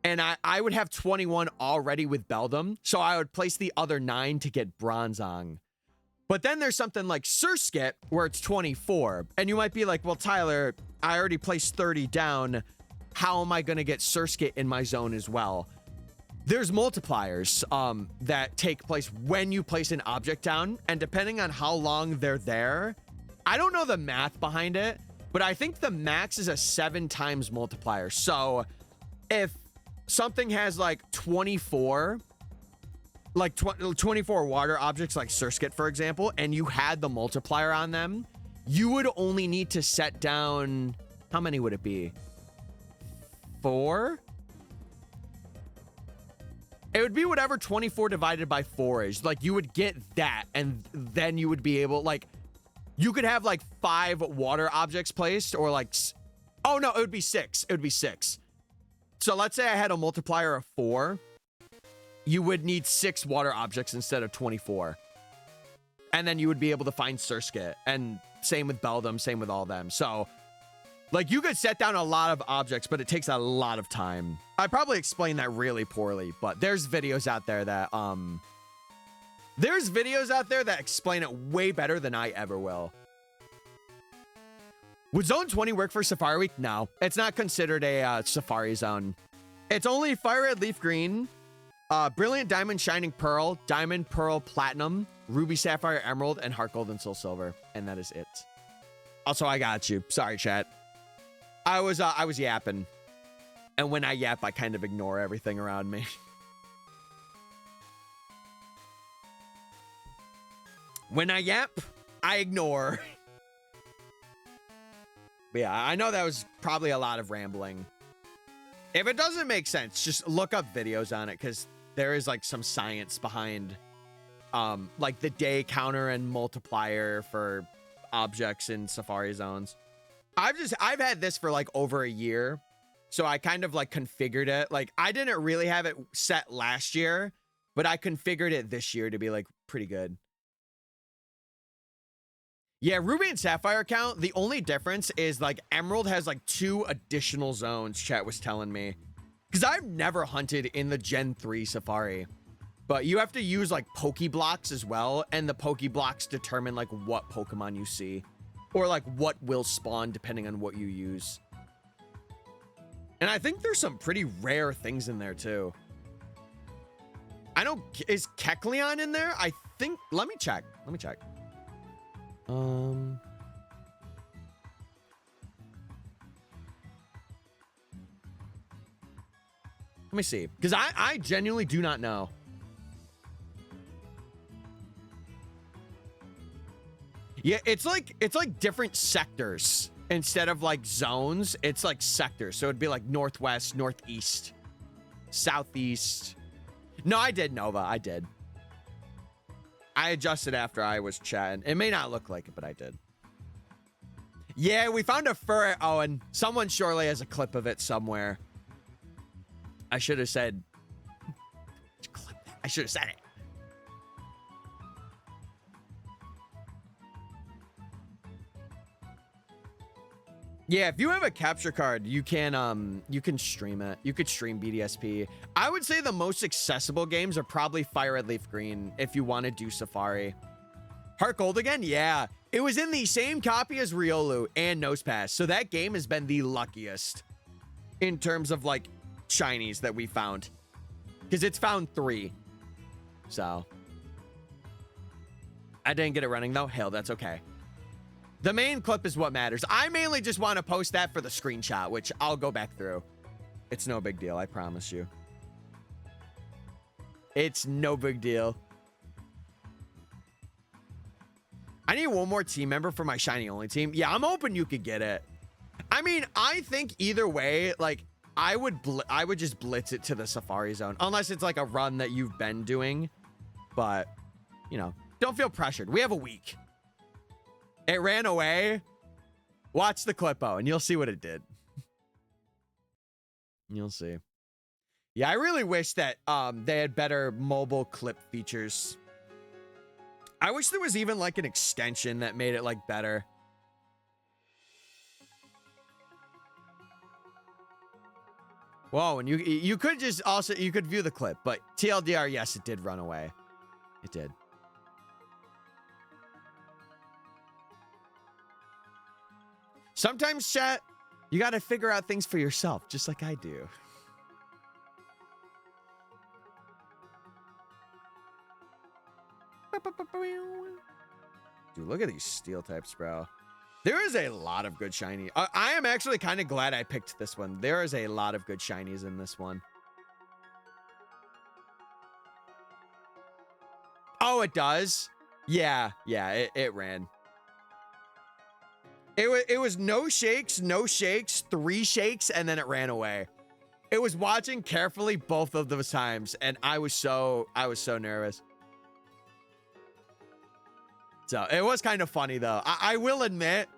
and I would have 21 already with Beldum. So I would place the other 9 to get Bronzong. But then there's something like Surskit where it's 24. And you might be like, well, Tyler, I already placed 30 down. How am I going to get Surskit in my zone as well? There's multipliers that take place when you place an object down, and depending on how long they're there, I don't know the math behind it, but I think the max is a 7 times multiplier. So if something has like 24, like 24 water objects like Surskit, for example, and you had the multiplier on them, you would only need to set down, how many would it be? 4? It would be whatever 24 divided by 4 is. Like, you would get that, and then you would be able, like, you could have like 5 water objects placed, or like, oh no, it would be 6. It would be 6. So let's say I had a multiplier of 4. You would need 6 water objects instead of 24. And then you would be able to find Surskit. And same with Beldum, same with all them. So like, you could set down a lot of objects, but it takes a lot of time. I probably explained that really poorly, but there's videos out there that, explain it way better than I ever will. Would Zone 20 work for Safari Week? No, it's not considered a Safari Zone. It's only Fire Red, Leaf Green, Brilliant Diamond, Shining Pearl, Diamond, Pearl, Platinum, Ruby, Sapphire, Emerald, and Heart Gold and Soul Silver. And that is it. Also, I got you. Sorry, chat. I was yapping. And when I yap, I kind of ignore everything around me. When I yap, I ignore. But yeah, I know that was probably a lot of rambling. If it doesn't make sense, just look up videos on it, because there is like some science behind like the day counter and multiplier for objects in Safari zones. I've had this for like over a year, so I kind of like configured it. Like, I didn't really have it set last year, but I configured it this year to be like pretty good. Yeah, Ruby and Sapphire account, the only difference is like Emerald has like 2 additional zones, chat was telling me. Because I've never hunted in the Gen 3 Safari. But you have to use like Pokeblocks as well, and the Pokeblocks determine like what Pokemon you see. Or like what will spawn depending on what you use. And I think there's some pretty rare things in there too. I don't, is Kecleon in there? I think, let me check. Let me see, because I genuinely do not know. Yeah, it's like different sectors instead of like zones. It's like sectors, so it'd be like northwest, northeast, southeast. No, I did, Nova. I did. I adjusted after I was chatting. It may not look like it, but I did. Yeah, we found a fur at Owen. Someone surely has a clip of it somewhere. I should have said. I should have said it. Yeah, if you have a capture card, you can stream it. You could stream BDSP. I would say the most accessible games are probably Fire Red Leaf Green if you want to do Safari. Heart Gold again? Yeah. It was in the same copy as Riolu and Nosepass, so that game has been the luckiest in terms of like shinies that we found. Because it's found 3. So I didn't get it running though. Hell, that's okay. The main clip is what matters. I mainly just want to post that for the screenshot, which I'll go back through. It's no big deal, I promise you. It's no big deal. I need one more team member for my shiny only team. Yeah, I'm hoping you could get it. I mean, I think either way, like, I would just blitz it to the Safari Zone. Unless it's like a run that you've been doing. But, you know, don't feel pressured. We have a week. It ran away. Watch the clipo and you'll see what it did. You'll see. Yeah, I really wish that they had better mobile clip features. I wish there was even like an extension that made it like better. Whoa, and you could just also, you could view the clip, but TLDR, yes, it did run away. It did. Sometimes, chat, you got to figure out things for yourself, just like I do. Dude, look at these steel types, bro. There is a lot of good shiny. I am actually kind of glad I picked this one. There is a lot of good shinies in this one. Oh, it does? Yeah, it ran. It was no shakes, 3 shakes, and then it ran away. It was watching carefully both of those times, and I was so nervous. So it was kind of funny though. I will admit,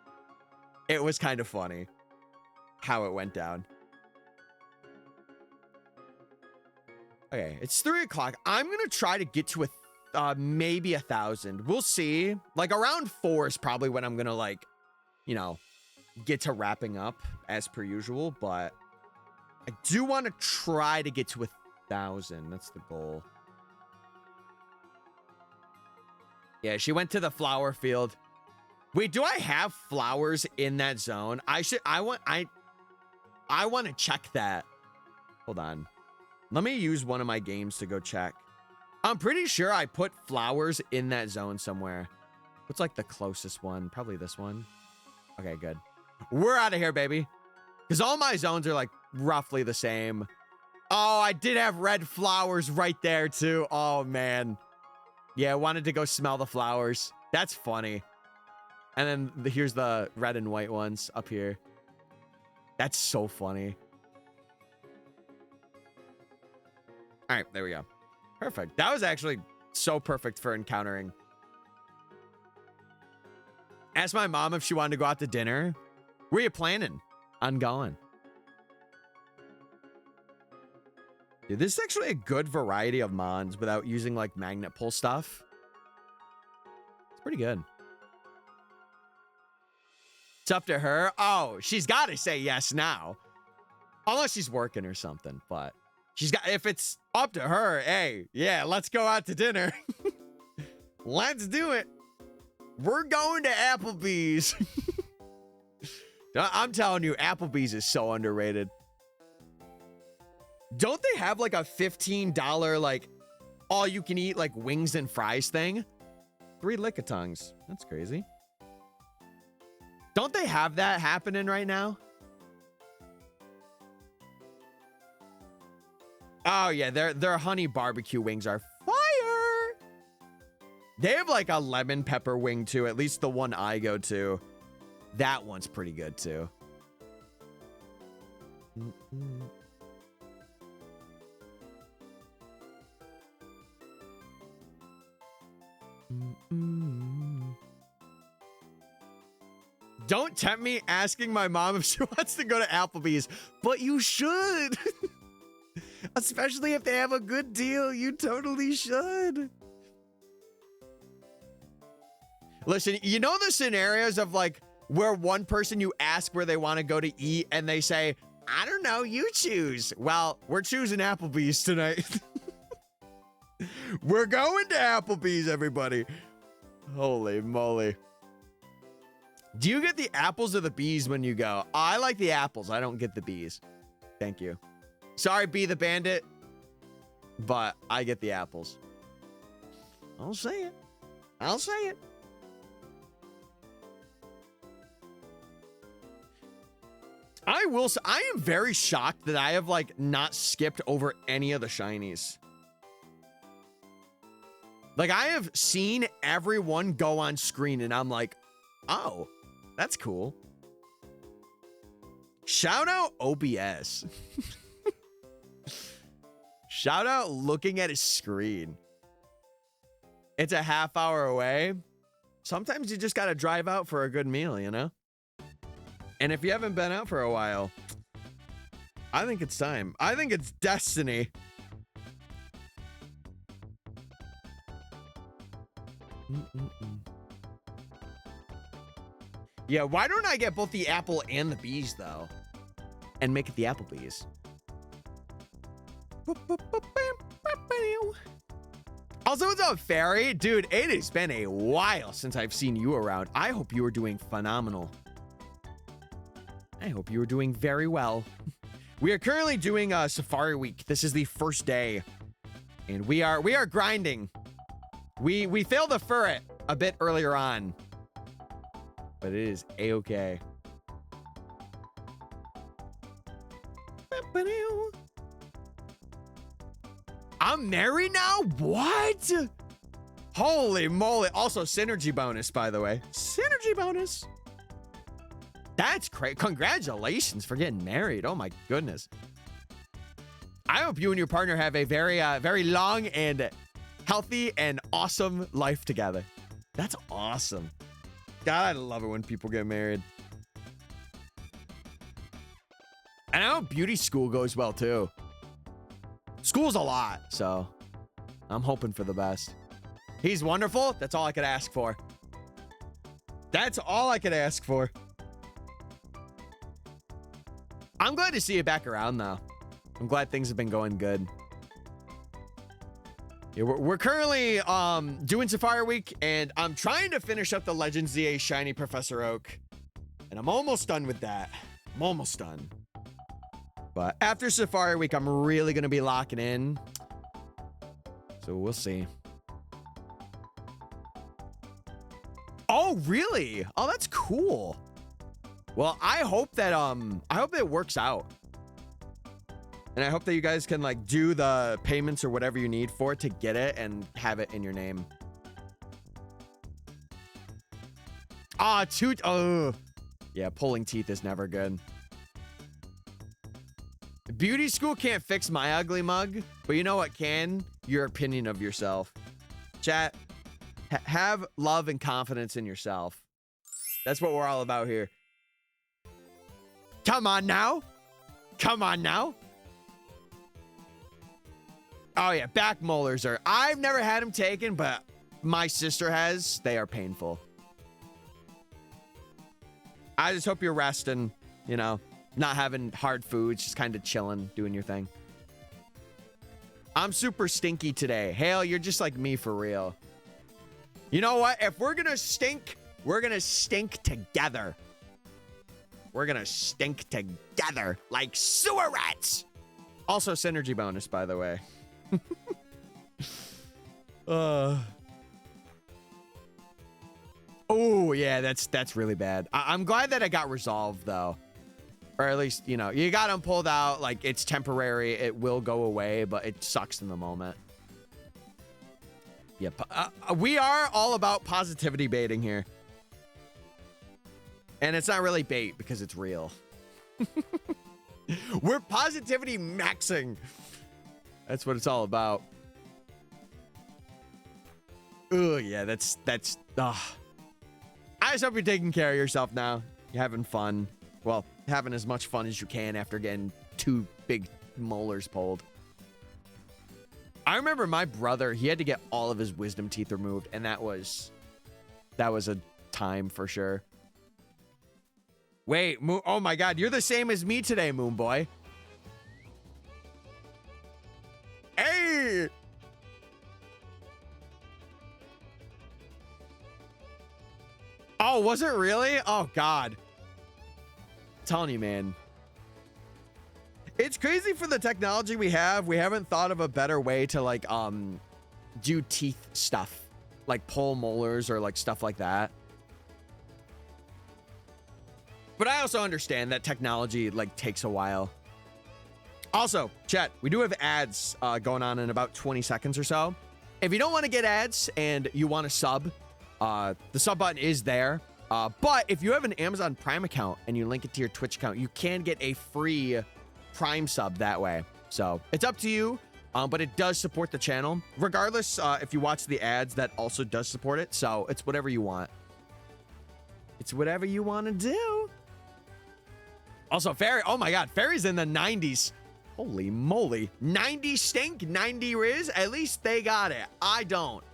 it was kind of funny how it went down. Okay, it's 3 o'clock. I'm gonna try to get to maybe 1,000. We'll see. Like around 4 is probably when I'm gonna like, you know, get to wrapping up as per usual, but I do want to try to get to 1,000. That's the goal. Yeah, she went to the flower field. Wait, do I have flowers in that zone? I want to check that. Hold on. Let me use one of my games to go check. I'm pretty sure I put flowers in that zone somewhere. What's like the closest one? Probably this one. Okay, good. We're out of here, baby. Because all my zones are like roughly the same. Oh, I did have red flowers right there too. Oh, man. Yeah, I wanted to go smell the flowers. That's funny. And then here's the red and white ones up here. That's so funny. All right, there we go. Perfect. That was actually so perfect for encountering. Asked my mom if she wanted to go out to dinner. Where you planning on going? Dude, this is actually a good variety of mons without using like magnet pull stuff. It's pretty good. It's up to her. Oh, she's got to say yes now. Unless she's working or something, but she's got, if it's up to her, hey, yeah, let's go out to dinner. Let's do it. We're going to Applebee's. I'm telling you, Applebee's is so underrated. Don't they have like a $15 like all you can eat like wings and fries thing? 3 lickitongs. That's crazy. Don't they have that happening right now? Oh yeah, their honey barbecue wings are fire. They have like a lemon pepper wing too, at least the one I go to. That one's pretty good too. Don't tempt me asking my mom if she wants to go to Applebee's, but you should. Especially if they have a good deal, you totally should. Listen, you know the scenarios of like where one person you ask where they want to go to eat and they say, I don't know, you choose. Well, we're choosing Applebee's tonight. We're going to Applebee's, everybody. Holy moly. Do you get the apples or the bees when you go? I like the apples. I don't get the bees. Thank you. Sorry, Bee the Bandit, but I get the apples. I'll say it. I'll say it. I will say, I am very shocked that I have like not skipped over any of the shinies. Like I have seen everyone go on screen and I'm like, oh, that's cool. Shout out OBS. Shout out looking at his screen. It's a half hour away. Sometimes you just got to drive out for a good meal, you know? And if you haven't been out for a while, I think it's time. I think it's destiny. Yeah, why don't I get both the apple and the bees, though? And make it the Applebee's. Also, what's up, Fairy? Dude, it has been a while since I've seen you around. I hope you are doing phenomenal. I hope you are doing very well. We are currently doing Safari Week. This is the first day. And we are grinding. We failed to fur it a bit earlier on. But it is a-okay. I'm married now? What? Holy moly. Also, synergy bonus, by the way. Synergy bonus. That's great. Congratulations for getting married. Oh, my goodness. I hope you and your partner have a very, very long and healthy and awesome life together. That's awesome. God, I love it when people get married. And I hope beauty school goes well, too. School's a lot, so I'm hoping for the best. He's wonderful. That's all I could ask for. That's all I could ask for. I'm glad to see you back around, though. I'm glad things have been going good. Yeah, we're currently doing Safari Week, and I'm trying to finish up the Legends ZA Shiny Professor Oak. And I'm almost done with that. I'm almost done. But after Safari Week, I'm really going to be locking in. So we'll see. Oh, really? Oh, that's cool. Well, I hope that it works out. And I hope that you guys can like do the payments or whatever you need for it to get it and have it in your name. Ah, oh. Yeah, pulling teeth is never good. Beauty school can't fix my ugly mug, but you know what can? Your opinion of yourself. Chat, have love and confidence in yourself. That's what we're all about here. Come on now. Come on now. Oh, yeah. Back molars are... I've never had them taken, but my sister has. They are painful. I just hope you're resting, you know, not having hard foods, just kind of chilling, doing your thing. I'm super stinky today. Hale, you're just like me for real. You know what? If we're gonna stink, we're gonna stink together. We're gonna stink together like sewer rats. Also, synergy bonus, by the way. Oh, yeah, that's really bad. I'm glad that it got resolved, though. Or at least, you know, you got them pulled out. Like, it's temporary. It will go away, but it sucks in the moment. Yep. We are all about positivity baiting here. And it's not really bait because it's real. We're positivity maxing. That's what it's all about. Oh, yeah, that's, I just hope you're taking care of yourself now. You're having fun. Well, having as much fun as you can after getting 2 big molars pulled. I remember my brother, he had to get all of his wisdom teeth removed, and that was a time for sure. Wait, oh my God, you're the same as me today, Moon Boy. Hey! Oh, was it really? Oh God. I'm telling you, man. It's crazy for the technology we have. We haven't thought of a better way to like do teeth stuff. Like pull molars or like stuff like that. But I also understand that technology like takes a while. Also, chat, we do have ads going on in about 20 seconds or so. If you don't want to get ads and you want to sub, the sub button is there. But if you have an Amazon Prime account and you link it to your Twitch account, you can get a free Prime sub that way. So it's up to you, but it does support the channel. Regardless, if you watch the ads, that also does support it. So it's whatever you want. It's whatever you want to do. Also, Fairy, oh my God, Fairy's in the 90s. Holy moly. 90 stink, 90 Riz. At least they got it. I don't.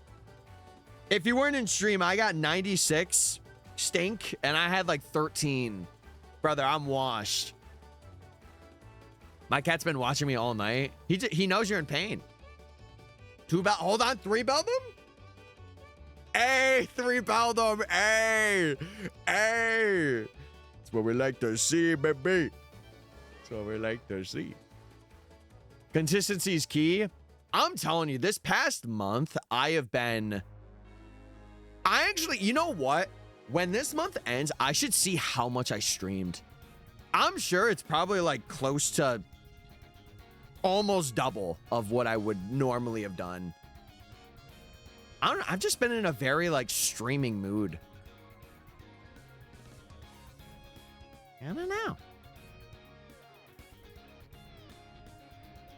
If you weren't in stream, I got 96 stink, and I had like 13. Brother, I'm washed. My cat's been watching me all night. He knows you're in pain. Hold on, 3-belled him? Hey, 3-belled him. Hey. Hey. That's what we like to see, baby. That's what we like to see. Consistency is key. I'm telling you, this past month, I actually, you know what? When this month ends, I should see how much I streamed. I'm sure it's probably like close to almost double of what I would normally have done. I don't know. I've just been in a very like streaming mood. I don't know.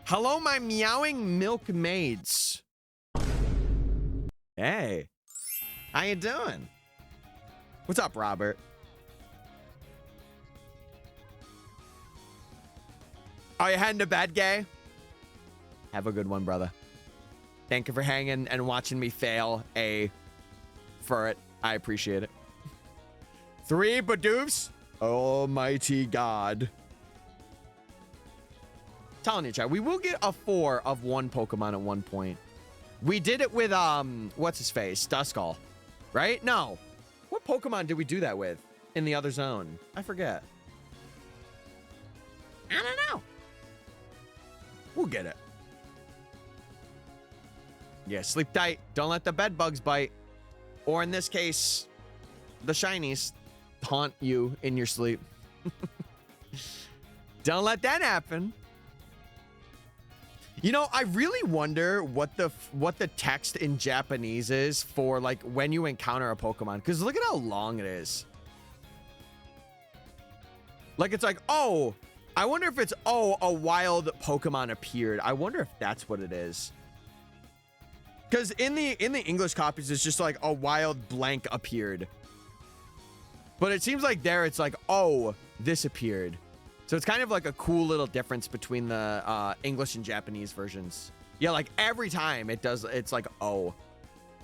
Hello, my meowing milkmaids. Hey. How you doing? What's up, Robert? Are you heading to bed, gay? Have a good one, brother. Thank you for hanging and watching me fail for it. I appreciate it. 3 Badoofs? Almighty God. Telling you, chat, we will get a 4 of one Pokemon at one point. We did it with, what's his face? Duskull. Right? No. What Pokemon did we do that with in the other zone? I forget. I don't know. We'll get it. Yeah, sleep tight. Don't let the bed bugs bite. Or in this case, the shinies haunt you in your sleep. Don't let that happen. You know, I really wonder what the text in Japanese is for like when you encounter a Pokemon, because look at how long it is. Like it's like, oh, I wonder if it's, oh, a wild Pokemon appeared. I wonder if that's what it is. Because in the English copies, it's just like a wild blank appeared. But it seems like there it's like, oh, this appeared. So it's kind of like a cool little difference between the English and Japanese versions. Yeah, like every time it does, it's like, oh.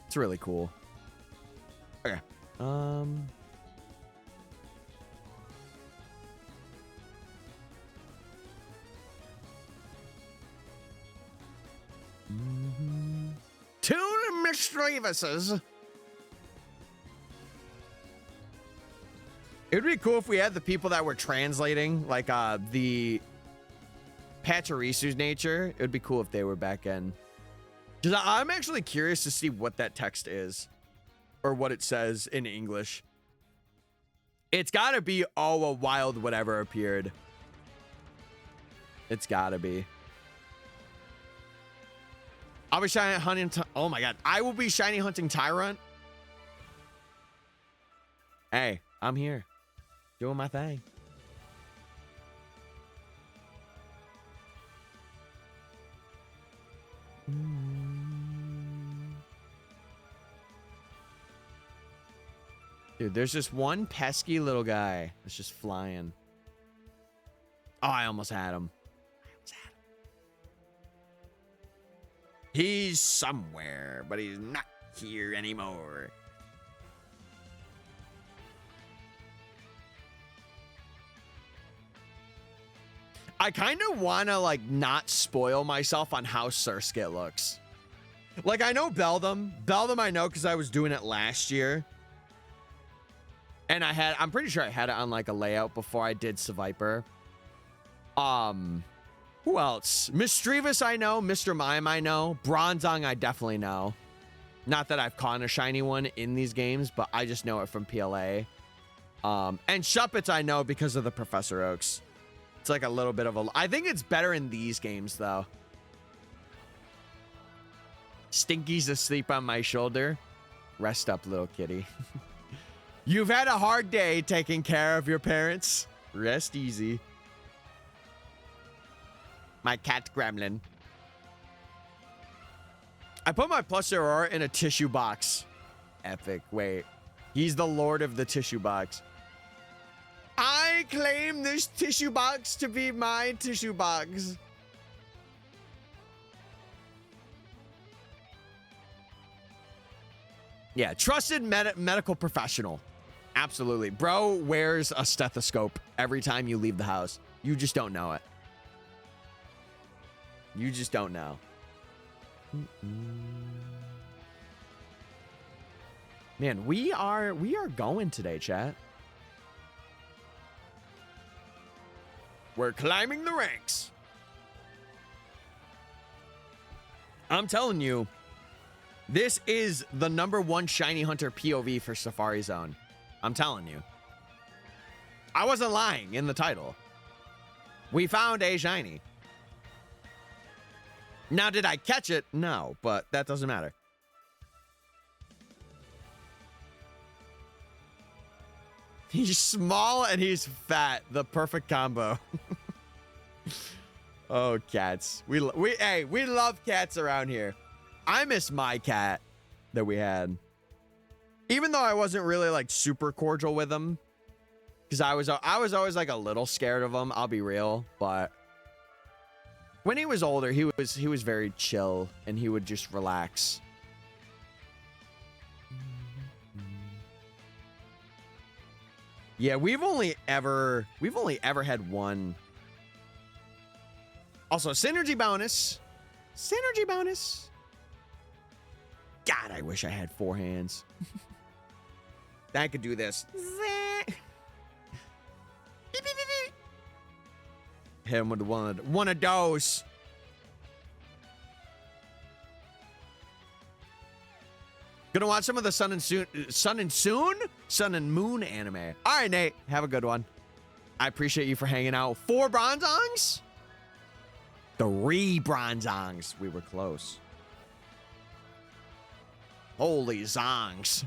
It's really cool. Okay. Mistrevises. It would be cool if we had the people that were translating, like the Pachyrisu's nature. It would be cool if they were back in. Because I'm actually curious to see what that text is. Or what it says in English. It's gotta be, oh, a wild whatever appeared. It's gotta be. I'll be shiny hunting. Oh my god. I will be shiny hunting Tyrant. Hey, I'm here. Doing my thing. Dude, there's just one pesky little guy that's just flying. Oh, I almost had him. He's somewhere, but he's not here anymore. I kind of want to, like, not spoil myself on how Surskit looks. Like, I know Beldum. Beldum I know because I was doing it last year. And I'm pretty sure I had it on, like, a layout before I did Seviper. Who else? Mistrevis I know. Mr. Mime I know. Bronzong I definitely know. Not that I've caught a shiny one in these games, but I just know it from PLA. And Shuppets I know because of the Professor Oaks. It's like a little bit of a... I think it's better in these games, though. Stinky's asleep on my shoulder. Rest up, little kitty. You've had a hard day taking care of your parents. Rest easy. My cat gremlin. I put my Plus Aurora in a tissue box. Epic. Wait. He's the lord of the tissue box. I claim this tissue box to be my tissue box. Yeah, trusted medical professional. Absolutely. Bro wears a stethoscope every time you leave the house. You just don't know it. You just don't know. Man, we are going today, chat. We're climbing the ranks. I'm telling you, this is the #1 shiny hunter POV for Safari Zone. I'm telling you. I wasn't lying in the title. We found a shiny. Now, did I catch it? No, but that doesn't matter. He's small and he's fat. The perfect combo. Oh, cats. We love cats around here. I miss my cat that we had. Even though I wasn't really like super cordial with him, because I was always like a little scared of him. I'll be real, but when he was older, he was very chill and he would just relax. Yeah, we've only ever had one. Also, synergy bonus. Synergy bonus. God, I wish I had 4 hands. I could do this. Hit him with one of those. Gonna watch some of the Sun and Moon anime. All right, Nate, have a good one. I appreciate you for hanging out. 4 Bronzongs? 3 Bronzongs. We were close. Holy zongs.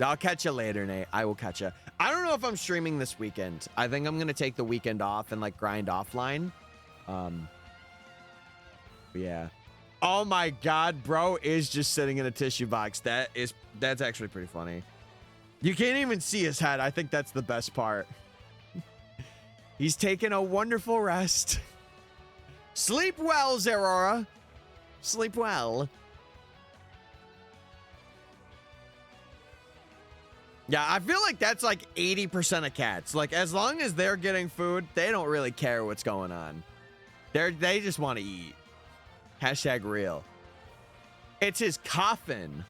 I'll catch you later, Nate. I will catch you. I don't know if I'm streaming this weekend. I think I'm gonna take the weekend off and like grind offline. Yeah. Oh my god, bro is just sitting in a tissue box. That's actually pretty funny. You can't even see his head. I think that's the best part. He's taking a wonderful rest. Sleep well, Zerora. Sleep well. Yeah, I feel like that's like 80% of cats. Like, as long as they're getting food, they don't really care what's going on. They just want to eat. Hashtag real. It's his coffin.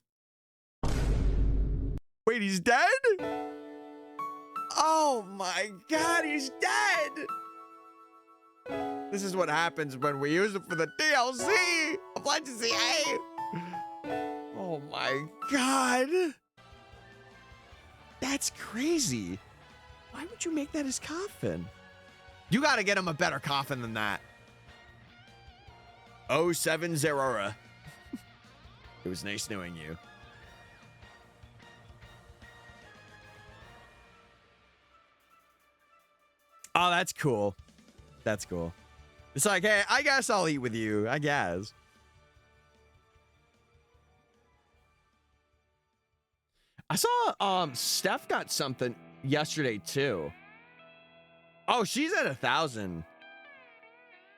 Wait, he's dead? Oh my God, he's dead. This is what happens when we use it for the DLC of Legacy A. Oh my God. That's crazy. Why would you make that his coffin? You got to get him a better coffin than that. 07 Zerora. It was nice knowing you. Oh, that's cool. That's cool. It's like, hey, I guess I'll eat with you. I guess. I saw Steph got something yesterday too. Oh, she's at 1,000.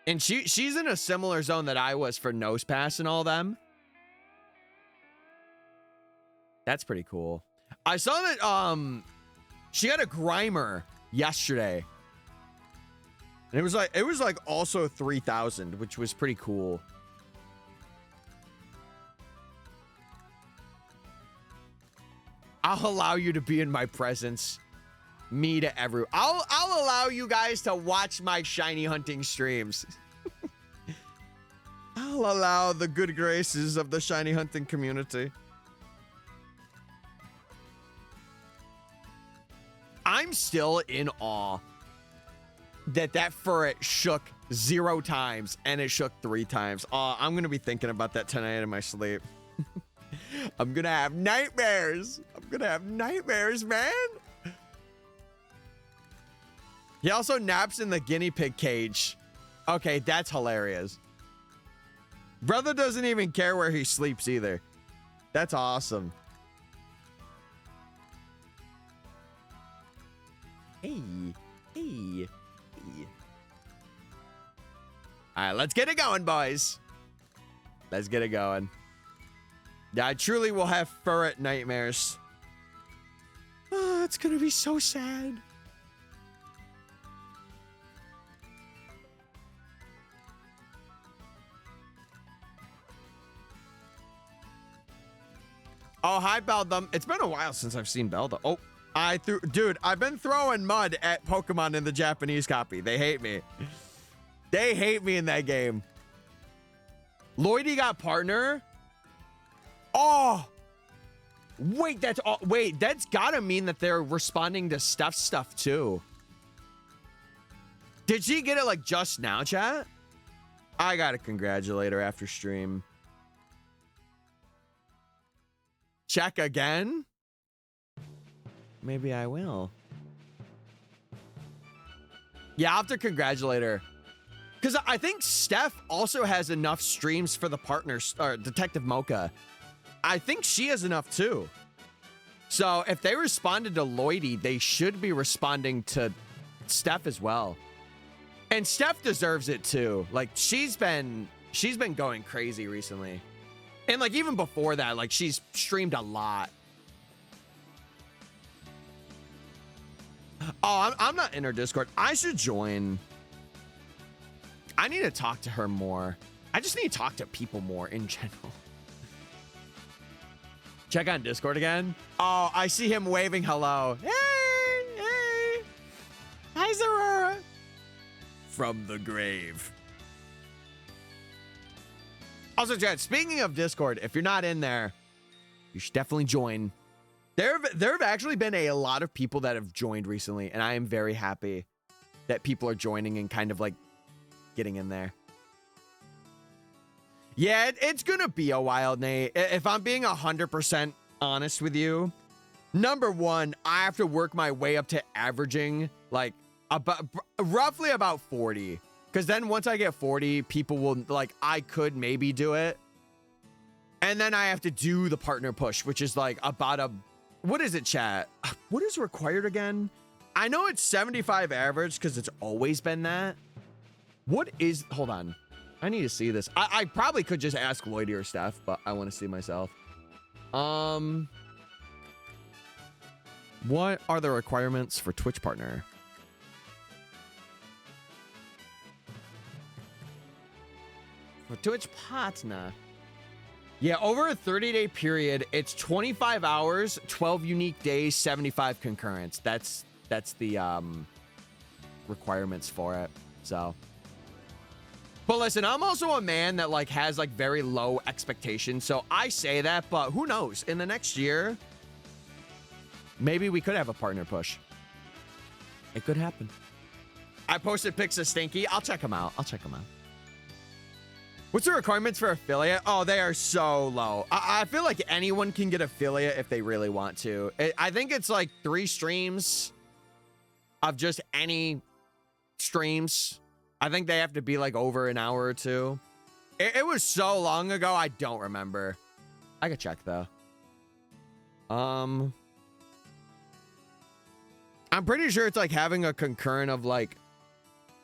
And she's in a similar zone that I was for Nose Pass and all them. That's pretty cool. I saw that she got a Grimer yesterday. And it was like also 3,000, which was pretty cool. I'll allow you to be in my presence. Me to everyone. I'll allow you guys to watch my shiny hunting streams. I'll allow the good graces of the shiny hunting community. I'm still in awe that ferret shook 0 times and it shook 3 times. I'm going to be thinking about that tonight in my sleep. I'm going to have nightmares. I'm going to have nightmares, man. He also naps in the guinea pig cage. Okay, that's hilarious. Brother doesn't even care where he sleeps either. That's awesome. Hey. All right, let's get it going, boys. Let's get it going. Yeah, I truly will have ferret nightmares. Oh, it's gonna be so sad. Oh, hi, Beldum. It's been a while since I've seen Beldum. Oh, dude, I've been throwing mud at Pokemon in the Japanese copy. They hate me. They hate me in that game. Lloydie got partner. Oh, wait, that's gotta mean that they're responding to stuff too. Did she get it like just now, chat? I gotta congratulate her after stream. Check again? Maybe I will. Yeah, I'll have to congratulate her. Because I think Steph also has enough streams for the partners, or Detective Mocha. I think she has enough too. So if they responded to Lloydie, they should be responding to Steph as well. And Steph deserves it too. Like she's been going crazy recently. And like even before that, like she's streamed a lot. Oh, I'm not in her Discord. I should join. I need to talk to her more. I just need to talk to people more in general. Check on Discord again. Oh, I see him waving hello. Hey. Hi, Zerora. From the grave. Also, chat, speaking of Discord, if you're not in there, you should definitely join. There have actually been a lot of people that have joined recently, and I am very happy that people are joining and kind of like getting in there. Yeah, it's gonna be a while, Nate. If I'm being 100% honest with you, number one, I have to work my way up to averaging like roughly about 40. Because then once I get 40, people will like, I could maybe do it. And then I have to do the partner push, which is like about what is it, chat? What is required again? I know it's 75 average because it's always been that. What is, hold on. I need to see this. I probably could just ask Lloydie or Steph, but I want to see myself. What are the requirements for Twitch partner? For Twitch partner. Yeah, over a 30-day period, it's 25 hours, 12 unique days, 75 concurrents. That's the requirements for it. So, but listen, I'm also a man that like has like very low expectations. So I say that, but who knows? In the next year, maybe we could have a partner push. It could happen. I posted pics of Stinky. I'll check them out. What's the requirements for affiliate? Oh, they are so low. I feel like anyone can get affiliate if they really want to. I think it's like 3 streams of just any streams. I think they have to be like over an hour or 2. It was so long ago, I don't remember. I could check though. I'm pretty sure it's like having a concurrent of like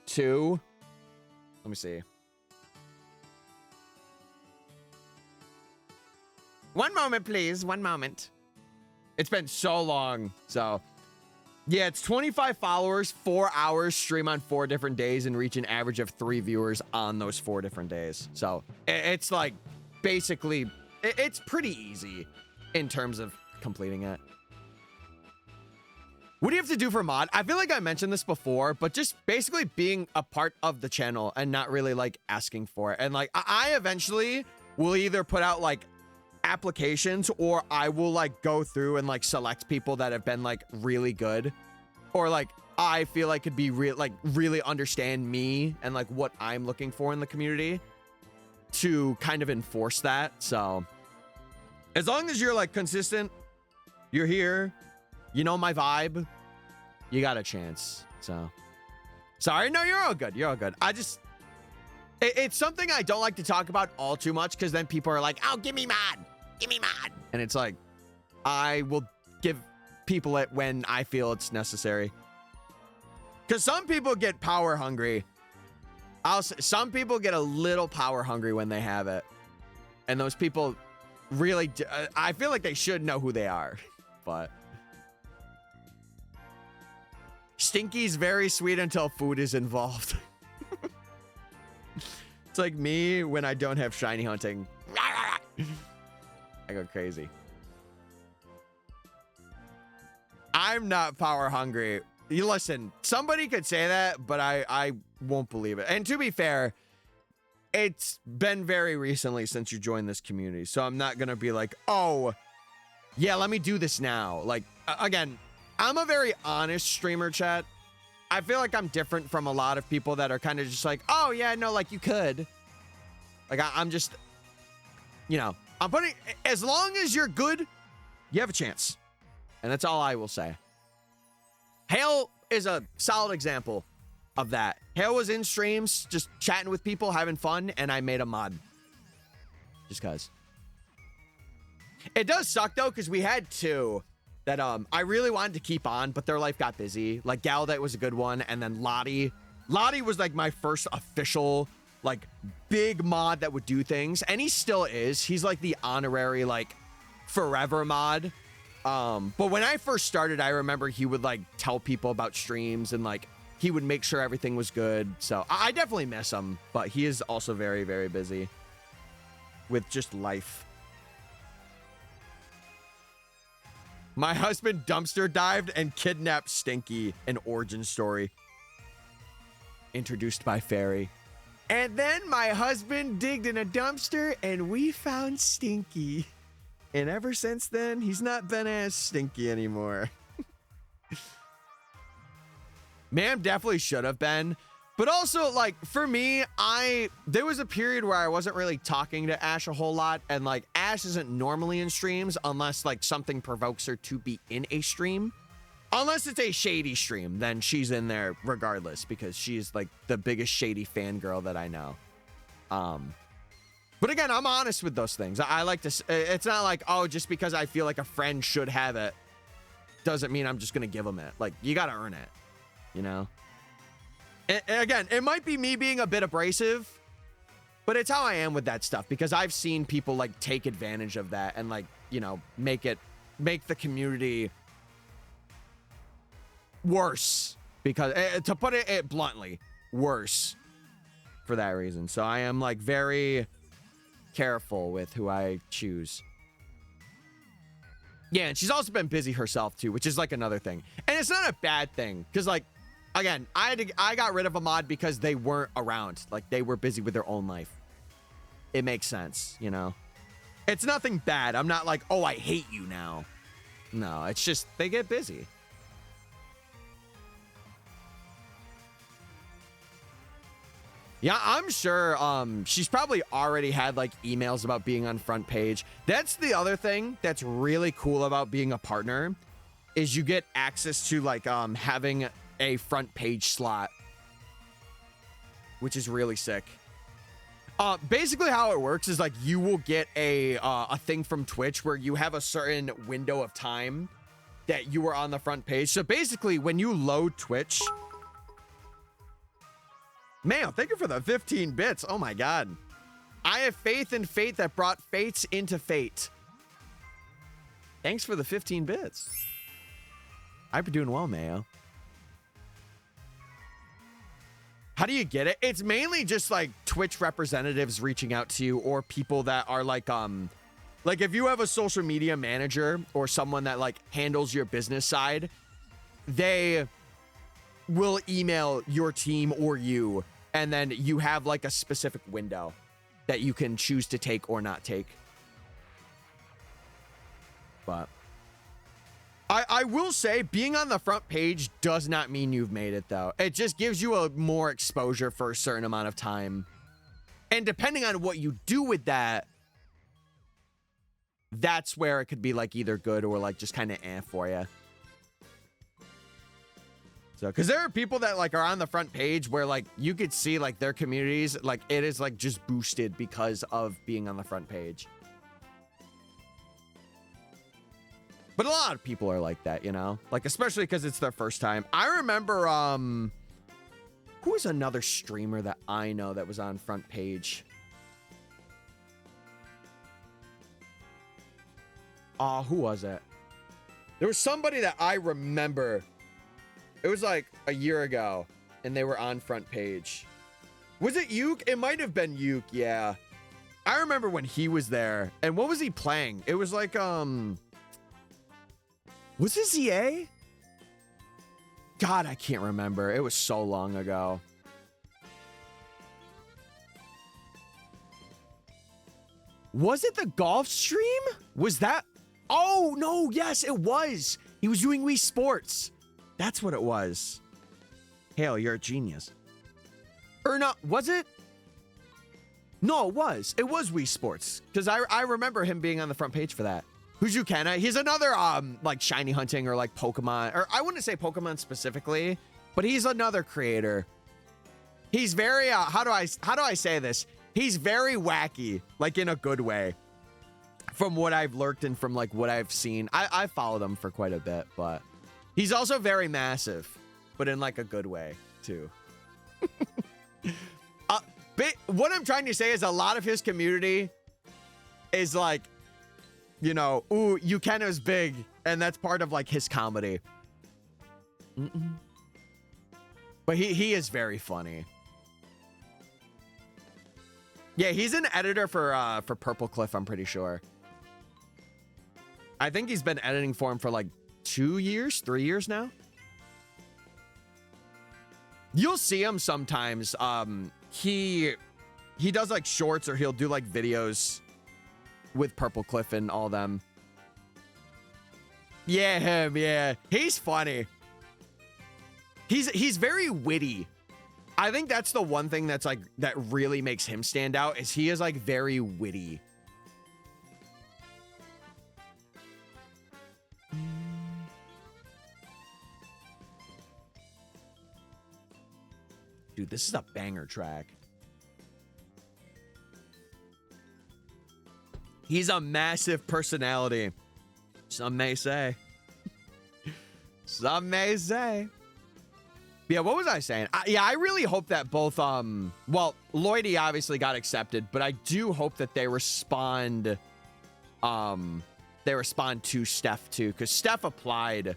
2. Let me see. One moment, please. One moment. It's been so long. So, yeah, it's 25 followers, 4 hours, stream on 4 different days, and reach an average of 3 viewers on those 4 different days. So, it's like basically, it's pretty easy in terms of completing it. What do you have to do for mod? I feel like I mentioned this before, but just basically being a part of the channel and not really like asking for it. And like, I eventually will either put out like applications, or I will like go through and like select people that have been like really good, or like I feel like could be real, like really understand me and like what I'm looking for in the community to kind of enforce that. So as long as you're like consistent, you're here, you know my vibe, you got a chance. So sorry, no, you're all good. You're all good. It's something I don't like to talk about all too much, because then people are like, oh, give me mod. Give me mod. And it's like, I will give people it when I feel it's necessary. Because some people get power hungry. Some people get a little power hungry when they have it. And those people really, I feel like they should know who they are. But Stinky's very sweet until food is involved. It's like me when I don't have shiny hunting. I go crazy. I'm not power hungry. You listen, somebody could say that, but I won't believe it. And to be fair, it's been very recently since you joined this community. So I'm not going to be like, oh, yeah, let me do this now. Like, again, I'm a very honest streamer, chat. I feel like I'm different from a lot of people that are kind of just like, oh, yeah, no, like you could. Like, I'm just, you know, I'm putting, as long as you're good, you have a chance. And that's all I will say. Hale is a solid example of that. Hale was in streams, just chatting with people, having fun, and I made a mod. Just cause. It does suck, though, because we had 2 that I really wanted to keep on, but their life got busy. Like, Galdat was a good one, and then Lottie. Lottie was, like, my first official, like, big mod that would do things, and he still is. He's like the honorary like forever mod. But when I first started, I remember he would like tell people about streams, and like he would make sure everything was good. So I definitely miss him, but he is also very, very busy with just life. My husband dumpster dived and kidnapped Stinky, an origin story introduced by Fairy. And then my husband digged in a dumpster and we found Stinky. And ever since then, he's not been as stinky anymore. Man, definitely should have been. But also, like, for me, there was a period where I wasn't really talking to Ash a whole lot. And, like, Ash isn't normally in streams unless, like, something provokes her to be in a stream. Unless it's a shady stream, then she's in there regardless, because she's like the biggest shady fangirl that I know. But again, I'm honest with those things. I like to, it's not like, oh, just because I feel like a friend should have it doesn't mean I'm just going to give them it. Like, you got to earn it, you know? And again, it might be me being a bit abrasive, but it's how I am with that stuff, because I've seen people like take advantage of that and like, you know, make the community worse, because to put it bluntly, worse for that reason. So I am like very careful with who I choose. Yeah, and she's also been busy herself too, which is like another thing. And it's not a bad thing, because like, again, I got rid of a mod because they weren't around. Like, they were busy with their own life. It makes sense, you know? It's nothing bad. I'm not like, oh, I hate you now. No, it's just they get busy. Yeah, I'm sure she's probably already had like emails about being on front page. That's the other thing that's really cool about being a partner, is you get access to like having a front page slot, which is really sick. Basically how it works is like you will get a thing from Twitch where you have a certain window of time that you were on the front page. So basically when you load Twitch, man, thank you for the 15 bits. Oh my God. I have faith in fate that brought fates into fate. Thanks for the 15 bits. I've been doing well, Mayo. How do you get it? It's mainly just like Twitch representatives reaching out to you, or people that are like if you have a social media manager or someone that like handles your business side, they will email your team or you, and then you have like a specific window that you can choose to take or not take. But I will say being on the front page does not mean you've made it, though. It just gives you a more exposure for a certain amount of time. And depending on what you do with that, that's where it could be like either good or like just kind of for you. So, because there are people that like are on the front page where like you could see like their communities, like it is like just boosted because of being on the front page. But a lot of people are like that, you know, like especially because it's their first time. I remember who is another streamer that I know that was on front page? Who was it? There was somebody that I remember. It was like a year ago, and they were on front page. Was it Yuke? It might have been Yuke, yeah. I remember when he was there. And what was he playing? It was like, was it ZA? God, I can't remember. It was so long ago. Was it the golf stream? Was that? Oh, no, yes, it was. He was doing Wii Sports. That's what it was. Hale, you're a genius. Or not, was it? No, it was. It was Wii Sports. Because I remember him being on the front page for that. Who's Yukena? He's another like shiny hunting or like Pokemon, or I wouldn't say Pokemon specifically, but he's another creator. He's very how do I say this? He's very wacky, like in a good way. From what I've lurked and from like what I've seen, I followed him for quite a bit, but he's also very massive, but in like a good way too. What I'm trying to say is a lot of his community is like, you know, ooh, Yukena's big, and that's part of like his comedy. But he is very funny. Yeah, he's an editor for Purple Cliff, I'm pretty sure. I think he's been editing for him for like 2 years, 3 years now. You'll see him sometimes. He does like shorts, or he'll do like videos with Purple Cliff and all them. Yeah, him, yeah. He's funny. He's very witty. I think that's the one thing that's like that really makes him stand out, is he is like very witty. Dude, this is a banger track. He's a massive personality. Some may say. Some may say. Yeah, what was I saying? I really hope that both, well, Lloydie obviously got accepted, but I do hope that they respond to Steph too, because Steph applied.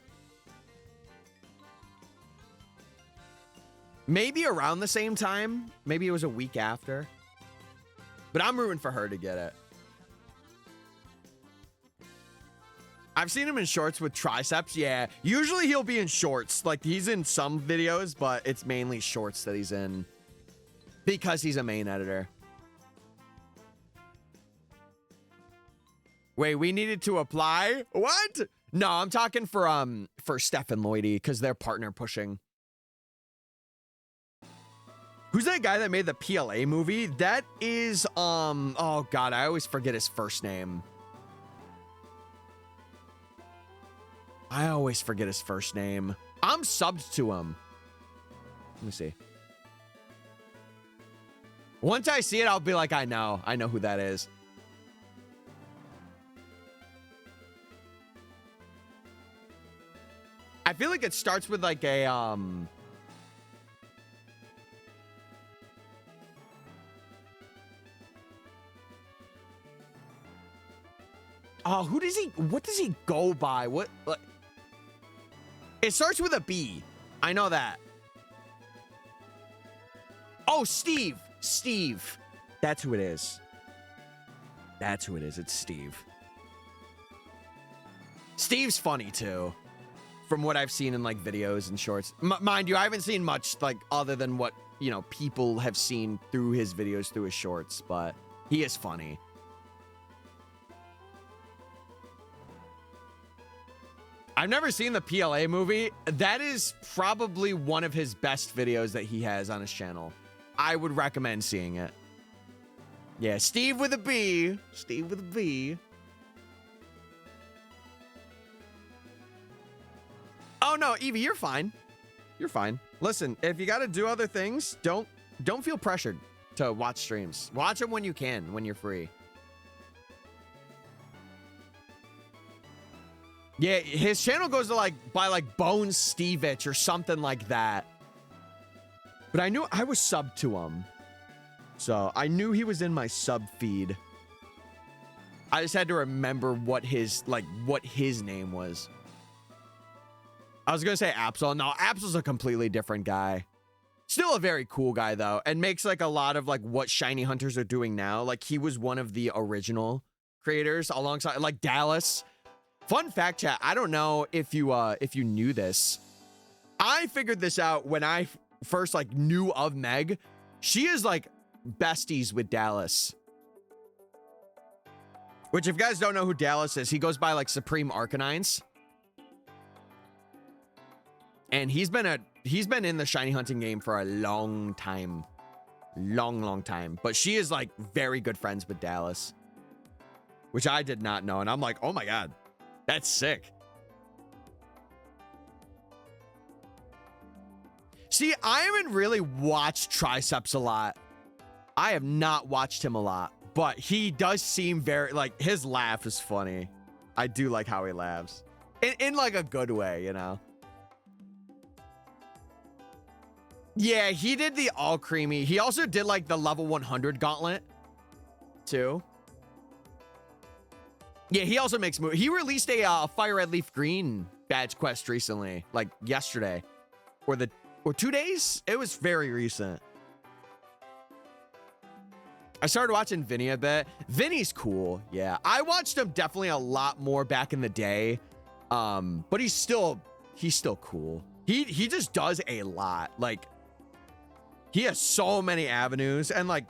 Maybe around the same time. Maybe it was a week after. But I'm rooting for her to get it. I've seen him in shorts with triceps. Yeah, usually he'll be in shorts. Like, he's in some videos, but it's mainly shorts that he's in because he's a main editor. Wait, we needed to apply? What? No, I'm talking for Steph and Lloydie because they're partner pushing. Who's that guy that made the PLA movie? That is, oh God, I always forget his first name. I always forget his first name. I'm subbed to him. Let me see. Once I see it, I'll be like, I know who that is. I feel like it starts with like a, oh, what does he go by? What? It starts with a B. I know that. Oh, Steve. Steve. That's who it is. That's who it is. It's Steve. Steve's funny too. From what I've seen in like videos and shorts. Mind you, I haven't seen much like other than what, you know, people have seen through his videos, through his shorts, but he is funny. I've never seen the PLA movie. That is probably one of his best videos that he has on his channel. I would recommend seeing it. Yeah, Steve with a B. Steve with a B. Oh no, Evie, you're fine. You're fine. Listen, if you got to do other things, don't feel pressured to watch streams. Watch them when you can, when you're free. Yeah, his channel goes to like by like Bones Stevich or something like that. But I knew I was subbed to him. So I knew he was in my sub feed. I just had to remember what his name was. I was going to say Absol. No, Absol's a completely different guy. Still a very cool guy though, and makes like a lot of like what shiny hunters are doing now. Like he was one of the original creators alongside like Dallas. Fun fact, chat, I don't know if you knew this. I figured this out when I first like knew of Meg. She is like besties with Dallas. Which if you guys don't know who Dallas is, he goes by like Supreme Arcanines. And he's been in the shiny hunting game for a long time. Long time. But she is like very good friends with Dallas. Which I did not know. And I'm like, oh my God. That's sick. See, I haven't really watched Triceps a lot. I have not watched him a lot, but he does seem very, like, his laugh is funny. I do like how he laughs. In like a good way, you know? Yeah, he did the all creamy. He also did like the level 100 gauntlet too. Yeah, he also makes moves. He released a Fire Red Leaf Green badge quest recently, like yesterday, or 2 days. It was very recent. I started watching Vinny a bit. Vinny's cool. Yeah, I watched him definitely a lot more back in the day, but he's still cool. He just does a lot. Like he has so many avenues, and like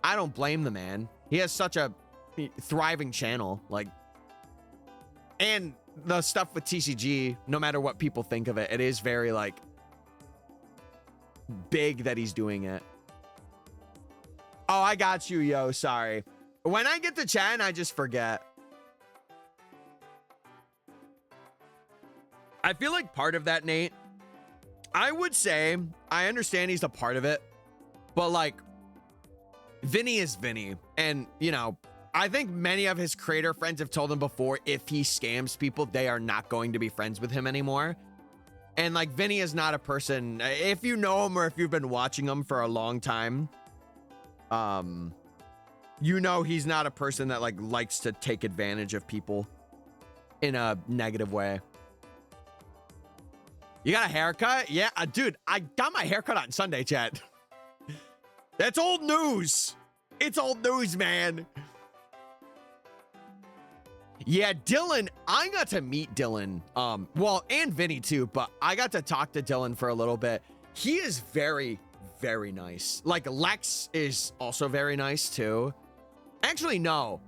I don't blame the man. He has such a thriving channel, like. And the stuff with TCG, no matter what people think of it, it is very, like, big that he's doing it. Oh, I got you, yo. Sorry. When I get to chat, I just forget. I feel like part of that, Nate, I would say, I understand he's a part of it, but, like, Vinny is Vinny. And, you know, I think many of his creator friends have told him before, if he scams people, they are not going to be friends with him anymore. And like Vinny is not a person, if you know him or if you've been watching him for a long time, you know he's not a person that like likes to take advantage of people in a negative way. You got a haircut? Yeah, dude, I got my haircut on Sunday, chat. That's old news. It's old news, man. Yeah, Dylan, I got to meet Dylan. Well, and Vinny too, but I got to talk to Dylan for a little bit. He is very, very nice. Like, Lex is also very nice too. Actually, no.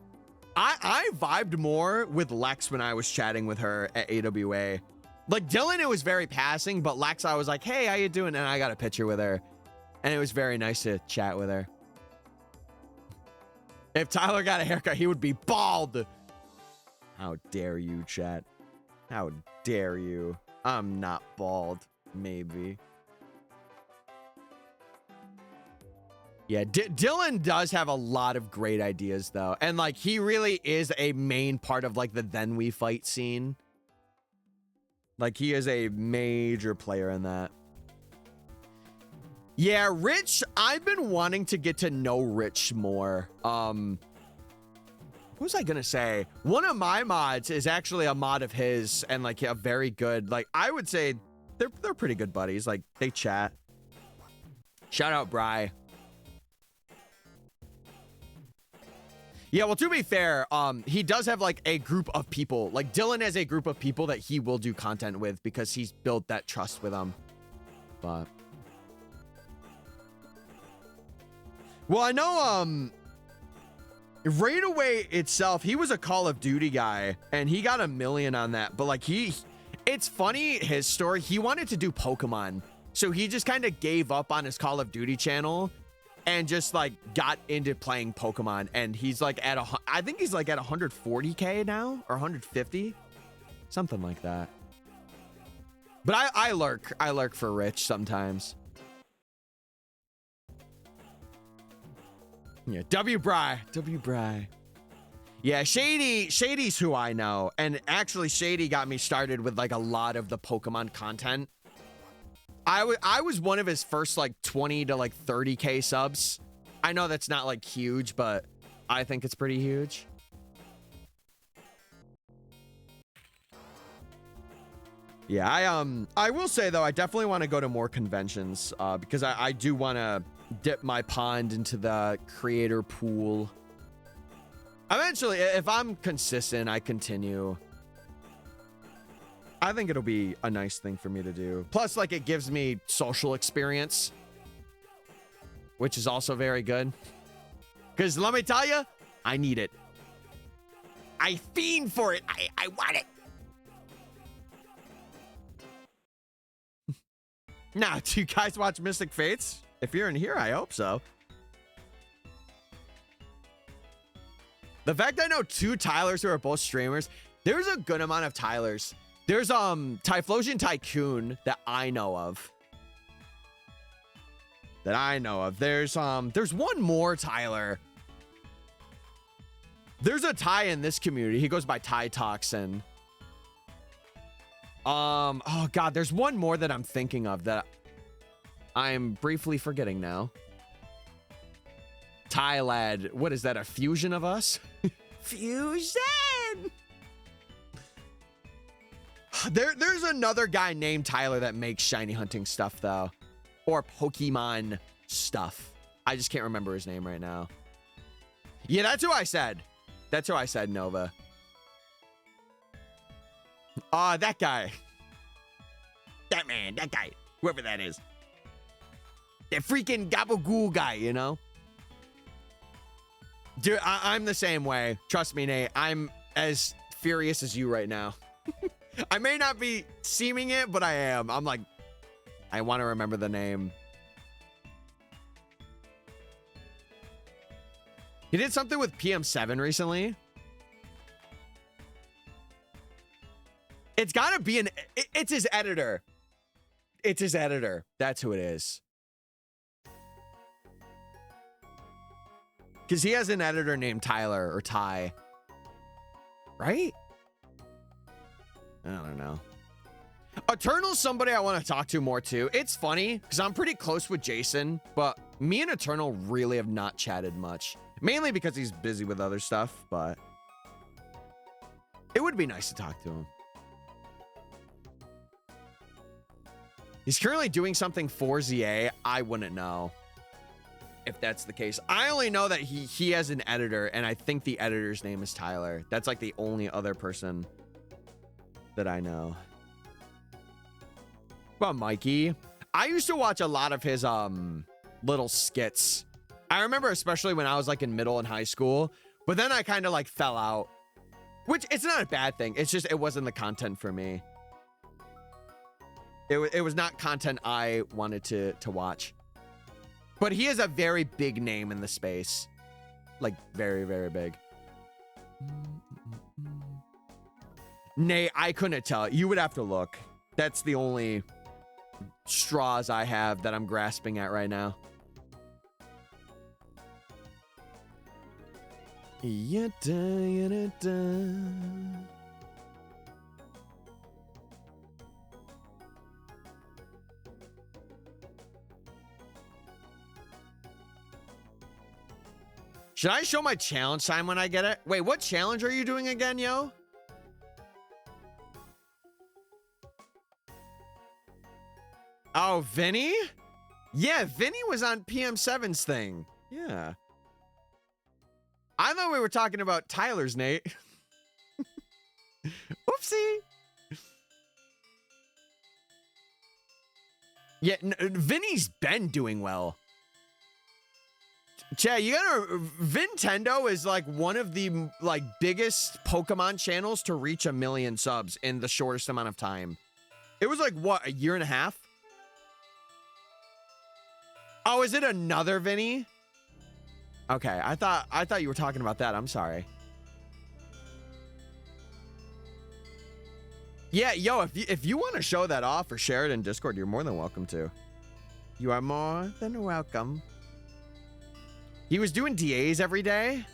I vibed more with Lex when I was chatting with her at AWA. Like, Dylan, it was very passing, but Lex, I was like, hey, how you doing? And I got a picture with her. And it was very nice to chat with her. If Tyler got a haircut, he would be bald. How dare you, chat? How dare you? I'm not bald. Maybe. Yeah, Dylan does have a lot of great ideas, though. And, like, he really is a main part of, like, the Then We Fight scene. Like, he is a major player in that. Yeah, Rich, I've been wanting to get to know Rich more. What was I gonna say? One of my mods is actually a mod of his, and, like, a very good, like, I would say they're pretty good buddies. Like, they chat. Shout out Bri. Yeah, well, to be fair, he does have, like, a group of people. Like, Dylan has a group of people that he will do content with because he's built that trust with them. But... well, I know, Raid Away itself, he was a Call of Duty guy, and he got 1 million on that. But, like, it's funny, his story. He wanted to do Pokemon. So he just kind of gave up on his Call of Duty channel and just, like, got into playing Pokemon. And he's, like, I think he's, like, at 140K now, or 150. Something like that. But I lurk for Rich sometimes. Yeah, W Bri. Yeah, Shady's who I know. And actually, Shady got me started with, like, a lot of the Pokemon content. I was one of his first, like, 20 to, like, 30K subs. I know that's not, like, huge, but I think it's pretty huge. Yeah, I will say, though, I definitely want to go to more conventions, because I do want to dip my pond into the creator pool. Eventually, if I'm consistent, I continue. I think it'll be a nice thing for me to do. Plus, like, it gives me social experience, which is also very good. Because let me tell you, I need it. I fiend for it. I want it. Now, do you guys watch MysticFates? If you're in here, I hope so. The fact I know 2 Tylers who are both streamers, there's a good amount of Tylers. There's Typhlosion Tycoon that I know of. There's one more Tyler. There's a Ty in this community. He goes by Ty Toxin. Oh god, there's one more that I'm thinking of that I'm briefly forgetting now. Tylad. What is that? A fusion of us? Fusion! There's another guy named Tyler that makes shiny hunting stuff, though. Or Pokemon stuff. I just can't remember his name right now. Yeah, that's who I said. That's who I said, Nova. That guy. That man, that guy. Whoever that is. That freaking Gabagool guy, you know? Dude, I'm the same way. Trust me, Nate. I'm as furious as you right now. I may not be seeming it, but I am. I'm like, I want to remember the name. He did something with PM7 recently. It's got to be it's his editor. It's his editor. That's who it is. Because he has an editor named Tyler or Ty. Right? I don't know. Eternal's somebody I want to talk to more too. It's funny because I'm pretty close with Jason, but me and Eternal really have not chatted much. Mainly because he's busy with other stuff, but it would be nice to talk to him. He's currently doing something for ZA. I wouldn't know if that's the case. I only know that he has an editor, and I think the editor's name is Tyler. That's like the only other person that I know. Well, Mikey, I used to watch a lot of his little skits. I remember especially when I was like in middle and high school, but then I kind of like fell out, which it's not a bad thing. It's just it wasn't the content for me. It was not content I wanted to watch. But he is a very big name in the space. Like, very, very big. Nay, I couldn't tell. You would have to look. That's the only straws I have that I'm grasping at right now. Should I show my challenge time when I get it? Wait, what challenge are you doing again, yo? Oh, Vinny? Yeah, Vinny was on PM7's thing. Yeah. I thought we were talking about Tyler's, Nate. Oopsie. Yeah, Vinny's been doing well. Chad, you gotta, Nintendo is like one of the like biggest Pokemon channels to reach 1 million subs in the shortest amount of time. It was like what, a year and a half? Oh, is it another Vinny? Okay, I thought you were talking about that. I'm sorry. Yeah, yo, if you want to show that off or share it in Discord, you're more than welcome to. You are more than welcome. He was doing DAs every day.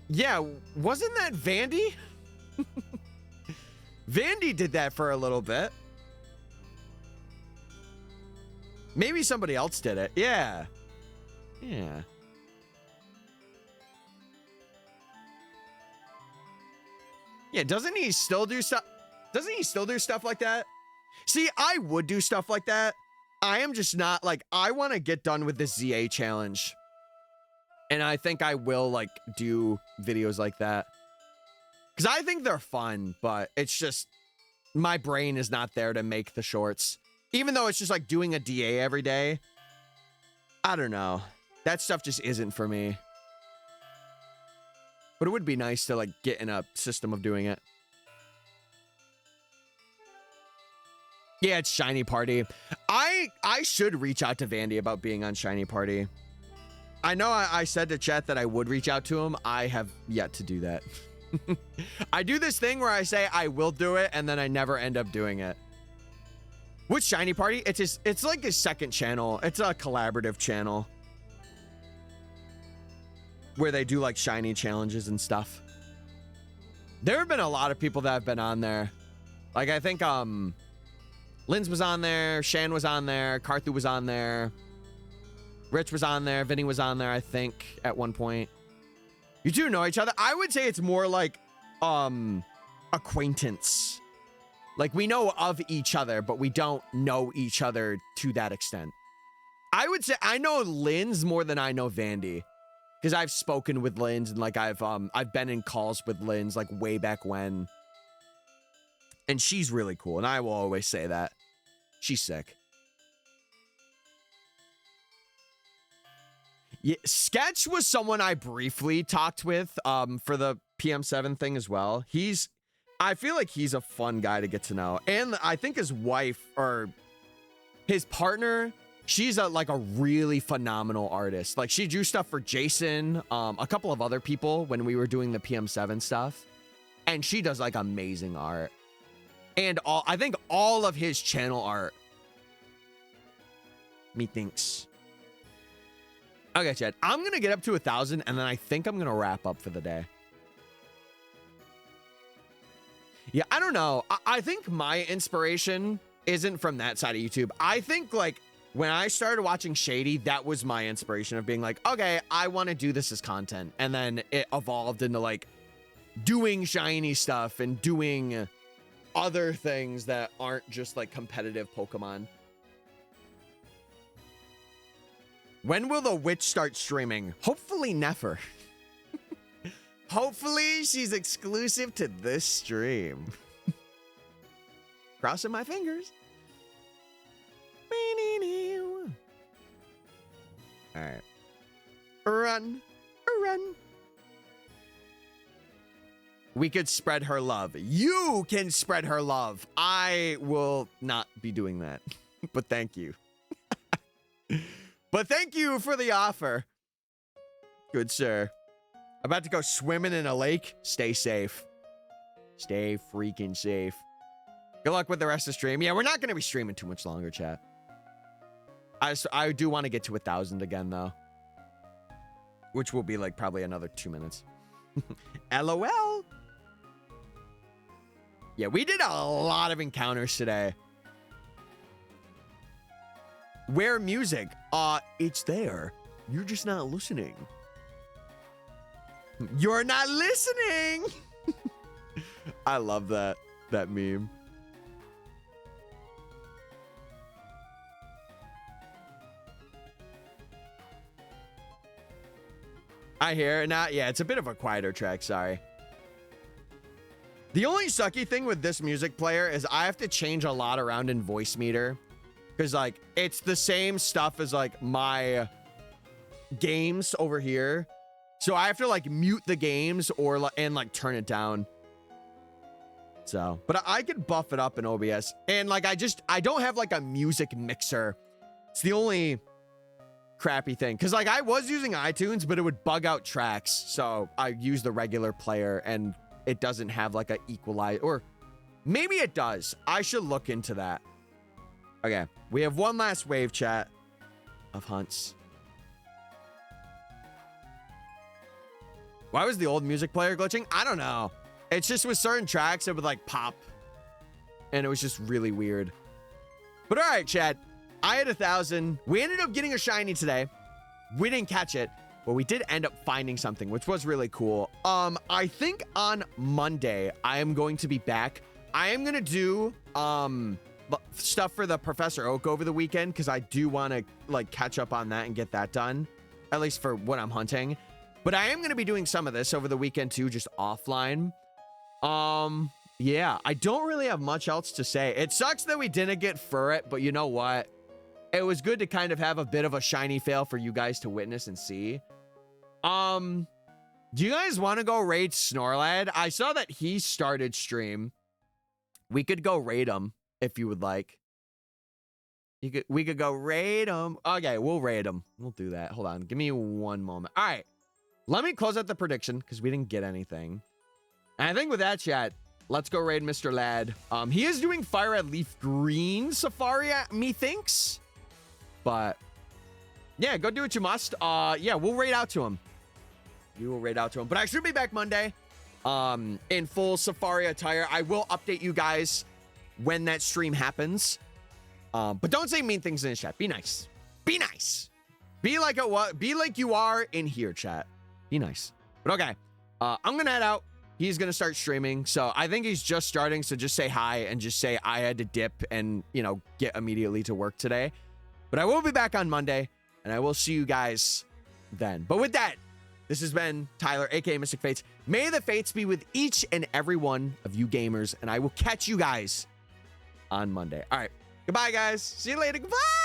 Yeah, wasn't that Vandy? Vandy did that for a little bit. Maybe somebody else did it. Yeah. Yeah. Yeah, doesn't he still do stuff? Doesn't he still do stuff like that? See, I would do stuff like that. I am just not like, I want to get done with this ZA challenge. And I think I will like do videos like that. Because I think they're fun, but it's just, my brain is not there to make the shorts. Even though it's just like doing a DA every day. I don't know. That stuff just isn't for me. But it would be nice to like get in a system of doing it. Yeah, it's Shiny Party. I should reach out to Vandy about being on Shiny Party. I know I said to chat that I would reach out to him. I have yet to do that. I do this thing where I say I will do it and then I never end up doing it. With Shiny Party, it's like his second channel. It's a collaborative channel where they do like shiny challenges and stuff. There have been a lot of people that have been on there. Like I think Linz was on there, Shan was on there, Carthu was on there, Rich was on there, Vinny was on there, I think, at one point. You two know each other? I would say it's more like acquaintance. Like we know of each other, but we don't know each other to that extent. I would say I know Linz more than I know Vandy. Because I've spoken with Linz and like I've been in calls with Linz like way back when. And she's really cool, and I will always say that. She's sick. Yeah, Sketch was someone I briefly talked with for the PM7 thing as well. I feel like he's a fun guy to get to know. And I think his wife, or his partner, she's like a really phenomenal artist. Like she drew stuff for Jason, a couple of other people when we were doing the PM7 stuff. And she does like amazing art. And I think all of his channel art, methinks. Okay, Chad, I'm going to get up to 1,000 and then I think I'm going to wrap up for the day. Yeah, I don't know. I think my inspiration isn't from that side of YouTube. I think like when I started watching Shady, that was my inspiration of being like, okay, I want to do this as content. And then it evolved into like doing shiny stuff and doing other things that aren't just like competitive Pokemon. When will the witch start streaming? Hopefully never. Hopefully she's exclusive to this stream. Crossing my fingers. All right. Run. Run. We could spread her love. You can spread her love. I will not be doing that. But thank you. But thank you for the offer. Good sir. About to go swimming in a lake. Stay safe. Stay freaking safe. Good luck with the rest of the stream. Yeah, we're not going to be streaming too much longer, chat. I do want to get to 1,000 again, though. Which will be like probably another 2 minutes. LOL. Yeah, we did a lot of encounters today. Where music? It's there. You're just not listening. You're not listening. I love that meme. I hear it now. Yeah, it's a bit of a quieter track. Sorry. The only sucky thing with this music player is I have to change a lot around in voice meter. Because, like, it's the same stuff as, like, my games over here. So I have to, like, mute the games and, like, turn it down. So, but I could buff it up in OBS. And, like, I don't have, like, a music mixer. It's the only crappy thing. Because, like, I was using iTunes, but it would bug out tracks. So I use the regular player, and it doesn't have, like, a equalize. Or maybe it does. I should look into that. Okay, we have one last wave, chat, of hunts. Why was the old music player glitching? I don't know. It's just with certain tracks, it would like pop. And it was just really weird. But all right, chat. I had 1,000. We ended up getting a shiny today. We didn't catch it, but we did end up finding something, which was really cool. I think on Monday, I am going to be back. I am going to do stuff for the Professor Oak over the weekend because I do want to like catch up on that and get that done, at least for what I'm hunting. But I am going to be doing some of this over the weekend too, just offline. Yeah, I don't really have much else to say. It sucks that we didn't get Furret, but you know what? It was good to kind of have a bit of a shiny fail for you guys to witness and see. Do you guys want to go raid Snorlad? I saw that he started stream. We could go raid him if you would like. We could go raid him. Okay, we'll raid him. We'll do that. Hold on. Give me one moment. All right. Let me close out the prediction because we didn't get anything. And I think with that, chat, let's go raid Mr. Lad. He is doing Fire Red Leaf Green Safari, methinks. But yeah, go do what you must. Yeah, we'll raid out to him. We will raid out to him. But I should be back Monday in full Safari attire. I will update you guys when that stream happens. But don't say mean things in the chat. Be nice. Be nice. Be like you are in here, chat. Be nice. But okay. I'm gonna head out. He's gonna start streaming. So I think he's just starting. So just say hi and just say I had to dip and, you know, get immediately to work today. But I will be back on Monday and I will see you guys then. But with that, this has been Tyler, aka MysticFates. May the fates be with each and every one of you gamers, and I will catch you guys on Monday. All right. Goodbye, guys. See you later. Goodbye.